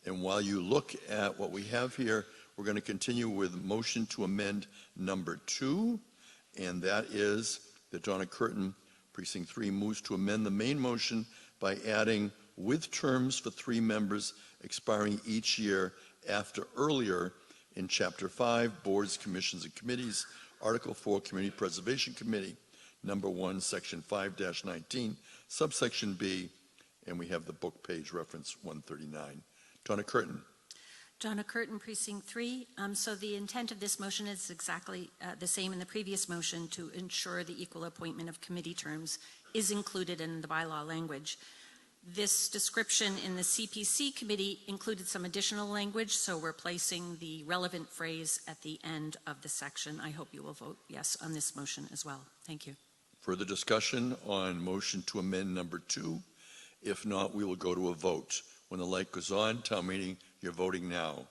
And while you look at what we have here, we're going to continue with motion to amend number 2, and that is that Donna Curtin, Precinct 3, moves to amend the main motion by adding with terms for 3 members expiring each year after earlier in Chapter 5, Boards, Commissions, and Committees, Article 4, Community Preservation Committee, Number 1, Section 5-19, subsection B, and we have the book page reference 139. Donna Curtin. Donna Curtin, Precinct 3. So the intent of this motion is exactly the same in the previous motion, to ensure the equal appointment of committee terms is included in the bylaw language. This description in the CPC committee included some additional language, so we're placing the relevant phrase at the end of the section. I hope you will vote yes on this motion as well. Thank you. Further discussion on motion to amend number 2? If not, we will go to a vote. When the light goes on, town meeting, you're voting now.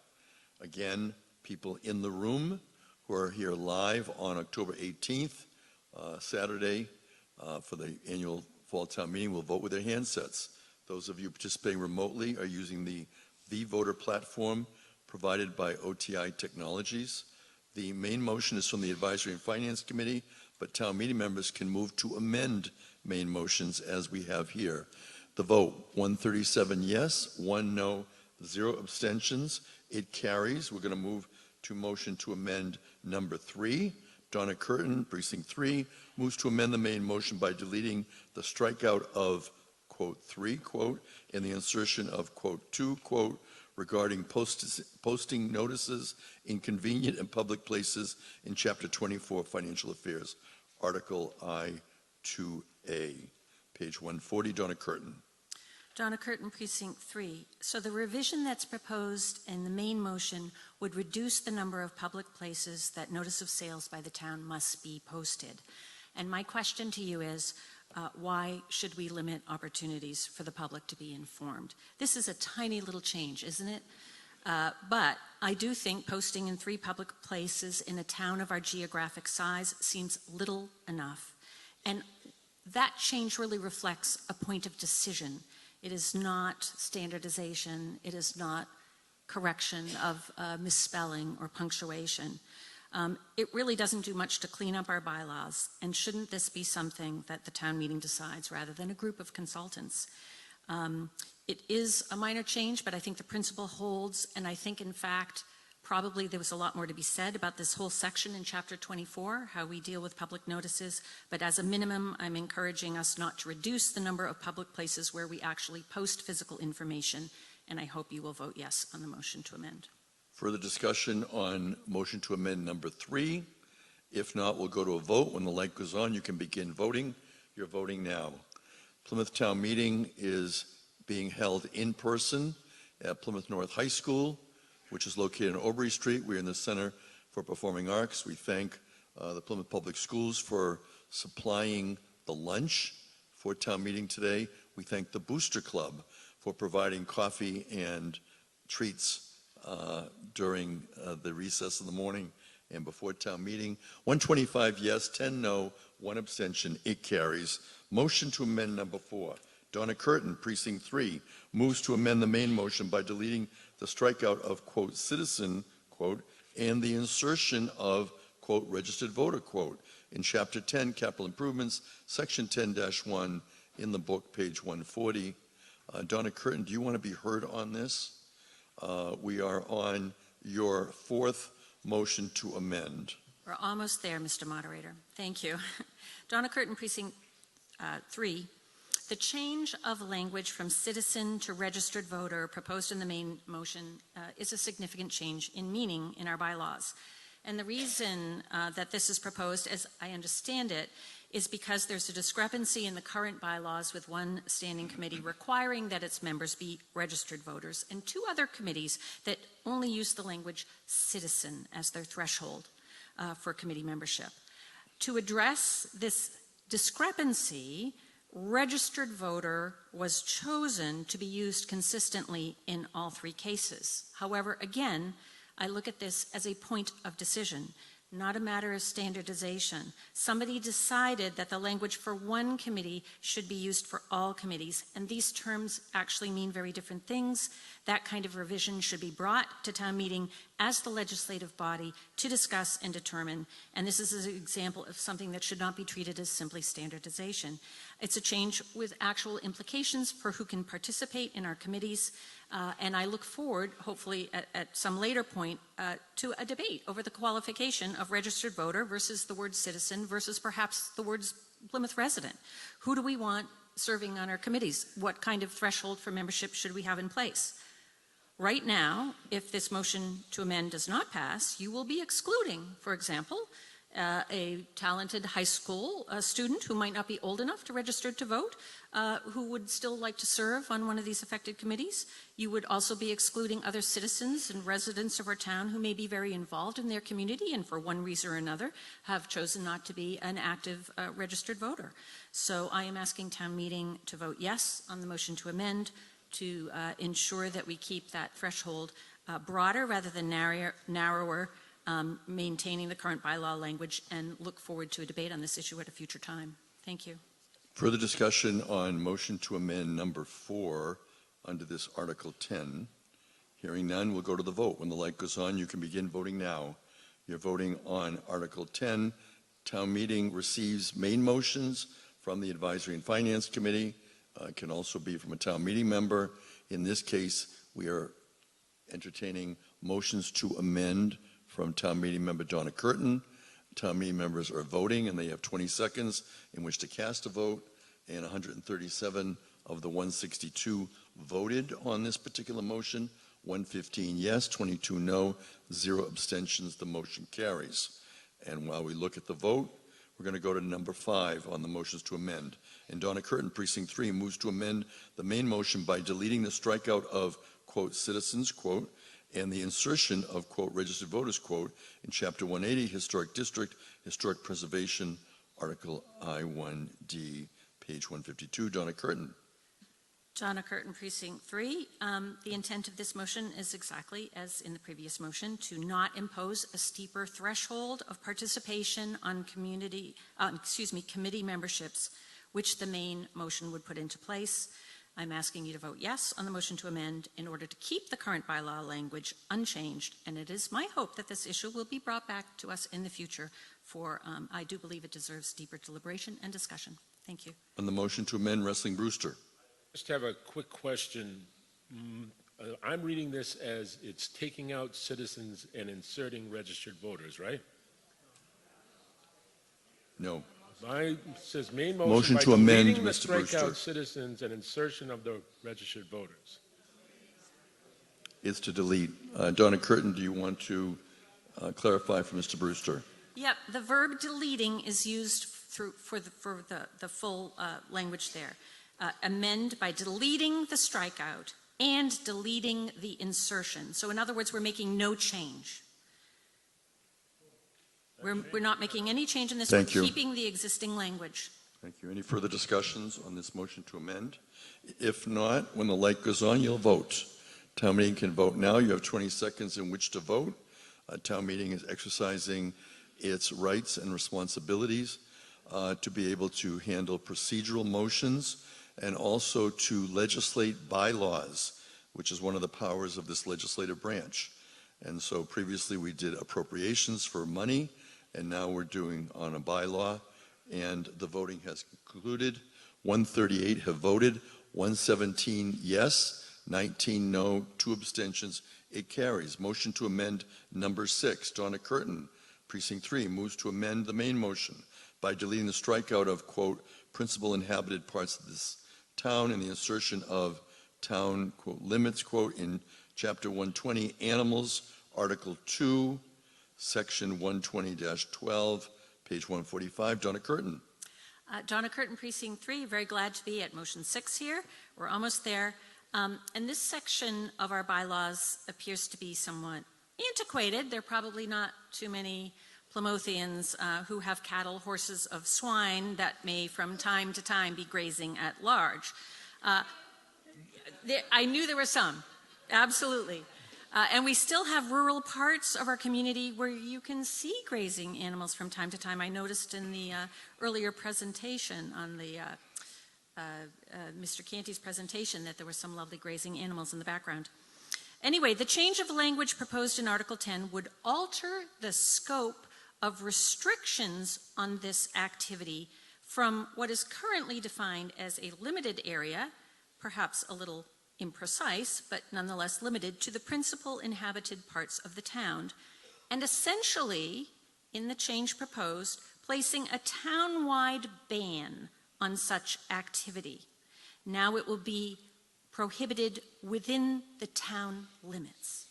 Again, people in the room who are here live on October 18th, Saturday, for the annual fall town meeting will vote with their handsets. Those of you participating remotely are using the V-Voter platform provided by OTI Technologies. The main motion is from the Advisory and Finance Committee, but town meeting members can move to amend main motions as we have here. The vote, 137 yes, 1 no, 0 abstentions. It carries. We're going to move to motion to amend number 3. Donna Curtin, Precinct 3, moves to amend the main motion by deleting the strikeout of, quote, 3, quote, and the insertion of, quote, 2, quote, regarding posting notices in convenient and public places in Chapter 24, Financial Affairs, Article I-2A. Page 140, Donna Curtin. Donna Curtin, Precinct 3. So the revision that's proposed in the main motion would reduce the number of public places that notice of sales by the town must be posted. And my question to you is, why should we limit opportunities for the public to be informed? This is a tiny little change, isn't it? But I do think posting in 3 public places in a town of our geographic size seems little enough. And that change really reflects a point of decision. It is not standardization. It is not correction of misspelling or punctuation. It really doesn't do much to clean up our bylaws, and shouldn't this be something that the town meeting decides rather than a group of consultants? It is a minor change, but I think the principle holds, and I think, in fact, probably there was a lot more to be said about this whole section in Chapter 24, how we deal with public notices, but as a minimum, I'm encouraging us not to reduce the number of public places where we actually post physical information, and I hope you will vote yes on the motion to amend. Further discussion on motion to amend number 3? If not, we'll go to a vote. When the light goes on, you can begin voting. You're voting now. Plymouth Town Meeting is being held in person at Plymouth North High School, which is located on Aubrey Street. We're in the Center for Performing Arts. We thank the Plymouth Public Schools for supplying the lunch for town meeting today. We thank the Booster Club for providing coffee and treats during the recess of the morning and before town meeting. 125 yes, 10 no, one abstention. It carries. Motion to amend number 4. Donna Curtin, Precinct 3, moves to amend the main motion by deleting the strikeout of, quote, citizen, quote, and the insertion of, quote, registered voter, quote, in Chapter 10, Capital Improvements, Section 10-1 in the book, page 140. Donna Curtin, do you want to be heard on this? We are on your 4th motion to amend. We're almost there, Mr. Moderator. Thank you. Donna Curtin, Precinct 3. The change of language from citizen to registered voter proposed in the main motion is a significant change in meaning in our bylaws. And the reason that this is proposed, as I understand it, is because there's a discrepancy in the current bylaws with one standing committee requiring that its members be registered voters and 2 other committees that only use the language citizen as their threshold for committee membership. To address this discrepancy, registered voter was chosen to be used consistently in all 3 cases. However, again, I look at this as a point of decision, not a matter of standardization. Somebody decided that the language for one committee should be used for all committees, and these terms actually mean very different things. That kind of revision should be brought to town meeting as the legislative body to discuss and determine, and this is an example of something that should not be treated as simply standardization. It's a change with actual implications for who can participate in our committees, and I look forward, hopefully at some later point, to a debate over the qualification of registered voter versus the word citizen versus perhaps the words Plymouth resident. Who do we want serving on our committees? What kind of threshold for membership should we have in place? Right now, if this motion to amend does not pass, you will be excluding, for example, a talented high school student who might not be old enough to register to vote, who would still like to serve on one of these affected committees. You would also be excluding other citizens and residents of our town who may be very involved in their community and for one reason or another have chosen not to be an active registered voter. So I am asking town meeting to vote yes on the motion to amend to ensure that we keep that threshold broader rather than narrower, maintaining the current bylaw language, and look forward to a debate on this issue at a future time. Thank you. Further discussion on motion to amend number 4 under this Article 10. Hearing none, we'll go to the vote. When the light goes on, you can begin voting now. You're voting on Article 10. Town meeting receives main motions from the Advisory and Finance Committee. It can also be from a town meeting member. In this case, we are entertaining motions to amend from town meeting member Donna Curtin. Town meeting members are voting, and they have 20 seconds in which to cast a vote, and 137 of the 162 voted on this particular motion. 115 yes, 22 no, 0 abstentions. The motion carries. And while we look at the vote, we're going to go to number 5 on the motions to amend. And Donna Curtin, Precinct 3, moves to amend the main motion by deleting the strikeout of, quote, citizens, quote, and the insertion of, quote, registered voters, quote, in Chapter 180, Historic District, Historic Preservation, Article I-1D, page 152. Donna Curtin. Donna Curtin, Precinct 3. The intent of this motion is exactly as in the previous motion, to not impose a steeper threshold of participation on committee memberships, which the main motion would put into place. I'm asking you to vote yes on the motion to amend in order to keep the current bylaw language unchanged, and it is my hope that this issue will be brought back to us in the future for, I do believe it deserves deeper deliberation and discussion. Thank you. On the motion to amend, Wrestling Brewster. Just have a quick question. I'm reading this as it's taking out citizens and inserting registered voters, right? No. Mine says main Motion by to amend, deleting the Mr. strikeout Brewster. citizens and insertion of the registered voters. It's to delete. Donna Curtin, do you want to clarify for Mr. Brewster? Yep, the verb deleting is used for the full language there. Amend by deleting the strikeout and deleting the insertion. So in other words, we're making no change. We're not making any change in this. Thank We're you. keeping the existing language. Thank you. Any further discussions on this motion to amend? If not, when the light goes on, you'll vote. Town meeting can vote now. You have 20 seconds in which to vote. Town meeting is exercising its rights and responsibilities. to be able to handle procedural motions and also to legislate bylaws, which is one of the powers of this legislative branch. And so previously we did appropriations for money, and now we're doing on a bylaw, and the voting has concluded. 138 have voted, 117 yes, 19 no, 2 abstentions. It carries. Motion to amend number 6. Donna Curtin, Precinct 3, moves to amend the main motion by deleting the strikeout of, quote, principal inhabited parts of this town and the insertion of town, quote, limits, quote, in Chapter 120, Animals, Article 2, Section 120-12, page 145. Donna Curtin. Donna Curtin, Precinct 3, very glad to be at Motion 6 here. We're almost there. And this section of our bylaws appears to be somewhat antiquated. There are probably not too many Plymouthians who have cattle, horses, of swine that may from time to time be grazing at large. I knew there were some, absolutely. And we still have rural parts of our community where you can see grazing animals from time to time. I noticed in the earlier presentation on the Mr. Canty's presentation that there were some lovely grazing animals in the background. Anyway, the change of language proposed in Article 10 would alter the scope of restrictions on this activity from what is currently defined as a limited area, perhaps a little imprecise, but nonetheless limited to the principal inhabited parts of the town, and essentially, in the change proposed, placing a town-wide ban on such activity. Now it will be prohibited within the town limits.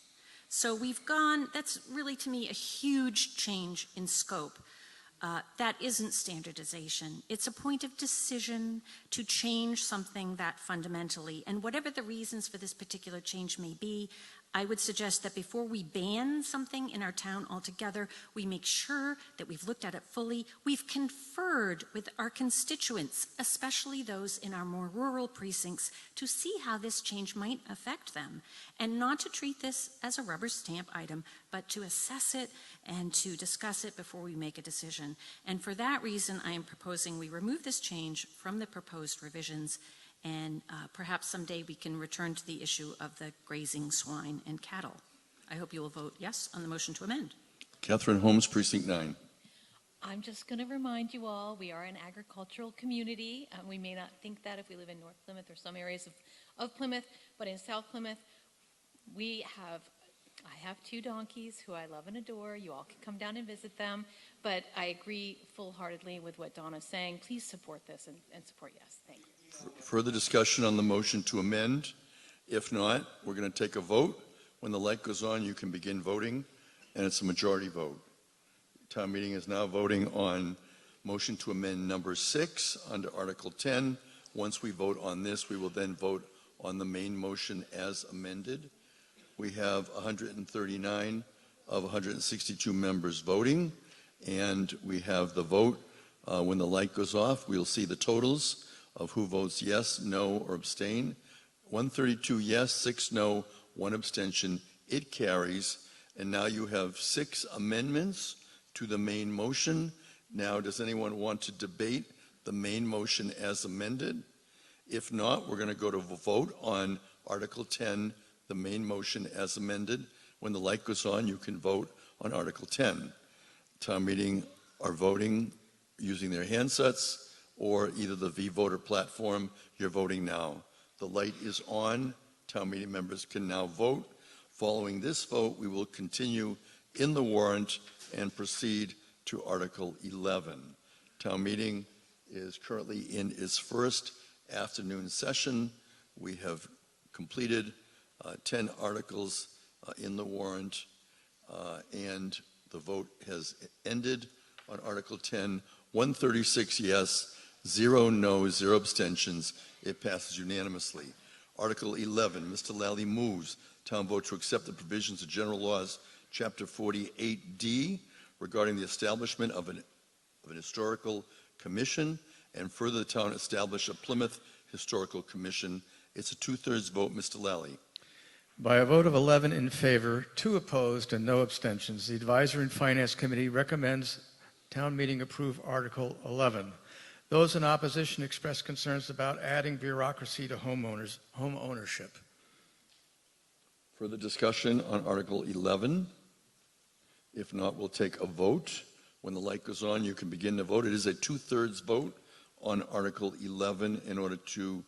So we've gone, that's really to me a huge change in scope. That isn't standardization. It's a point of decision to change something that fundamentally. And whatever the reasons for this particular change may be, I would suggest that before we ban something in our town altogether, we make sure that we've looked at it fully. We've conferred with our constituents, especially those in our more rural precincts, to see how this change might affect them, and not to treat this as a rubber stamp item, but to assess it and to discuss it before we make a decision. And for that reason, I am proposing we remove this change from the proposed revisions, and perhaps someday we can return to the issue of the grazing swine and cattle. I hope you will vote yes on the motion to amend. Catherine Holmes, Precinct 9. I'm just going to remind you all, we are an agricultural community. We may not think that if we live in North Plymouth or some areas of Plymouth, but in South Plymouth, I have 2 donkeys who I love and adore. You all can come down and visit them, but I agree full-heartedly with what Donna's saying. Please support this and support yes. Thank you. Further discussion on the motion to amend? If not, we're going to take a vote. When the light goes on, you can begin voting, and it's a majority vote. Town meeting is now voting on motion to amend number 6 under Article 10. Once we vote on this, we will then vote on the main motion as amended. We have 139 of 162 members voting, and we have the vote. When the light goes off, we'll see the totals of who votes yes, no, or abstain. 132 yes, 6 no, 1 abstention. It carries. And now you have 6 amendments to the main motion. Now, does anyone want to debate the main motion as amended? If not, we're going to go to a vote on Article 10, the main motion as amended. When the light goes on, you can vote on Article 10. Town meeting are voting using their handsets or either the V-Voter platform. You're voting now. The light is on. Town meeting members can now vote. Following this vote, we will continue in the warrant and proceed to Article 11. Town meeting is currently in its first afternoon session. We have completed 10 articles in the warrant, and the vote has ended on Article 10. 136 yes, 0 no, 0 abstentions. It passes unanimously. Article 11, Mr. Lally moves town vote to accept the provisions of General Laws, Chapter 48D, regarding the establishment of an historical commission, and further the town establish a Plymouth Historical Commission. It's a 2/3 vote. Mr. Lally. By a vote of 11 in favor, 2 opposed, and no abstentions, the Advisory and Finance Committee recommends town meeting approve Article 11. Those in opposition express concerns about adding bureaucracy to home ownership. Further discussion on Article 11? If not, we'll take a vote. When the light goes on, you can begin to vote. It is a 2/3 vote on Article 11 in order to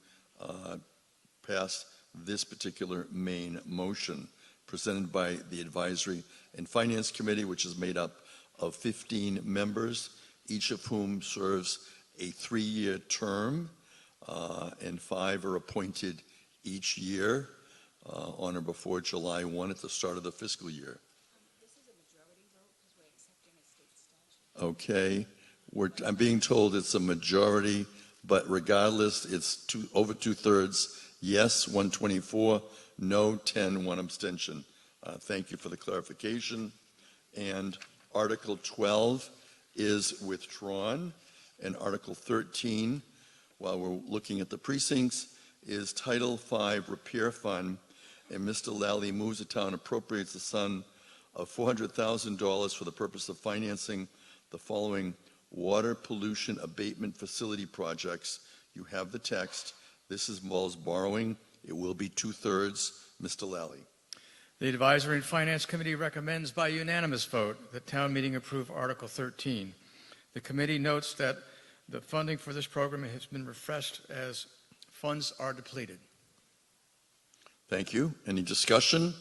pass this particular main motion presented by the Advisory and Finance Committee, which is made up of 15 members, each of whom serves a 3-year term, and 5 are appointed each year on or before July 1 at the start of the fiscal year. This is a majority vote because we're accepting a state statute. Okay, I'm being told it's a majority, but regardless, it's over 2/3. Yes, 124, no, 10, 1 abstention. Thank you for the clarification. And Article 12 is withdrawn. And Article 13, while we're looking at the precincts, is Title V Repair Fund. And Mr. Lally moves the town appropriates the sum of $400,000 for the purpose of financing the following water pollution abatement facility projects. You have the text. This involves borrowing. It will be 2/3. Mr. Lally. The Advisory and Finance Committee recommends by unanimous vote that town meeting approve Article 13. The committee notes that the funding for this program has been refreshed as funds are depleted. Thank you. Any discussion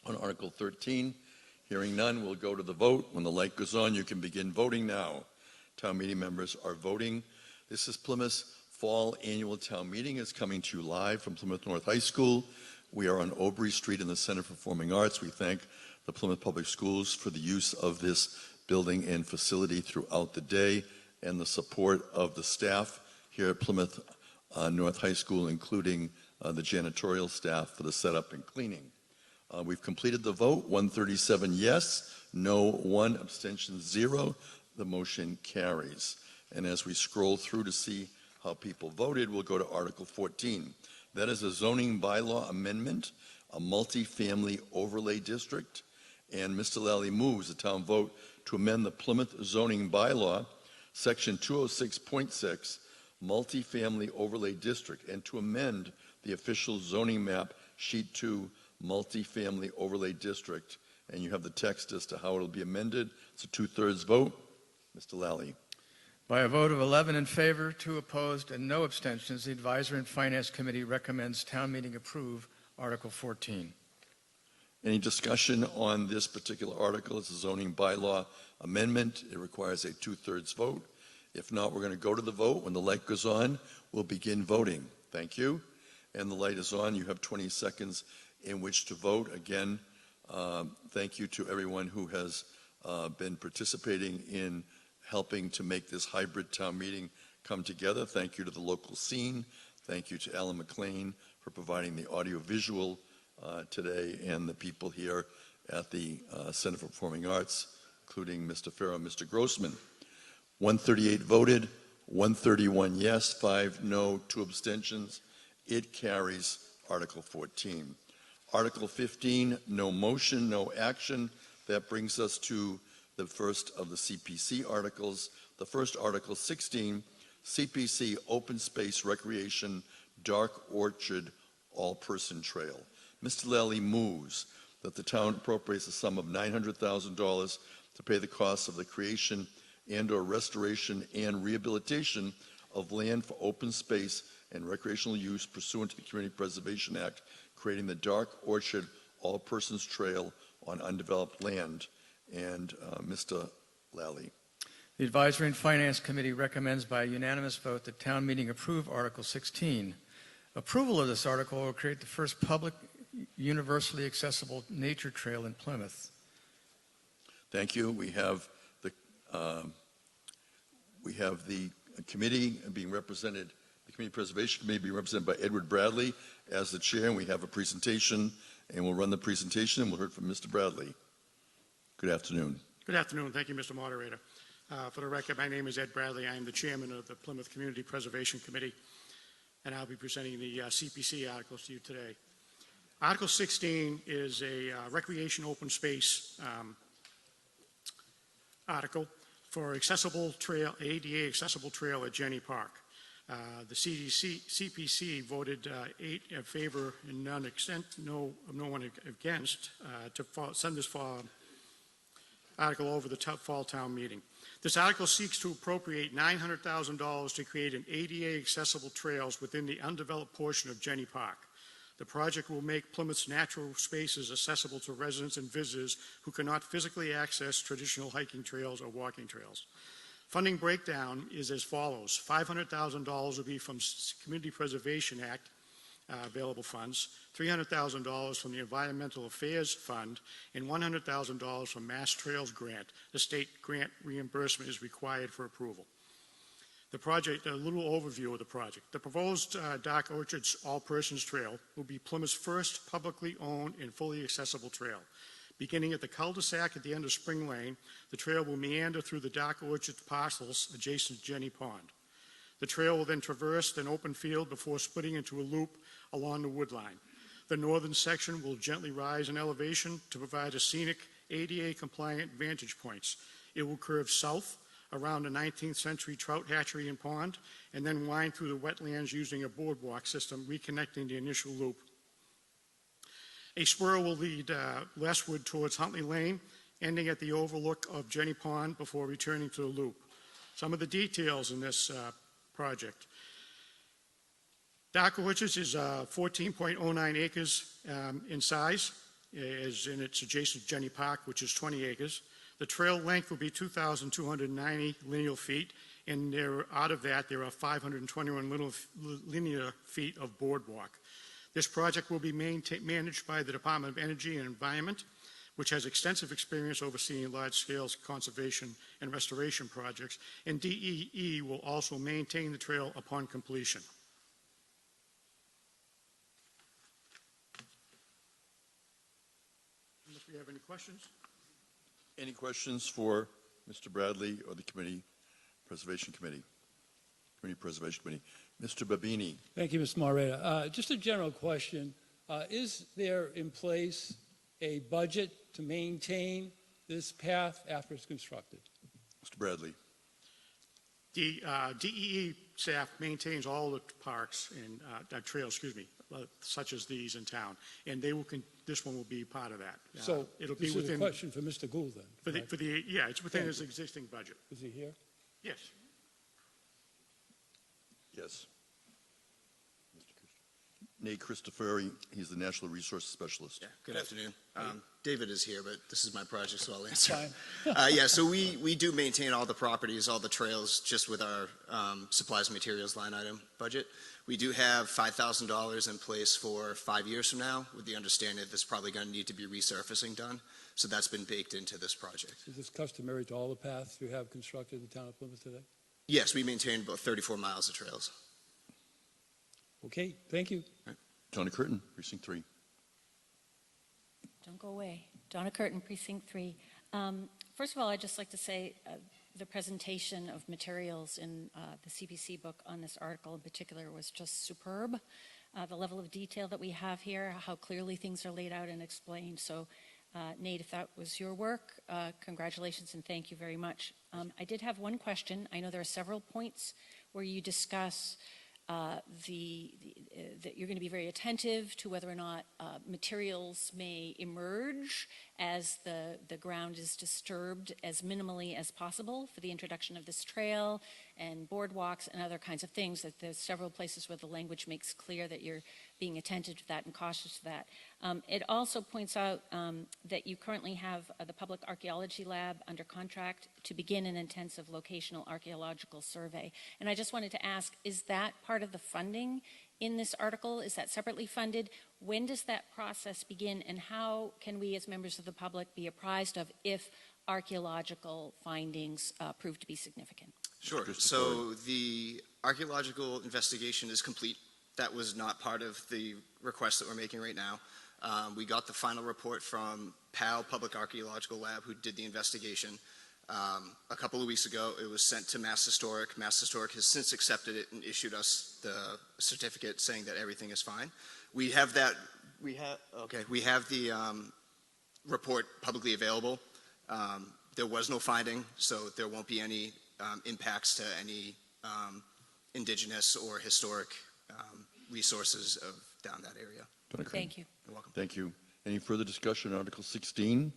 on Article 13? Hearing none, we'll go to the vote. When the light goes on, you can begin voting now. Town meeting members are voting. This is Plymouth's Fall Annual Town Meeting. It's coming to you live from Plymouth North High School. We are on Aubrey Street in the Center for Performing Arts. We thank the Plymouth Public Schools for the use of this building and facility throughout the day and the support of the staff here at Plymouth North High School, including the janitorial staff for the setup and cleaning. We've completed the vote. 137 yes, no 1, abstention 0. The motion carries. And as we scroll through to see how people voted, we'll go to Article 14. That is a zoning bylaw amendment, a multifamily overlay district. And Mr. Lally moves the town vote to amend the Plymouth zoning bylaw, Section 206.6, multifamily overlay district, and to amend the official zoning map, Sheet 2, multifamily overlay district. And you have the text as to how it'll be amended. It's a 2/3 vote. Mr. Lally. By a vote of 11 in favor, 2 opposed, and no abstentions, the Advisory and Finance Committee recommends town meeting approve Article 14. Any discussion on this particular article? It's a zoning bylaw amendment. It requires a 2/3 vote. If not, we're going to go to the vote. When the light goes on, we'll begin voting. Thank you. And the light is on. You have 20 seconds in which to vote. Again, thank you to everyone who has been participating in helping to make this hybrid town meeting come together. Thank you to the local scene. Thank you to Alan McLean for providing the audio-visual today, and the people here at the Center for Performing Arts, including Mr. Farrow and Mr. Grossman. 138 voted, 131 yes, 5 no, 2 abstentions. It carries Article 14. Article 15, no motion, no action. That brings us to the first of the CPC articles. The first Article 16, CPC Open Space Recreation Dark Orchard All-Person Trail. Mr. Lally moves that the town appropriates a sum of $900,000 to pay the costs of the creation and/or restoration and rehabilitation of land for open space and recreational use pursuant to the Community Preservation Act, creating the Dark Orchard All-Persons Trail on undeveloped land. And Mr. Lally. The Advisory and Finance Committee recommends by unanimous vote that town meeting approve Article 16. Approval of this article will create the first public, universally accessible nature trail in Plymouth. Thank you. We have the committee being represented, the Community Preservation Committee being represented by Edward Bradley as the chair, and we have a presentation, and we'll run the presentation, and we'll hear from Mr. Bradley. Good afternoon. Good afternoon. Thank you, Mr. Moderator. For the record, my name is Ed Bradley. I am the chairman of the Plymouth Community Preservation Committee, and I'll be presenting the CPC articles to you today. Article 16 is a recreation open space article. for accessible trail, ADA accessible trail at Jenny Park. The CPC voted 8 in favor and no one against to send this article over the fall town meeting. This article seeks to appropriate $900,000 to create an ADA accessible trails within the undeveloped portion of Jenny Park. The project will make Plymouth's natural spaces accessible to residents and visitors who cannot physically access traditional hiking trails or walking trails. Funding breakdown is as follows. $500,000 will be from Community Preservation Act available funds, $300,000 from the Environmental Affairs Fund, and $100,000 from Mass Trails Grant. The state grant reimbursement is required for approval. The project, a little overview of the project. The proposed Dark Orchards All Persons Trail will be Plymouth's first publicly owned and fully accessible trail. Beginning at the cul-de-sac at the end of Spring Lane, the trail will meander through the Dark Orchard parcels adjacent to Jenny Pond. The trail will then traverse an open field before splitting into a loop along the wood line. The northern section will gently rise in elevation to provide a scenic ADA-compliant vantage points. It will curve south around a 19th century trout hatchery and pond, and then wind through the wetlands using a boardwalk system, reconnecting the initial loop. A spur will lead westward towards Huntley Lane, ending at the overlook of Jenny Pond before returning to the loop. Some of the details in this project. Dark Orchards is 14.09 acres in size, as in its adjacent to Jenny Park, which is 20 acres. The trail length will be 2,290 linear feet, and out of that, there are 521 linear feet of boardwalk. This project will be managed by the Department of Energy and Environment, which has extensive experience overseeing large-scale conservation and restoration projects, and DEE will also maintain the trail upon completion. Unless we have any questions? Any questions for Mr. Bradley or the Preservation Committee? Mr. Babini. Thank you, Mr. Moderator. Just a general question. Is there in place a budget to maintain this path after it's constructed? Mr. Bradley. The DEE staff maintains all the parks and trails, such as these in town, and they will. This one will be part of that. So it'll this be is within. a question for Mr. Gould then. It's within his existing budget. Is he here? Yes. Yes. Nate Christopher, he's the Natural Resource Specialist. Yeah, good afternoon. David is here, but this is my project, so I'll answer. Fine. So we do maintain all the properties, all the trails, just with our supplies and materials line item budget. We do have $5,000 in place for 5 years from now, with the understanding that there's probably going to need to be resurfacing done. So that's been baked into this project. Is this customary to all the paths you have constructed in the town of Plymouth today? Yes, we maintain about 34 miles of trails. Okay, thank you. Right. Donna Curtin, Precinct 3. Don't go away. Donna Curtin, Precinct 3. First of all, I'd just like to say the presentation of materials in the CPC book on this article in particular was just superb. The level of detail that we have here, how clearly things are laid out and explained. So, Nate, if that was your work, congratulations and thank you very much. I did have one question. I know there are several points where you discuss that you're going to be very attentive to whether or not materials may emerge as the ground is disturbed as minimally as possible for the introduction of this trail and boardwalks and other kinds of things. That there's several places where the language makes clear that you're being attentive to that and cautious to that. It also points out that you currently have the Public Archaeology Lab under contract to begin an intensive locational archaeological survey. And I just wanted to ask, is that part of the funding in this article? Is that separately funded? When does that process begin, and how can we as members of the public be apprised of if archaeological findings prove to be significant? Sure. So the archaeological investigation is complete. That was not part of the request that we're making right now. We got the final report from PAL, Public Archaeological Lab, who did the investigation. A couple of weeks ago, it was sent to Mass Historic. Mass Historic has since accepted it and issued us the certificate saying that everything is fine. We have that. We have the report publicly available. There was no finding, so there won't be any impacts to any indigenous or historic resources down that area. Thank you. You're welcome. Thank you. Any further discussion on Article 16?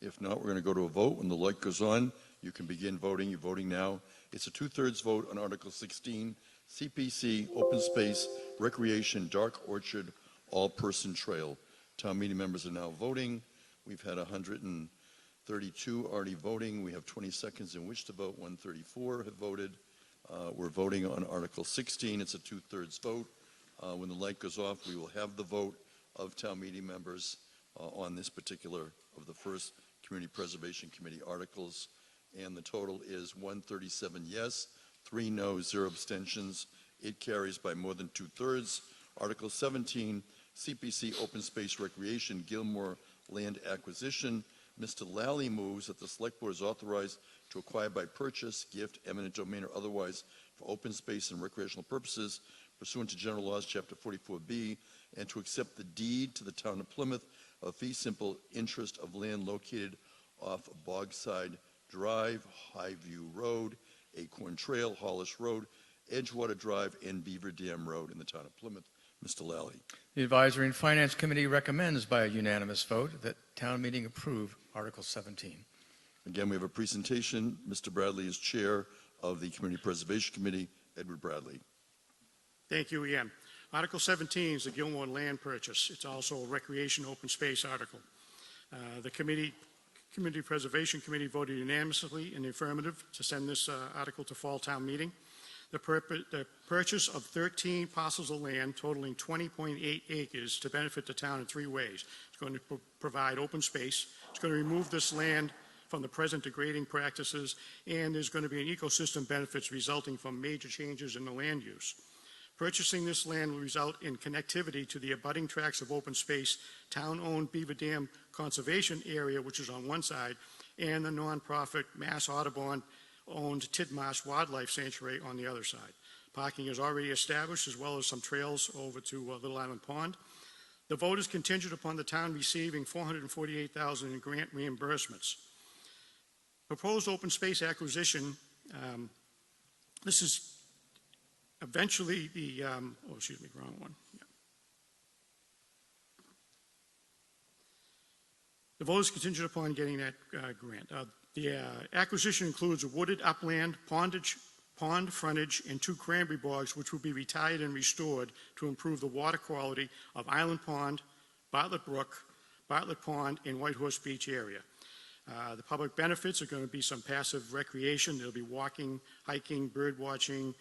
If not, we're going to go to a vote. When the light goes on, you can begin voting. You're voting now. It's a 2/3 vote on Article 16, CPC, open space, recreation, dark orchard, all-person trail. Town meeting members are now voting. We've had 132 already voting. We have 20 seconds in which to vote. 134 have voted. We're voting on Article 16. It's a 2/3 vote. When the light goes off, we will have the vote of town meeting members on this particular of the first Community Preservation Committee articles. And the total is 137 yes, 3 no, 0 abstentions. It carries by more than 2/3. Article 17, CPC Open Space Recreation, Gilmore Land Acquisition. Mr. Lally moves that the Select Board is authorized to acquire by purchase, gift, eminent domain, or otherwise for open space and recreational purposes pursuant to General Laws, Chapter 44B, and to accept the deed to the town of Plymouth of fee simple interest of land located off Bogside Drive, Highview Road, Acorn Trail, Hollis Road, Edgewater Drive, and Beaver Dam Road in the town of Plymouth. Mr. Lally. The Advisory and Finance Committee recommends by a unanimous vote that town meeting approve Article 17. Again, we have a presentation. Mr. Bradley is chair of the Community Preservation Committee. Edward Bradley. Thank you, Ian. Article 17 is the Gilmore land purchase. It's also a recreation open space article. The Community Preservation Committee voted unanimously in the affirmative to send this article to fall town meeting. The purchase of 13 parcels of land totaling 20.8 acres to benefit the town in 3 ways. It's going to provide open space. It's going to remove this land from the present degrading practices, and there's going to be an ecosystem benefits resulting from major changes in the land use. Purchasing this land will result in connectivity to the abutting tracts of open space, town-owned Beaver Dam Conservation Area, which is on one side, and the nonprofit Mass Audubon-owned Tidmarsh Wildlife Sanctuary on the other side. Parking is already established, as well as some trails over to Little Island Pond. The vote is contingent upon the town receiving $448,000 in grant reimbursements. Proposed open space acquisition, this is eventually the, wrong one. Yeah. The vote is contingent upon getting that grant. The acquisition includes a wooded upland, pond frontage, and 2 cranberry bogs, which will be retired and restored to improve the water quality of Island Pond, Bartlett Brook, Bartlett Pond, and White Horse Beach area. The public benefits are going to be some passive recreation. There'll be walking, hiking, bird watching,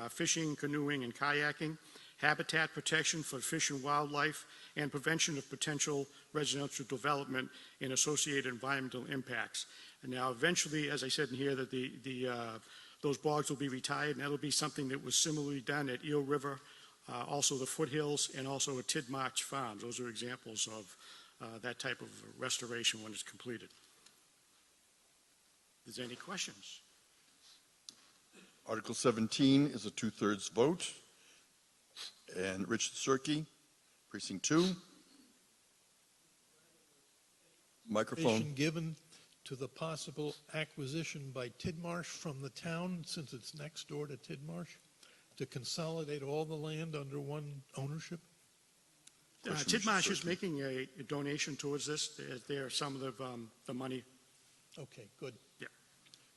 fishing, canoeing, and kayaking, habitat protection for fish and wildlife, and prevention of potential residential development and associated environmental impacts. And now eventually, as I said in here, that those bogs will be retired, and that'll be something that was similarly done at Eel River, also the foothills, and also at Tidmarsh Farms. Those are examples of that type of restoration when it's completed. If there's any questions? Article 17 is a 2/3 vote. And Richard Cirque, Precinct 2. Microphone. Given to the possible acquisition by Tidmarsh from the town, since it's next door to Tidmarsh, to consolidate all the land under one ownership? Tidmarsh is making a donation towards this. There are some of the money. Okay, good. Yeah.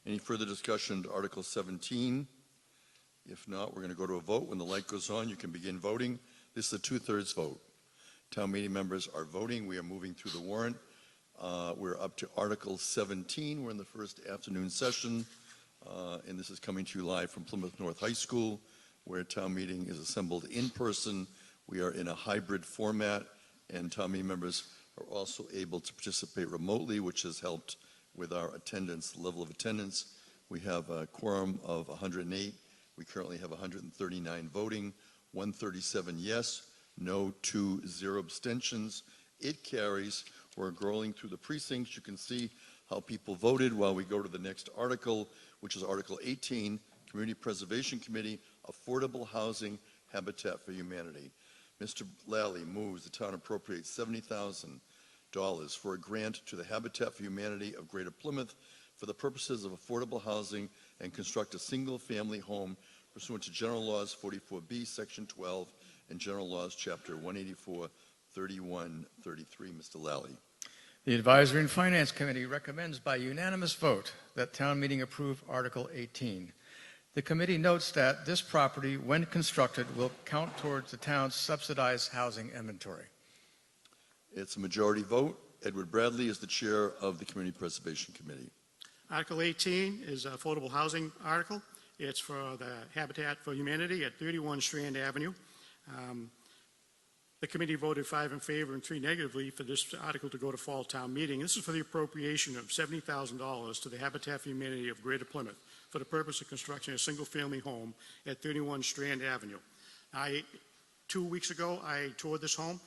Any further discussion to Article 17? If not, we're going to go to a vote. When the light goes on, you can begin voting. This is a 2/3 vote. Town meeting members are voting. We are moving through the warrant. We're up to Article 17. We're in the first afternoon session, and this is coming to you live from Plymouth North High School, where town meeting is assembled in person. We are in a hybrid format, and town meeting members are also able to participate remotely, which has helped with our attendance, level of attendance. We have a quorum of 108. We currently have 139 voting, 137 yes, no, 2, 0 abstentions. It carries. We're scrolling through the precincts. You can see how people voted while we go to the next article, which is Article 18, Community Preservation Committee, Affordable Housing, Habitat for Humanity. Mr. Lally moves the town appropriates $70,000 for a grant to the Habitat for Humanity of Greater Plymouth for the purposes of affordable housing and construct a single-family home pursuant to General Laws 44B, Section 12, and General Laws, Chapter 184, 31, 33. Mr. Lally. The Advisory and Finance Committee recommends by unanimous vote that town meeting approve Article 18. The committee notes that this property, when constructed, will count towards the town's subsidized housing inventory. It's a majority vote. Edward Bradley is the chair of the Community Preservation Committee. Article 18 is an affordable housing article. It's for the Habitat for Humanity at 31 Strand Avenue. The committee voted 5 in favor and 3 negatively for this article to go to fall town meeting. This is for the appropriation of $70,000 to the Habitat for Humanity of Greater Plymouth for the purpose of constructing a single-family home at 31 Strand Avenue. 2 weeks ago, I toured this home.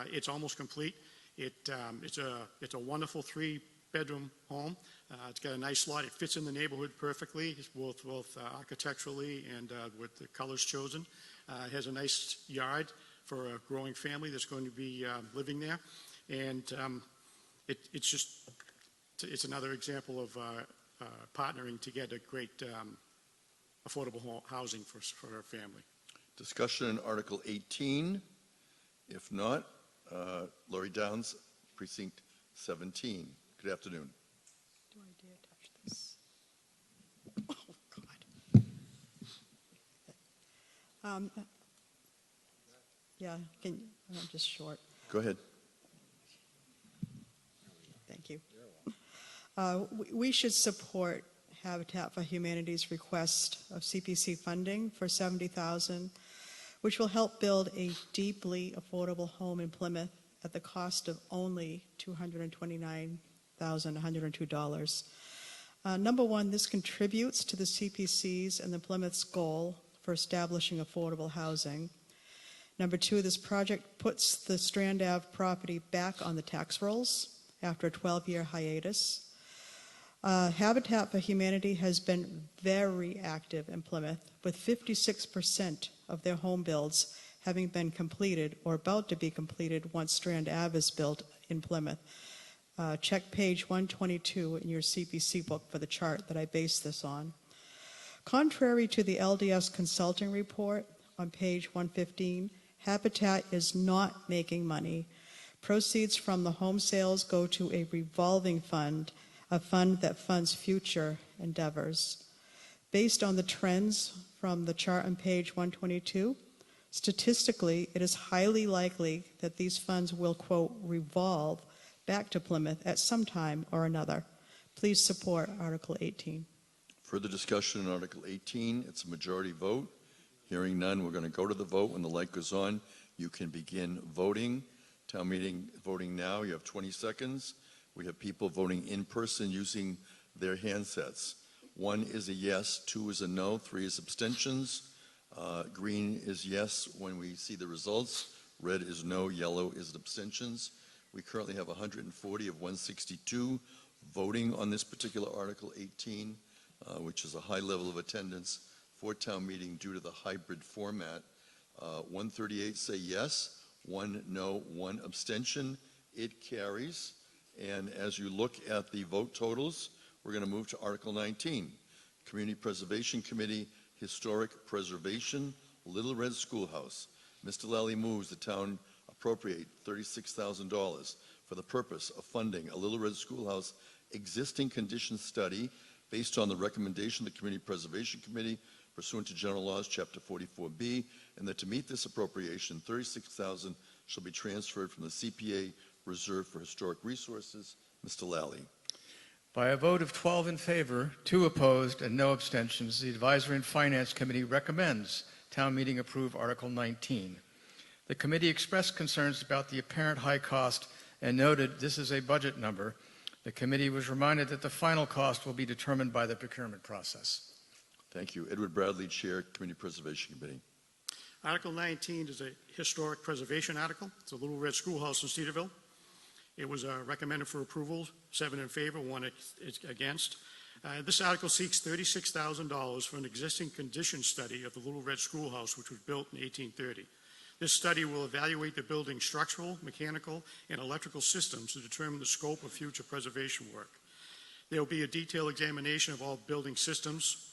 It's almost complete. It's a wonderful 3-bedroom home. It's got a nice lot. It fits in the neighborhood perfectly, both architecturally and with the colors chosen. It has a nice yard for a growing family that's going to be living there. And it's another example of partnering to get a great affordable housing for our family. Discussion on Article 18. If not, Laurie Downs, Precinct 17. Good afternoon. Do I dare touch this? Oh, God. Yeah, I'm just short. Go ahead. Thank you. We should support Habitat for Humanity's request of CPC funding for $70,000, which will help build a deeply affordable home in Plymouth at the cost of only $229,102. Number one, this contributes to the CPC's and the Plymouth's goal for establishing affordable housing. Number two, this project puts the Strand Ave property back on the tax rolls after a 12-year hiatus. Habitat for Humanity has been very active in Plymouth, with 56% of their home builds having been completed or about to be completed once Strand Ave is built in Plymouth. Check page 122 in your CPC book for the chart that I base this on. Contrary to the LDS consulting report on page 115, Habitat is not making money. Proceeds from the home sales go to a revolving fund, a fund that funds future endeavors. Based on the trends from the chart on page 122, statistically, it is highly likely that these funds will, quote, revolve back to Plymouth at some time or another. Please support Article 18. Further discussion on Article 18. It's a majority vote. Hearing none, we're going to go to the vote. When the light goes on, you can begin voting. Town meeting voting now. You have 20 seconds. We have people voting in person using their handsets. 1 is a yes, 2 is a no, 3 is abstentions. Green is yes when we see the results. Red is no, yellow is abstentions. We currently have 140 of 162 voting on this particular Article 18, which is a high level of attendance for town meeting due to the hybrid format. 138 say yes, 1 no, 1 abstention. It carries. And as you look at the vote totals, we're going to move to Article 19. Community Preservation Committee, Historic Preservation, Little Red Schoolhouse. Mr. Lally moves the town appropriate $36,000 for the purpose of funding a Little Red Schoolhouse existing condition study based on the recommendation of the Community Preservation Committee pursuant to General Laws, Chapter 44B, and that to meet this appropriation, $36,000 shall be transferred from the CPA Reserve for Historic Resources. Mr. Lally. By a vote of 12 in favor, 2 opposed, and no abstentions, the Advisory and Finance Committee recommends town meeting approve Article 19. The committee expressed concerns about the apparent high cost and noted this is a budget number. The committee was reminded that the final cost will be determined by the procurement process. Thank you. Edward Bradley, Chair, Community Preservation Committee. Article 19 is a historic preservation article. It's a Little Red Schoolhouse in Cedarville. It was recommended for approval, 7 in favor, 1 against. This article seeks $36,000 for an existing condition study of the Little Red Schoolhouse, which was built in 1830. This study will evaluate the building's structural, mechanical, and electrical systems to determine the scope of future preservation work. There will be a detailed examination of all building systems,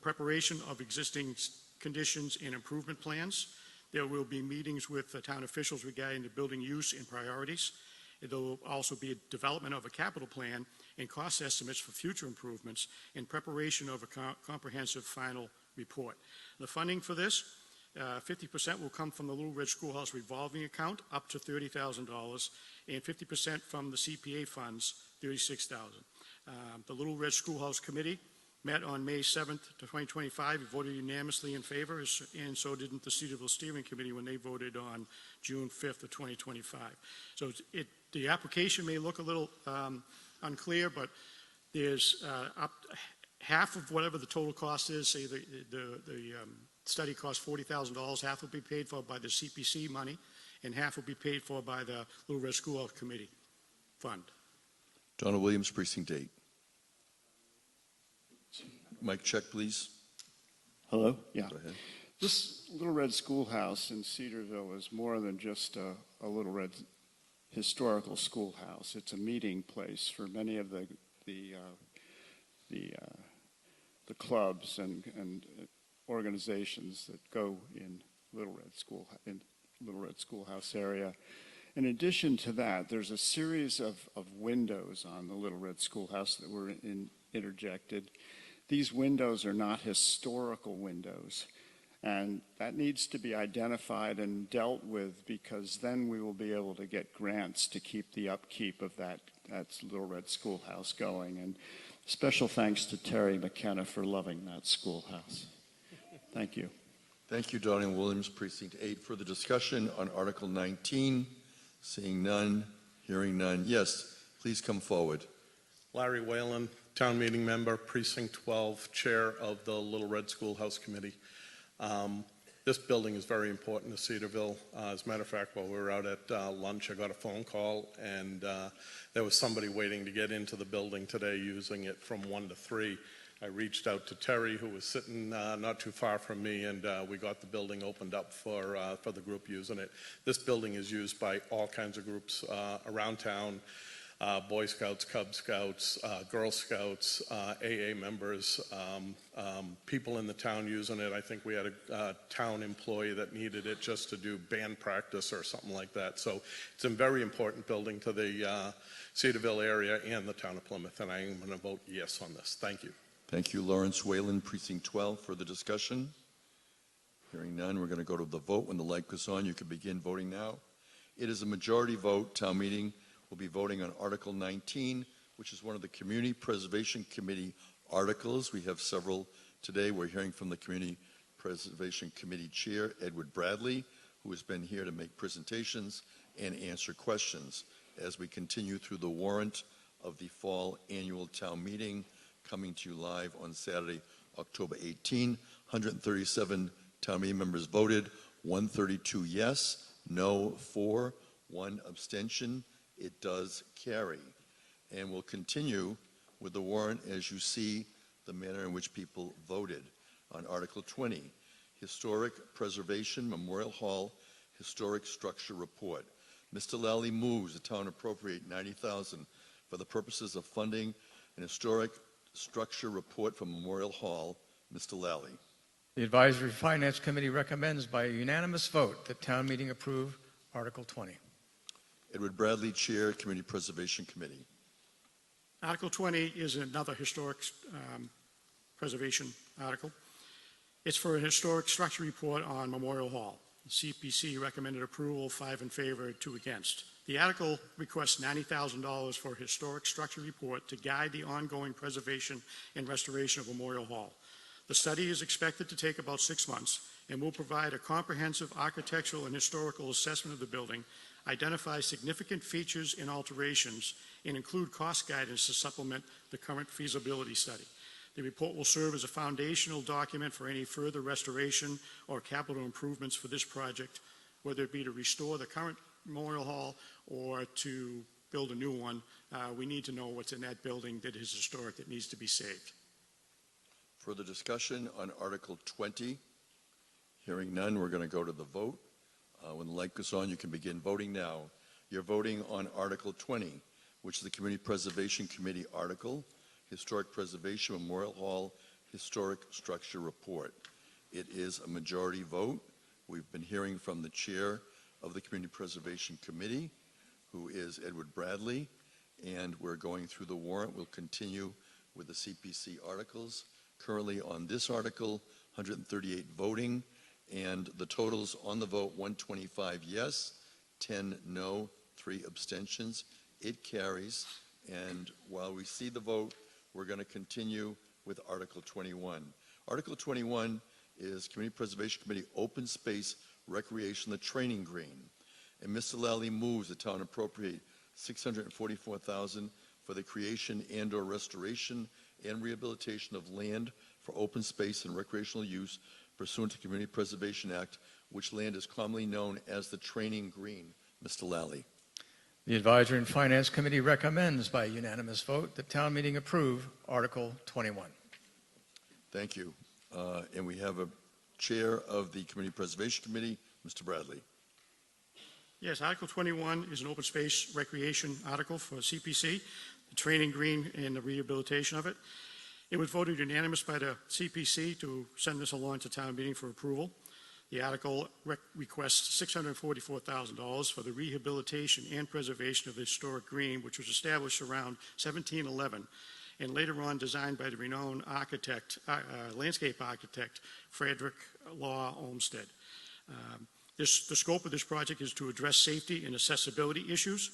preparation of existing conditions and improvement plans. There will be meetings with town officials regarding the building use and priorities. There will also be a development of a capital plan and cost estimates for future improvements in preparation of a comprehensive final report. The funding for this, 50% will come from the Little Red Schoolhouse revolving account, up to $30,000, and 50% from the CPA funds, $36,000. The Little Red Schoolhouse Committee met on May 7th, 2025. It voted unanimously in favor, and so didn't the Cedarville Steering Committee when they voted on June 5th of 2025. So the application may look a little unclear, but there's half of whatever the total cost is. Say the study costs $40,000. Half will be paid for by the CPC money, and half will be paid for by the Little Red Schoolhouse Committee fund. Donald Williams, Precinct 8. Mic check, please. Hello? Yeah. Go ahead. This Little Red Schoolhouse in Cedarville is more than just a Little Red historical schoolhouse. It's a meeting place for many of the clubs and organizations that go in Little Red Schoolhouse area. In addition to that, there's a series of windows on the Little Red Schoolhouse that were interjected. These windows are not historical windows, and that needs to be identified and dealt with, because then we will be able to get grants to keep the upkeep of that Little Red Schoolhouse going. And special thanks to Terry McKenna for loving that schoolhouse. Thank you. Thank you, Donald Williams, Precinct 8. For the discussion on Article 19, seeing none, hearing none. Yes, please come forward. Larry Whalen, Town Meeting Member, Precinct 12, Chair of the Little Red Schoolhouse Committee. This building is very important to Cedarville. As a matter of fact, while we were out at lunch, I got a phone call, and there was somebody waiting to get into the building today using it from 1 to 3. I reached out to Terry, who was sitting not too far from me, and we got the building opened up for the group using it. This building is used by all kinds of groups around town. Boy Scouts, Cub Scouts, Girl Scouts, AA members, people in the town using it. I think we had a town employee that needed it just to do band practice or something like that. So it's a very important building to the Cedarville area and the town of Plymouth, and I am going to vote yes on this. Thank you. Thank you, Lawrence Whalen, Precinct 12. For the discussion, hearing none, we're going to go to the vote. When the light goes on, you can begin voting now. It is a majority vote. Town meeting will be voting on Article 19, which is one of the Community Preservation Committee articles. We have several today. We're hearing from the Community Preservation Committee Chair, Edward Bradley, who has been here to make presentations and answer questions as we continue through the warrant of the fall annual town meeting, coming to you live on Saturday, October 18. 137 town meeting members voted, 132 yes, no 4, 1 abstention. It does carry. And we'll continue with the warrant as you see the manner in which people voted. On Article 20, Historic Preservation Memorial Hall Historic Structure Report. Mr. Lally moves the town appropriate $90,000 for the purposes of funding an historic structure report for Memorial Hall. Mr. Lally. The Advisory Finance Committee recommends by a unanimous vote that town meeting approve Article 20. Edward Bradley, Chair, Community Preservation Committee. Article 20 is another historic preservation article. It's for a historic structure report on Memorial Hall. The CPC recommended approval, 5 in favor, 2 against. The article requests $90,000 for a historic structure report to guide the ongoing preservation and restoration of Memorial Hall. The study is expected to take about 6 months and will provide a comprehensive architectural and historical assessment of the building, identify significant features and alterations, and include cost guidance to supplement the current feasibility study. The report will serve as a foundational document for any further restoration or capital improvements for this project, whether it be to restore the current Memorial Hall or to build a new one. We need to know what's in that building that is historic that needs to be saved. Further discussion on Article 20. Hearing none, we're going to go to the vote. When the light goes on, you can begin voting now. You're voting on Article 20. which is the Community Preservation Committee article, Historic Preservation Memorial Hall Historic Structure Report. It is a majority vote. We've been hearing from the chair of the Community Preservation Committee, who is Edward Bradley, and we're going through the warrant. We'll continue with the CPC articles. Currently on this article, 138 voting, and the totals on the vote, 125 yes, 10 no, 3 abstentions. It carries, and while we see the vote, we're going to continue with Article 21. Article 21 is Community Preservation Committee Open Space Recreation, the Training Green. And Mr. Lally moves the town appropriate $644,000 for the creation and/or restoration and rehabilitation of land for open space and recreational use pursuant to Community Preservation Act, which land is commonly known as the Training Green. Mr. Lally. The Advisory and Finance Committee recommends by unanimous vote that town meeting approve Article 21. Thank you. And we have a chair of the Community Preservation Committee, Mr. Bradley. Yes, Article 21 is an open space recreation article for CPC, the training green and the rehabilitation of it. It was voted unanimous by the CPC to send this along to town meeting for approval. The article requests $644,000 for the rehabilitation and preservation of the historic green, which was established around 1711 and later on designed by the renowned architect, landscape architect, Frederick Law Olmsted. The scope of this project is to address safety and accessibility issues.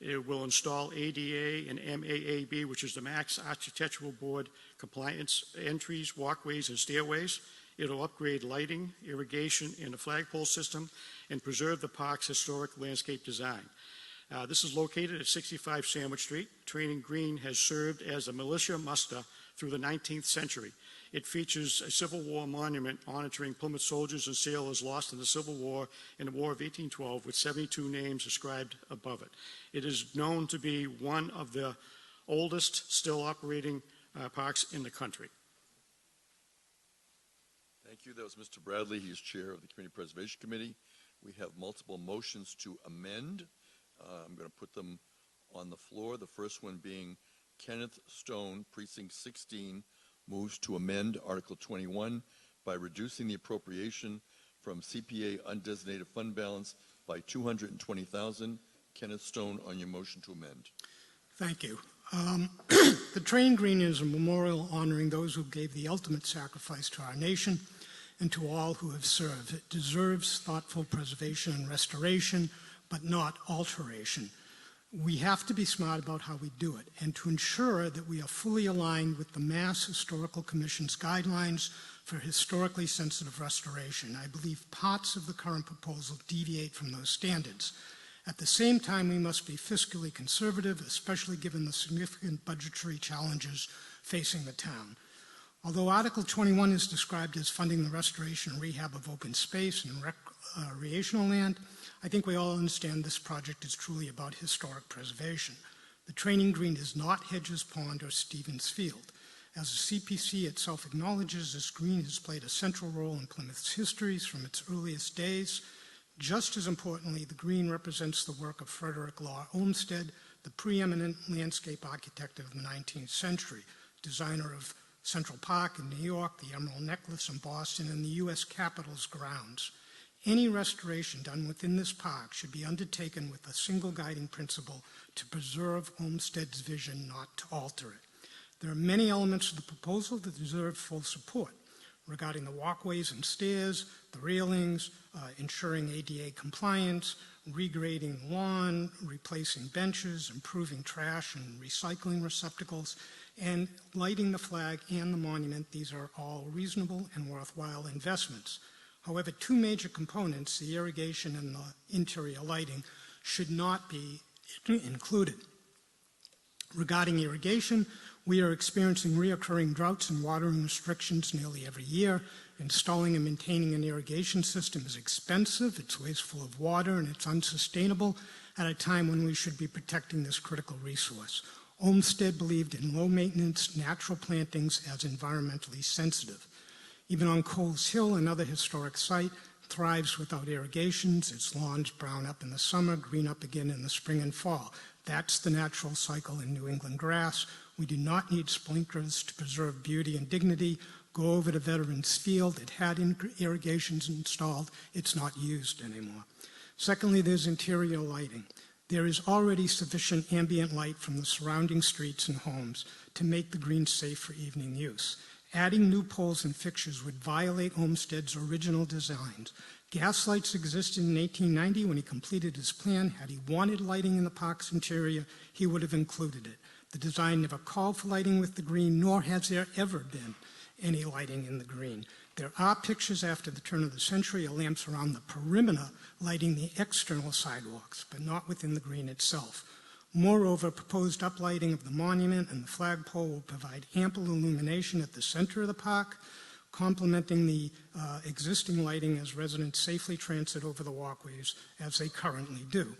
It will install ADA and MAAB, which is the Max Architectural Board compliance entries, walkways, and stairways. It'll upgrade lighting, irrigation, and the flagpole system, and preserve the park's historic landscape design. This is located at 65 Sandwich Street. Training Green has served as a militia muster through the 19th century. It features a Civil War monument honoring Plymouth soldiers and sailors lost in the Civil War and the War of 1812, with 72 names inscribed above it. It is known to be one of the oldest still operating parks in the country. Thank you. That was Mr. Bradley. He is chair of the Community Preservation Committee. We have multiple motions to amend. I'm going to put them on the floor. The first one being Kenneth Stone, Precinct 16, moves to amend Article 21 by reducing the appropriation from CPA undesignated fund balance by $220,000. Kenneth Stone, on your motion to amend. Thank you. The Training Green is a memorial honoring those who gave the ultimate sacrifice to our nation and to all who have served. It deserves thoughtful preservation and restoration, but not alteration. We have to be smart about how we do it, and to ensure that we are fully aligned with the Mass Historical Commission's guidelines for historically sensitive restoration. I believe parts of the current proposal deviate from those standards. At the same time, we must be fiscally conservative, especially given the significant budgetary challenges facing the town. Although Article 21 is described as funding the restoration and rehab of open space and recreational land, I think we all understand this project is truly about historic preservation. The Training Green is not Hedges Pond or Stevens Field. As the CPC itself acknowledges, this green has played a central role in Plymouth's histories from its earliest days. Just as importantly, the green represents the work of Frederick Law Olmsted, the preeminent landscape architect of the 19th century, designer of Central Park in New York, the Emerald Necklace in Boston, and the U.S. Capitol's grounds. Any restoration done within this park should be undertaken with a single guiding principle: to preserve Olmsted's vision, not to alter it. There are many elements of the proposal that deserve full support regarding the walkways and stairs, the railings, ensuring ADA compliance, regrading the lawn, replacing benches, improving trash and recycling receptacles, and lighting the flag and the monument. These are all reasonable and worthwhile investments. However, two major components, the irrigation and the interior lighting, should not be included. Regarding irrigation, we are experiencing reoccurring droughts and watering restrictions nearly every year. Installing and maintaining an irrigation system is expensive, it's wasteful of water, and it's unsustainable at a time when we should be protecting this critical resource. Olmsted believed in low-maintenance natural plantings as environmentally sensitive. Even on Coles Hill, another historic site, thrives without irrigations. Its lawns brown up in the summer, green up again in the spring and fall. That's the natural cycle in New England grass. We do not need sprinklers to preserve beauty and dignity. Go over to Veterans Field. It had irrigations installed. It's not used anymore. Secondly, there's interior lighting. There is already sufficient ambient light from the surrounding streets and homes to make the green safe for evening use. Adding new poles and fixtures would violate Olmsted's original designs. Gas lights existed in 1890 when he completed his plan. Had he wanted lighting in the park's interior, he would have included it. The design never called for lighting with the green, nor has there ever been any lighting in the green. There are pictures after the turn of the century of lamps around the perimeter lighting the external sidewalks, but not within the green itself. Moreover, proposed uplighting of the monument and the flagpole will provide ample illumination at the center of the park, complementing the existing lighting as residents safely transit over the walkways as they currently do.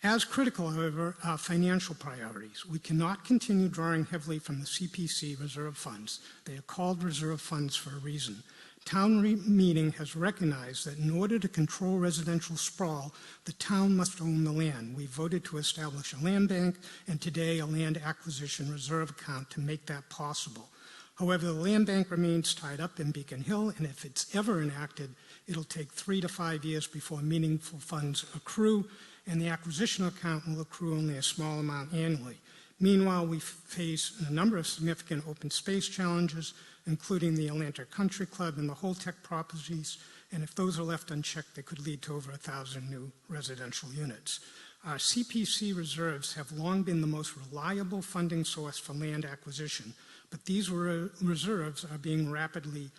As critical, however, are financial priorities. We cannot continue drawing heavily from the CPC reserve funds. They are called reserve funds for a reason. Town meeting has recognized that in order to control residential sprawl, the town must own the land. We voted to establish a land bank and today a land acquisition reserve account to make that possible. However, the land bank remains tied up in Beacon Hill, and if it's ever enacted, it'll take 3 to 5 years before meaningful funds accrue, and the acquisition account will accrue only a small amount annually. Meanwhile, we face a number of significant open space challenges, including the Atlantic Country Club and the Holtec properties, and if those are left unchecked, they could lead to over 1,000 new residential units. Our CPC reserves have long been the most reliable funding source for land acquisition, but these reserves are being rapidly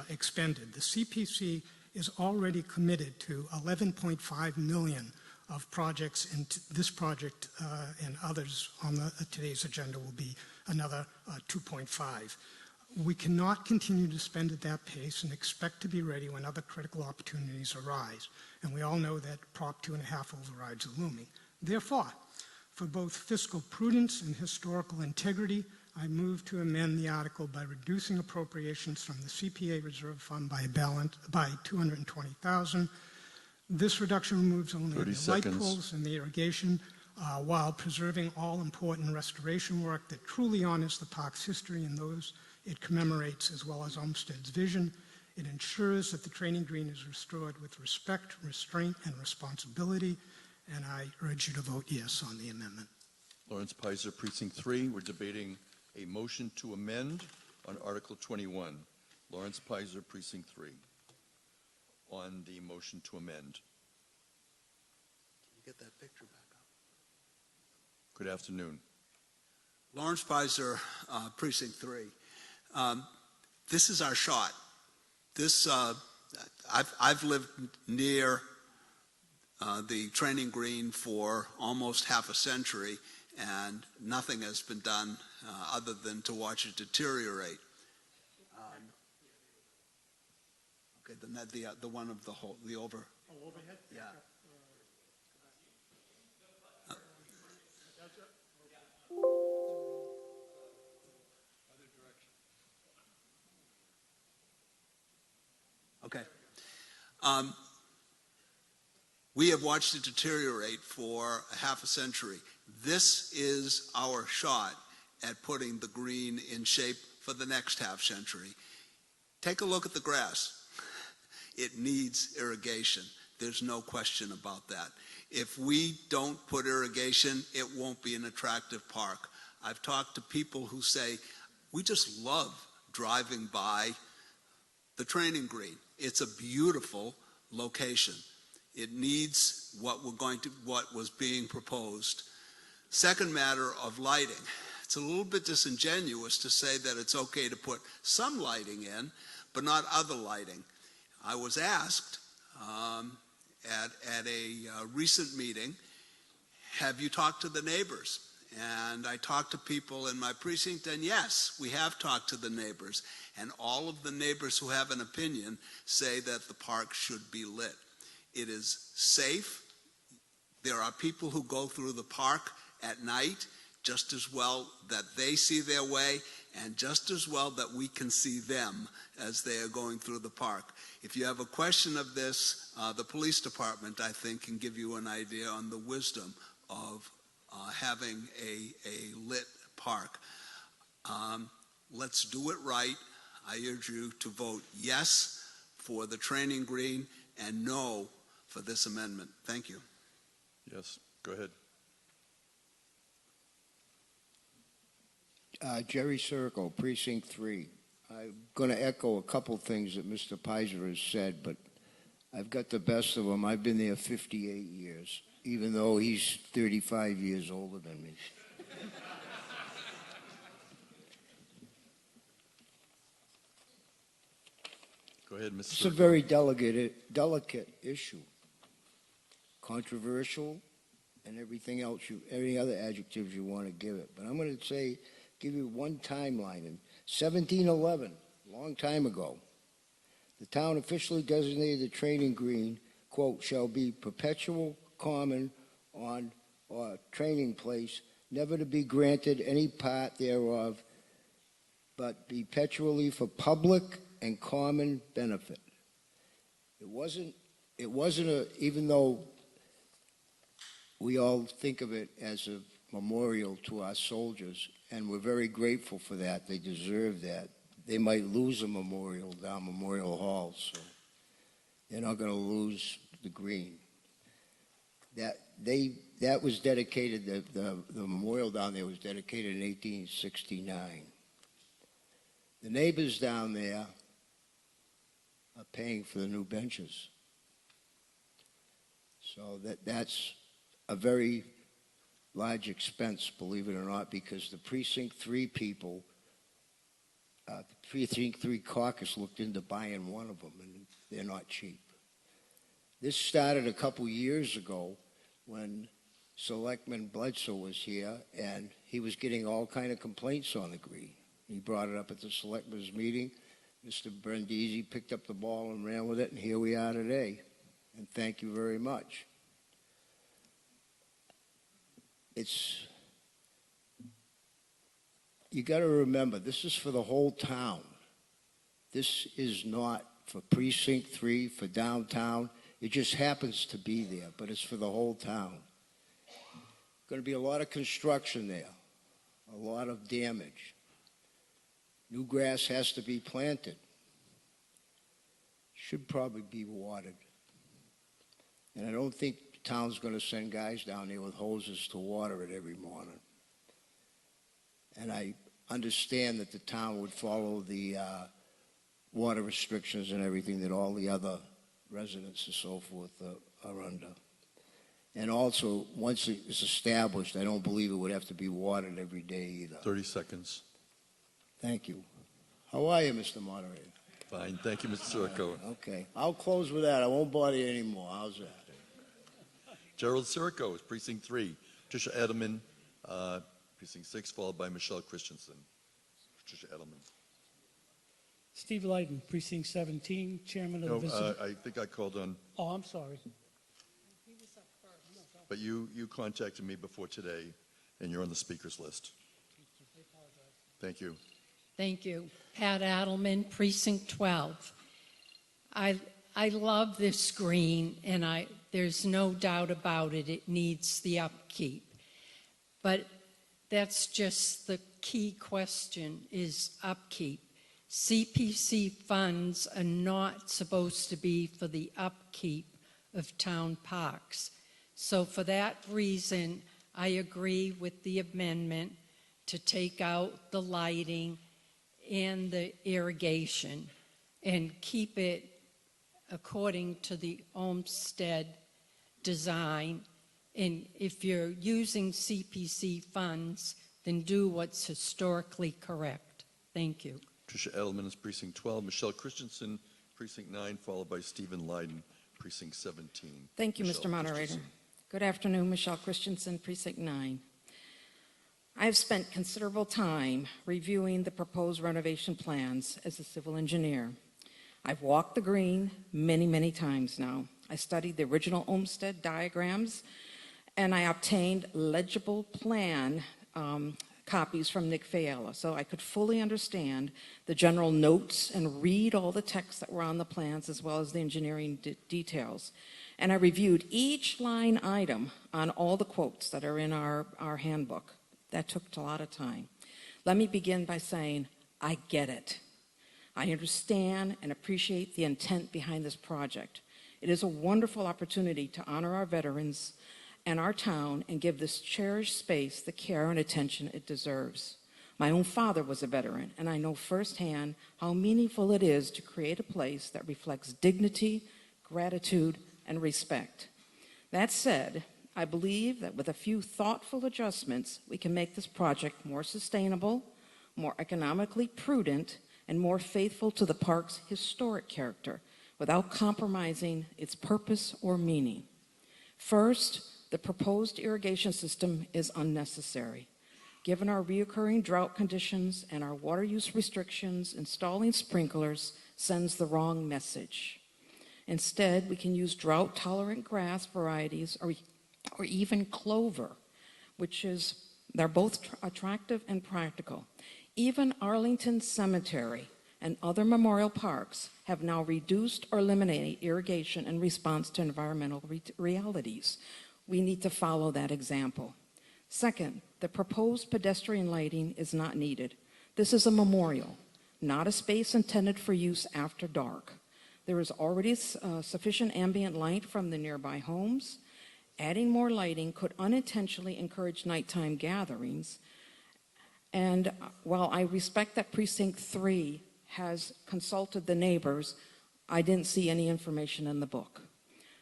expended. The CPC is already committed to $11.5 million of projects, and this project and others on today's agenda will be another 2.5. We cannot continue to spend at that pace and expect to be ready when other critical opportunities arise. And we all know that Prop 2.5 overrides are looming. Therefore, for both fiscal prudence and historical integrity, I move to amend the article by reducing appropriations from the CPA reserve fund by $220,000. This reduction removes only the light poles and the irrigation, while preserving all important restoration work that truly honors the park's history and those it commemorates, as well as Olmsted's vision. It ensures that the training green is restored with respect, restraint, and responsibility, and I urge you to vote yes on the amendment. Lawrence Pizer, Precinct 3. We're debating a motion to amend on Article 21. Lawrence Pizer, Precinct 3. On the motion to amend. Can you get that picture back up? Good afternoon. Lawrence Pizer, Precinct 3. This is our shot. This, I've lived near the training green for almost half a century, and nothing has been done other than to watch it deteriorate. Okay, then that the one of the whole, the over. Oh, overhead? Yeah. Okay. We have watched it deteriorate for a half a century. This is our shot at putting the green in shape for the next half century. Take a look at the grass. It needs irrigation. There's no question about that. If we don't put irrigation, it won't be an attractive park. I've talked to people who say, we just love driving by the training green. It's a beautiful location. It needs what was being proposed. Second matter of lighting. It's a little bit disingenuous to say that it's okay to put some lighting in, but not other lighting. I was asked at a recent meeting, have you talked to the neighbors? And I talked to people in my precinct, and yes, we have talked to the neighbors. And all of the neighbors who have an opinion say that the park should be lit. It is safe. There are people who go through the park at night just as well that they see their way, and just as well that we can see them as they are going through the park. If you have a question of this, the police department, I think, can give you an idea on the wisdom of having a lit park. Let's do it right. I urge you to vote yes for the training green and no for this amendment. Thank you. Yes, go ahead. Jerry Circle, Precinct 3. I'm going to echo a couple things that Mr. Pizer has said, but I've got the best of him. I've been there 58 years, even though he's 35 years older than me. Go ahead, Mr. It's a very delicate issue. Controversial and everything else, any other adjectives you want to give it. But I'm going to give you one timeline. In 1711, a long time ago, the town officially designated the training green, quote, shall be perpetual common on or training place, never to be granted any part thereof, but be perpetually for public and common benefit. It wasn't even though we all think of it as a memorial to our soldiers, and we're very grateful for that. They deserve that. They might lose a memorial down Memorial Hall, so they're not going to lose the green. That was dedicated, the memorial down there was dedicated in 1869. The neighbors down there are paying for the new benches. So that's a very large expense, believe it or not, because the Precinct 3 people, the Precinct 3 caucus looked into buying one of them, and they're not cheap. This started a couple years ago when Selectman Bledsoe was here, and he was getting all kind of complaints on the green. He brought it up at the Selectmen's meeting. Mr. Brindisi picked up the ball and ran with it, and here we are today. And thank you very much. You got to remember, this is for the whole town. This is not for Precinct 3, for downtown. It just happens to be there, but it's for the whole town. Going to be a lot of construction there, a lot of damage. New grass has to be planted. Should probably be watered. And I don't think the town's going to send guys down there with hoses to water it every morning. And I understand that the town would follow the water restrictions and everything that all the other residents and so forth are under. And also, once it's established, I don't believe it would have to be watered every day either. 30 seconds. Thank you. How are you, Mr. Moderator? Fine. Thank you, Mr. Sirico. Okay. I'll close with that. I won't bother you anymore. How's that? Gerald Sirico is Precinct 3. Patricia Edelman, Precinct 6, followed by Michelle Christensen. Patricia Edelman. Steve Leiden, Precinct 17, Chairman of the Visitor. I think I called on. Oh, I'm sorry. But you contacted me before today, and you're on the speakers list. Thank you. Thank you. Pat Adelman, Precinct 12. I love this green, and there's no doubt about it. It needs the upkeep. But that's just the key question is upkeep. CPC funds are not supposed to be for the upkeep of town parks. So for that reason, I agree with the amendment to take out the lighting and the irrigation and keep it according to the Olmsted design. And if you're using CPC funds, then do what's historically correct. Thank you. Patricia Edelman is Precinct 12. Michelle Christensen, Precinct 9, followed by Stephen Leiden, Precinct 17. Thank you, Michelle Mr. Moderator. Christensen. Good afternoon, Michelle Christensen, Precinct 9. I have spent considerable time reviewing the proposed renovation plans as a civil engineer. I've walked the green many, many times now. I studied the original Olmsted diagrams, and I obtained legible plan copies from Nick Fiala so I could fully understand the general notes and read all the texts that were on the plans as well as the engineering details. And I reviewed each line item on all the quotes that are in our handbook. That took a lot of time. Let me begin by saying, I get it. I understand and appreciate the intent behind this project. It is a wonderful opportunity to honor our veterans and our town and give this cherished space the care and attention it deserves. My own father was a veteran, and I know firsthand how meaningful it is to create a place that reflects dignity, gratitude, and respect. That said, I believe that with a few thoughtful adjustments, we can make this project more sustainable, more economically prudent, and more faithful to the park's historic character without compromising its purpose or meaning. First, the proposed irrigation system is unnecessary. Given our reoccurring drought conditions and our water use restrictions, installing sprinklers sends the wrong message. Instead, we can use drought-tolerant grass varieties or even clover, they're both attractive and practical. Even Arlington Cemetery and other memorial parks have now reduced or eliminated irrigation in response to environmental realities. We need to follow that example. Second, the proposed pedestrian lighting is not needed. This is a memorial, not a space intended for use after dark. There is already sufficient ambient light from the nearby homes. Adding more lighting could unintentionally encourage nighttime gatherings. And while I respect that Precinct 3 has consulted the neighbors, I didn't see any information in the book.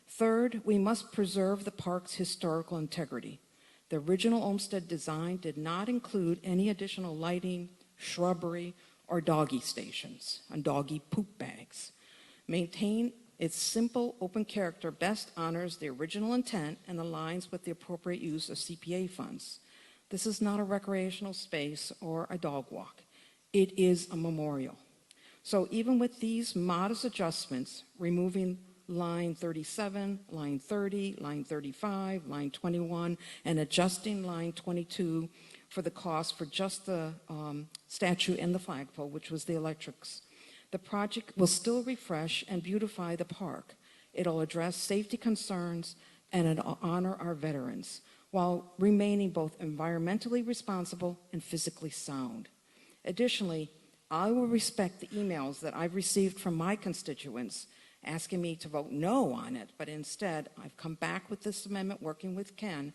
Third, we must preserve the park's historical integrity. The original Olmsted design did not include any additional lighting, shrubbery, or doggy stations and doggy poop bags. Maintain its simple, open character best honors the original intent and aligns with the appropriate use of CPA funds. This is not a recreational space or a dog walk. It is a memorial. So even with these modest adjustments, removing line 37, line 30, line 35, line 21, and adjusting line 22 for the cost for just the statue and the flagpole, which was the electrics, the project will still refresh and beautify the park. It'll address safety concerns and it'll honor our veterans while remaining both environmentally responsible and physically sound. Additionally, I will respect the emails that I've received from my constituents asking me to vote no on it, but instead I've come back with this amendment working with Ken,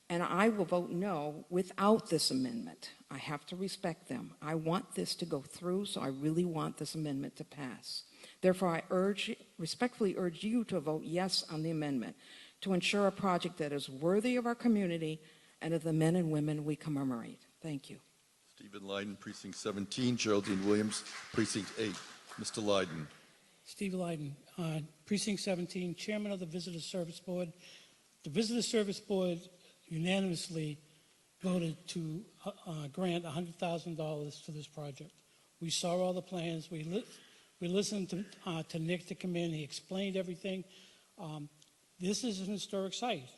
and I will vote no without this amendment. I have to respect them. I want this to go through, so I really want this amendment to pass. Therefore, I respectfully urge you to vote yes on the amendment to ensure a project that is worthy of our community and of the men and women we commemorate. Thank you. Stephen Leyden, Precinct 17. Geraldine Williams, Precinct 8. Mr. Leyden. Steve Leyden, Precinct 17, Chairman of the Visitor Service Board. The Visitor Service Board unanimously voted to grant $100,000 to this project. We saw all the plans. We listened to Nick to come in. He explained everything. This is an historic site.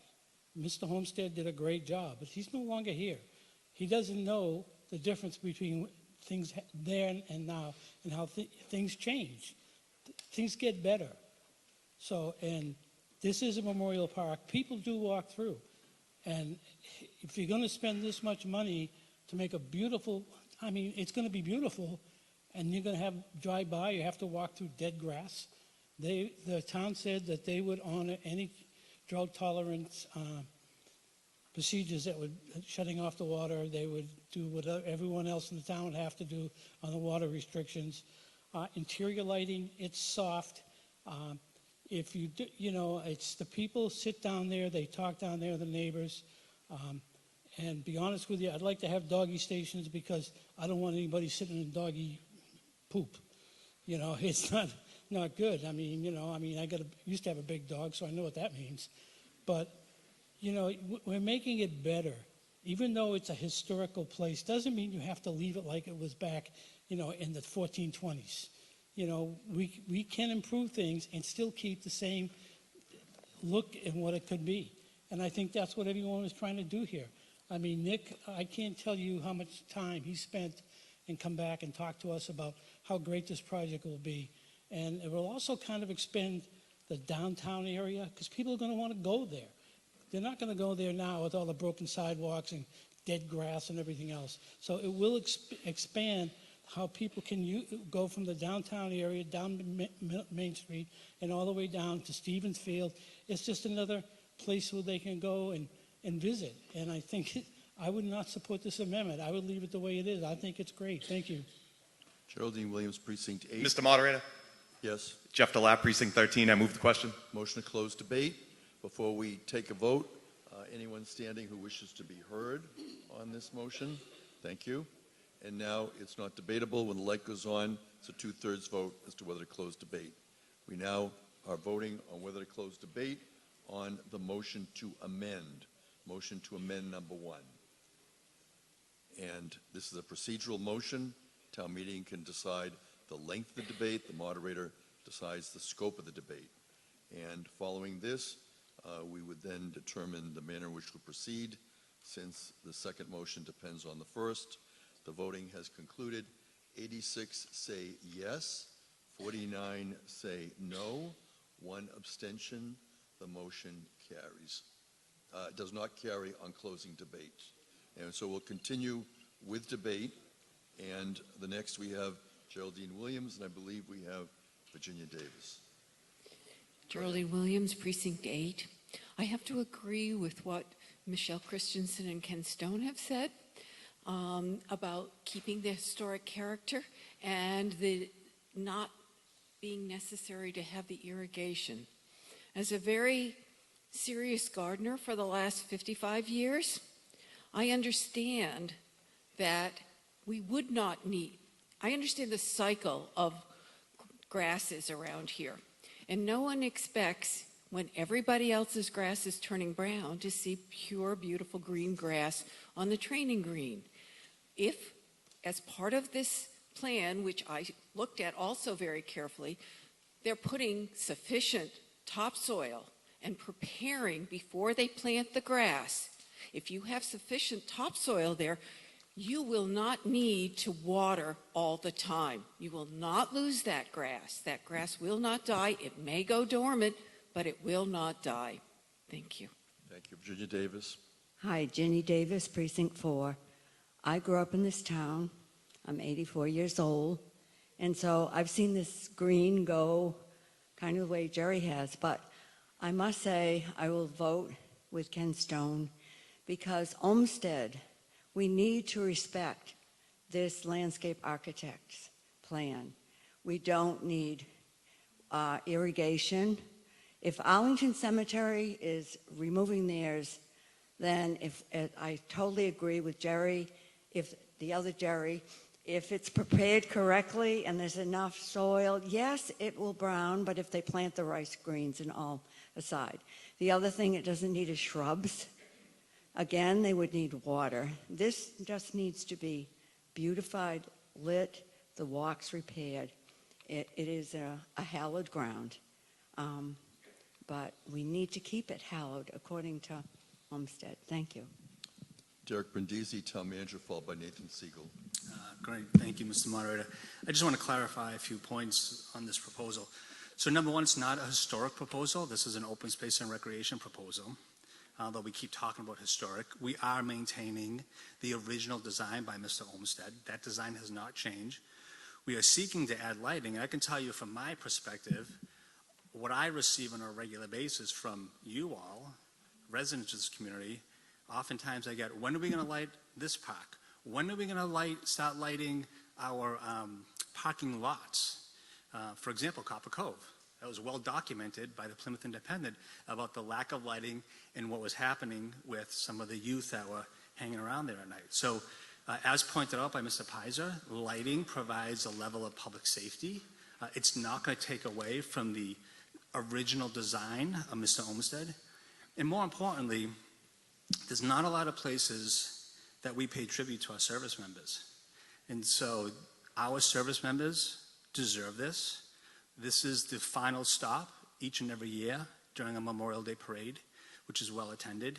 Mr. Homestead did a great job, but he's no longer here. He doesn't know the difference between things there and now and how things change. Things get better. So, and this is a memorial park. People do walk through. And if you're going to spend this much money to make a beautiful, I mean, it's going to be beautiful, and you're going to have drive by, you have to walk through dead grass. The town said that they would honor any drought tolerance procedures that would shutting off the water. They would do what everyone else in the town would have to do on the water restrictions. Interior lighting, it's soft. If you do, you know, it's the people sit down there, they talk down there, the neighbors. And be honest with you, I'd like to have doggy stations because I don't want anybody sitting in doggy poop. You know, it's not good. I mean, you know, I used to have a big dog, so I know what that means. But, you know, we're making it better. Even though it's a historical place, doesn't mean you have to leave it like it was back, you know, in the 1420s. You know, we can improve things and still keep the same look and what it could be. And I think that's what everyone is trying to do here. I mean, Nick, I can't tell you how much time he spent and come back and talk to us about how great this project will be. And it will also kind of expand the downtown area because people are going to want to go there. They're not going to go there now with all the broken sidewalks and dead grass and everything else. So it will expand how people can go from the downtown area down to Main Street and all the way down to Stevens Field. It's just another place where they can go and visit. And I think I would not support this amendment. I would leave it the way it is. I think it's great. Thank you. Geraldine Williams, Precinct 8. Mr. Moderator? Yes. Jeff DeLapp, Precinct 13. I move the question. Motion to close debate. Before we take a vote, anyone standing who wishes to be heard on this motion? Thank you. And now it's not debatable. When the light goes on, it's a 2/3 vote as to whether to close debate. We now are voting on whether to close debate on the motion to amend. Motion to amend number 1. And this is a procedural motion. Town meeting can decide the length of the debate. The moderator decides the scope of the debate. And following this, we would then determine the manner in which we'll proceed. Since the second motion depends on the first, the voting has concluded. 86 say yes, 49 say no, 1 abstention. The motion carries. Does not carry on closing debate. And so we'll continue with debate. And the next we have Geraldine Williams, and I believe we have Virginia Davis. Geraldine Williams, Precinct 8. I have to agree with what Michelle Christensen and Ken Stone have said about keeping the historic character and the not being necessary to have the irrigation. As a very serious gardener for the last 55 years, I understand that we would not need, I understand the cycle of grasses around here. And no one expects, when everybody else's grass is turning brown, to see pure, beautiful green grass on the training green. If, as part of this plan, which I looked at also very carefully, they're putting sufficient topsoil and preparing before they plant the grass, if you have sufficient topsoil there, you will not need to water all the time. You will not lose that grass. That grass will not die. It may go dormant, but it will not die. Thank you. Thank you. Virginia Davis. Hi, Jenny Davis, Precinct 4. I grew up in this town. I'm 84 years old. And so I've seen this green go kind of the way Jerry has. But I must say I will vote with Ken Stone because Olmsted, we need to respect this landscape architect's plan. We don't need irrigation. If Arlington Cemetery is removing theirs, then I totally agree with Jerry, if it's prepared correctly and there's enough soil, yes, it will brown, but if they plant the rice greens and all aside. The other thing it doesn't need is shrubs. Again, they would need water. This just needs to be beautified, lit, the walks repaired. It is a hallowed ground, but we need to keep it hallowed according to Olmsted. Thank you. Derek Brindisi, Town Manager, followed by Nathan Siegel. Great. Thank you, Mr. Moderator. I just want to clarify a few points on this proposal. So number one, it's not a historic proposal. This is an open space and recreation proposal. Although we keep talking about historic, we are maintaining the original design by Mr. Olmsted. That design has not changed. We are seeking to add lighting. And I can tell you from my perspective, what I receive on a regular basis from you all, residents of this community, oftentimes I get, when are we going to light this park? When are we going to start lighting our parking lots? For example, Copper Cove. That was well documented by the Plymouth Independent about the lack of lighting and what was happening with some of the youth that were hanging around there at night. So as pointed out by Mr. Pizer, lighting provides a level of public safety. It's not going to take away from the original design of Mr. Olmsted. And more importantly, there's not a lot of places that we pay tribute to our service members. And so our service members deserve this. This is the final stop each and every year during a Memorial Day parade, which is well attended.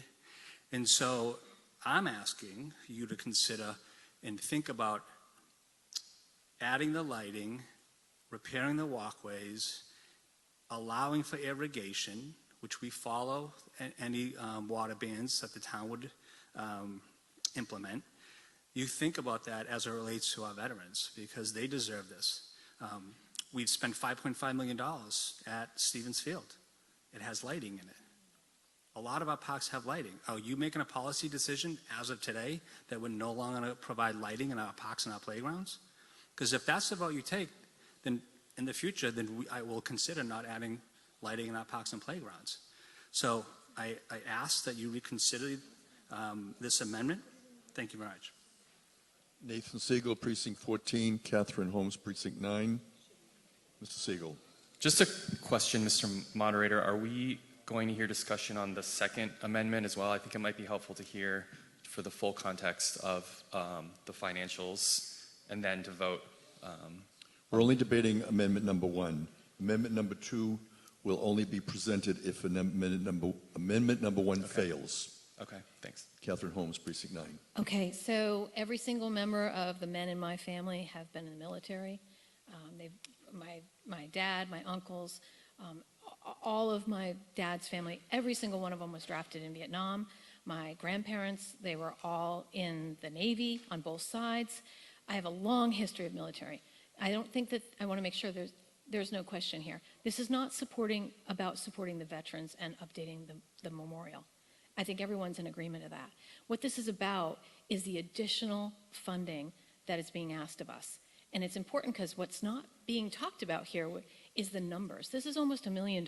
And so I'm asking you to consider and think about adding the lighting, repairing the walkways, allowing for irrigation, which we follow any water bans that the town would implement. You think about that as it relates to our veterans, because they deserve this. We've spent $5.5 million at Stevens Field. It has lighting in it. A lot of our parks have lighting. Are you making a policy decision as of today that we're no longer going to provide lighting in our parks and our playgrounds? Because if that's the vote you take, then in the future, I will consider not adding lighting in our parks and playgrounds. So I ask that you reconsider this amendment. Thank you very much. Nathan Siegel, Precinct 14, Catherine Holmes, Precinct 9. Mr. Siegel. Just a question, Mr. Moderator. Are we going to hear discussion on the second amendment as well? I think it might be helpful to hear for the full context of the financials and then to vote. We're only debating amendment number 1. Amendment number 2 will only be presented if amendment number 1 fails. Okay, thanks. Catherine Holmes, Precinct 9. Okay, so every single member of the men in my family have been in the military. My dad, my uncles, all of my dad's family, every single one of them was drafted in Vietnam. My grandparents, they were all in the Navy on both sides. I have a long history of military. I don't think that, I want to make sure there's no question here. This is not about supporting the veterans and updating the memorial. I think everyone's in agreement of that. What this is about is the additional funding that is being asked of us. And it's important because what's not being talked about here is the numbers. This is almost $1 million.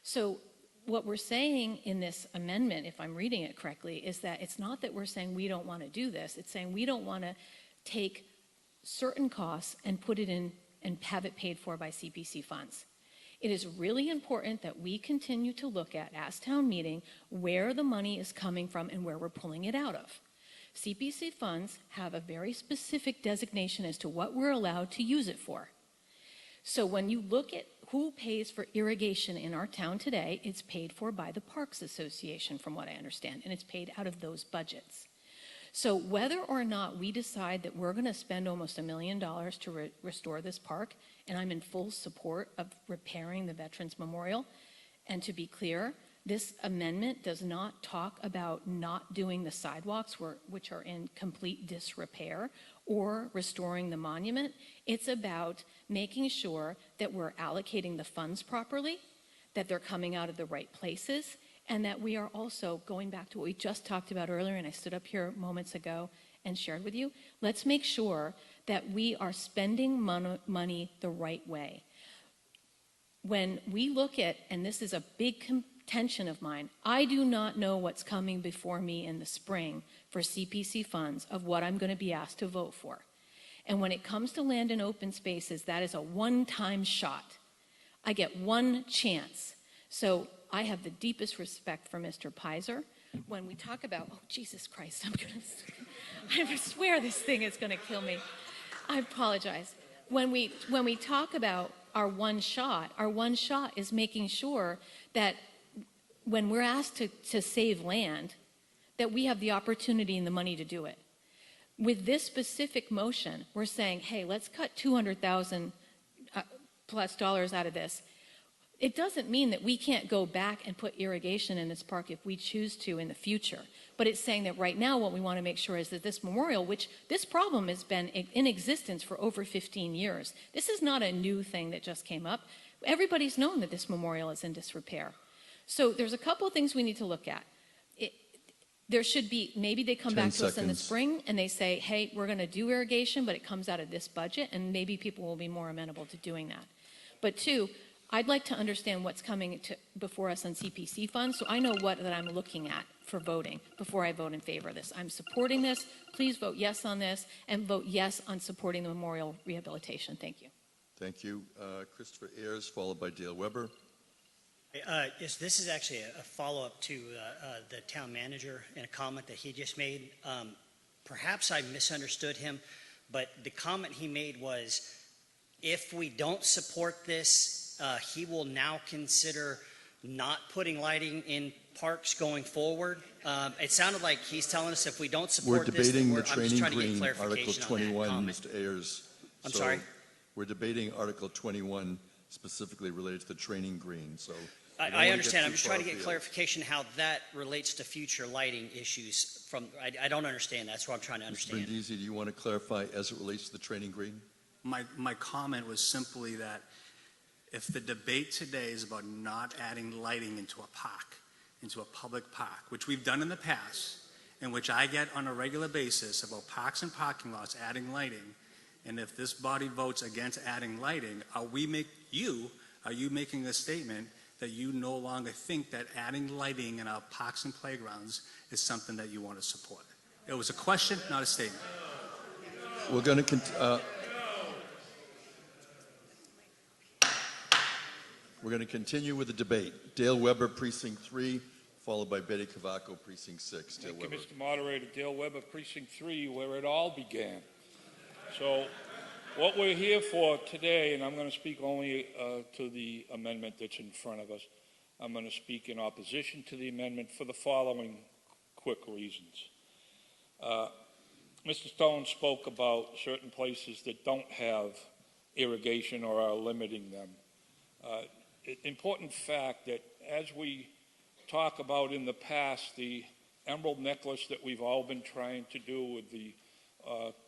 So what we're saying in this amendment, if I'm reading it correctly, is that it's not that we're saying we don't want to do this. It's saying we don't want to take certain costs and put it in and have it paid for by CPC funds. It is really important that we continue to look at, as town meeting, where the money is coming from and where we're pulling it out of. CPC funds have a very specific designation as to what we're allowed to use it for. So when you look at who pays for irrigation in our town today, it's paid for by the Parks Association, from what I understand, and it's paid out of those budgets. So whether or not we decide that we're going to spend almost $1 million to restore this park, and I'm in full support of repairing the Veterans Memorial, and to be clear, this amendment does not talk about not doing the sidewalks, which are in complete disrepair, or restoring the monument. It's about making sure that we're allocating the funds properly, that they're coming out of the right places, and that we are also going back to what we just talked about earlier, and I stood up here moments ago and shared with you. Let's make sure that we are spending money the right way. When we look at, and this is a big contention of mine, I do not know what's coming before me in the spring for CPC funds of what I'm going to be asked to vote for. And when it comes to land and open spaces, that is a one-time shot. I get one chance. So I have the deepest respect for Mr. Pizer. When we talk about, oh, Jesus Christ, I swear this thing is going to kill me. I apologize. When we talk about our one shot is making sure that when we're asked to save land, that we have the opportunity and the money to do it. With this specific motion, we're saying, hey, let's cut $200,000 plus out of this. It doesn't mean that we can't go back and put irrigation in this park if we choose to in the future. But it's saying that right now what we want to make sure is that this memorial, which this problem has been in existence for over 15 years. This is not a new thing that just came up. Everybody's known that this memorial is in disrepair. So there's a couple of things we need to look at. There should be, maybe they come back to us in the spring and they say, hey, we're going to do irrigation, but it comes out of this budget, and maybe people will be more amenable to doing that. But two, I'd like to understand what's coming before us on CPC funds, so I know what that I'm looking at for voting before I vote in favor of this. I'm supporting this. Please vote yes on this, and vote yes on supporting the memorial rehabilitation. Thank you. Thank you. Christopher Ayers, followed by Dale Weber. Yes, this is actually a follow-up to the town manager and a comment that he just made. Perhaps I misunderstood him, but the comment he made was, if we don't support this, he will now consider not putting lighting in parks going forward? It sounded like he's telling us if we don't support We're this, then debating the I'm just training trying to get green, Article clarification on that 21, comment. Mr. Ayers. I'm So sorry? We're debating Article 21 specifically related to the training green, so. we don't I wanna get understand. I'm too just far trying to get afield. clarification how that relates to future lighting issues from, I don't understand. That's what I'm trying to Mr. understand. Brindisi, do you want to clarify as it relates to the training green? My comment was simply that if the debate today is about not adding lighting into a park, into a public park, which we've done in the past, and which I get on a regular basis about parks and parking lots adding lighting, and if this body votes against adding lighting, are you making a statement that you no longer think that adding lighting in our parks and playgrounds is something that you want to support? It was a question, not a statement. We're going to continue with the debate. Dale Weber, Precinct 3, followed by Betty Cavaco, Precinct 6. Dale Thank you, Weber. Mr. Moderator. Dale Weber, Precinct 3, where it all began. So what we're here for today, and I'm going to speak only to the amendment that's in front of us. I'm going to speak in opposition to the amendment for the following quick reasons. Mr. Stone spoke about certain places that don't have irrigation or are limiting them. Important fact that as we talk about in the past, the emerald necklace that we've all been trying to do with the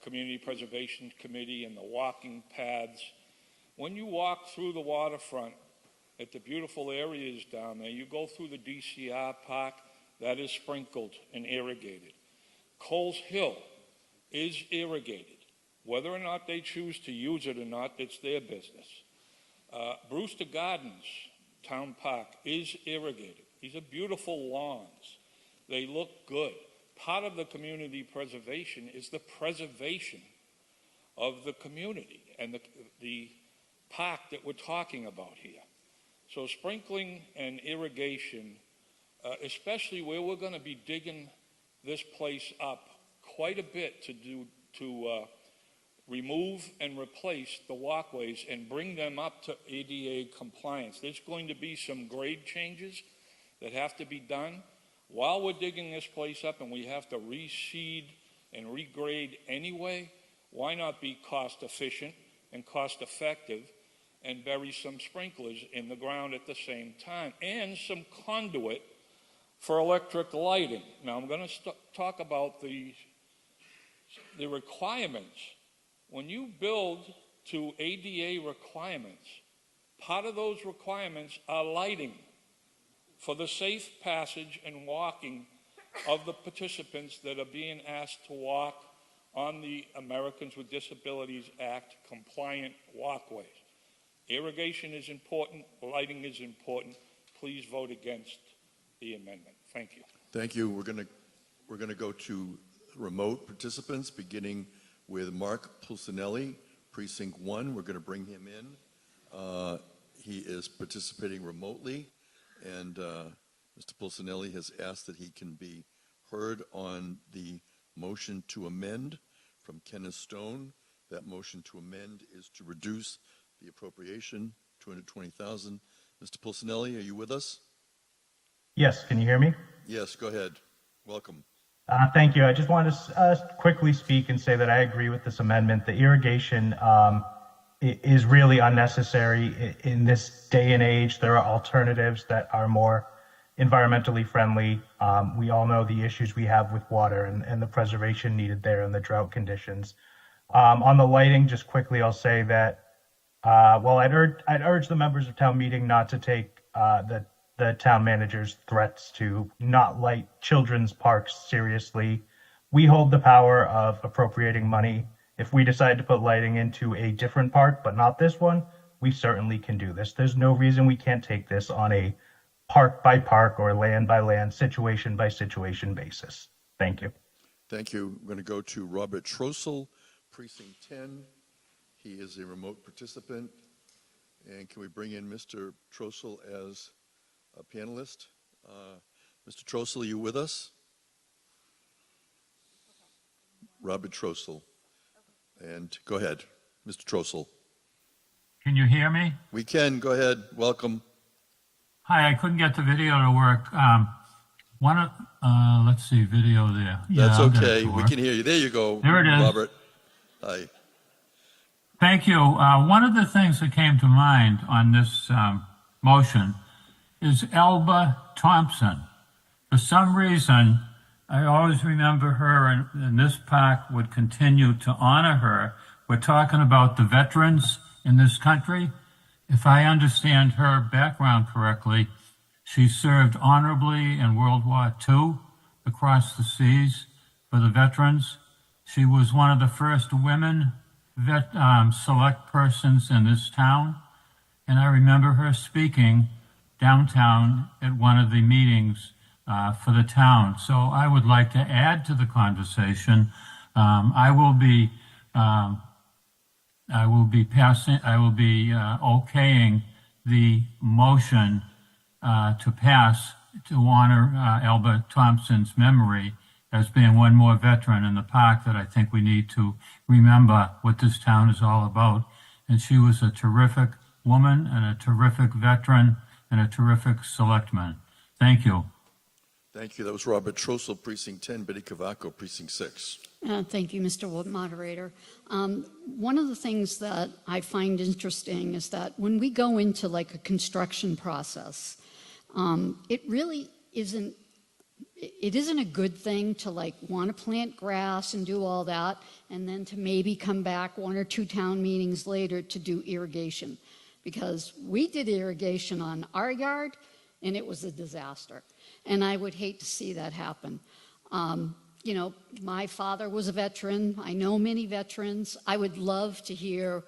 Community Preservation Committee and the walking paths, when you walk through the waterfront at the beautiful areas down there, you go through the DCR park, that is sprinkled and irrigated. Coles Hill is irrigated. Whether or not they choose to use it or not, it's their business. Brewster Gardens Town Park is irrigated. These are beautiful lawns. They look good. Part of the community preservation is the preservation of the community and the park that we're talking about here. So sprinkling and irrigation, especially where we're going to be digging this place up quite a bit to remove and replace the walkways and bring them up to ADA compliance. There's going to be some grade changes that have to be done. While we're digging this place up and we have to reseed and regrade anyway, why not be cost efficient and cost effective and bury some sprinklers in the ground at the same time and some conduit for electric lighting? Now I'm going to talk about the requirements. When you build to ADA requirements, part of those requirements are lighting for the safe passage and walking of the participants that are being asked to walk on the Americans with Disabilities Act compliant walkways. Irrigation is important, lighting is important. Please vote against the amendment. Thank you. Thank you. We're going to go to remote participants, beginning with Mark Pulcinelli, Precinct 1. We're going to bring him in. He is participating remotely, and Mr. Pulcinelli has asked that he can be heard on the motion to amend from Kenneth Stone. That motion to amend is to reduce the appropriation, $220,000. Mr. Pulcinelli, are you with us? Yes, can you hear me? Yes, go ahead. Welcome. Thank you. I just want to quickly speak and say that I agree with this amendment. The irrigation is really unnecessary in this day and age. There are alternatives that are more environmentally friendly. We all know the issues we have with water and the preservation needed there and the drought conditions. On the lighting, just quickly, I'll say that I'd urge the members of town meeting not to take the town manager's threats to not light children's parks seriously. We hold the power of appropriating money. If we decide to put lighting into a different park, but not this one, we certainly can do this. There's no reason we can't take this on a park by park or land by land, situation by situation basis. Thank you. Thank you. We're going to go to Robert Trossel, Precinct 10. He is a remote participant. And can we bring in Mr. Trossel as a panelist? Mr. Trossel, are you with us? Robert Trossel. And go ahead, Mr. Trossel. Can you hear me? We can. Go ahead. Welcome. Hi, I couldn't get the video to work. Let's see, video there. That's I'll get it okay. to We work. can hear you. There you go, There it is. Robert. Hi. Thank you. One of the things that came to mind on this motion is Elba Thompson. For some reason, I always remember her, and this park would continue to honor her. We're talking about the veterans in this country. If I understand her background correctly, she served honorably in World War II across the seas for the veterans. She was one of the first women select persons in this town, and I remember her speaking downtown at one of the meetings for the town. So I would like to add to the conversation. I will be okaying the motion to pass to honor Elba Thompson's memory as being one more veteran in the park that I think we need to remember what this town is all about. And she was a terrific woman and a terrific veteran and a terrific selectman. Thank you. Thank you. That was Robert Trossel, Precinct 10, Betty Cavaco, Precinct 6. Thank you, Mr. Moderator. One of the things that I find interesting is that when we go into like a construction process, it really isn't a good thing to like want to plant grass and do all that and then to maybe come back 1 or 2 town meetings later to do irrigation, because we did irrigation on our yard and it was a disaster, and I would hate to see that happen. You know, my father was a veteran. I know many veterans. I would love to hear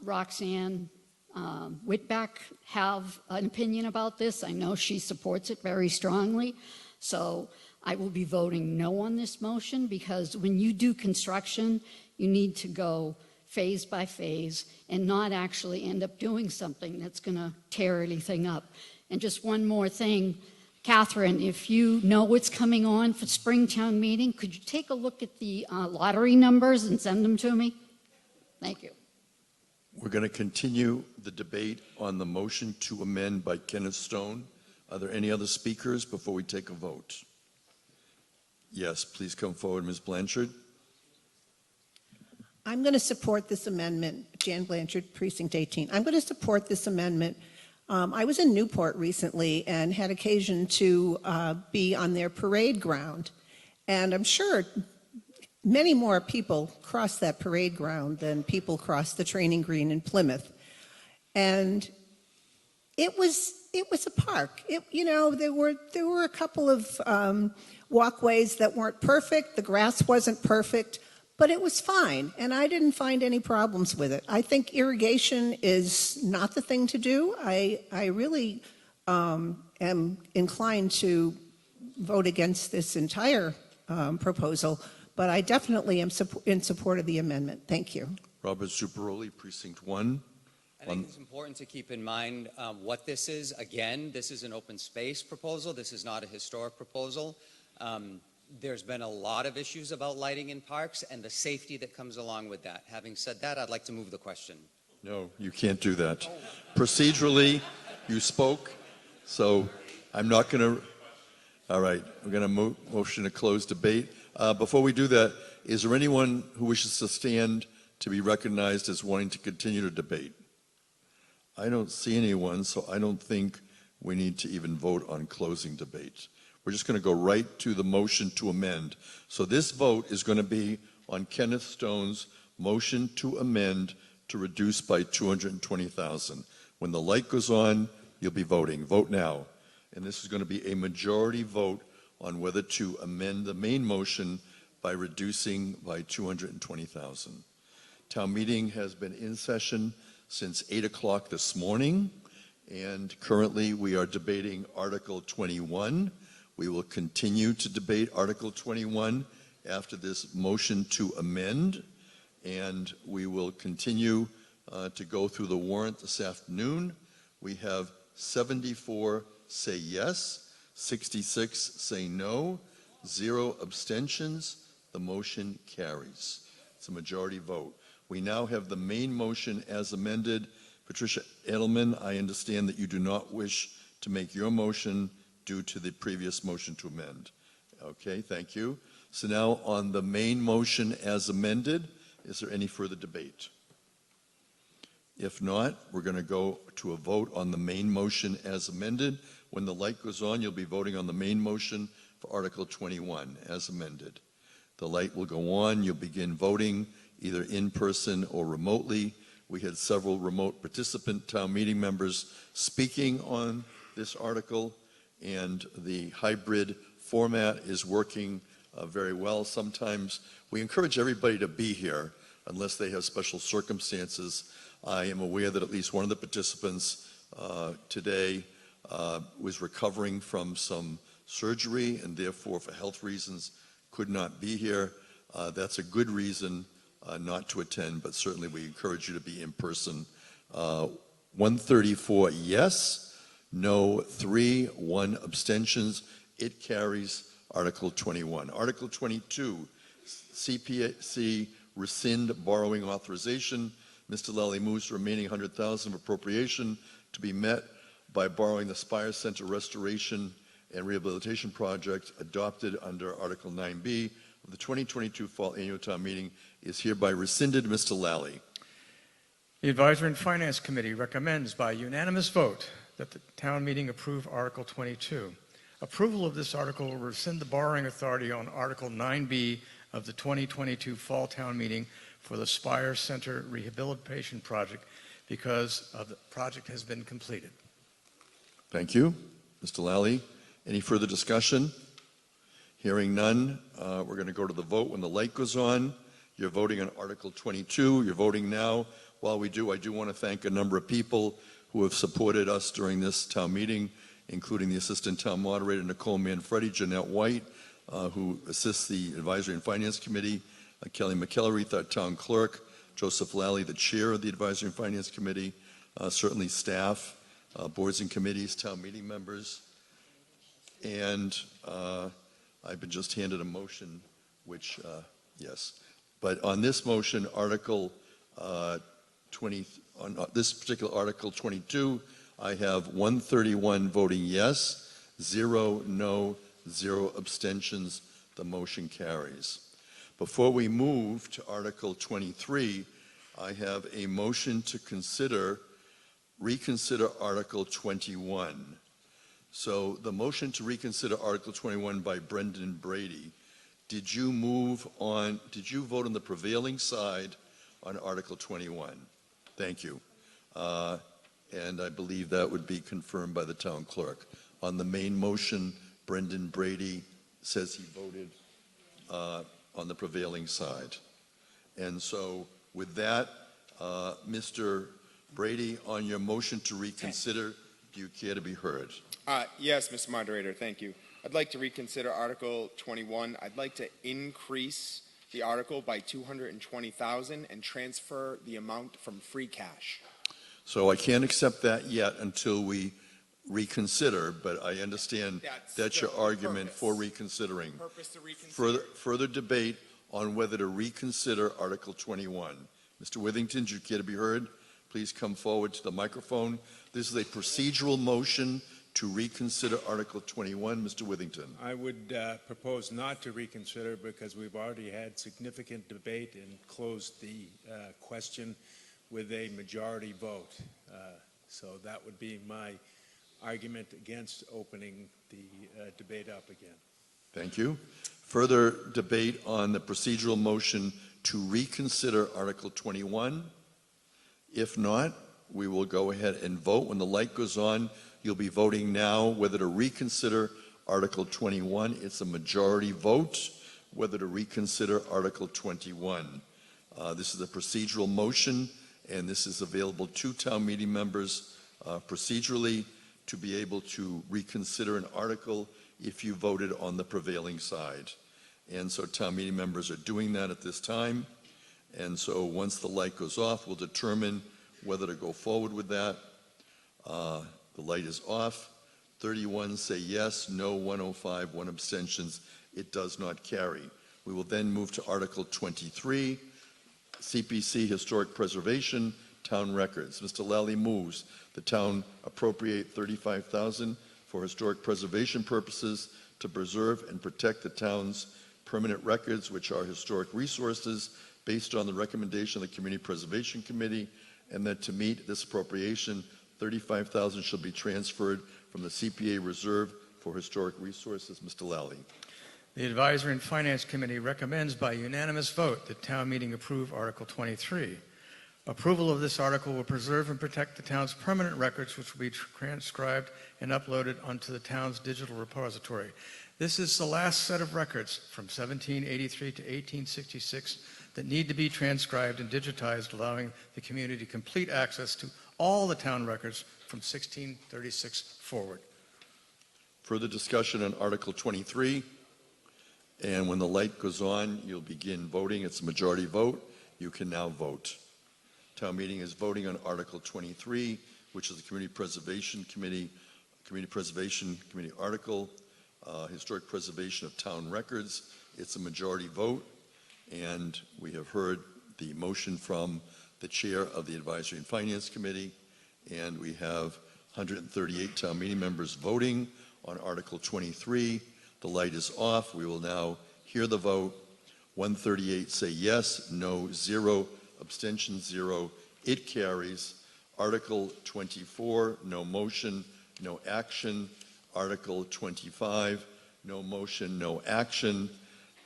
Roxanne Whitbeck have an opinion about this. I know she supports it very strongly. So I will be voting no on this motion, because when you do construction, you need to go phase by phase and not actually end up doing something that's going to tear anything up. And just one more thing, Catherine, if you know what's coming on for Springtown meeting, could you take a look at the lottery numbers and send them to me? Thank you. We're going to continue the debate on the motion to amend by Kenneth Stone. Are there any other speakers before we take a vote? Yes, please come forward, Ms. Blanchard. I'm going to support this amendment. Jan Blanchard, Precinct 18. I'm going to support this amendment. I was in Newport recently and had occasion to be on their parade ground. And I'm sure many more people cross that parade ground than people cross the training green in Plymouth. And it was a park. There were a couple of walkways that weren't perfect. The grass wasn't perfect, but it was fine, and I didn't find any problems with it. I think irrigation is not the thing to do. I really am inclined to vote against this entire proposal, but I definitely am in support of the amendment. Thank you. Robert Zuccaroli, Precinct 1. I think it's important to keep in mind what this is. Again, this is an open space proposal. This is not a historic proposal. There's been a lot of issues about lighting in parks and the safety that comes along with that. Having said that, I'd like to move the question. No, you can't do that. Procedurally, you spoke, so I'm not going to. All right, we're going to motion to close debate. Before we do that, is there anyone who wishes to stand to be recognized as wanting to continue to debate? I don't see anyone, so I don't think we need to even vote on closing debate. We're just going to go right to the motion to amend. So this vote is going to be on Kenneth Stone's motion to amend to reduce by $220,000. When the light goes on, you'll be voting. Vote now. And this is going to be a majority vote on whether to amend the main motion by reducing by $220,000. Town meeting has been in session since 8 o'clock this morning, and currently we are debating Article 21. We will continue to debate Article 21 after this motion to amend, and we will continue to go through the warrant this afternoon. We have 74 say yes, 66 say no, 0 abstentions. The motion carries. It's a majority vote. We now have the main motion as amended. Patricia Edelman, I understand that you do not wish to make your motion due to the previous motion to amend. Okay, thank you. So now on the main motion as amended, is there any further debate? If not, we're going to go to a vote on the main motion as amended. When the light goes on, you'll be voting on the main motion for Article 21 as amended. The light will go on. You'll begin voting either in person or remotely. We had several remote participant town meeting members speaking on this article, and the hybrid format is working very well. Sometimes we encourage everybody to be here unless they have special circumstances. I am aware that at least one of the participants today was recovering from some surgery and therefore for health reasons could not be here. That's a good reason not to attend, but certainly we encourage you to be in person. 134 yes, no 3, 1 abstentions. It carries Article 21. Article 22, CPC rescind borrowing authorization. Mr. Lally moves the remaining $100,000 of appropriation to be met by borrowing the Spire Center Restoration and Rehabilitation Project adopted under Article 9B of the 2022 Fall Annual Town Meeting is hereby rescinded. Mr. Lally. The Advisory and Finance Committee recommends by unanimous vote that the town meeting approve Article 22. Approval of this article will rescind the borrowing authority on Article 9B of the 2022 Fall Town Meeting for the Spire Center Rehabilitation Project because the project has been completed. Thank you. Mr. Lally, any further discussion? Hearing none, we're going to go to the vote when the light goes on. You're voting on Article 22. You're voting now. While we do, I do want to thank a number of people who have supported us during this town meeting, including the Assistant Town Moderator, Nicole Manfredi, Jeanette White, who assists the Advisory and Finance Committee, Kelly McKellery, our Town Clerk, Joseph Lally, the Chair of the Advisory and Finance Committee, certainly staff, boards and committees, town meeting members, and I've been just handed a motion, which, yes. But on this motion, Article 20, on this particular Article 22, I have 131 voting yes, 0 no, 0 abstentions. The motion carries. Before we move to Article 23, I have a motion to reconsider Article 21. So the motion to reconsider Article 21 by Brendan Brady, did you vote on the prevailing side on Article 21? Thank you. And I believe that would be confirmed by the town clerk. On the main motion, Brendan Brady says he voted on the prevailing side. And so with that, Mr. Brady, on your motion to reconsider, do you care to be heard? Yes, Mr. Moderator, thank you. I'd like to reconsider Article 21. I'd like to increase the article by $220,000 and transfer the amount from free cash. So I can't accept that yet until we reconsider, but I understand that's your argument for reconsidering. Purpose to reconsider. Further debate on whether to reconsider Article 21. Mr. Withington, do you care to be heard? Please come forward to the microphone. This is a procedural motion to reconsider Article 21. Mr. Withington. I would propose not to reconsider because we've already had significant debate and closed the question with a majority vote. So that would be my argument against opening the debate up again. Thank you. Further debate on the procedural motion to reconsider Article 21? If not, we will go ahead and vote. When the light goes on, you'll be voting now whether to reconsider Article 21. It's a majority vote whether to reconsider Article 21. This is a procedural motion, and this is available to town meeting members procedurally to be able to reconsider an article if you voted on the prevailing side. And so town meeting members are doing that at this time. And so once the light goes off, we'll determine whether to go forward with that. The light is off. 31 say yes, no, 105, 1 abstentions. It does not carry. We will then move to Article 23, CPC Historic Preservation town records. Mr. Lally moves the town appropriate $35,000 for historic preservation purposes to preserve and protect the town's permanent records, which are historic resources, based on the recommendation of the Community Preservation Committee, and that to meet this appropriation, $35,000 shall be transferred from the CPA reserve for historic resources. Mr. Lally. The Advisory and Finance Committee recommends by unanimous vote that town meeting approve Article 23. Approval of this article will preserve and protect the town's permanent records, which will be transcribed and uploaded onto the town's digital repository. This is the last set of records from 1783 to 1866 that need to be transcribed and digitized, allowing the community complete access to all the town records from 1636 forward. Further discussion on Article 23. And when the light goes on, you'll begin voting. It's a majority vote. You can now vote. Town meeting is voting on Article 23, which is the Community Preservation Committee article, historic preservation of town records. It's a majority vote, and we have heard the motion from the chair of the Advisory and Finance Committee, and we have 138 town meeting members voting on Article 23. The light is off. We will now hear the vote. 138 say yes, no, 0, abstention 0. It carries. Article 24, no motion, no action. Article 25, no motion, no action.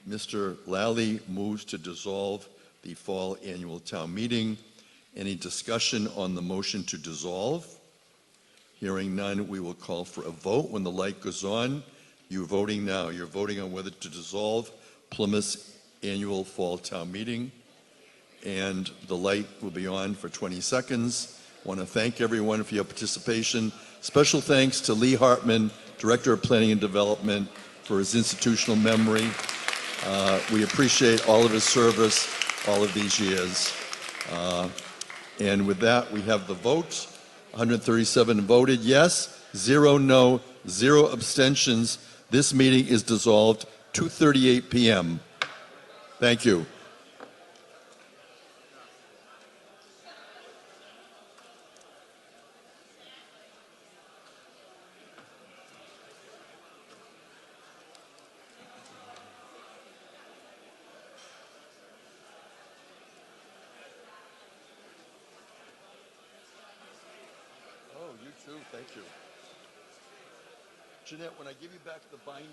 Mr. Lally moves to dissolve the fall annual town meeting. Any discussion on the motion to dissolve? Hearing none, we will call for a vote when the light goes on. You're voting now. You're voting on whether to dissolve Plymouth's annual fall town meeting. And the light will be on for 20 seconds. I want to thank everyone for your participation. Special thanks to Lee Hartman, Director of Planning and Development, for his institutional memory. We appreciate all of his service all of these years. And with that, we have the vote. 137 voted yes, 0 no, 0 abstentions. This meeting is dissolved, 2:38 p.m. Thank you. Oh, you too. Thank you. Jeanette, when I give you back the binder,